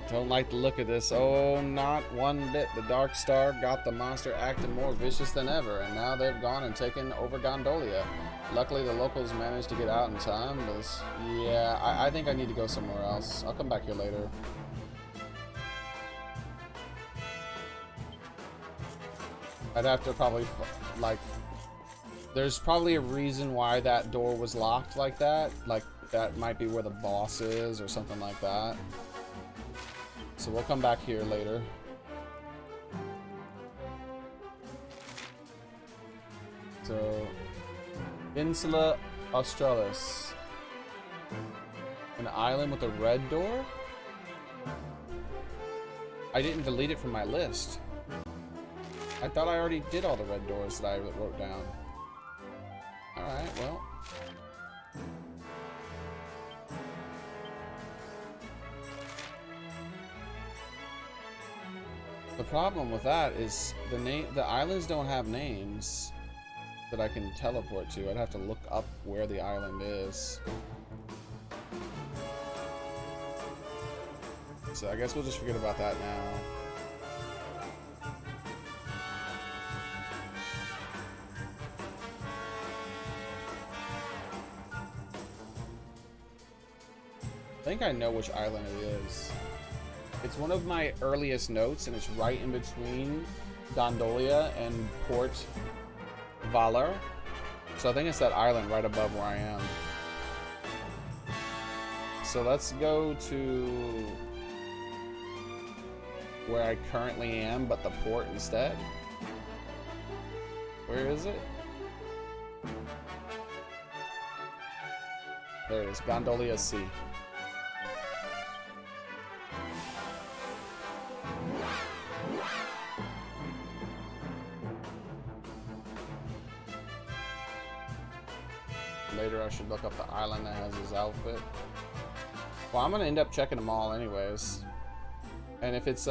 I don't like the look of this. Oh, not one bit. The Dark Star got the monster acting more vicious than ever, and now they've gone and taken over Gondolia. Luckily, the locals managed to get out in time, but yeah, I think I need to go somewhere else. I'll come back here later. I'd have to probably, like, there's probably a reason why that door was locked like that. Like, that might be where the boss is or something like that. So we'll come back here later. So, Insula Australis. An island with a red door? I didn't delete it from my list. I thought I already did all the red doors that I wrote down. Alright, well. The problem with that is the islands don't have names that I can teleport to. I'd have to look up where the island is. So I guess we'll just forget about that now. I think I know which island it is. It's one of my earliest notes, and it's right in between Gondolia and Port Valar. So I think it's that island right above where I am. So let's go to where I currently am, but the port instead. Where is it? There it is, Gondolia Sea. Later I should look up the island that has his outfit. Well, I'm gonna end up checking them all anyways. And if it's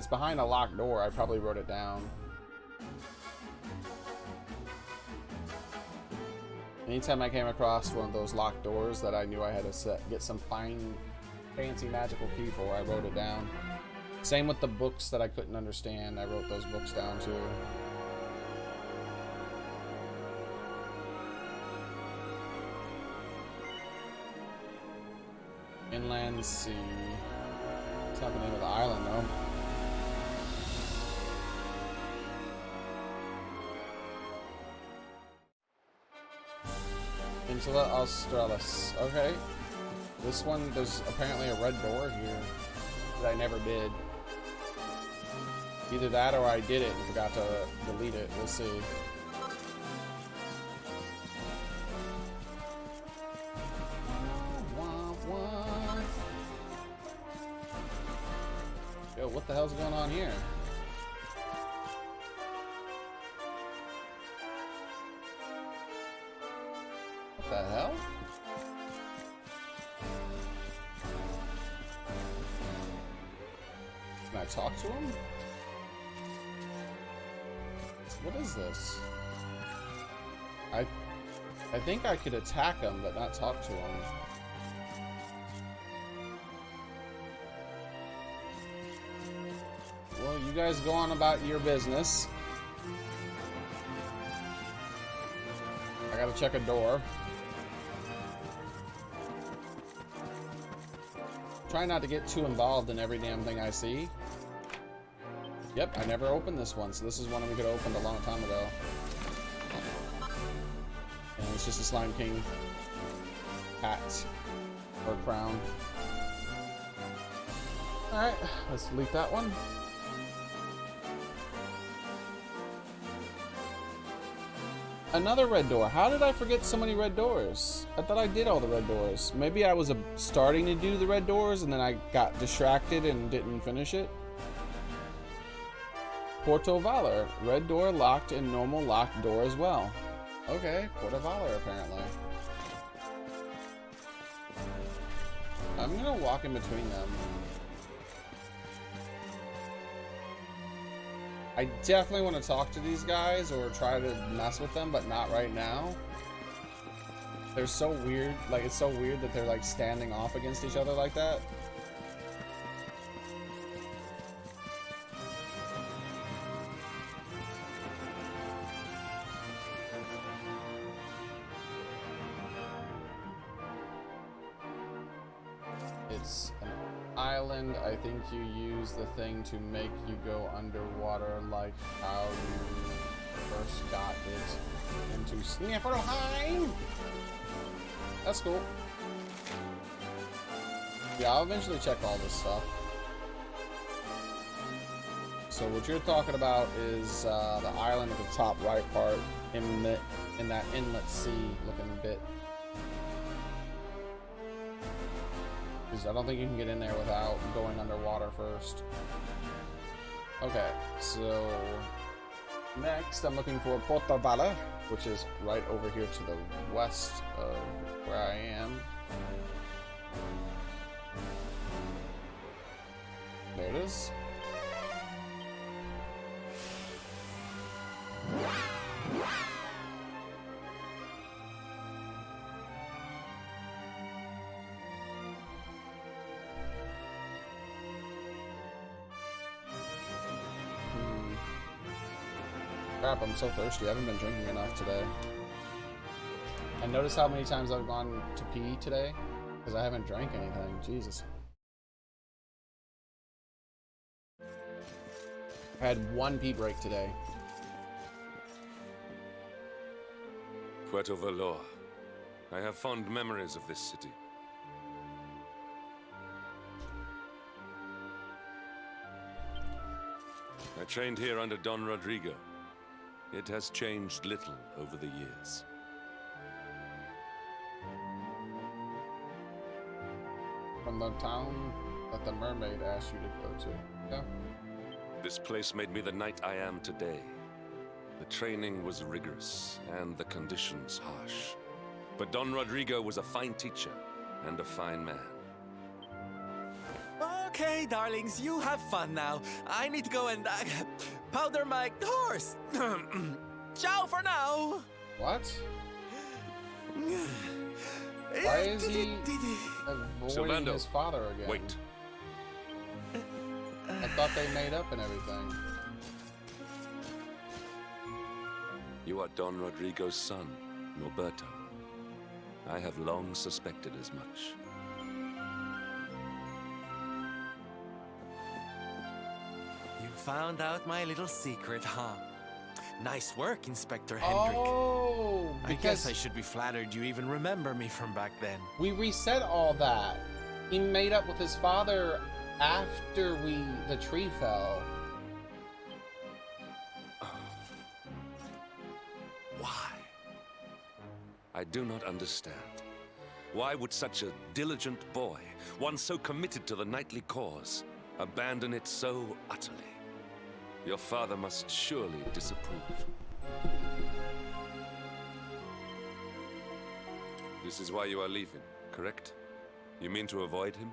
behind a locked door, I probably wrote it down. Anytime I came across one of those locked doors that I knew I had to get some fancy magical key for, I wrote it down. Same with the books that I couldn't understand. I wrote those books down too. Inland Sea. It's not the name of the island, though. Insula Australis. Okay. This one, there's apparently a red door here that I never did. Either that or I did it and forgot to delete it. We'll see. Yo, what the hell's going on here? What the hell? Can I talk to him? What is this? I think I could attack him, but not talk to him. Well, you guys go on about your business. I gotta check a door. Try not to get too involved in every damn thing I see. Yep, I never opened this one, so this is one we could have opened a long time ago. And it's just a Slime King hat. Or crown. Alright, let's delete that one. Another red door. How did I forget so many red doors? I thought I did all the red doors. Maybe I was starting to do the red doors and then I got distracted and didn't finish it. Porto Valor. Red door locked and normal locked door as well. Okay, Porto Valor apparently. I'm gonna walk in between them. I definitely want to talk to these guys or try to mess with them, but not right now. They're so weird. Like, it's so weird that they're like standing off against each other like that. It's an island. I think you use the thing to make you go underwater, like how you first got it into Sniffelheim. That's cool. Yeah, I'll eventually check all this stuff. So what you're talking about is the island at the top right part in that inlet sea looking bit. Because I don't think you can get in there without going underwater first. Okay, so next I'm looking for Porto Valor, which is right over here to the west of where I am. There it is. Crap, I'm so thirsty. I haven't been drinking enough today. And notice how many times I've gone to pee today? Because I haven't drank anything. Jesus. I had one pee break today. Puerto Valor. I have fond memories of this city. I trained here under Don Rodrigo. It has changed little over the years. From the town that the mermaid asked you to go to. Yeah. This place made me the knight I am today. The training was rigorous and the conditions harsh. But Don Rodrigo was a fine teacher and a fine man. Okay, darlings, you have fun now. I need to go and powder my horse. Ciao for now. What? Why is he avoiding his father again? Wait. I thought they made up and everything. You are Don Rodrigo's son, Norberto. I have long suspected as much. You found out my little secret, huh? Nice work, Inspector Hendrik. Oh, I guess I should be flattered you even remember me from back then. We reset all that. He made up with his father after the tree fell. Why? I do not understand. Why would such a diligent boy, one so committed to the knightly cause, abandon it so utterly? Your father must surely disapprove. This is why you are leaving, correct? You mean to avoid him?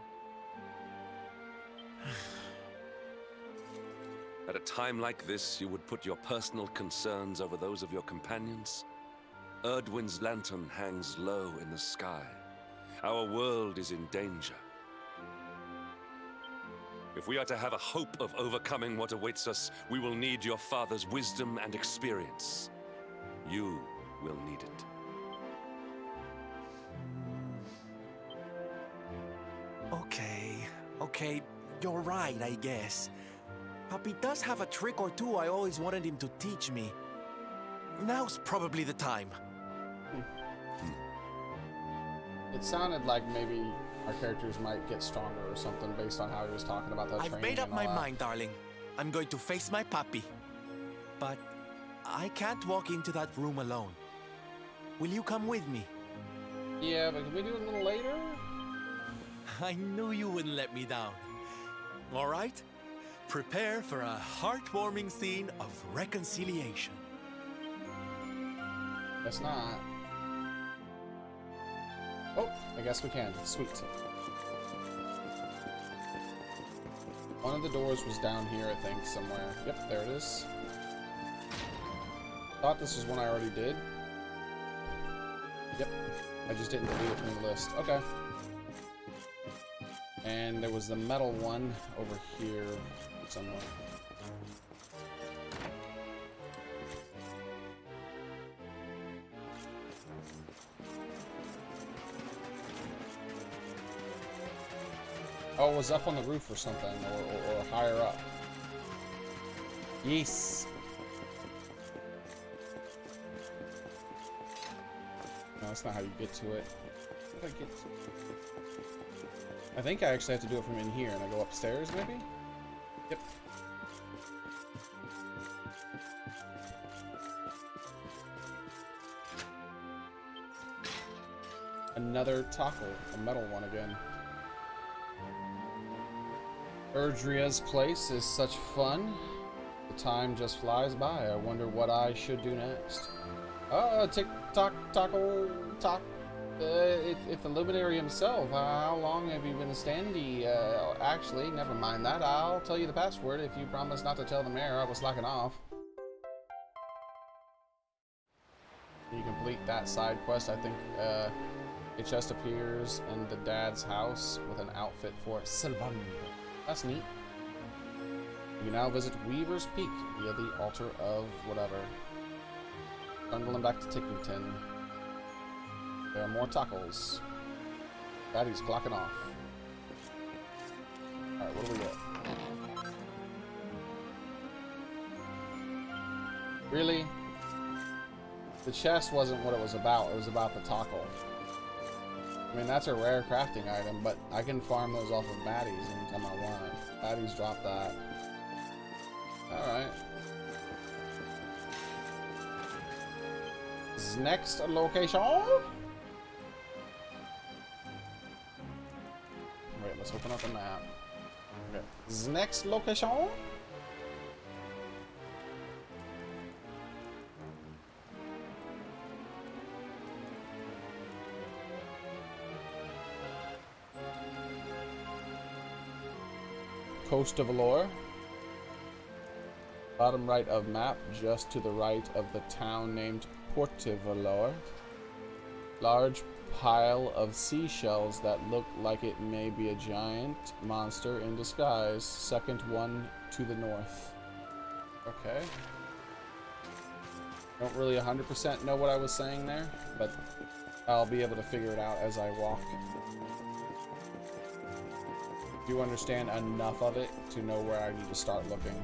At a time like this, you would put your personal concerns over those of your companions? Erdwin's lantern hangs low in the sky. Our world is in danger. If we are to have a hope of overcoming what awaits us, we will need your father's wisdom and experience. You will need it. Okay, you're right, I guess. Papi does have a trick or two I always wanted him to teach me. Now's probably the time. It sounded like maybe our characters might get stronger or something based on how he was talking about that training. I've made up and all my that. mind, darling. I'm going to face my puppy. But I can't walk into that room alone. Will you come with me? Yeah, but can we do it a little later? I knew you wouldn't let me down. All right? Prepare for a heartwarming scene of reconciliation. Guess not. Oh, I guess we can. Sweet. One of the doors was down here, I think, somewhere. Yep, there it is. Thought this was one I already did. Yep. I just didn't delete it from the list. Okay. And there was the metal one over here somewhere. Oh, it was up on the roof or something, or higher up. Yes. No, that's not how you get to it. How did I get to it? I think I actually have to do it from in here, and I go upstairs, maybe? Yep. Another taco, a metal one again. Erdrea's place is such fun. The time just flies by. I wonder what I should do next. Tick tock taco talk. It's the Luminary himself. How long have you been a standee? Actually, never mind that. I'll tell you the password if you promise not to tell the mayor I was slacking off. You complete that side quest. I think a chest appears in the dad's house with an outfit for Sylvan. That's neat. You now visit Weaver's Peak via the altar of whatever. Bundling back to Tickington. There are more tacos. Daddy's clocking off. Alright, what do we get? Really? The chest wasn't what it was about. It was about the taco. I mean, that's a rare crafting item, but I can farm those off of baddies anytime I want. Baddies drop that. Alright. Next location. Wait, let's open up the map. Okay. Next location. Coast of Allure. Bottom right of map, just to the right of the town named Portivalor. Large pile of seashells that look like it may be a giant monster in disguise. Second one to the north. Okay. Don't really 100% know what I was saying there, but I'll be able to figure it out as I walk. Do understand enough of it to know where I need to start looking.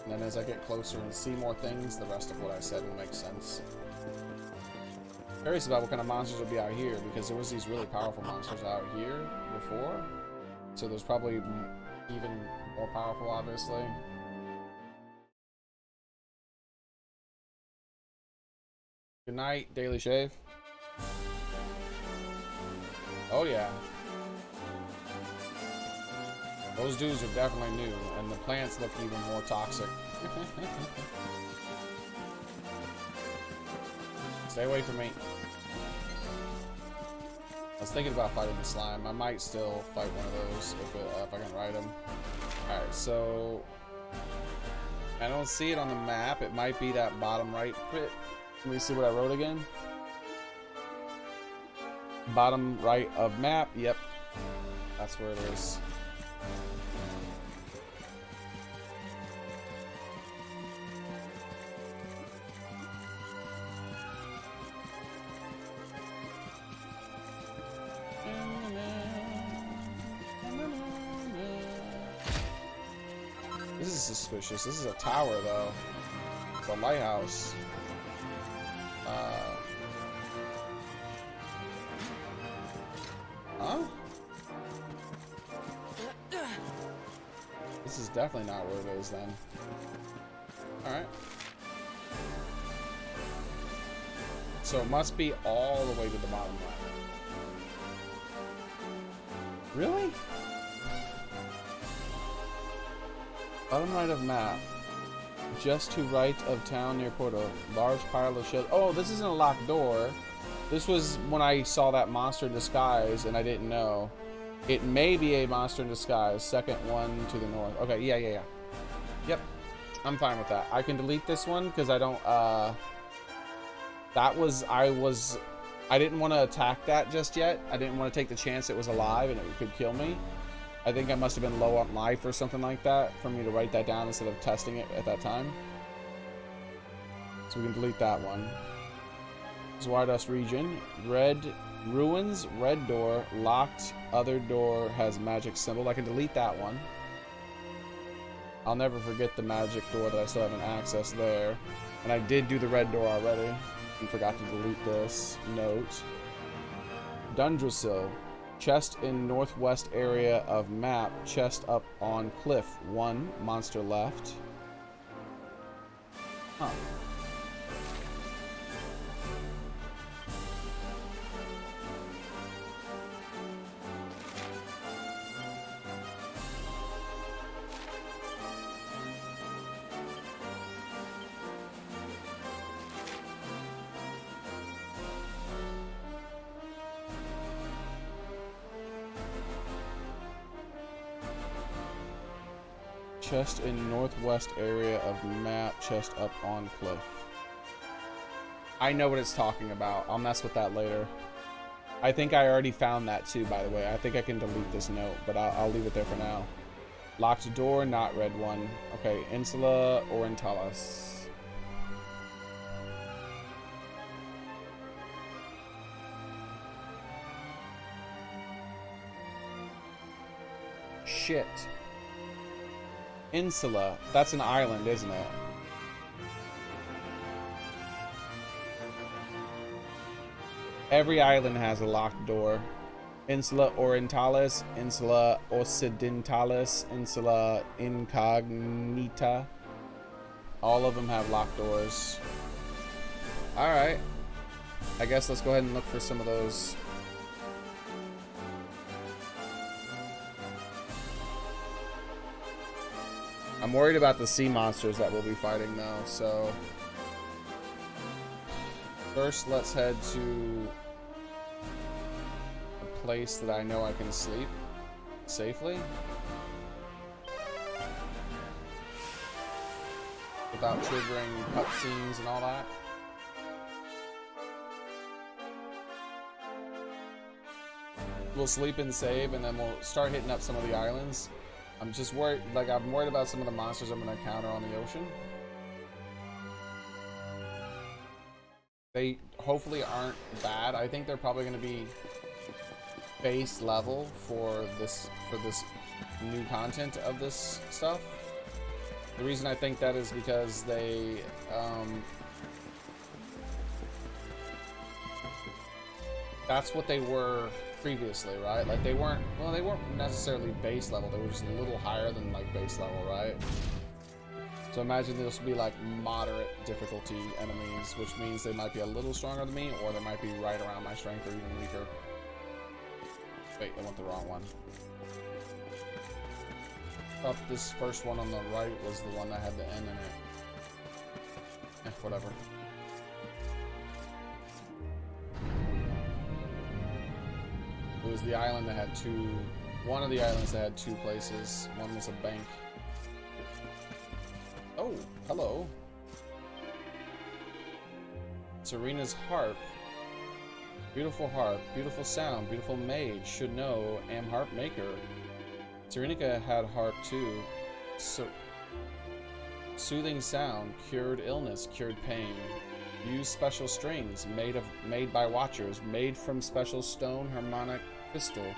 And then as I get closer and see more things, the rest of what I said will make sense. Curious about what kind of monsters will be out here, because there was these really powerful monsters out here before. So there's probably even more powerful, obviously. Good night, Daily Shave. Oh yeah. Those dudes are definitely new, and the plants look even more toxic. Stay away from me. I was thinking about fighting the slime. I might still fight one of those if I can ride them. Alright, so... I don't see it on the map. It might be that bottom right bit. Let me see what I wrote again. Bottom right of map. Yep. That's where it is. This is suspicious. This is a tower, though. It's a lighthouse. Huh? is definitely not where it is then. Alright. So it must be all the way to the bottom right. Really? Bottom right of map. Just to right of town near Porto. Large pile of shells. Oh, this isn't a locked door. This was when I saw that monster in disguise and I didn't know. It may be a monster in disguise. Second one to the north. Okay, yeah. Yep. I'm fine with that. I can delete this one because I don't, I didn't want to attack that just yet. I didn't want to take the chance it was alive and it could kill me. I think I must have been low on life or something like that for me to write that down instead of testing it at that time. So we can delete that one. Zwardust region. Red ruins. Red door. Locked. Other door has magic symbol. I can delete that one. I'll never forget the magic door that I still haven't accessed there. And I did do the red door already. And forgot to delete this note. Dundrasil. Chest in northwest area of map. Chest up on cliff. 1. Monster left. Huh. Chest in northwest area of map. Chest up on cliff. I know what it's talking about. I'll mess with that later. I think I already found that too, by the way. I think I can delete this note, but I'll leave it there for now. Locked door, not red one. Okay, Insula Orientalis. Shit. Insula. That's an island, isn't it? Every island has a locked door. Insula Orientalis, Insula Occidentalis, Insula Incognita. All of them have locked doors. Alright. I guess let's go ahead and look for some of those. I'm worried about the sea monsters that we'll be fighting though, so first let's head to a place that I know I can sleep safely without triggering cutscenes and all that. We'll sleep and save, and then we'll start hitting up some of the islands. I'm just worried, like, I'm worried about some of the monsters I'm going to encounter on the ocean. They hopefully aren't bad. I think they're probably going to be base level for this new content of this stuff. The reason I think that is because they that's what they were previously, right? Like they weren't necessarily base level. They were just a little higher than like base level, right? So imagine this would be like moderate difficulty enemies, which means they might be a little stronger than me, or they might be right around my strength or even weaker. Wait, I went the wrong one. I thought this first one on the right was the one that had the N in it. Whatever. It was the island that had one of the islands that had two places. One was a bank. Oh, hello. Serena's harp. Beautiful harp, beautiful sound, beautiful maid. Should know, am harp maker. Serenica had harp too. Soothing sound, cured illness, cured pain. Use special strings made by watchers, made from special stone harmonic crystal.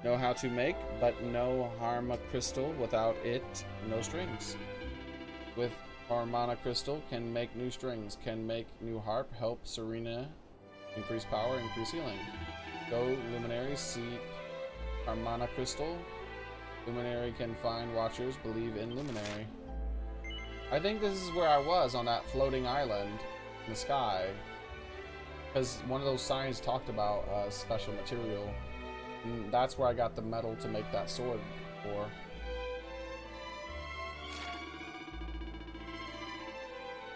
Know how to make, but no harmonic crystal. Without it, no strings. With harmonic crystal, can make new strings, can make new harp, help Serena increase power, increase healing. Go Luminary, seek harmonic crystal. Luminary can find watchers, believe in Luminary. I think this is where I was on that floating island in the sky. Because one of those signs talked about special material. And that's where I got the metal to make that sword for.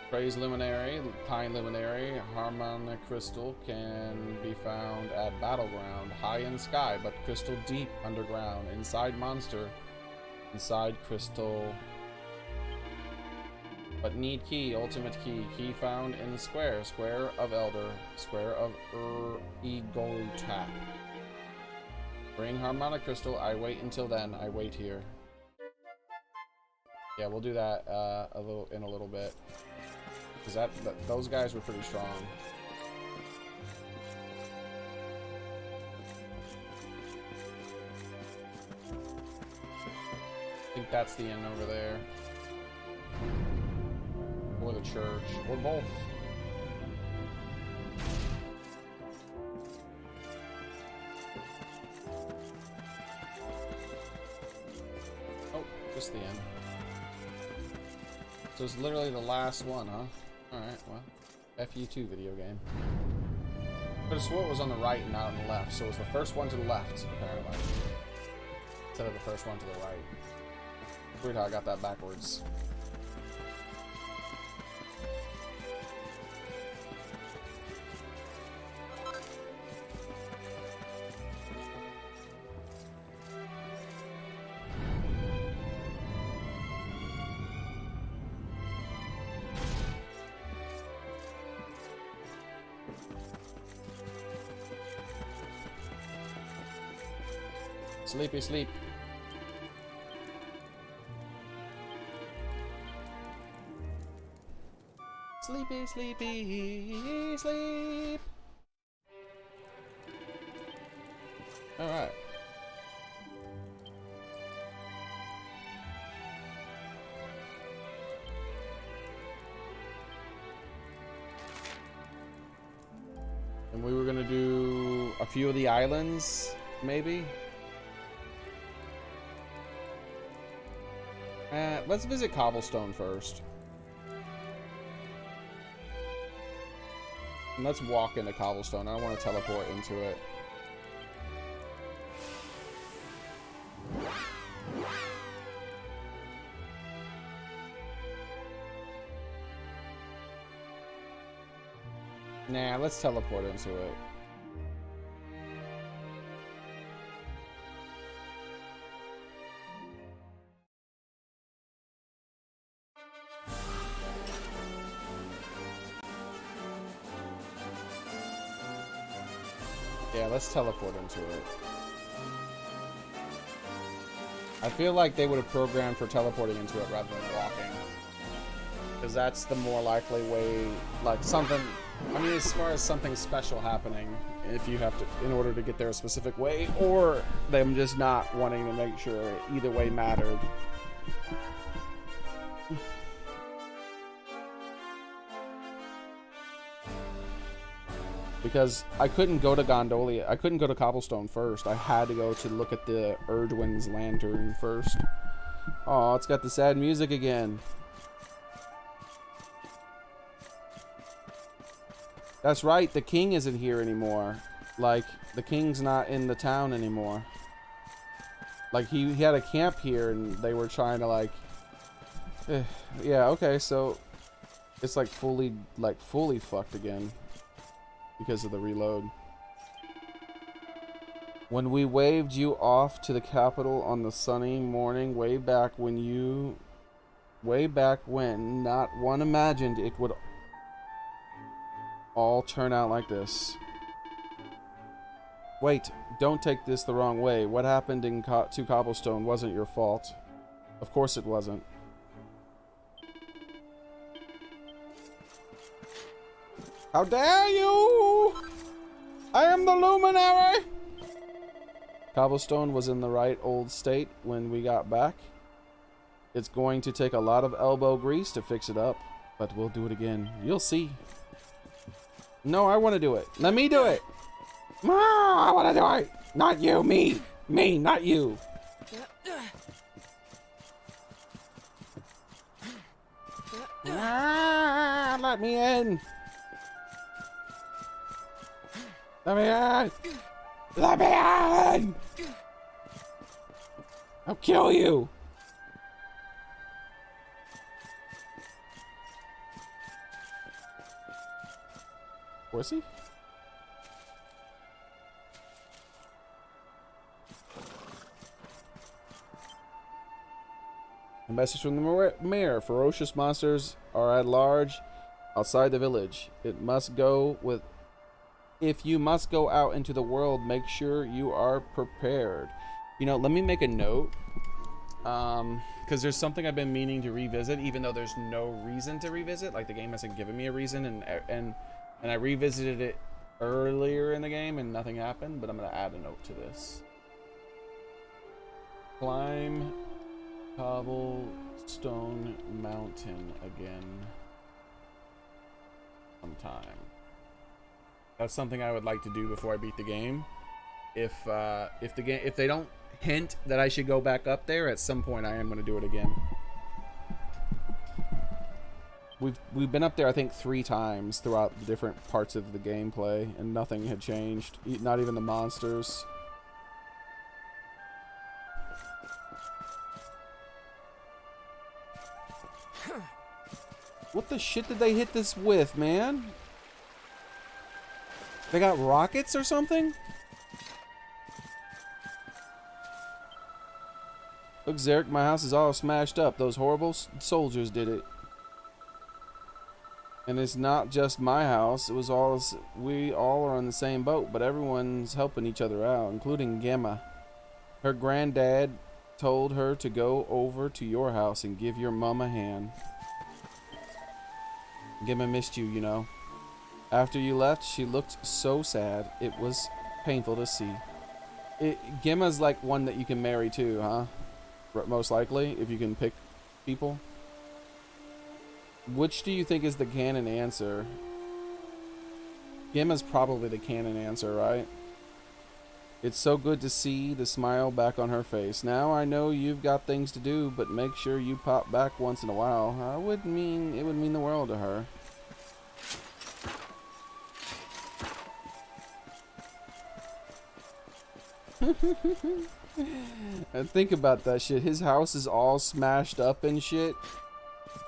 Praise Luminary, Pine Luminary, Harmonic Crystal can be found at Battleground, high in sky, but crystal deep underground, inside monster, inside crystal. But need key, ultimate key found in the square of Elder, square of Egoltap. Bring Harmonic Crystal, I wait until then, I wait here. Yeah, we'll do that in a little bit. Because those guys were pretty strong. I think that's the end over there. Or the church. Or both. Oh, just the end. So it's literally the last one, huh? Alright, well, FU2 video game. But I swore it was on the right and not on the left, so it was the first one to the left, apparently. Instead of the first one to the right. Weird how I got that backwards. Sleepy sleep. Sleepy sleepy sleep. All right. And we were gonna do a few of the islands, maybe. Let's visit Cobblestone first. And let's walk into Cobblestone. I don't want to teleport into it. Nah, let's teleport into it. Yeah, let's teleport into it. I feel like they would have programmed for teleporting into it rather than walking. Because that's the more likely way, like something, I mean, as far as something special happening, if you have to, in order to get there a specific way, or them just not wanting to make sure either way mattered. Because I couldn't go to Gondolia, I couldn't go to Cobblestone first. I had to go to look at the Erdwin's lantern first. Oh, it's got the sad music again. That's right, the king isn't here anymore. Like, the king's not in the town anymore. Like, he had a camp here and they were trying to like... yeah, okay, so... It's like fully fucked again. Because of the reload. When we waved you off to the capital on the sunny morning, way back when, not one imagined it would all turn out like this. Wait, don't take this the wrong way. What happened to Cobblestone wasn't your fault. Of course it wasn't. How dare you! I am the Luminary! Cobblestone was in the right old state when we got back. It's going to take a lot of elbow grease to fix it up, but we'll do it again. You'll see. No, I want to do it. Let me do it! I want to do it! Not you, me! Me, not you! Ah, let me in! Let me in! Let me in! I'll kill you! Was he? A message from the mayor. Ferocious monsters are at large outside the village. It must go with... If you must go out into the world, make sure you are prepared. You know, let me make a note. Because there's something I've been meaning to revisit, even though there's no reason to revisit. Like, the game hasn't given me a reason, and I revisited it earlier in the game and nothing happened, but I'm going to add a note to this. Climb Cobblestone Mountain again sometime. That's something I would like to do before I beat the game. If they don't hint that I should go back up there, at some point I am going to do it again. We've been up there I think 3 times throughout the different parts of the gameplay, and nothing had changed. Not even the monsters. What the shit did they hit this with, man? They got rockets or something? Look, Xearrik, my house is all smashed up. Those horrible soldiers did it. And it's not just my house. It was all... We all are on the same boat, but everyone's helping each other out, including Gemma. Her granddad told her to go over to your house and give your mom a hand. Gemma missed you, you know. After you left, she looked so sad. It was painful to see. Gemma's like one that you can marry too, huh? Most likely, if you can pick people. Which do you think is the canon answer? Gemma's probably the canon answer, right? It's so good to see the smile back on her face. Now I know you've got things to do, but make sure you pop back once in a while. It would mean the world to her. And think about that shit. His house is all smashed up and shit,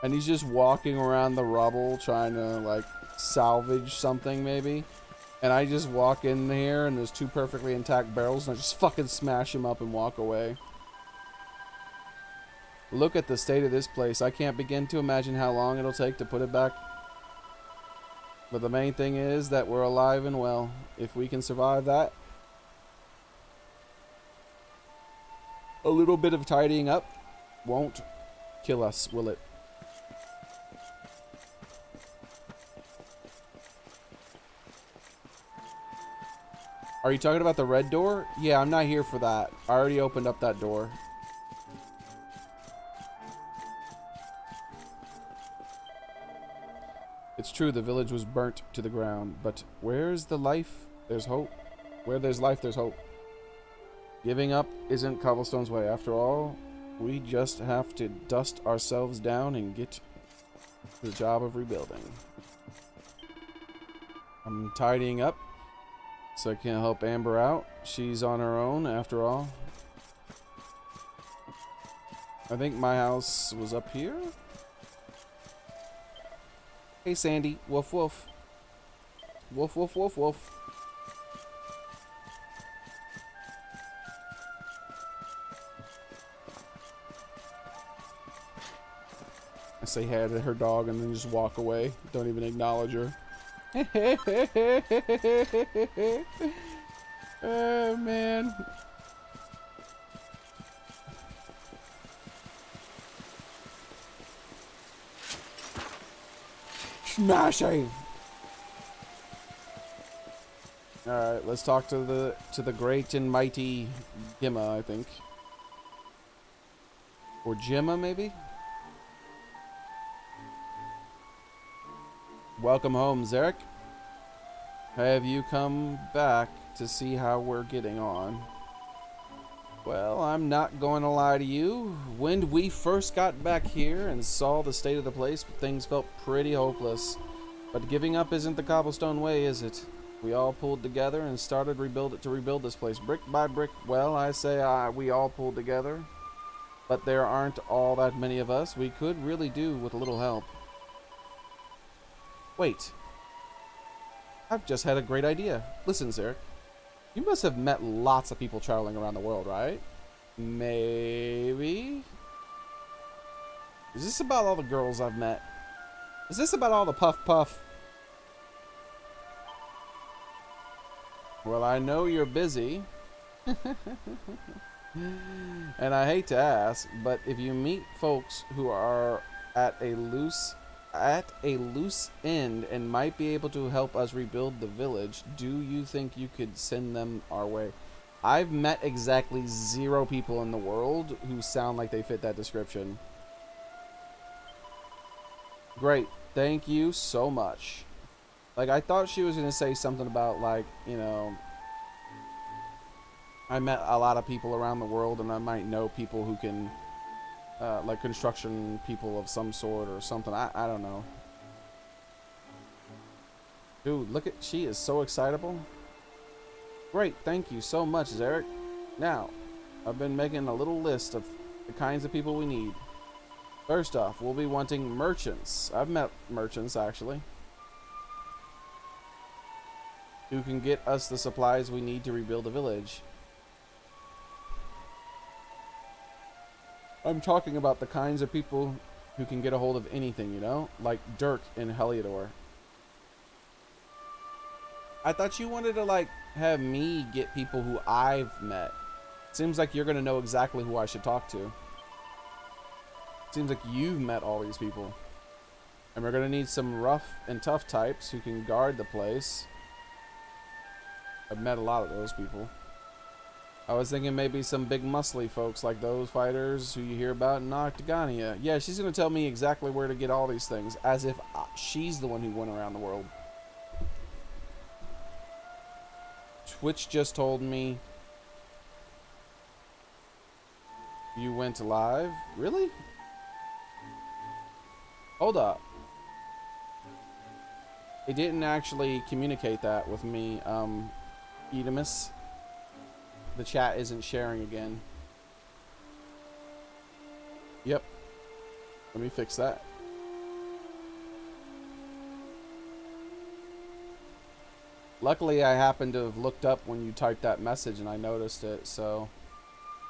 and he's just walking around the rubble trying to like salvage something maybe, and I just walk in here and there's 2 perfectly intact barrels and I just fucking smash them up and walk away. Look at the state of this place. I can't begin to imagine how long it'll take to put it back, but the main thing is that we're alive and well. If we can survive that, a little bit of tidying up won't kill us, will it? Are you talking about the red door? Yeah, I'm not here for that. I already opened up that door. It's true, the village was burnt to the ground, but where's the life? There's hope. Where there's life, there's hope. Giving up isn't Cobblestone's way. After all, we just have to dust ourselves down and get the job of rebuilding. I'm tidying up so I can help Amber out. She's on her own after all. I think my house was up here. Hey Sandy, woof woof. Woof woof woof woof. I say hi to her dog and then just walk away. Don't even acknowledge her. Oh man. Smashing. All right, let's talk to the great and mighty Gemma, I think, or Gemma maybe. Welcome home, Xearrik. Have you come back to see how we're getting on? Well, I'm not going to lie to you. When we first got back here and saw the state of the place, things felt pretty hopeless. But giving up isn't the cobblestone way, is it? We all pulled together and started to rebuild this place brick by brick. Well, I say we all pulled together. But there aren't all that many of us. We could really do with a little help. Wait. I've just had a great idea. Listen, Xearrik. You must have met lots of people traveling around the world, right? Maybe? Is this about all the girls I've met? Is this about all the puff puff? Well, I know you're busy. And I hate to ask, but if you meet folks who are at a loose end and might be able to help us rebuild the village, do you think you could send them our way? I've met exactly 0 people in the world who sound like they fit that description. Great. Thank you so much. Like, I thought she was going to say something about, like, you know, I met a lot of people around the world and I might know people who can like construction people of some sort or something. I don't know. Dude, look at, she is so excitable. Great, thank you so much, Xearrik. Now, I've been making a little list of the kinds of people we need. First off, we'll be wanting merchants. I've met merchants, actually, who can get us the supplies we need to rebuild the village. I'm talking about the kinds of people who can get a hold of anything, you know? Like Dirk in Heliodor. I thought you wanted to, like, have me get people who I've met. Seems like you're going to know exactly who I should talk to. Seems like you've met all these people. And we're going to need some rough and tough types who can guard the place. I've met a lot of those people. I was thinking maybe some big muscly folks like those fighters who you hear about in Octagania. Yeah, she's going to tell me exactly where to get all these things, as if she's the one who went around the world. Twitch just told me you went live. Really? Hold up. It didn't actually communicate that with me, Edemus. The chat isn't sharing again. Yep. Let me fix that. Luckily, I happened to have looked up when you typed that message and I noticed it, so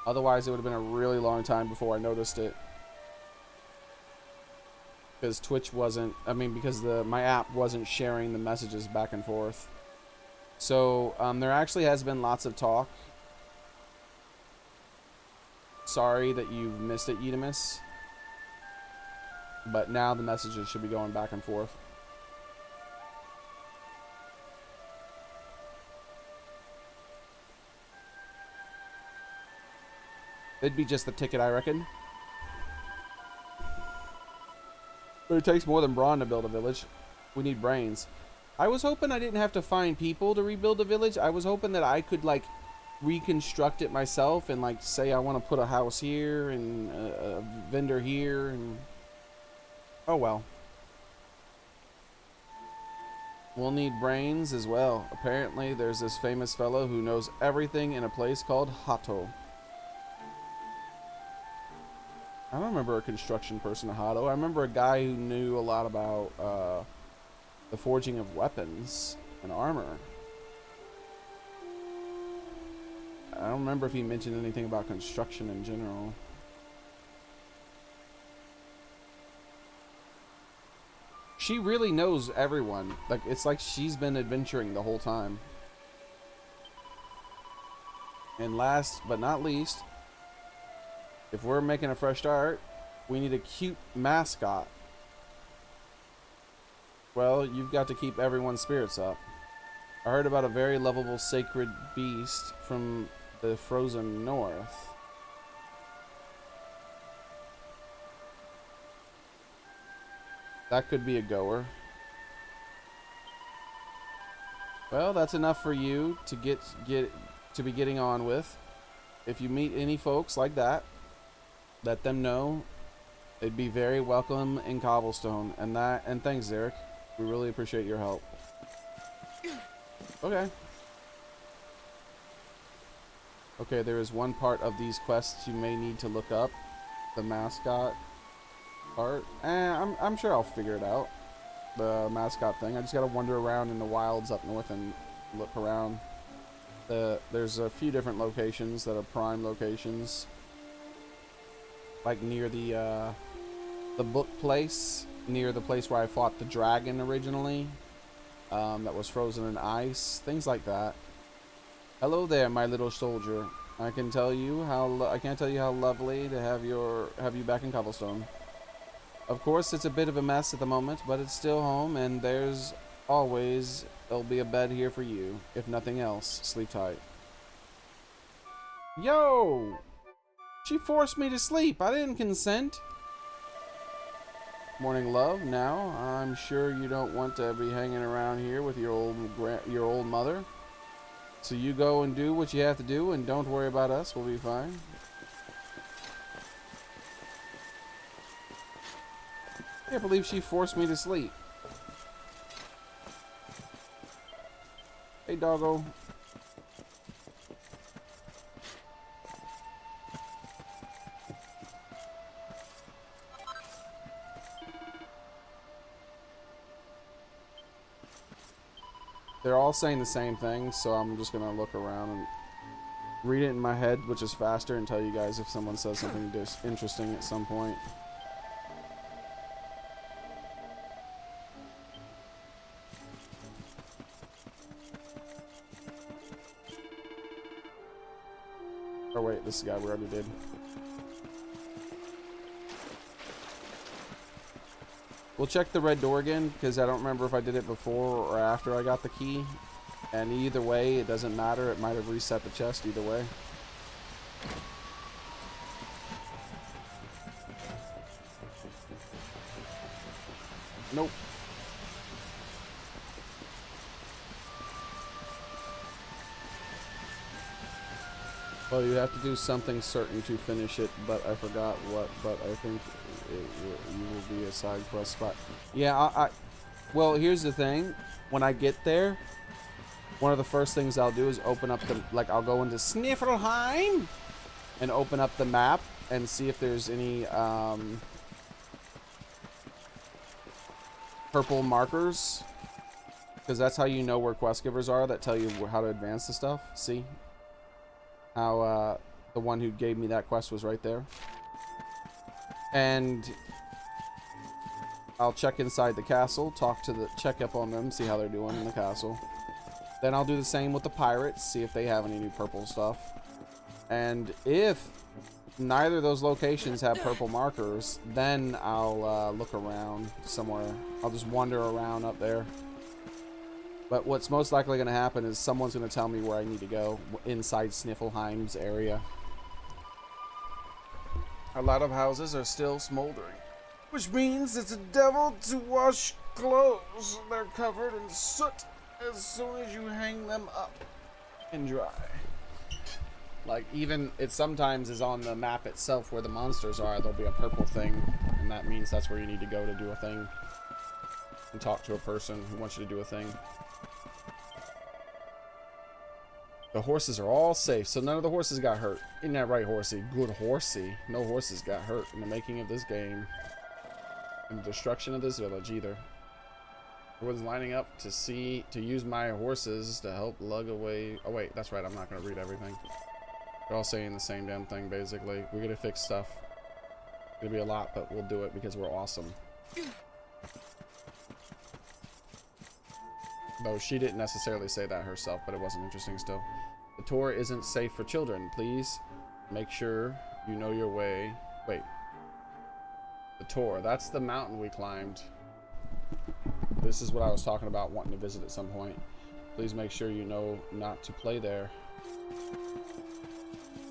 otherwise it would have been a really long time before I noticed it. Because Twitch wasn't, because my app wasn't sharing the messages back and forth. So, there actually has been lots of talk. Sorry that you missed it, Edemus. But now the messages should be going back and forth. It'd be just the ticket, I reckon. But it takes more than brawn to build a village. We need brains. I was hoping I didn't have to find people to rebuild a village. I was hoping that I could, like, reconstruct it myself and, like, say I want to put a house here and a vendor here and... Oh, well. We'll need brains as well. Apparently, there's this famous fellow who knows everything in a place called Hato. I don't remember a construction person in Hato. I remember a guy who knew a lot about the forging of weapons and armor. I don't remember if he mentioned anything about construction in general. She really knows everyone. Like, it's like she's been adventuring the whole time. And last but not least, if we're making a fresh start, we need a cute mascot. Well, you've got to keep everyone's spirits up. I heard about a very lovable sacred beast from the frozen north. That could be a goer. Well, that's enough for you to be getting on with. if you meet any folks like that, let them know they'd be very welcome in Cobblestone. And thanks, Xearrik. We really appreciate your help. Okay. Okay, there is one part of these quests you may need to look up. The mascot part. I'm sure I'll figure it out. The mascot thing. I just gotta wander around in the wilds up north and look around. There's a few different locations that are prime locations. Like near the book place. Near the place where I fought the dragon originally. That was frozen in ice. Things like that. Hello there, my little soldier. I can't tell you how lovely to have you back in Cobblestone. Of course, it's a bit of a mess at the moment, but it's still home, and there's there'll be a bed here for you. If nothing else, sleep tight. Yo! She forced me to sleep. I didn't consent. Morning, love. Now, I'm sure you don't want to be hanging around here with your old mother. So you go and do what you have to do, and don't worry about us. We'll be fine. I can't believe she forced me to sleep. Hey, doggo. They're all saying the same thing, so I'm just gonna look around and read it in my head, which is faster, and tell you guys if someone says something interesting at some point. Oh wait, this guy we already did. We'll check the red door again, because I don't remember if I did it before or after I got the key. And either way, it doesn't matter. It might have reset the chest either way. Nope. Well, you have to do something certain to finish it, but I forgot what. But I think you will be a side quest spot. Yeah, well, here's the thing. When I get there, one of the first things I'll do is open up the, I'll go into Sniffelheim and open up the map and see if there's any purple markers, because that's how you know where quest givers are, that tell you how to advance the stuff. See how the one who gave me that quest was right there. And I'll check inside the castle, check up on them, see how they're doing in the castle. Then I'll do the same with the pirates, see if they have any new purple stuff. And if neither of those locations have purple markers, then I'll look around somewhere. I'll just wander around up there. But what's most likely going to happen is someone's going to tell me where I need to go inside Sniffelheim's area. A lot of houses are still smoldering, which means it's a devil to wash clothes. They're covered in soot as soon as you hang them up and dry. Even it sometimes is on the map itself where the monsters are, there'll be a purple thing, and that means that's where you need to go to do a thing and talk to a person who wants you to do a thing. The horses are all safe, so none of the horses got hurt. Isn't that right, Horsey? Good Horsey. No horses got hurt in the making of this game. And the destruction of this village, either. Everyone's lining up to use my horses to help lug away. Oh, wait, that's right. I'm not going to read everything. They're all saying the same damn thing, basically. We're going to fix stuff. It's going to be a lot, but we'll do it because we're awesome. Though she didn't necessarily say that herself, but it wasn't interesting still. The tour isn't safe for children. Please make sure you know your way. Wait. The tour. That's the mountain we climbed. This is what I was talking about wanting to visit at some point. Please make sure you know not to play there.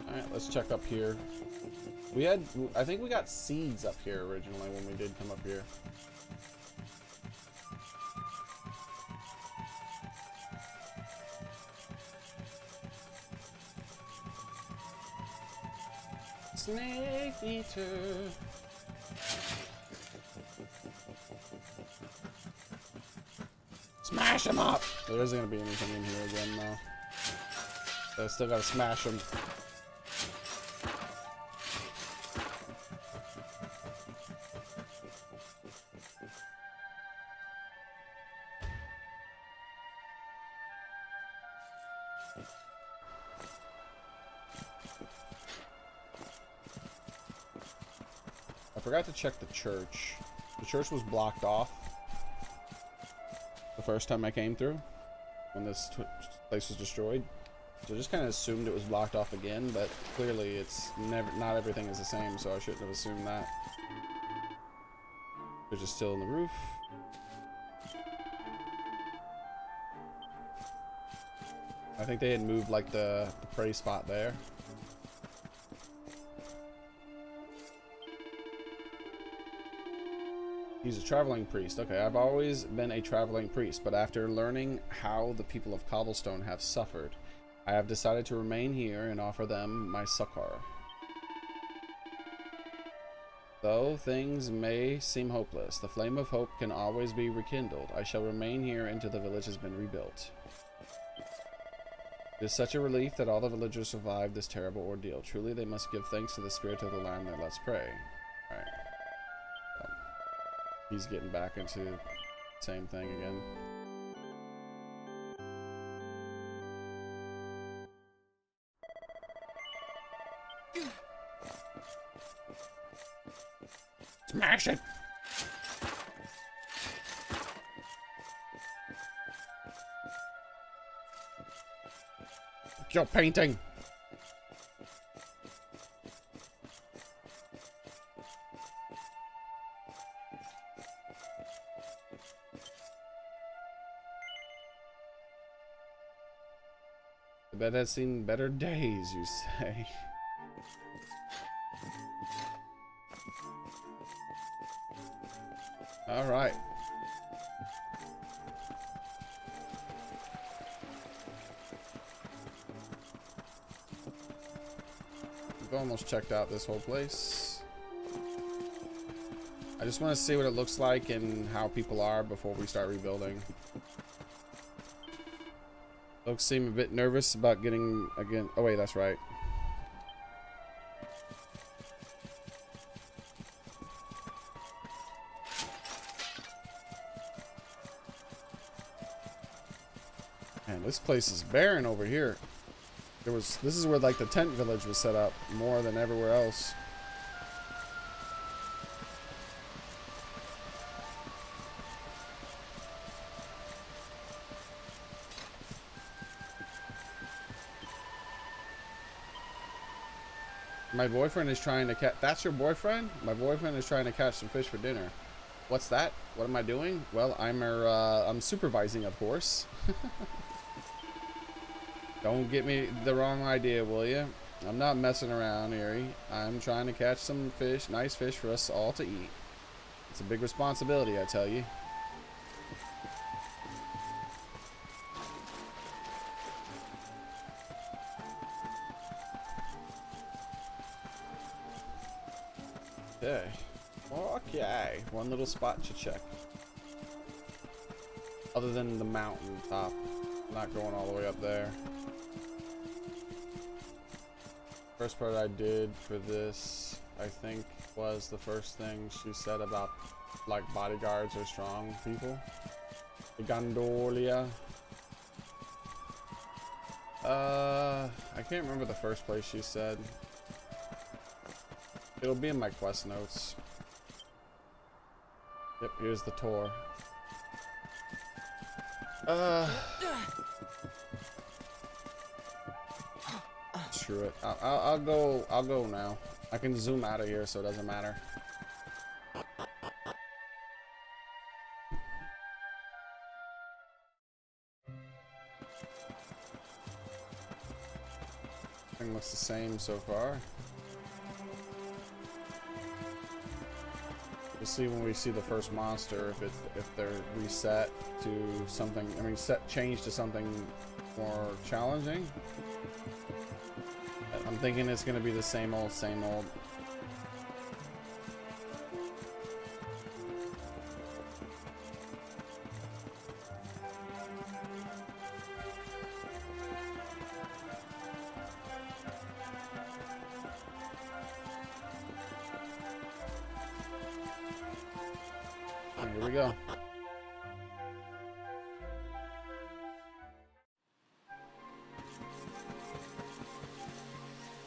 Alright, let's check up here. I think we got seeds up here originally when we did come up here. Snake eater. Smash him up! There isn't gonna be anything in here again, though. So I still gotta smash him. I forgot to check the church. The church was blocked off the first time I came through when this place was destroyed. So I just kind of assumed it was blocked off again, but clearly it's not everything is the same, so I shouldn't have assumed that. They're just still in the roof. I think they had moved like the prey spot there. He's a traveling priest. Okay, I've always been a traveling priest, but after learning how the people of Cobblestone have suffered, I have decided to remain here and offer them my succor. Though things may seem hopeless, the flame of hope can always be rekindled. I shall remain here until the village has been rebuilt. It is such a relief that all the villagers survived this terrible ordeal. Truly, they must give thanks to the spirit of the land that let's pray. Alright. He's getting back into the same thing again. Smash it! You're painting! The bed has seen better days, you say. All right. We've almost checked out this whole place. I just want to see what it looks like and how people are before we start rebuilding. Folks seem a bit nervous about getting again. Oh wait, that's right. Man, this place is barren over here. This is where like the tent village was set up more than everywhere else. My boyfriend is trying to catch. That's your boyfriend? My boyfriend is trying to catch some fish for dinner. What's that? What am I doing? Well, I'm supervising, of course. Don't get me the wrong idea, will you? I'm not messing around, Eerie. I'm trying to catch some fish, nice fish for us all to eat. It's a big responsibility, I tell you. Okay. Okay. One little spot to check. Other than the mountain top. Not going all the way up there. First part I did for this, I think, was the first thing she said about like bodyguards or strong people. The Gondolia. I can't remember the first place she said. It'll be in my quest notes. Yep, here's the tour. Screw it. I'll go now. I can zoom out of here, so it doesn't matter. Everything looks the same so far. We'll see when we see the first monster if they're reset to something. I mean, change to something more challenging. I'm thinking it's gonna be the same old, same old. Here we go.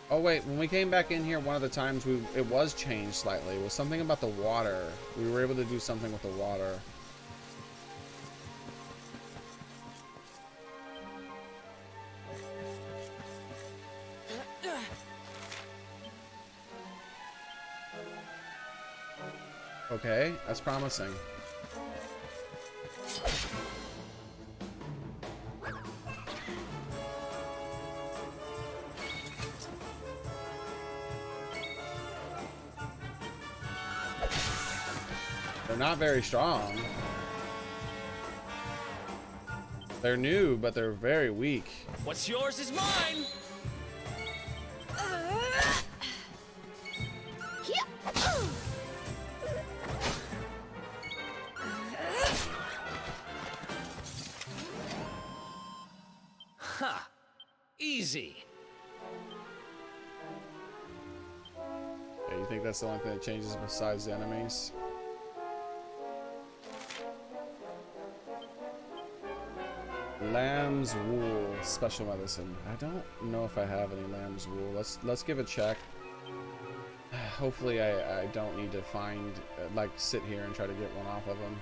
Oh wait, when we came back in here, one of the times it was changed slightly. It was something about the water. We were able to do something with the water. Okay, that's promising. They're not very strong. They're new, but they're very weak. What's yours is mine! Ha! Easy. Yeah, you think that's the only thing that changes besides the enemies? Lamb's wool, special medicine. I don't know if I have any lamb's wool. Let's give a check. Hopefully I don't need to find like sit here and try to get one off of them.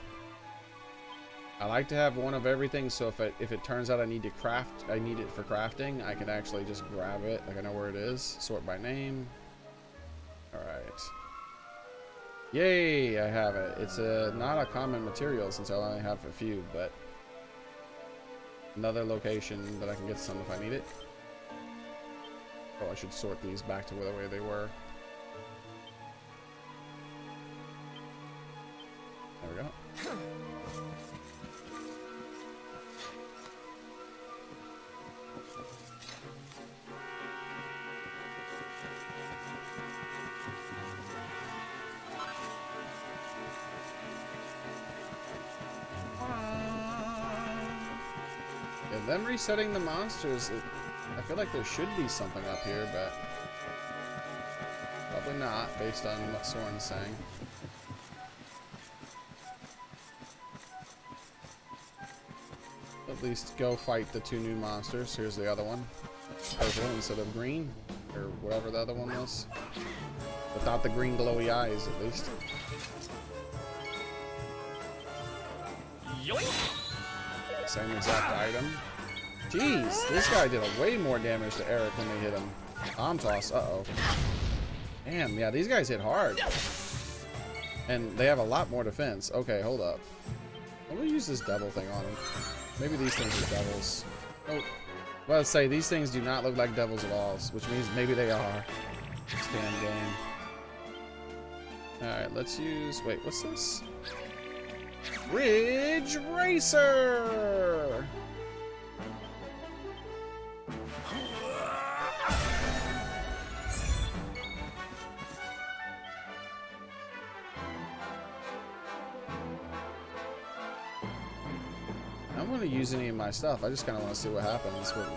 I like to have one of everything, so if it turns out I need to craft, I need it for crafting, I can actually just grab it. Like I know where it is. Sort by name. All right. Yay! I have it. It's not a common material since I only have a few, but another location that I can get some if I need it. Oh, I should sort these back to the way they were. There we go. And them resetting the monsters, I feel like there should be something up here, but probably not, based on what Soren's saying. At least go fight the two new monsters. Here's the other one. Purple instead of green, or whatever the other one was. Without the green glowy eyes, at least. Yoink! Same exact item. Jeez, this guy did a way more damage to Xearrik when they hit him. Bomb toss, uh-oh. Damn, yeah, these guys hit hard. And they have a lot more defense. Okay, hold up. I'm gonna use this devil thing on him. Maybe these things are devils. Oh, well, let's say these things do not look like devils at all, which means maybe they are. Stand game. Alright, let's use... Wait, what's this? Ridge Racer! I don't want to use any of my stuff. I just kind of want to see what happens when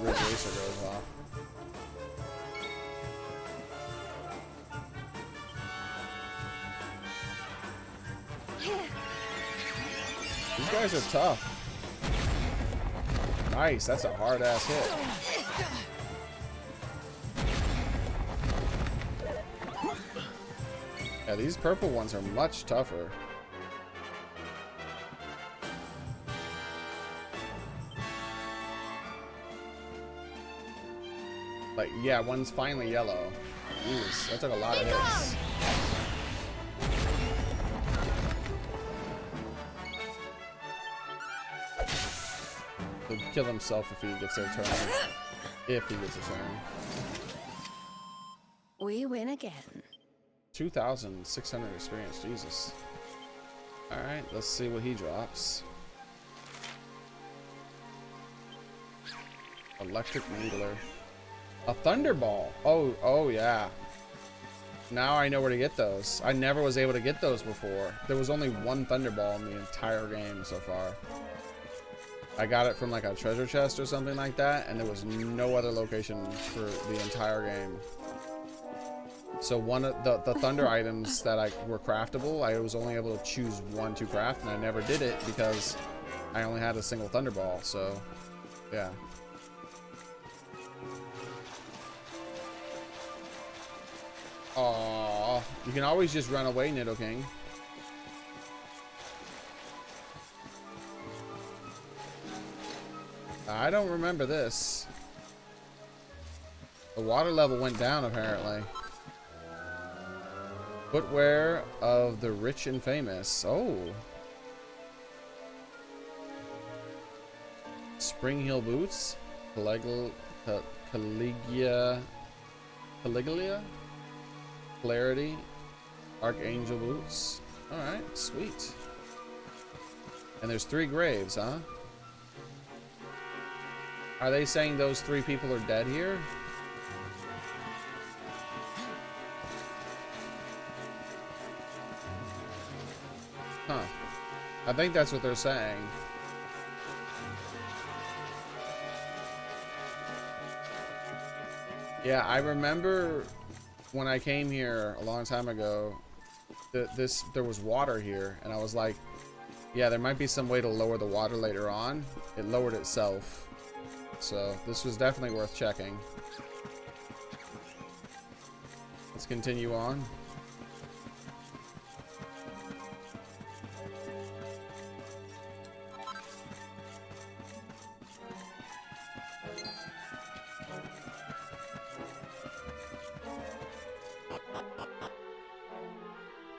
Ridge Racer goes off. These guys are tough. Nice, that's a hard ass hit. Yeah, these purple ones are much tougher. Like, yeah, one's finally yellow. Jeez, that took a lot of hits. He'll kill himself if he gets a turn. If he gets a turn. We win again. 2,600 experience, Jesus. Alright, let's see what he drops. Electric Needler. A thunderball. Oh yeah. Now I know where to get those. I never was able to get those before. There was only one thunderball in the entire game so far. I got it from like a treasure chest or something like that, and there was no other location for the entire game. So one of the thunder items that were craftable, I was only able to choose one to craft, and I never did it because I only had a single thunderball. So yeah. Aww, you can always just run away, Nidoking. I don't remember this. The water level went down, apparently. Footwear of the rich and famous. Oh. Spring heel boots. Caligula. Clarity. Archangel boots. Alright, sweet. And there's 3 graves, huh? Are they saying those 3 people are dead here? Huh. I think that's what they're saying. Yeah, I remember when I came here a long time ago, there was water here, and I was like, yeah, there might be some way to lower the water later on. It lowered itself. So this was definitely worth checking. Let's continue on.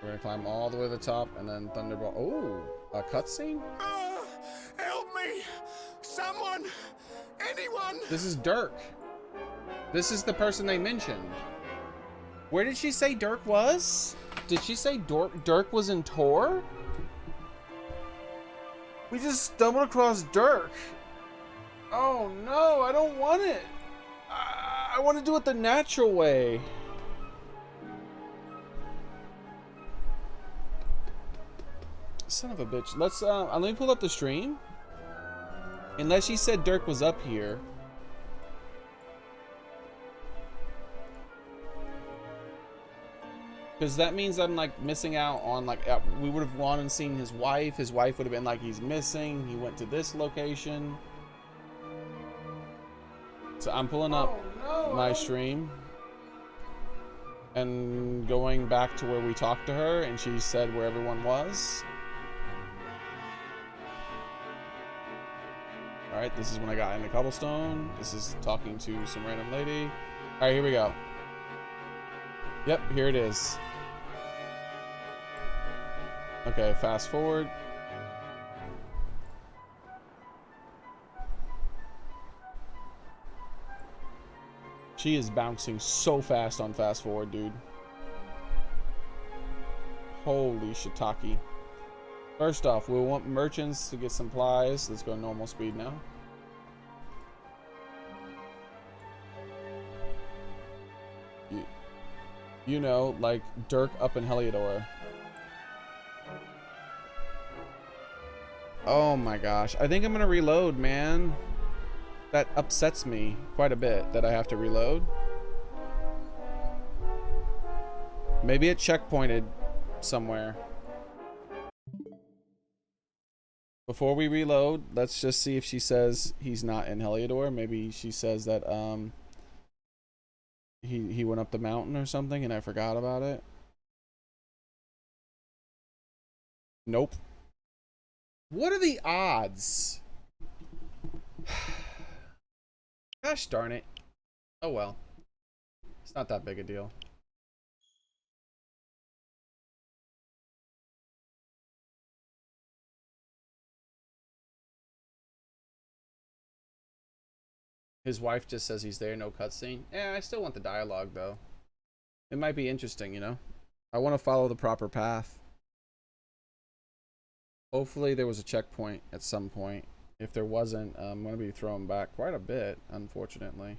We're gonna climb all the way to the top and then Thunderball. Oh, a cutscene? Help me! Someone! Anyone! This is Dirk. This is the person they mentioned. Where did she say Dirk was? Did she say Dirk was in Tor? We just stumbled across Dirk. Oh no, I don't want it. I want to do it the natural way. Son of a bitch. Let's let me pull up the stream. Unless she said Dirk was up here. Because that means I'm like missing out on like we would have gone and seen his wife. His wife would have been like, he's missing. He went to this location. So I'm pulling up my stream and going back to where we talked to her, and she said where everyone was. All right, this is when I got into cobblestone. This is talking to some random lady. All right, here we go. Yep, here it is. Okay, fast forward. She is bouncing so fast on fast forward, dude. Holy shiitake. First off, we'll want merchants to get supplies. Let's go normal speed now. You know, like Dirk up in Heliodor. Oh my gosh. I think I'm gonna reload, man. That upsets me quite a bit that I have to reload. Maybe it checkpointed somewhere. Before we reload, let's just see if she says he's not in Heliodor. Maybe she says that he went up the mountain or something and I forgot about it. Nope. What are the odds? Gosh darn it. Oh well. It's not that big a deal. His wife just says he's there, no cutscene. Yeah, I still want the dialogue though. It might be interesting, you know? I want to follow the proper path. Hopefully there was a checkpoint at some point. If there wasn't, I'm going to be thrown back quite a bit, unfortunately.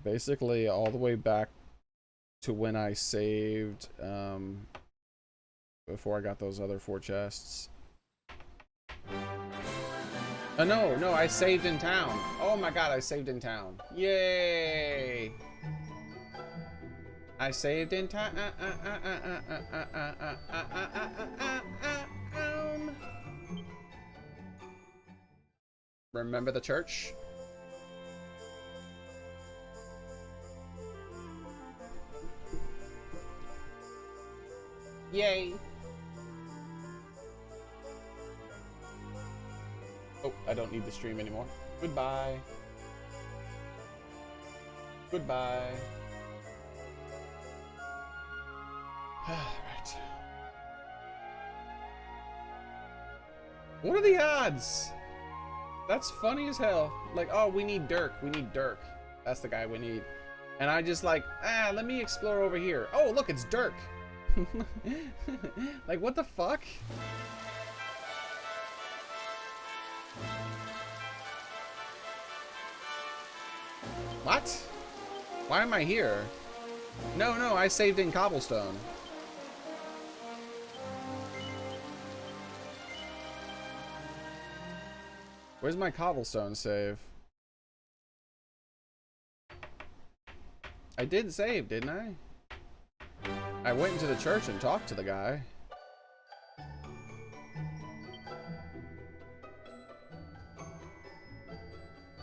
Basically, all the way back to when I saved, before I got those other 4 chests. Oh, no, I saved in town. Oh my god, I saved in town. Yay! I saved in town. Remember the church? Yay! Oh, I don't need the stream anymore. Goodbye. Goodbye. Alright. What are the odds? That's funny as hell. Like, oh, we need Dirk. We need Dirk. That's the guy we need. And I just like, let me explore over here. Oh, look, it's Dirk. Like, what the fuck? What? Why am I here? No, I saved in cobblestone. Where's my cobblestone save? I did save, didn't I? I went into the church and talked to the guy.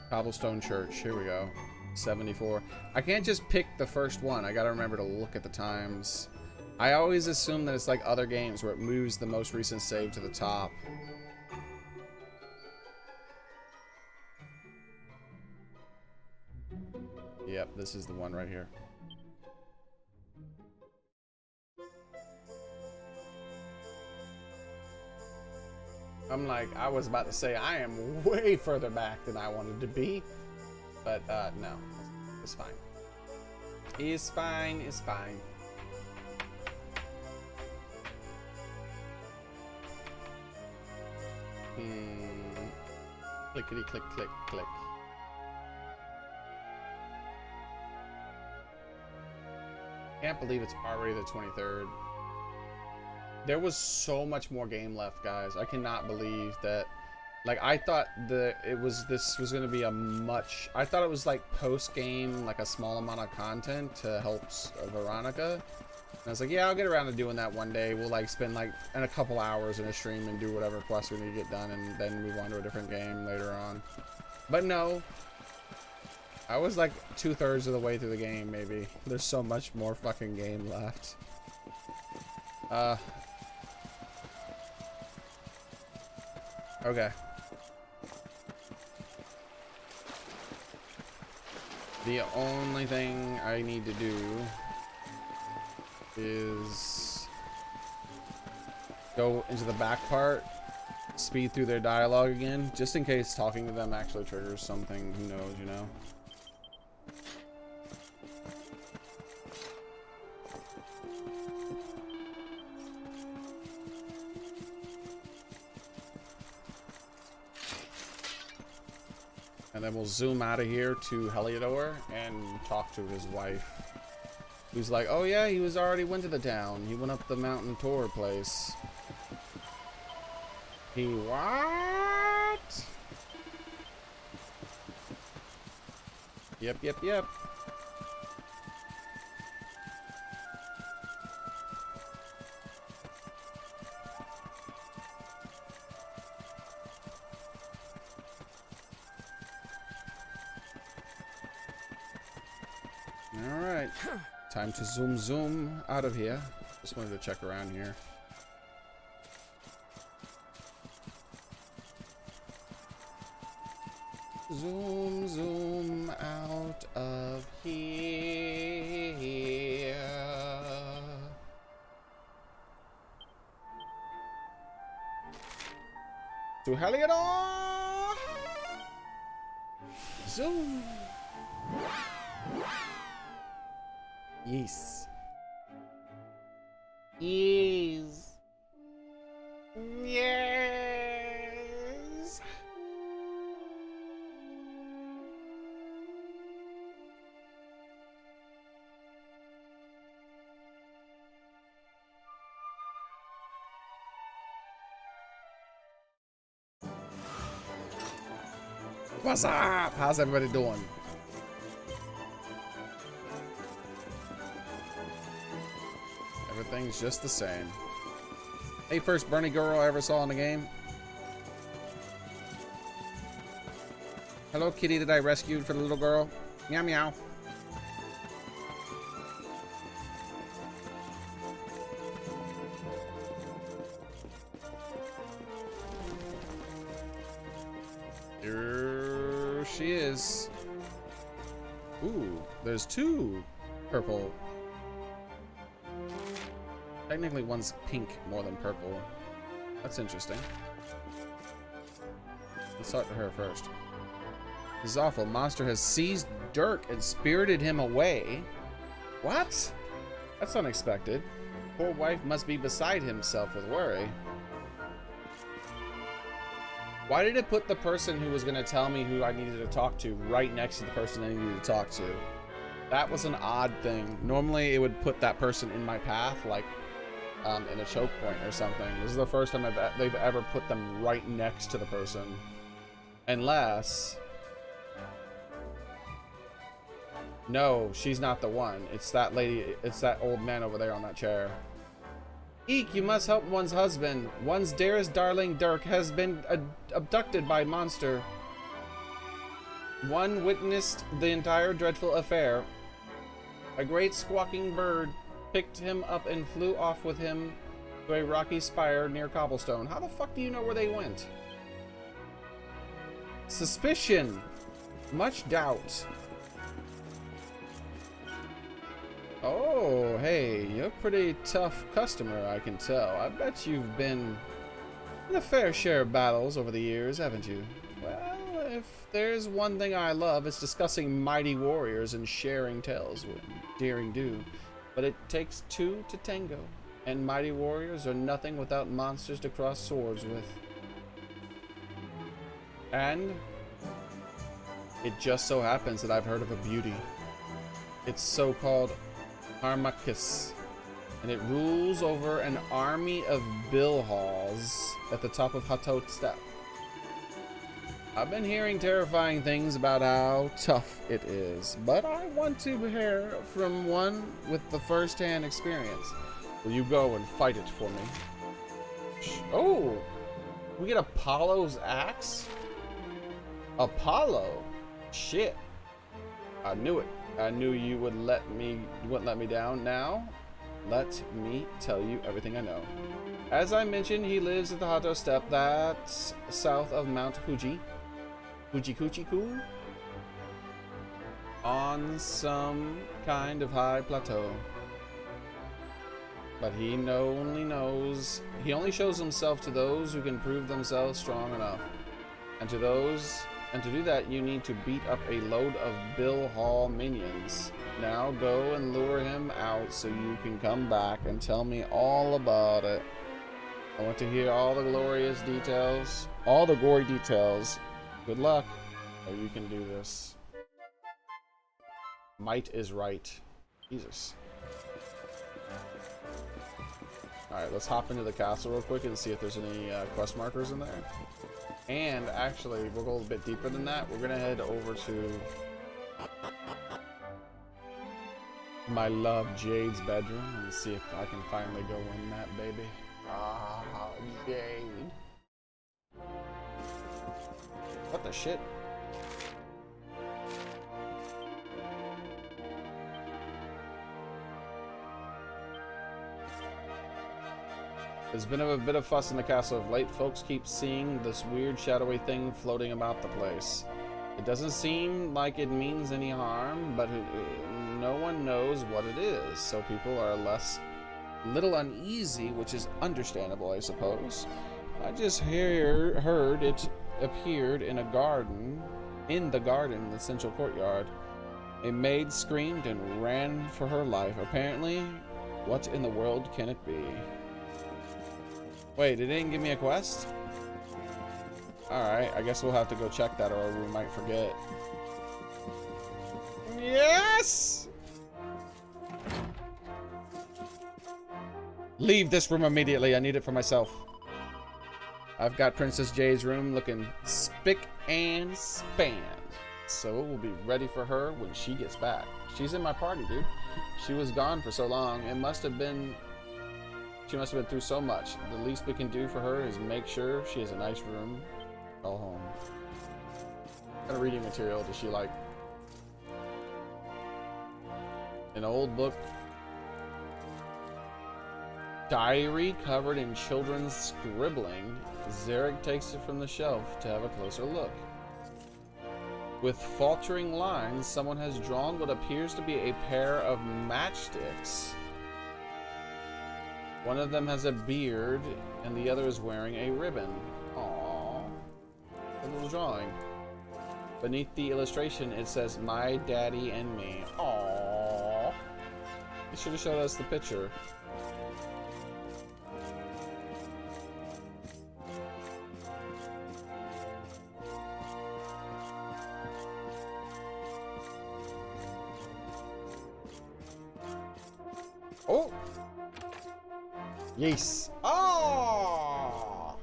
Cobblestone Church, here we go. 74. I can't just pick the first one. I gotta remember to look at the times. I always assume that it's like other games where it moves the most recent save to the top. Yep, this is the one right here. I'm like, I was about to say I am way further back than I wanted to be. But, no. It's fine. It's fine, it's fine. Clickety click click click. Can't believe it's already the 23rd. There was so much more game left, guys. I cannot believe that. Like, I thought this was gonna be a much. I thought it was like post game, like a small amount of content to help Veronica. And I was like, yeah, I'll get around to doing that one day. We'll like spend like a couple hours in a stream and do whatever quests we need to get done, and then move on to a different game later on. But no. I was like 2/3 of the way through the game, maybe. There's so much more fucking game left. Okay. The only thing I need to do is go into the back part, speed through their dialogue again, just in case talking to them actually triggers something. Who knows, you know? And then we'll zoom out of here to Heliodor and talk to his wife. Who's like, oh yeah, he was already went to the town. He went up the mountain tour place. He what? Yep. Alright. Time to zoom out of here. Just wanted to check around here. Zoom out of here. To Heliodor! Zoom! Yes. Yes. Yes. What's up? How's everybody doing? Everything's just the same. Hey, first Bernie girl I ever saw in the game. Hello, kitty that I rescued for the little girl. Meow meow. Here she is. Ooh, there's two purple. Technically, one's pink more than purple. That's interesting. Let's talk to her first. This is awful. Monster has seized Dirk and spirited him away. What? That's unexpected. Poor wife must be beside himself with worry. Why did it put the person who was going to tell me who I needed to talk to right next to the person I needed to talk to? That was an odd thing. Normally, it would put that person in my path, like in a choke point or something. This is the first time they've ever put them right next to the person. Unless... No, she's not the one. It's that lady, it's that old man over there on that chair. Eek, you must help one's husband. One's dearest darling Dirk has been abducted by monster. One witnessed the entire dreadful affair. A great squawking bird picked him up and flew off with him to a rocky spire near Cobblestone. How the fuck do you know where they went? Suspicion. Much doubt. Oh, hey, you're a pretty tough customer, I can tell. I bet you've been in a fair share of battles over the years, haven't you? Well, if there's one thing I love, it's discussing mighty warriors and sharing tales with daring do. But it takes two to tango, and mighty warriors are nothing without monsters to cross swords with. And it just so happens that I've heard of a beauty. It's so-called Armachis, and it rules over an army of Billhalls at the top of Hatot Steppe. I've been hearing terrifying things about how tough it is, but I want to hear from one with the first-hand experience. Will you go and fight it for me? Oh, we get Apollo's axe? Apollo? Shit. I knew it. I knew you wouldn't let me down. Now, let me tell you everything I know. As I mentioned, he lives at the Hato Steppe, that's south of Mount Fuji. Fuji-Kuchi-Ku? On some kind of high plateau. But he only shows himself to those who can prove themselves strong enough. And to do that, you need to beat up a load of Bill Hall minions. Now go and lure him out so you can come back and tell me all about it. I want to hear all the glorious details, all the gory details. Good luck, or you can do this. Might is right. Jesus. Alright, let's hop into the castle real quick and see if there's any quest markers in there. And actually, we'll go a bit deeper than that. We're gonna head over to my love Jade's bedroom and see if I can finally go in that baby. Ah, Jade. What the shit? There's been a bit of fuss in the castle of late. Folks keep seeing this weird shadowy thing floating about the place. It doesn't seem like it means any harm, but no one knows what it is, so people are little uneasy, which is understandable, I suppose. I just heard it appeared in the garden in the central courtyard. A maid screamed and ran for her life. Apparently, what in the world can it be? Wait, it didn't give me a quest? Alright, I guess we'll have to go check that or we might forget. Yes! Leave this room immediately. I need it for myself. I've got Princess Jade's room looking spick and span. So it will be ready for her when she gets back. She's in my party, dude. She was gone for so long. She must have been through so much. The least we can do for her is make sure she has a nice room all home. What kind of reading material does she like? An old book. Diary covered in children's scribbling. Xearrik takes it from the shelf to have a closer look. With faltering lines, someone has drawn what appears to be a pair of matchsticks. One of them has a beard, and the other is wearing a ribbon. Aww. A little drawing. Beneath the illustration, it says, "My daddy and me." Aww. They should have showed us the picture. Oh! Yes. Oh!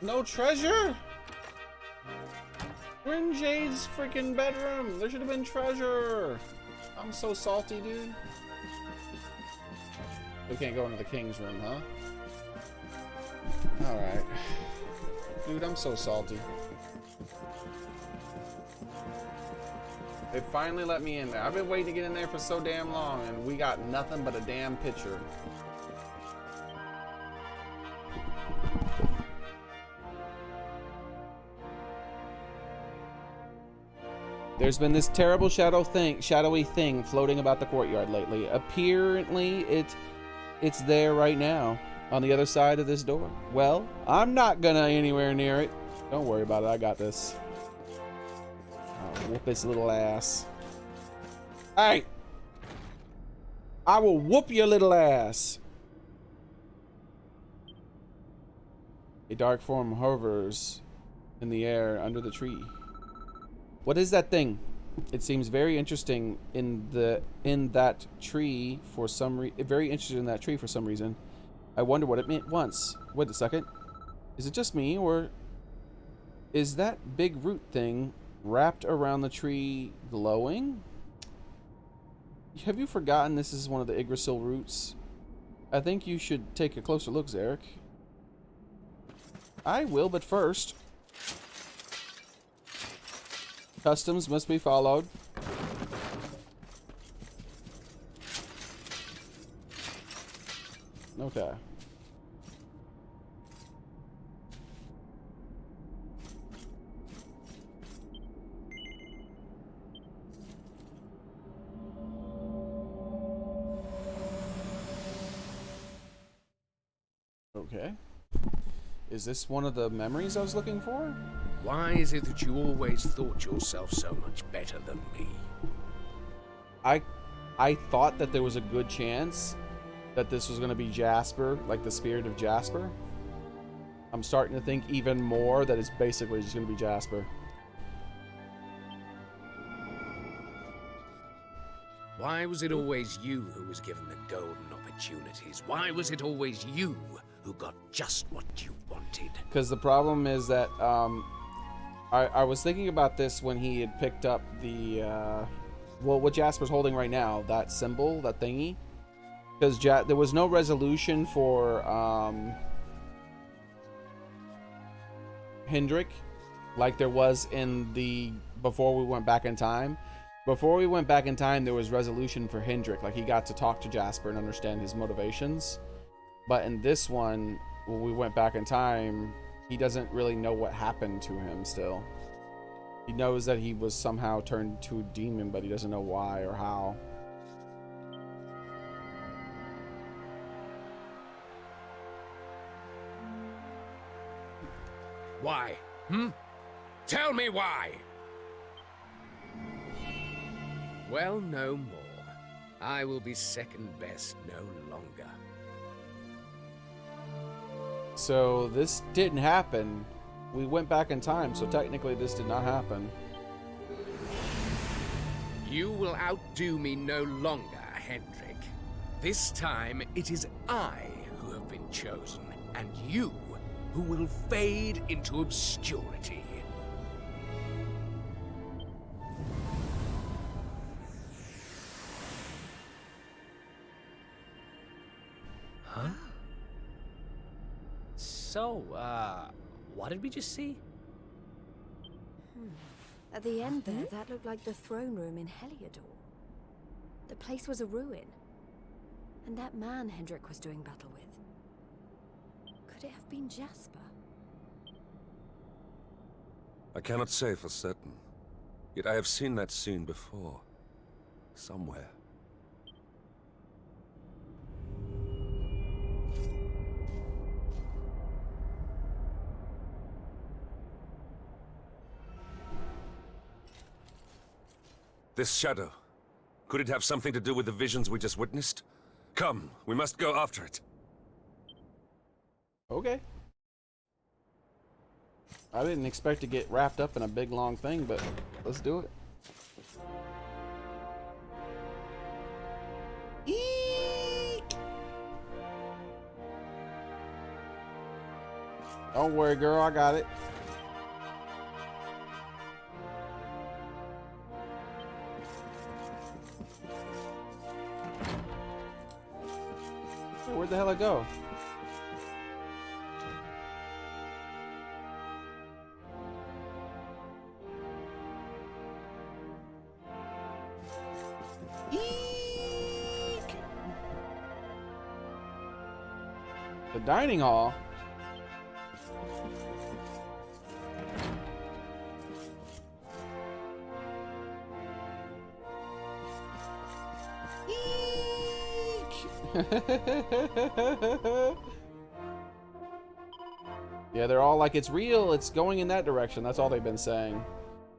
No treasure? We're in Jade's freaking bedroom. There should have been treasure. I'm so salty, dude. We can't go into the king's room, huh? Alright. Dude, I'm so salty. They finally let me in there. I've been waiting to get in there for so damn long, and we got nothing but a damn picture. There's been this terrible shadowy thing floating about the courtyard lately. Apparently, it's there right now, on the other side of this door. Well, I'm not gonna anywhere near it. Don't worry about it. I got this. I'll whoop his little ass. Hey! I will whoop your little ass. A dark form hovers in the air under the tree. What is that thing? It seems very interesting in that tree for some very interested in that tree for some reason. I wonder what it meant once. Wait a second. Is it just me, or is that big root thing wrapped around the tree glowing? Have you forgotten this is one of the Yggdrasil roots? I think you should take a closer look, Xearrik. I will, but first, customs must be followed. Okay. Okay. Is this one of the memories I was looking for? Why is it that you always thought yourself so much better than me? I thought that there was a good chance that this was going to be Jasper, like the spirit of Jasper. I'm starting to think even more that it's basically just going to be Jasper. Why was it always you who was given the golden opportunities? Why was it always you who got just what you wanted? Because the problem is that I was thinking about this when he had picked up the well, what Jasper's holding right now, that symbol, that thingy. Because there was no resolution for Xearrik, like there was in the before we went back in time. Before we went back in time, there was resolution for Xearrik, like he got to talk to Jasper and understand his motivations. But in this one, when we went back in time, he doesn't really know what happened to him still. He knows that he was somehow turned to a demon, but he doesn't know why or how. Why? Tell me why! Well, no more. I will be second best no longer. So this didn't happen. We went back in time, so technically this did not happen. You will outdo me no longer, Xearrik. This time it is I who have been chosen, and you who will fade into obscurity. So, what did we just see? At the end there, that looked like the throne room in Heliodor. The place was a ruin. And that man Hendrik was doing battle with. Could it have been Jasper? I cannot say for certain. Yet I have seen that scene before. Somewhere. This shadow. Could it have something to do with the visions we just witnessed? Come, we must go after it. Okay. I didn't expect to get wrapped up in a big long thing, but let's do it. Eek! Don't worry, girl, I got it. Where'd the hell I go? Eek! The dining hall. Yeah, they're all like, it's real, it's going in that direction. That's all they've been saying.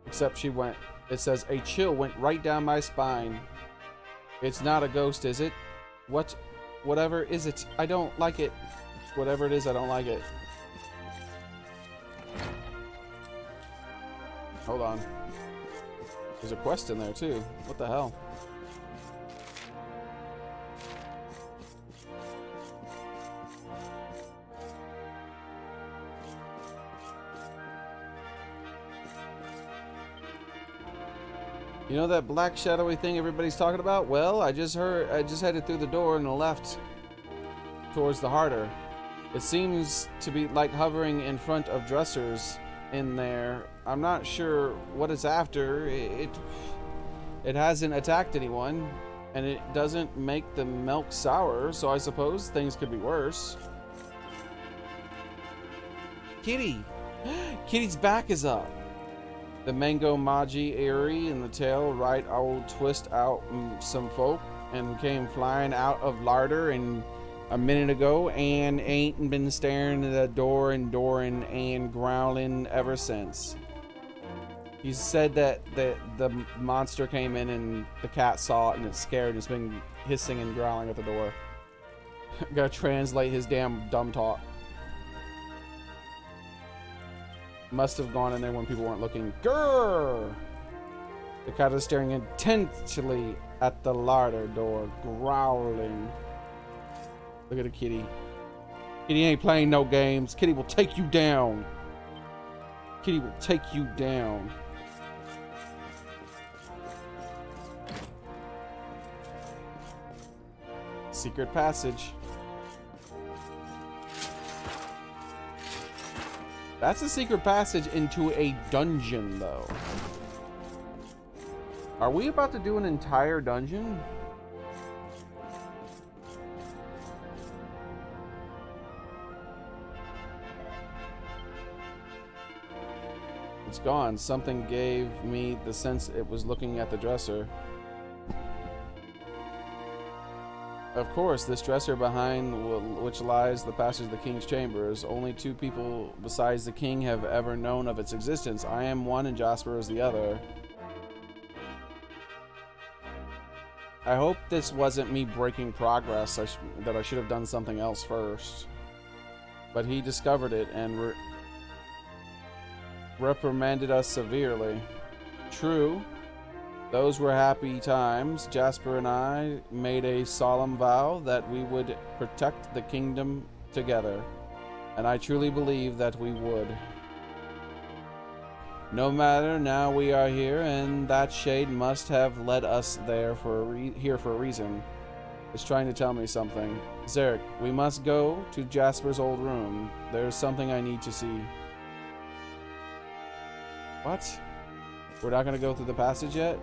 Except she went, it says, a chill went right down my spine. It's not a ghost, is it? Whatever is it? I don't like it. Whatever it is, I don't like it. Hold on. There's a quest in there too. What the hell? You know that black shadowy thing everybody's talking about? Well, I just headed through the door and left towards the harder. It seems to be like hovering in front of dressers in there. I'm not sure what it's after. It hasn't attacked anyone, and it doesn't make the milk sour, so I suppose things could be worse. Kitty! Kitty's back is up. The mango maji airy in the tail right old twist out some folk and came flying out of larder and a minute ago and ain't been staring at the door and growling ever since. He said that the monster came in and the cat saw it and it's scared and it's been hissing and growling at the door. Gotta translate his damn dumb talk. Must have gone in there when people weren't looking. Grrr! The cat is staring intently at the larder door, growling. Look at the kitty. Kitty ain't playing no games. Kitty will take you down. Kitty will take you down. Secret passage. That's a secret passage into a dungeon, though. Are we about to do an entire dungeon? It's gone. Something gave me the sense it was looking at the dresser. Of course, this dresser behind which lies the passage of the king's chambers. Only two people besides the king have ever known of its existence. I am one and Jasper is the other. I hope this wasn't me breaking progress, that I should have done something else first. But he discovered it and reprimanded us severely. True. Those were happy times. Jasper and I made a solemn vow that we would protect the kingdom together, and I truly believe that we would. No matter, now we are here, and that shade must have led us there here for a reason. is trying to tell me something. Xearrik, we must go to Jasper's old room. There's something I need to see. What? We're not gonna go through the passage yet?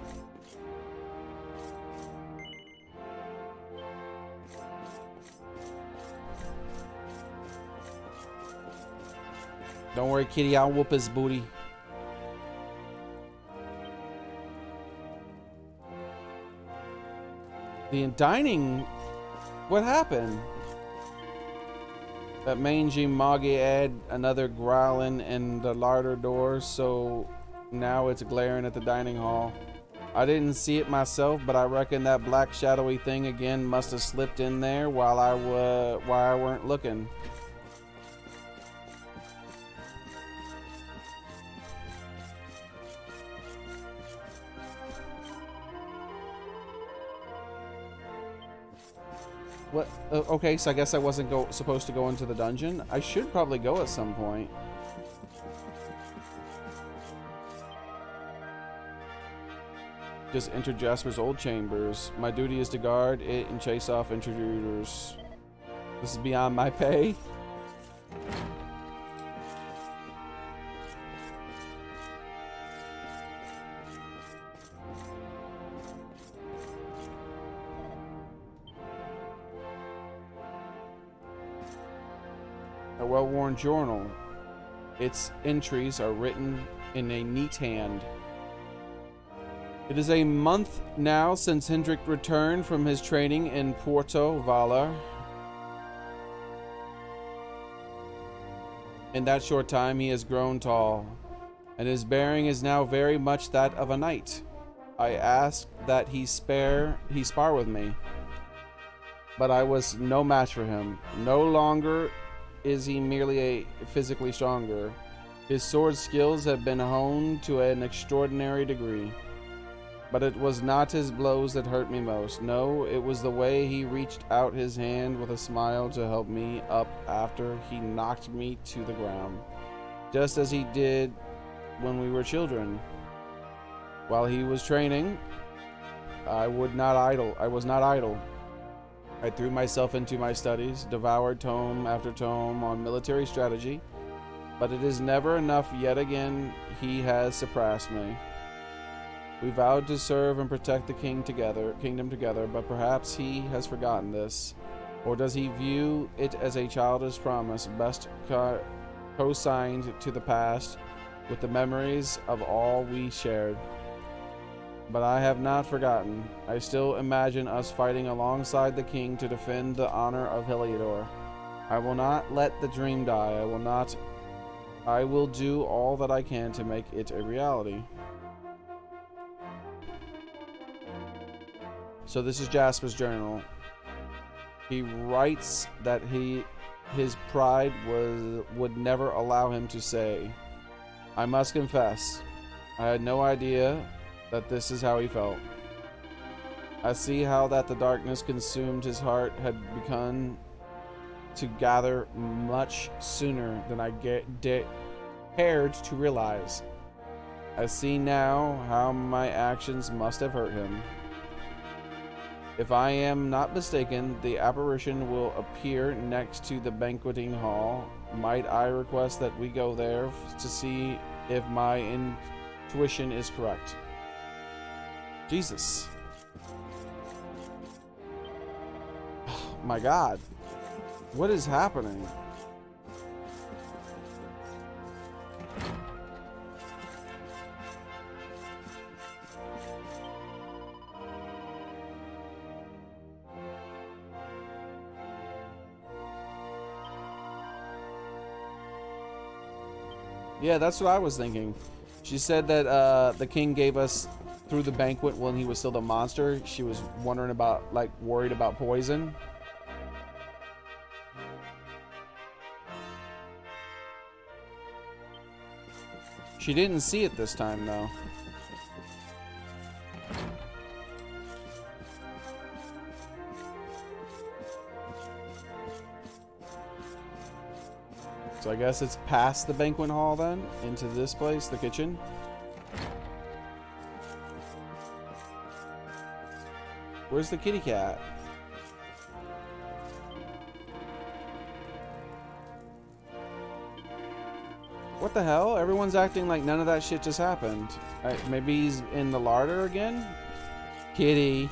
Don't worry, kitty, I'll whoop his booty. The dining... What happened? That mangy moggy had another growling in the larder door, so now it's glaring at the dining hall. I didn't see it myself, but I reckon that black shadowy thing again must have slipped in there while I weren't looking. What? Okay, so I guess I wasn't supposed to go into the dungeon. I should probably go at some point. Just enter Jasper's old chambers. My duty is to guard it and chase off intruders. This is beyond my pay. A well-worn journal. Its entries are written in a neat hand. It is a month now since Hendrik returned from his training in Porto Valar. In that short time, he has grown tall, and his bearing is now very much that of a knight. I asked that he spar with me, but I was no match for him. No longer is he merely physically stronger. His sword skills have been honed to an extraordinary degree. But it was not his blows that hurt me most. No, it was the way he reached out his hand with a smile to help me up after he knocked me to the ground. Just as he did when we were children. While he was training, I was not idle. I threw myself into my studies, devoured tome after tome on military strategy, but it is never enough. Yet again, he has surpassed me. We vowed to serve and protect the kingdom together, but perhaps he has forgotten this. Or does he view it as a childish promise, best co-signed to the past with the memories of all we shared? But I have not forgotten. I still imagine us fighting alongside the king to defend the honor of Heliodor. I will not let the dream die. I will do all that I can to make it a reality. So this is Jasper's journal. He writes that his pride would never allow him to say, I must confess, I had no idea that this is how he felt. I see how that the darkness consumed his heart had begun to gather much sooner than I dared to realize. I see now how my actions must have hurt him. If I am not mistaken, the apparition will appear next to the banqueting hall. Might I request that we go there to see if my intuition is correct? Jesus. Oh, my God. What is happening? Yeah, that's what I was thinking. She said that the king gave us through the banquet when he was still the monster. She was wondering about, like, worried about poison. She didn't see it this time, though. So I guess it's past the banquet hall then, into this place, the kitchen. Where's the kitty cat? What the hell? Everyone's acting like none of that shit just happened. Maybe he's in the larder again? Kitty.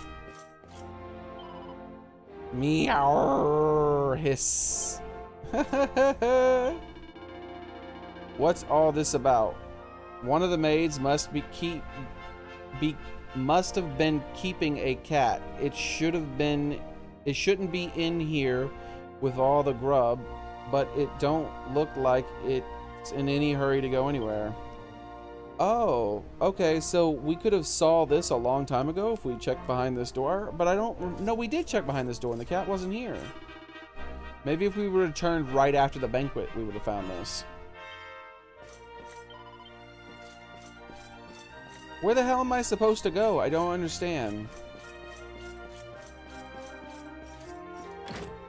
Meow. Hiss. What's all this about? One of the maids must have been keeping a cat. It shouldn't be in here with all the grub, but it don't look like it's in any hurry to go anywhere. Oh, okay, so we could have saw this a long time ago if we checked behind this door, but no, we did check behind this door and the cat wasn't here. Maybe if we would have turned right after the banquet, we would have found this. Where the hell am I supposed to go? I don't understand.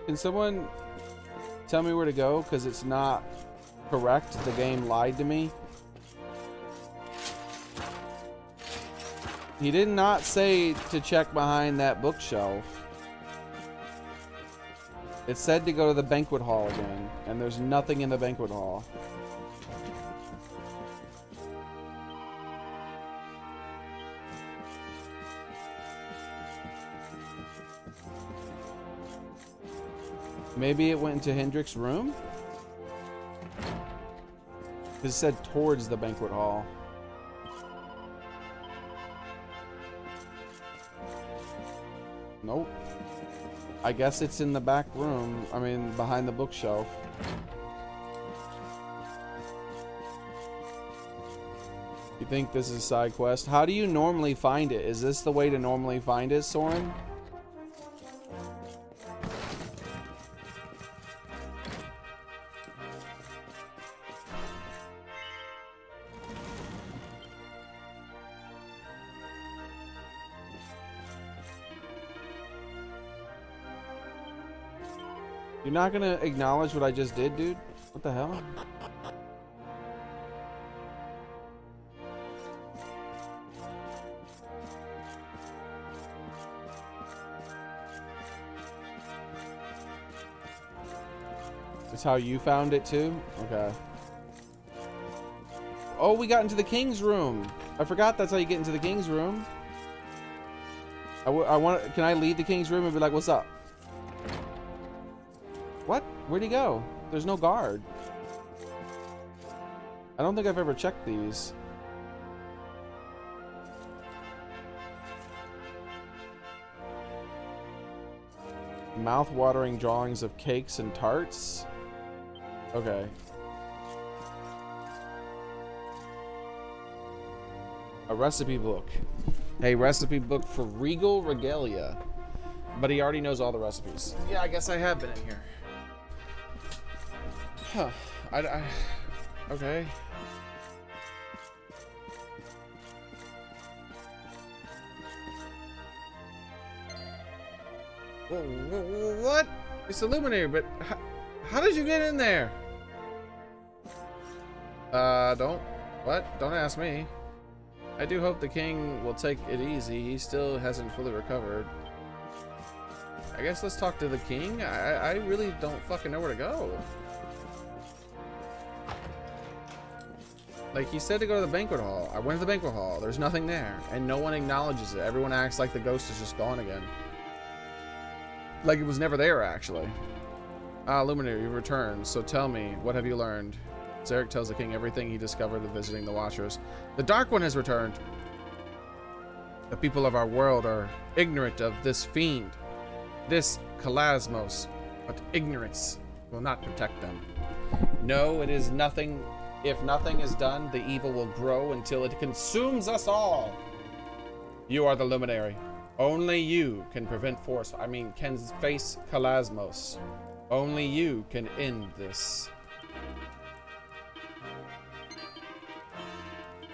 Can someone tell me where to go? Because it's not correct. The game lied to me. He did not say to check behind that bookshelf. It said to go to the banquet hall again, and there's nothing in the banquet hall. Maybe it went into Hendrik's room? It said towards the banquet hall. Nope. I guess it's in the back room. I mean, behind the bookshelf. You think this is a side quest? How do you normally find it? Is this the way to normally find it, Soren? You're not gonna acknowledge what I just did, dude? What the hell? It's how you found it too? Okay. Oh, we got into the king's room. I forgot that's how you get into the king's room. Can I leave the king's room and be like, what's up? What? Where'd he go? There's no guard. I don't think I've ever checked these. Mouth-watering drawings of cakes and tarts? Okay. A recipe book. A recipe book for regal regalia. But he already knows all the recipes. Yeah, I guess I have been in here. Huh. Okay. What? It's a Luminary, but how did you get in there? Don't ask me. I do hope the king will take it easy. He still hasn't fully recovered. I guess let's talk to the king. I really don't fucking know where to go. Like, he said to go to the banquet hall. I went to the banquet hall. There's nothing there. And no one acknowledges it. Everyone acts like the ghost is just gone again. Like it was never there, actually. Luminary, you've returned. So tell me, what have you learned? Xearrik tells the king everything he discovered in visiting the Watchers. The Dark One has returned. The people of our world are ignorant of this fiend. This Kalasmos. But ignorance will not protect them. No, it is nothing. If nothing is done, the evil will grow until it consumes us all. You are the Luminary. Only you can can face Kalasmos. Only you can end this.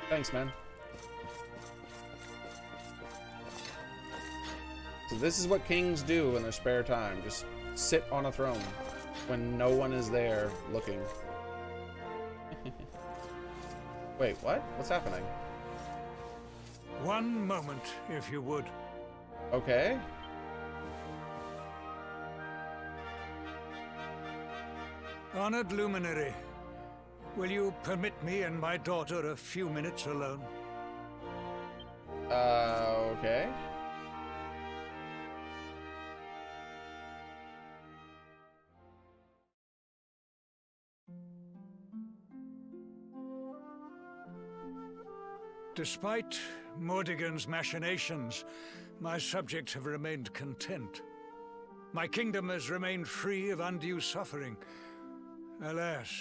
Thanks, man. So this is what kings do in their spare time. Just sit on a throne when no one is there looking. Wait, what? What's happening? One moment, if you would. Okay. Honored Luminary, Will you permit me and my daughter a few minutes alone? Okay. Despite Mordigan's machinations, my subjects have remained content. My kingdom has remained free of undue suffering. Alas,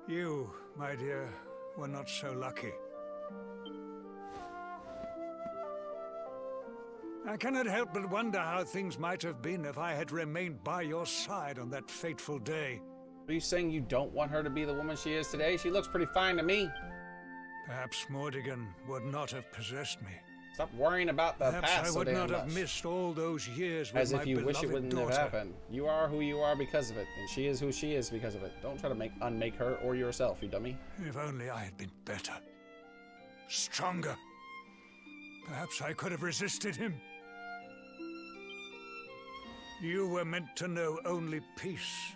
you, my dear, were not so lucky. I cannot help but wonder how things might have been if I had remained by your side on that fateful day. Are you saying you don't want her to be the woman she is today? She looks pretty fine to me. Perhaps Mordigan would not have possessed me. Stop worrying about the Perhaps past I so would damn not much. have missed all those years with As my if you wish it beloved wouldn't daughter. have happened. You are who you are because of it, and she is who she is because of it. Don't try to unmake her or yourself, you dummy. If only I had been better. Stronger. Perhaps I could have resisted him. You were meant to know only peace.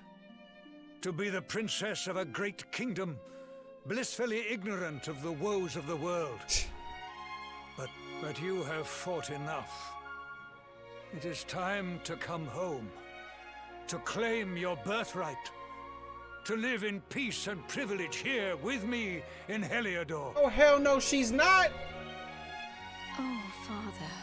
To be the princess of a great kingdom, blissfully ignorant of the woes of the world. But you have fought enough. It is time to come home. To claim your birthright. To live in peace and privilege here with me in Heliodor. Oh, hell no, she's not! Oh, Father.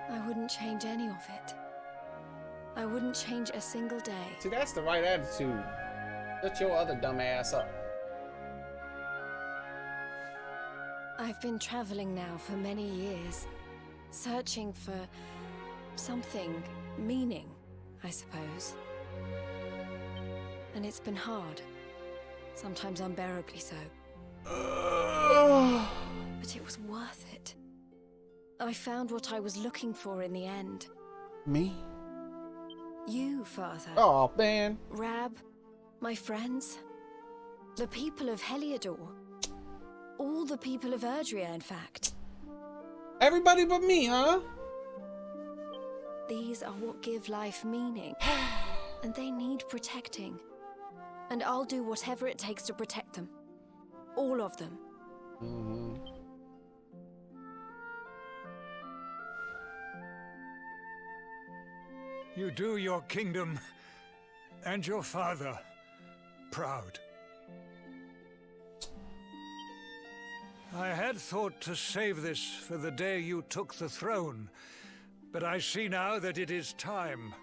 I wouldn't change any of it. I wouldn't change a single day. See, that's the right attitude. Shut your other dumb ass up. I've been traveling now for many years, searching for something, meaning, I suppose. And it's been hard, sometimes unbearably so. But it was worth it. I found what I was looking for in the end. Me? You, Father. Oh, man. Rab, my friends, the people of Heliodor. All the people of Erdrea, in fact. Everybody but me, huh? These are what give life meaning. And they need protecting. And I'll do whatever it takes to protect them. All of them. Mm-hmm. You do your kingdom and your father proud. I had thought to save this for the day you took the throne, but I see now that it is time.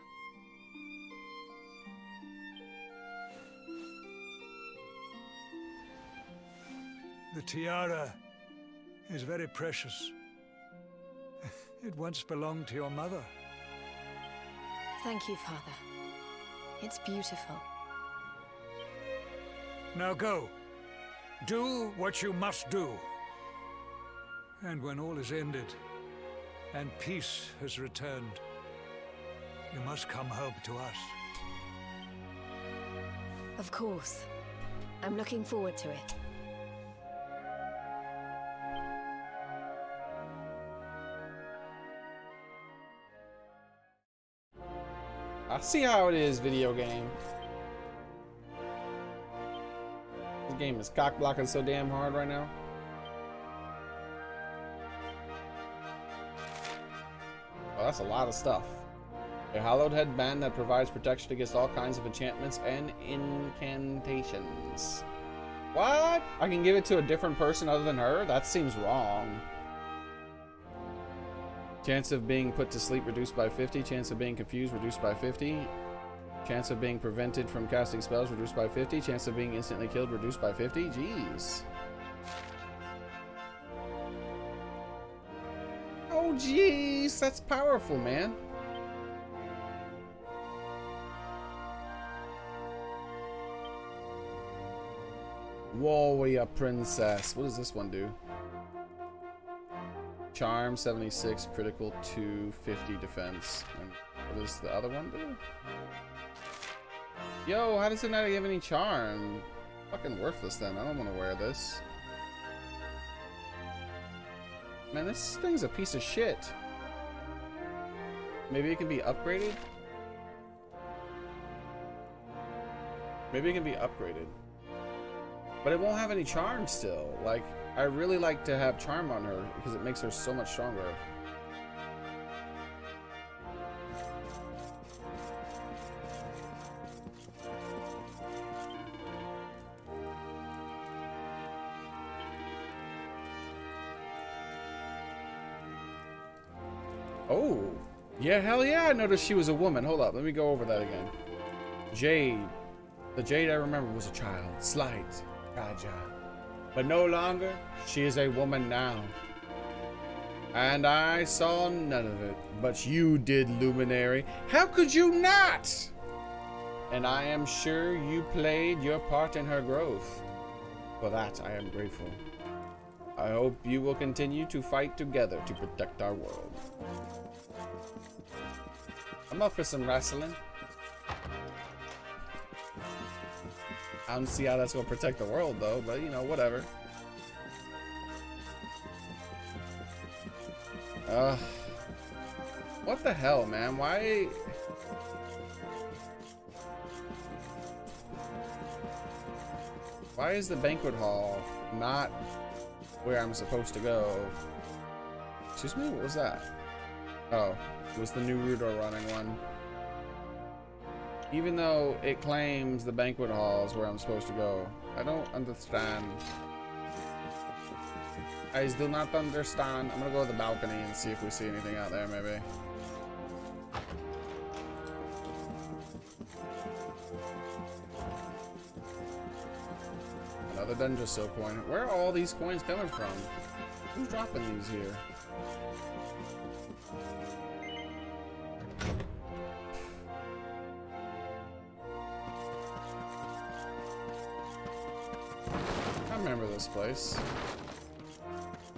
The tiara is very precious. It once belonged to your mother. Thank you, Father. It's beautiful. Now go. Do what you must do. And when all is ended, and peace has returned, you must come home to us. Of course. I'm looking forward to it. I see how it is, video game. This game is cock blocking so damn hard right now. Oh, that's a lot of stuff. A hallowed headband that provides protection against all kinds of enchantments and incantations. What? I can give it to a different person other than her? That seems wrong. Chance of being put to sleep reduced by 50. Chance of being confused reduced by 50. Chance of being prevented from casting spells reduced by 50. Chance of being instantly killed reduced by 50. Jeez. Oh, jeez. That's powerful, man. Warrior Princess. What does this one do? Charm 76, critical 250 defense. And what does the other one do? Yo, how does it not give any charm? Fucking worthless then. I don't want to wear this. Man, this thing's a piece of shit. Maybe it can be upgraded? Maybe it can be upgraded. But it won't have any charm still. Like, I really like to have charm on her because it makes her so much stronger. Oh, yeah, hell yeah, I noticed she was a woman. Hold up, let me go over that again. Jade. The Jade I remember was a child, slight, fragile. But no longer, she is a woman now. And I saw none of it, but you did, Luminary. How could you not? And I am sure you played your part in her growth. For that, I am grateful. I hope you will continue to fight together to protect our world. I'm up for some wrestling. I don't see how that's gonna protect the world though, but you know, whatever. What the hell, man? Why? Why is the banquet hall not where I'm supposed to go? Excuse me, what was that? Oh, it was the new Rudor running one. Even though it claims the banquet hall is where I'm supposed to go. I don't understand. I do not understand. I'm gonna go to the balcony and see if we see anything out there, maybe. Another Dungeon coin. Where are all these coins coming from? Who's dropping these here? I remember this place.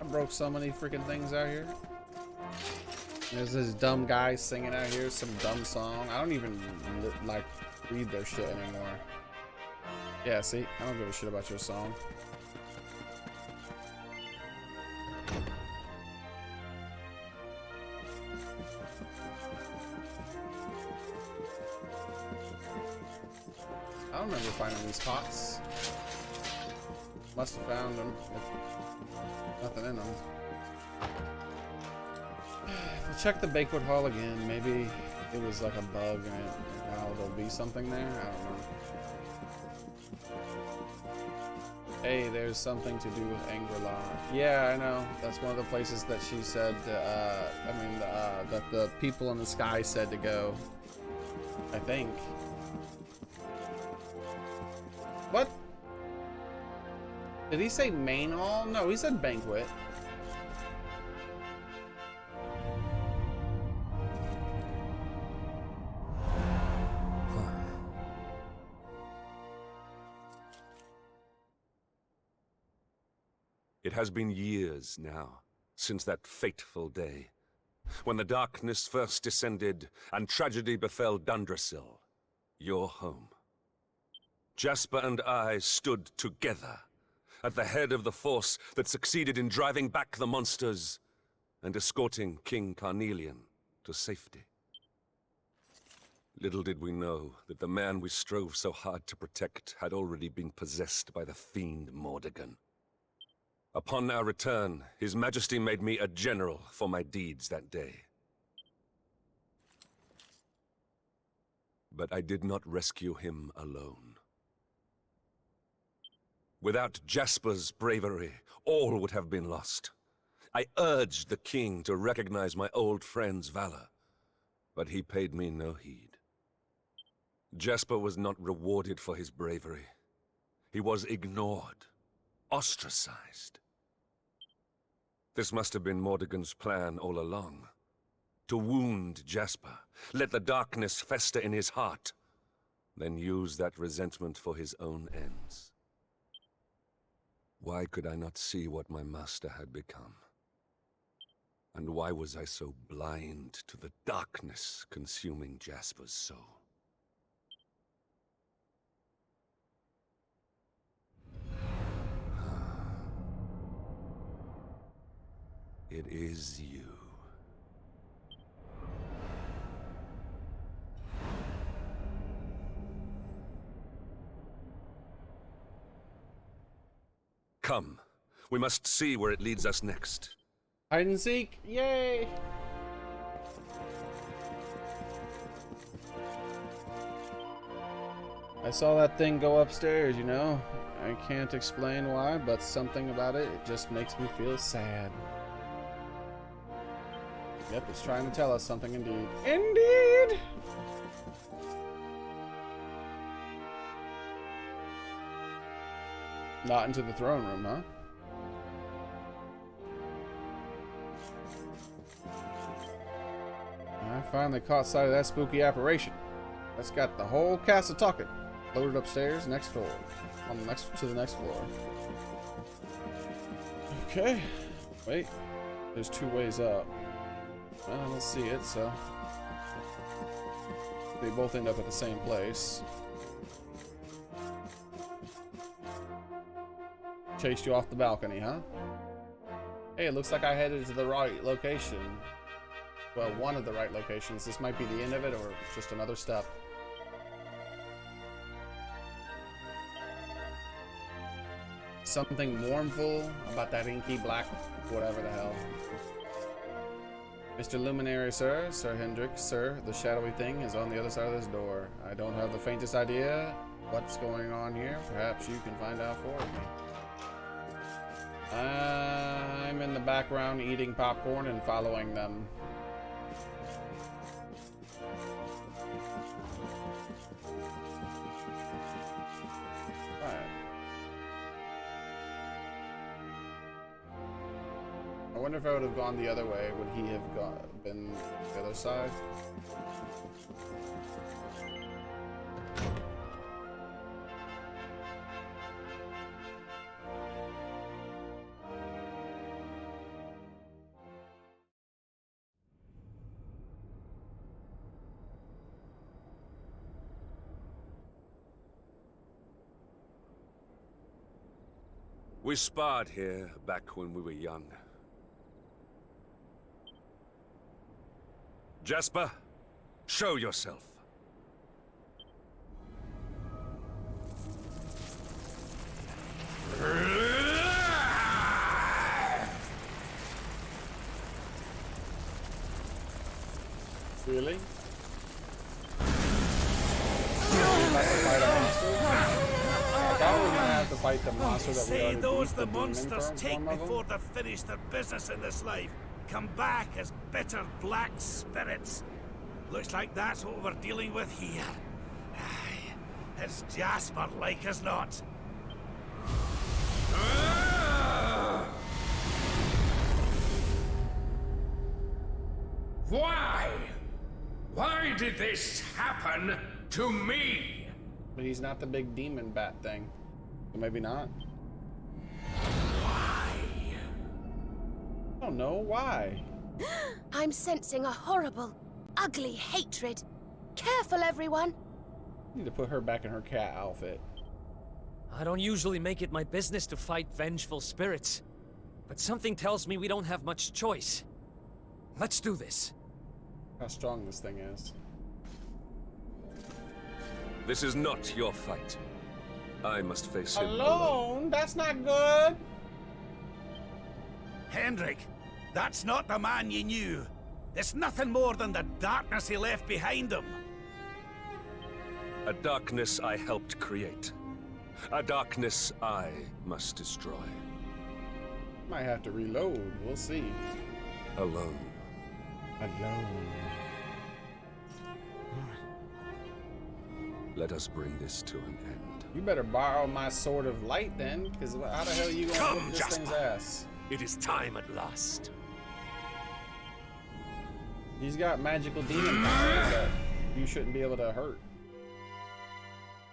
I broke so many freaking things out here. There's this dumb guy singing out here some dumb song. I don't even like read their shit anymore. Yeah, see, I don't give a shit about your song. I don't remember finding these pots. Must have found them. Nothing in them. We'll check the banquet hall again. Maybe it was like a bug and now there'll be something there. I don't know. Hey, there's something to do with Angela. Yeah, I know. That's one of the places that she said, that the people in the sky said to go. I think. What? Did he say main hall? No, he said banquet. It has been years now, since that fateful day, when the darkness first descended and tragedy befell Dundrasil, your home. Jasper and I stood together, at the head of the force that succeeded in driving back the monsters and escorting King Carnelian to safety. Little did we know that the man we strove so hard to protect had already been possessed by the fiend Mordegon. Upon our return, His Majesty made me a general for my deeds that day. But I did not rescue him alone. Without Jasper's bravery, all would have been lost. I urged the king to recognize my old friend's valor, but he paid me no heed. Jasper was not rewarded for his bravery. He was ignored, ostracized. This must have been Mordegon's plan all along. To wound Jasper, let the darkness fester in his heart, then use that resentment for his own ends. Why could I not see what my master had become? And why was I so blind to the darkness consuming Jasper's soul? It is you. Come. We must see where it leads us next. Hide and seek! Yay! I saw that thing go upstairs, you know? I can't explain why, but something about it, it just makes me feel sad. Yep, it's trying to tell us something indeed. Indeed! Not into the throne room, huh? I finally caught sight of that spooky apparition. That's got the whole castle talking. Loaded upstairs, next floor. To the next floor. Okay. Wait. There's 2 ways up. Well, let's see it, so. They both end up at the same place. Chased you off the balcony, huh? Hey, it looks like I headed to the right location. Well, one of the right locations. This might be the end of it, or just another step. Something mournful about that inky black whatever the hell. Mr. Luminary, sir. Sir Hendrik, sir. The shadowy thing is on the other side of this door. I don't have the faintest idea what's going on here. Perhaps you can find out for me. I'm in the background eating popcorn and following them. I wonder if I would have gone the other way, would he have been the other side? We sparred here back when we were young. Jasper, show yourself. Really? I thought we might have to fight the monster that we already beat, those the the monsters demon take form of before him? they've finished their business in this life come back as bitter black spirits. Looks like that's what we're dealing with here. Aye, it's Jasper like as not. Why? Why did this happen to me? But he's not the big demon bat thing. So maybe not. I don't know why. I'm sensing a horrible, ugly hatred. Careful, everyone. Need to put her back in her cat outfit. I don't usually make it my business to fight vengeful spirits, but something tells me we don't have much choice. Let's do this. How strong this thing is. This is not your fight. I must face him Alone? That's not good. Hendrik, that's not the man you knew. It's nothing more than the darkness he left behind him. A darkness I helped create. A darkness I must destroy. Might have to reload. We'll see. Alone. Alone. Let us bring this to an end. You better borrow my sword of light then, because how the hell are you gonna whip this thing's ass? It is time at last. He's got magical demon powers that you shouldn't be able to hurt.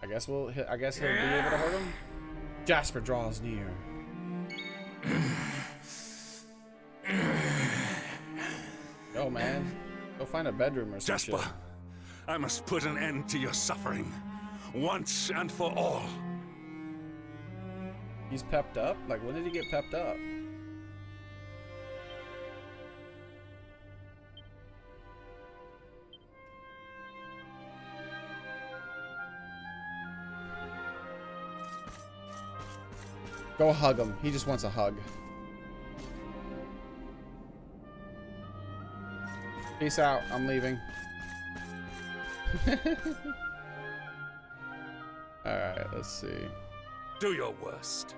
I guess he'll be able to hurt him. Jasper draws near. Go, man. Go find a bedroom or some Jasper, shit. I must put an end to your suffering, once and for all. He's pepped up? Like, when did he get pepped up? Go hug him. He just wants a hug. Peace out. I'm leaving. Alright, let's see. Do your worst.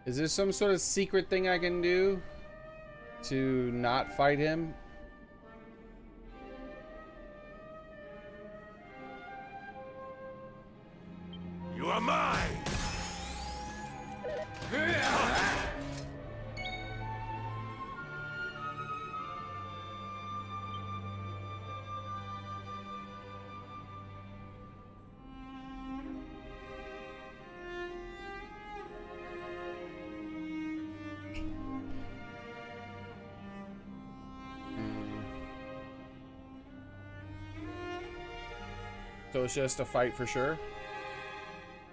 Is there some sort of secret thing I can do to not fight him? You are mine! So it's just a fight for sure?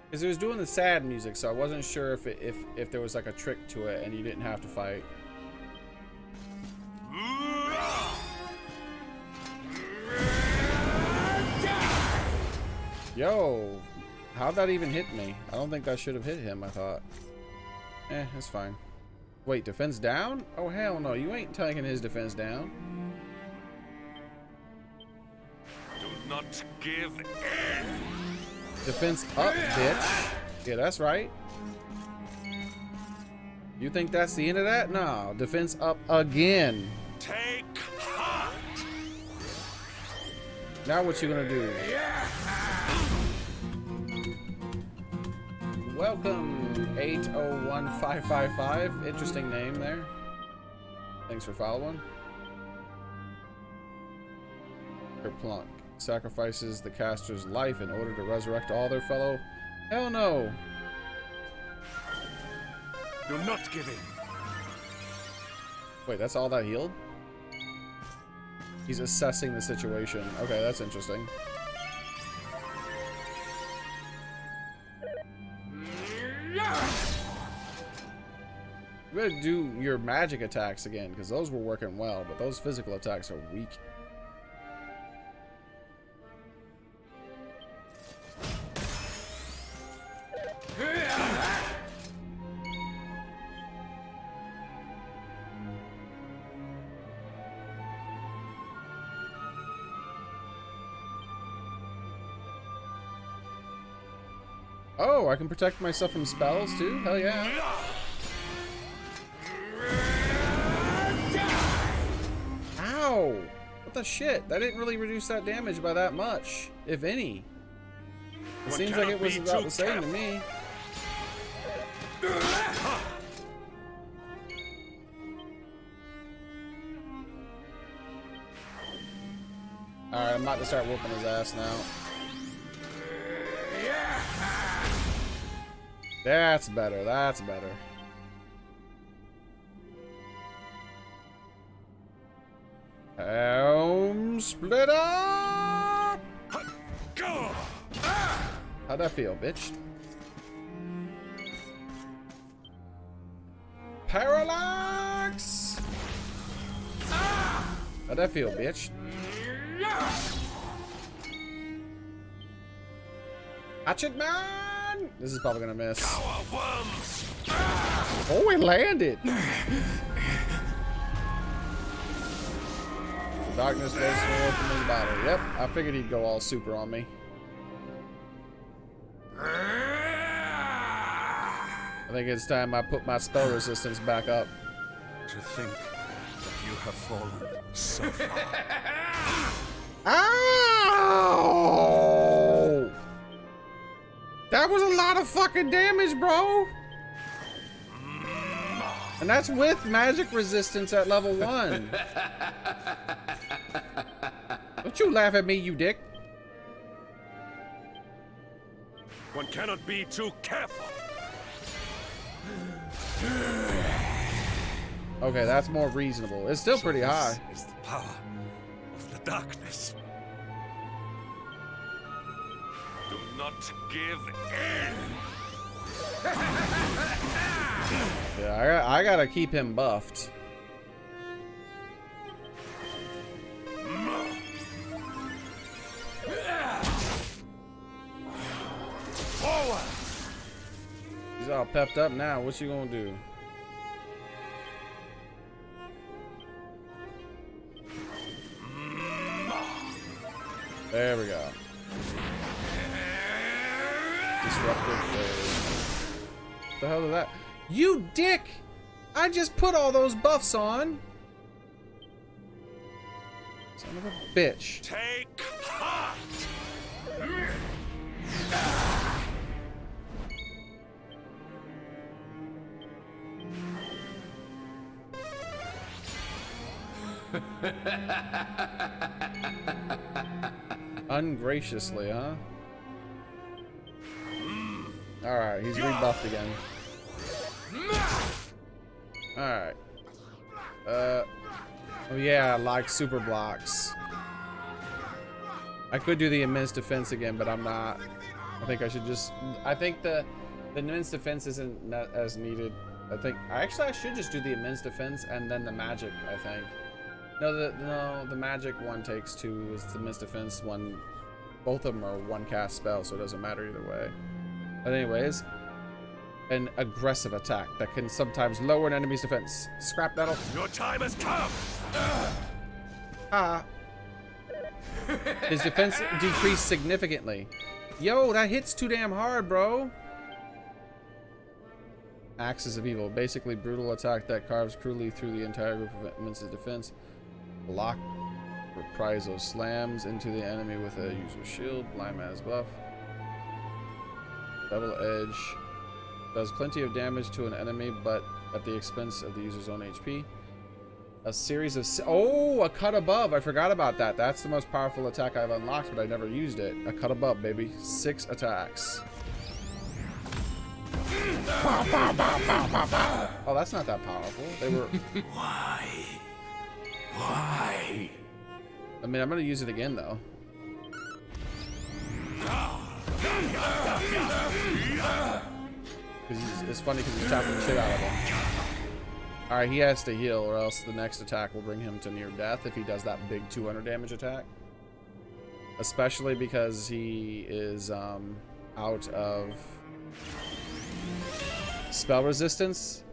Because it was doing the sad music, so I wasn't sure if there was like a trick to it and you didn't have to fight. Yo, how'd that even hit me? I don't think that should have hit him, I thought. That's fine. Wait, defense down? Oh, hell no, you ain't taking his defense down. Do not give in. Defense up, bitch. Yeah, that's right. You think that's the end of that? No, defense up again. Take heart. Now what you gonna do? Welcome, 801555. Interesting name there. Thanks for following. Kerplunk sacrifices the caster's life in order to resurrect all their fellow. Hell no. Do not give in. Wait, that's all that healed? He's assessing the situation. Okay, that's interesting. You better do your magic attacks again, because those were working well, but those physical attacks are weak. Oh, I can protect myself from spells too? Hell yeah. Ow! What the shit? That didn't really reduce that damage by that much, if any. It seems like it was about the same to me. Alright, I'm about to start whooping his ass now. That's better, that's better. Split up! Go! How'd that feel, bitch? Parallax! How'd that feel, bitch? Hatchet man! This is probably gonna miss. Oh, it landed! Darkness goes forward from his body. Yep, I figured he'd go all super on me. I think it's time I put my spell resistance back up. To think that you have fallen so far. Ow! That was a lot of fucking damage, bro. And that's with magic resistance at level 1. Don't you laugh at me, you dick. One cannot be too careful. Okay, that's more reasonable. It's still pretty high. This is the power of the darkness. Do not give in. Yeah, I gotta keep him buffed. Forward. He's all pepped up now. What's you gonna do? There we go. Disruptive phase. What the hell is that? You dick! I just put all those buffs on. Son of a bitch. Take heart. Ungraciously, huh? Alright, he's rebuffed again. Alright. Oh yeah, like super blocks. I could do the immense defense again, but I'm not. I think I should just... I think the immense defense isn't as needed. I should just do the immense defense and then the magic, I think. No, the magic one takes 2. It's the immense defense one. Both of them are 1 cast spell, so it doesn't matter either way. But anyways, an aggressive attack that can sometimes lower an enemy's defense. Scrap that'll... Your time has come. His defense decreased significantly. Yo, that hits too damn hard, bro. Axis of Evil. Basically, brutal attack that carves cruelly through the entire group of Immense's defense. Block. Reprisal. Slams into the enemy with a user's shield. Blind Man's buff. Double Edge. Does plenty of damage to an enemy, but at the expense of the user's own HP. A series of... Oh, a cut above. I forgot about that. That's the most powerful attack I've unlocked, but I never used it. A cut above, baby. 6 attacks. Oh, that's not that powerful. They were... Why? I mean, I'm going to use it again, though. It's funny because he's chopping the shit out of him. Alright, he has to heal, or else the next attack will bring him to near death if he does that big 200 damage attack. Especially because he is out of spell resistance.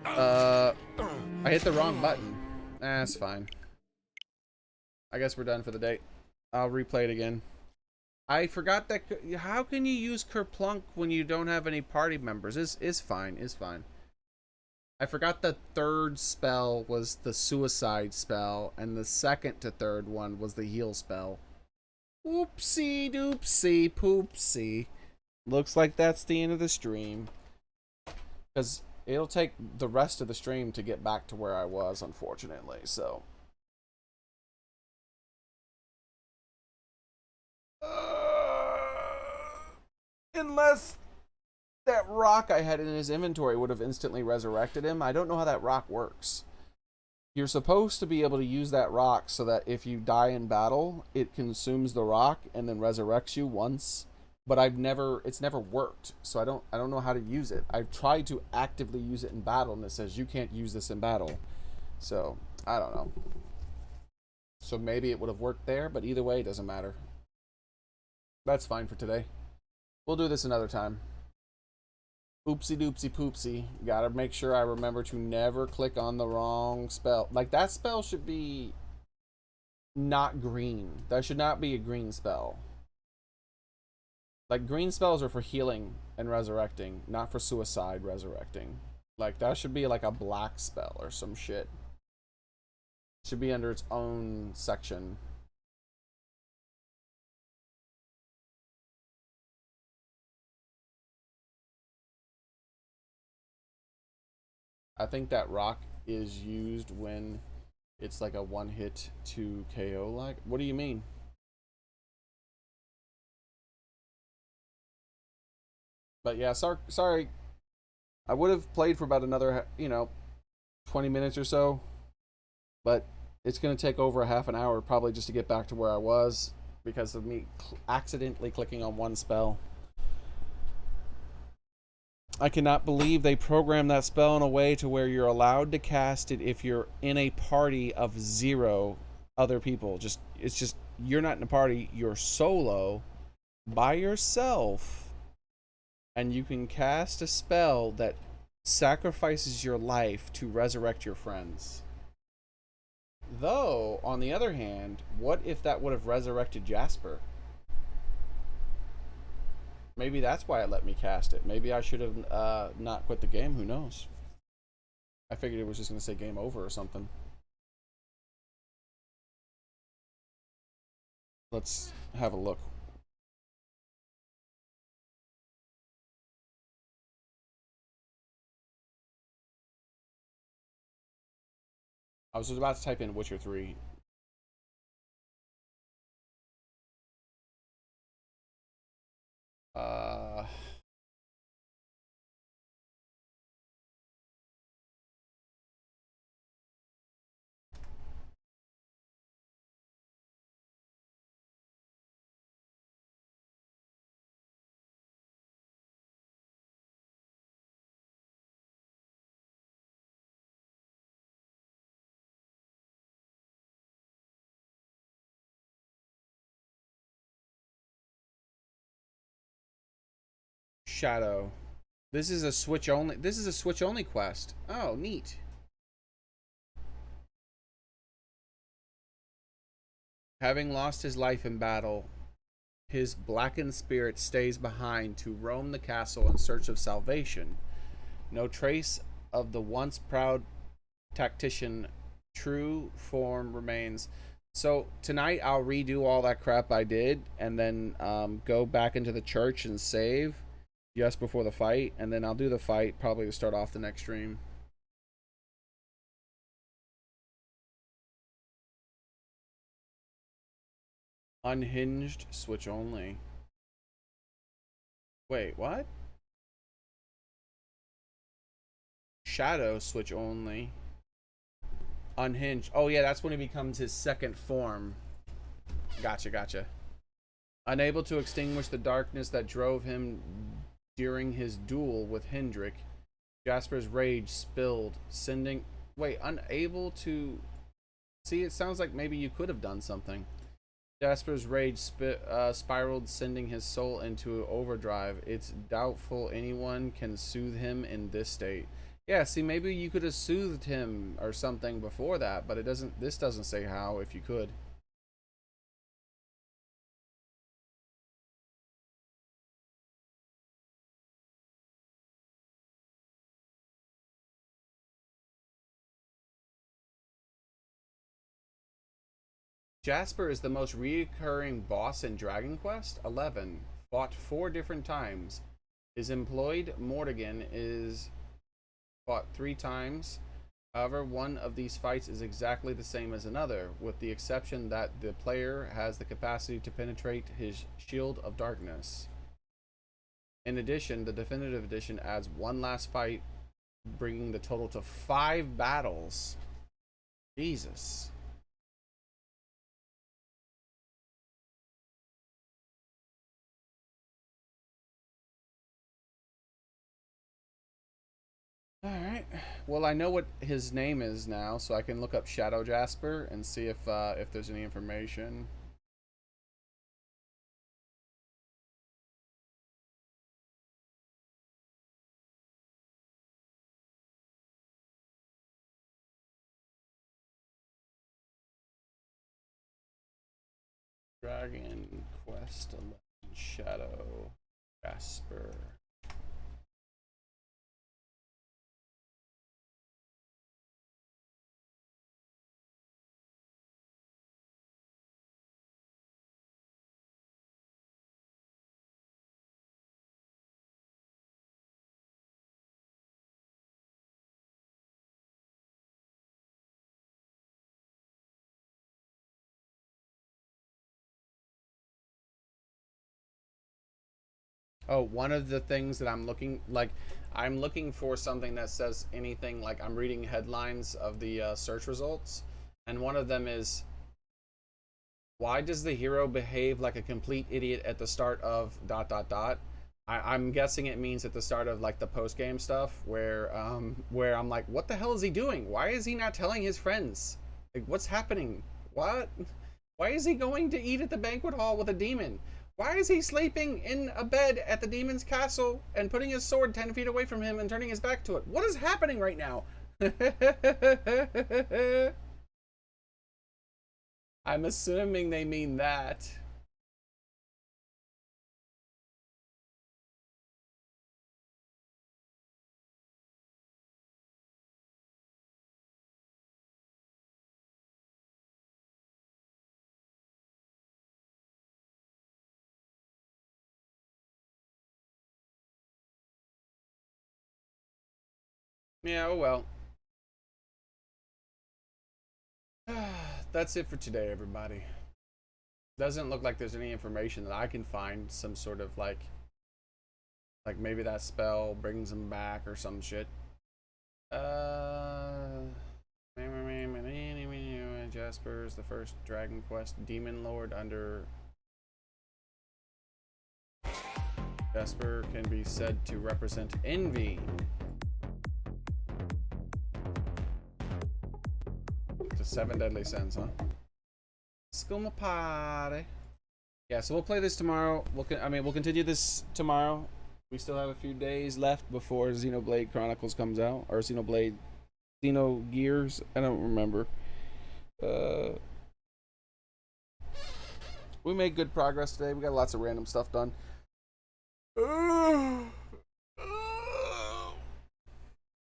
I hit the wrong button. That's fine. I guess we're done for the day. I'll replay it again. I forgot that. How can you use Kerplunk when you don't have any party members? Is fine. Is fine. I forgot the third spell was the suicide spell, and the second to third one was the heal spell. Oopsie doopsie poopsie. Looks like that's the end of the stream. Because it'll take the rest of the stream to get back to where I was, unfortunately, so. Unless that rock I had in his inventory would have instantly resurrected him. I don't know how that rock works. You're supposed to be able to use that rock so that if you die in battle, it consumes the rock and then resurrects you once. But it's never worked. So I don't know how to use it. I've tried to actively use it in battle and it says you can't use this in battle. So, I don't know. So maybe it would have worked there, but either way, it doesn't matter. That's fine for today. We'll do this another time. Oopsie doopsie poopsie. Gotta make sure I remember to never click on the wrong spell. Like, that spell should be not green. That should not be a green spell. Like, green spells are for healing and resurrecting, not for suicide resurrecting. Like, that should be like a black spell or some shit. It should be under its own section. I think that rock is used when it's like a one-hit to KO. Like, what do you mean? But yeah, sorry. I would have played for about another, 20 minutes or so. But it's going to take over a half an hour probably just to get back to where I was because of me accidentally clicking on one spell. I cannot believe they programmed that spell in a way to where you're allowed to cast it if you're in a party of 0 other people. It's just you're not in a party, you're solo by yourself, and you can cast a spell that sacrifices your life to resurrect your friends. Though, on the other hand, what if that would have resurrected Jasper? Maybe that's why it let me cast it. Maybe I should have not quit the game. Who knows? I figured it was just going to say game over or something. Let's have a look. I was just about to type in Witcher 3. Shadow. This is a Switch only quest. Oh, neat. Having lost his life in battle, his blackened spirit stays behind to roam the castle in search of salvation. No trace of the once proud tactician true form remains. So tonight I'll redo all that crap I did and then go back into the church and save just before the fight, and then I'll do the fight probably to start off the next stream. Unhinged, Switch only. Wait, what? Shadow, Switch only. Unhinged. Oh yeah, that's when he becomes his second form. Gotcha. Unable to extinguish the darkness that drove him during his duel with Xearrik, Jasper's rage spilled, sending... Wait, unable to... See, it sounds like maybe you could have done something. Jasper's rage spiraled, sending his soul into overdrive. It's doubtful anyone can soothe him in this state. Yeah, see, maybe you could have soothed him or something before that, but it doesn't. This doesn't say how. If you could. Jasper is the most recurring boss in Dragon Quest 11. Fought 4 different times. Is employed Morrigan is fought 3 times. However, one of these fights is exactly the same as another, with the exception that the player has the capacity to penetrate his shield of darkness. In addition, the definitive edition adds one last fight, bringing the total to 5 battles. Jesus. Alright, well I know what his name is now, so I can look up Shadow Jasper and see if there's any information. Dragon Quest 11 Shadow Jasper. Oh, one of the things that I'm looking for something that says anything, like I'm reading headlines of the search results, and one of them is, why does the hero behave like a complete idiot at the start of ... I'm guessing it means at the start of like the post game stuff where I'm like, what the hell is he doing? Why is he not telling his friends? Like, what's happening? What? Why is he going to eat at the banquet hall with a demon? Why is he sleeping in a bed at the demon's castle and putting his sword 10 feet away from him and turning his back to it? What is happening right now? I'm assuming they mean that. Yeah, oh well. That's it for today, everybody. Doesn't look like there's any information that I can find. Some sort of like maybe that spell brings him back or some shit. Jasper is the first Dragon Quest Demon Lord under. Jasper can be said to represent envy. The 7 deadly sins, huh? Skooma party. Yeah, so we'll play this tomorrow. We'll continue this tomorrow. We still have a few days left before Xenoblade Chronicles comes out, or Xenogears. I don't remember. We made good progress today. We got lots of random stuff done.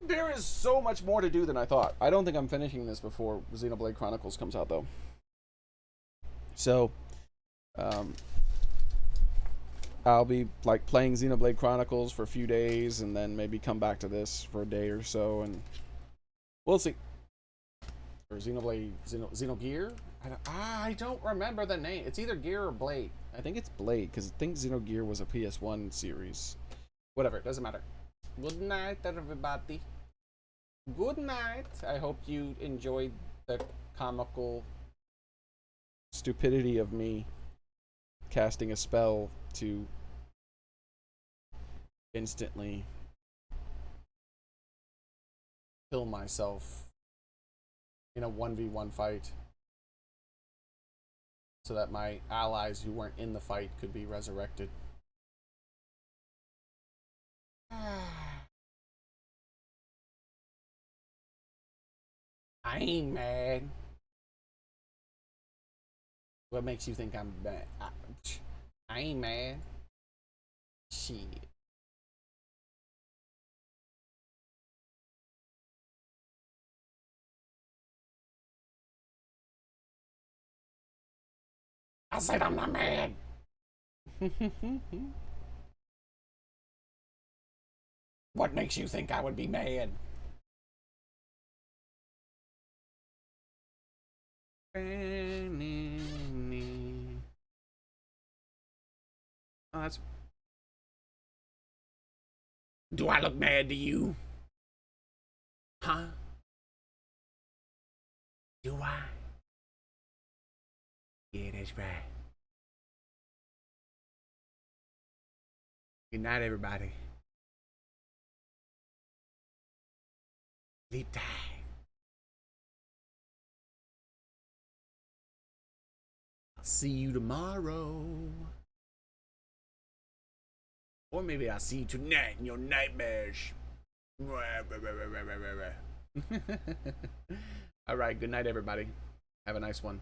There is so much more to do than I thought. I don't think I'm finishing this before Xenoblade Chronicles comes out, though. So, I'll be like playing Xenoblade Chronicles for a few days, and then maybe come back to this for a day or so, and we'll see. Or Xenogear? I don't remember the name. It's either Gear or Blade. I think it's Blade, because I think Xenogear was a PS1 series. Whatever, it doesn't matter. Good night, everybody. Good night. I hope you enjoyed the comical stupidity of me casting a spell to instantly kill myself in a 1v1 fight so that my allies who weren't in the fight could be resurrected. I ain't mad. What makes you think I'm bad? I ain't mad. Shit. I said I'm not mad. What makes you think I would be mad? Oh, that's... Do I look mad to you? Huh? Do I? Yeah, that's right. Good night, everybody. Sleep tight. I'll see you tomorrow. Or maybe I'll see you tonight in your nightmares. Alright, good night, everybody. Have a nice one.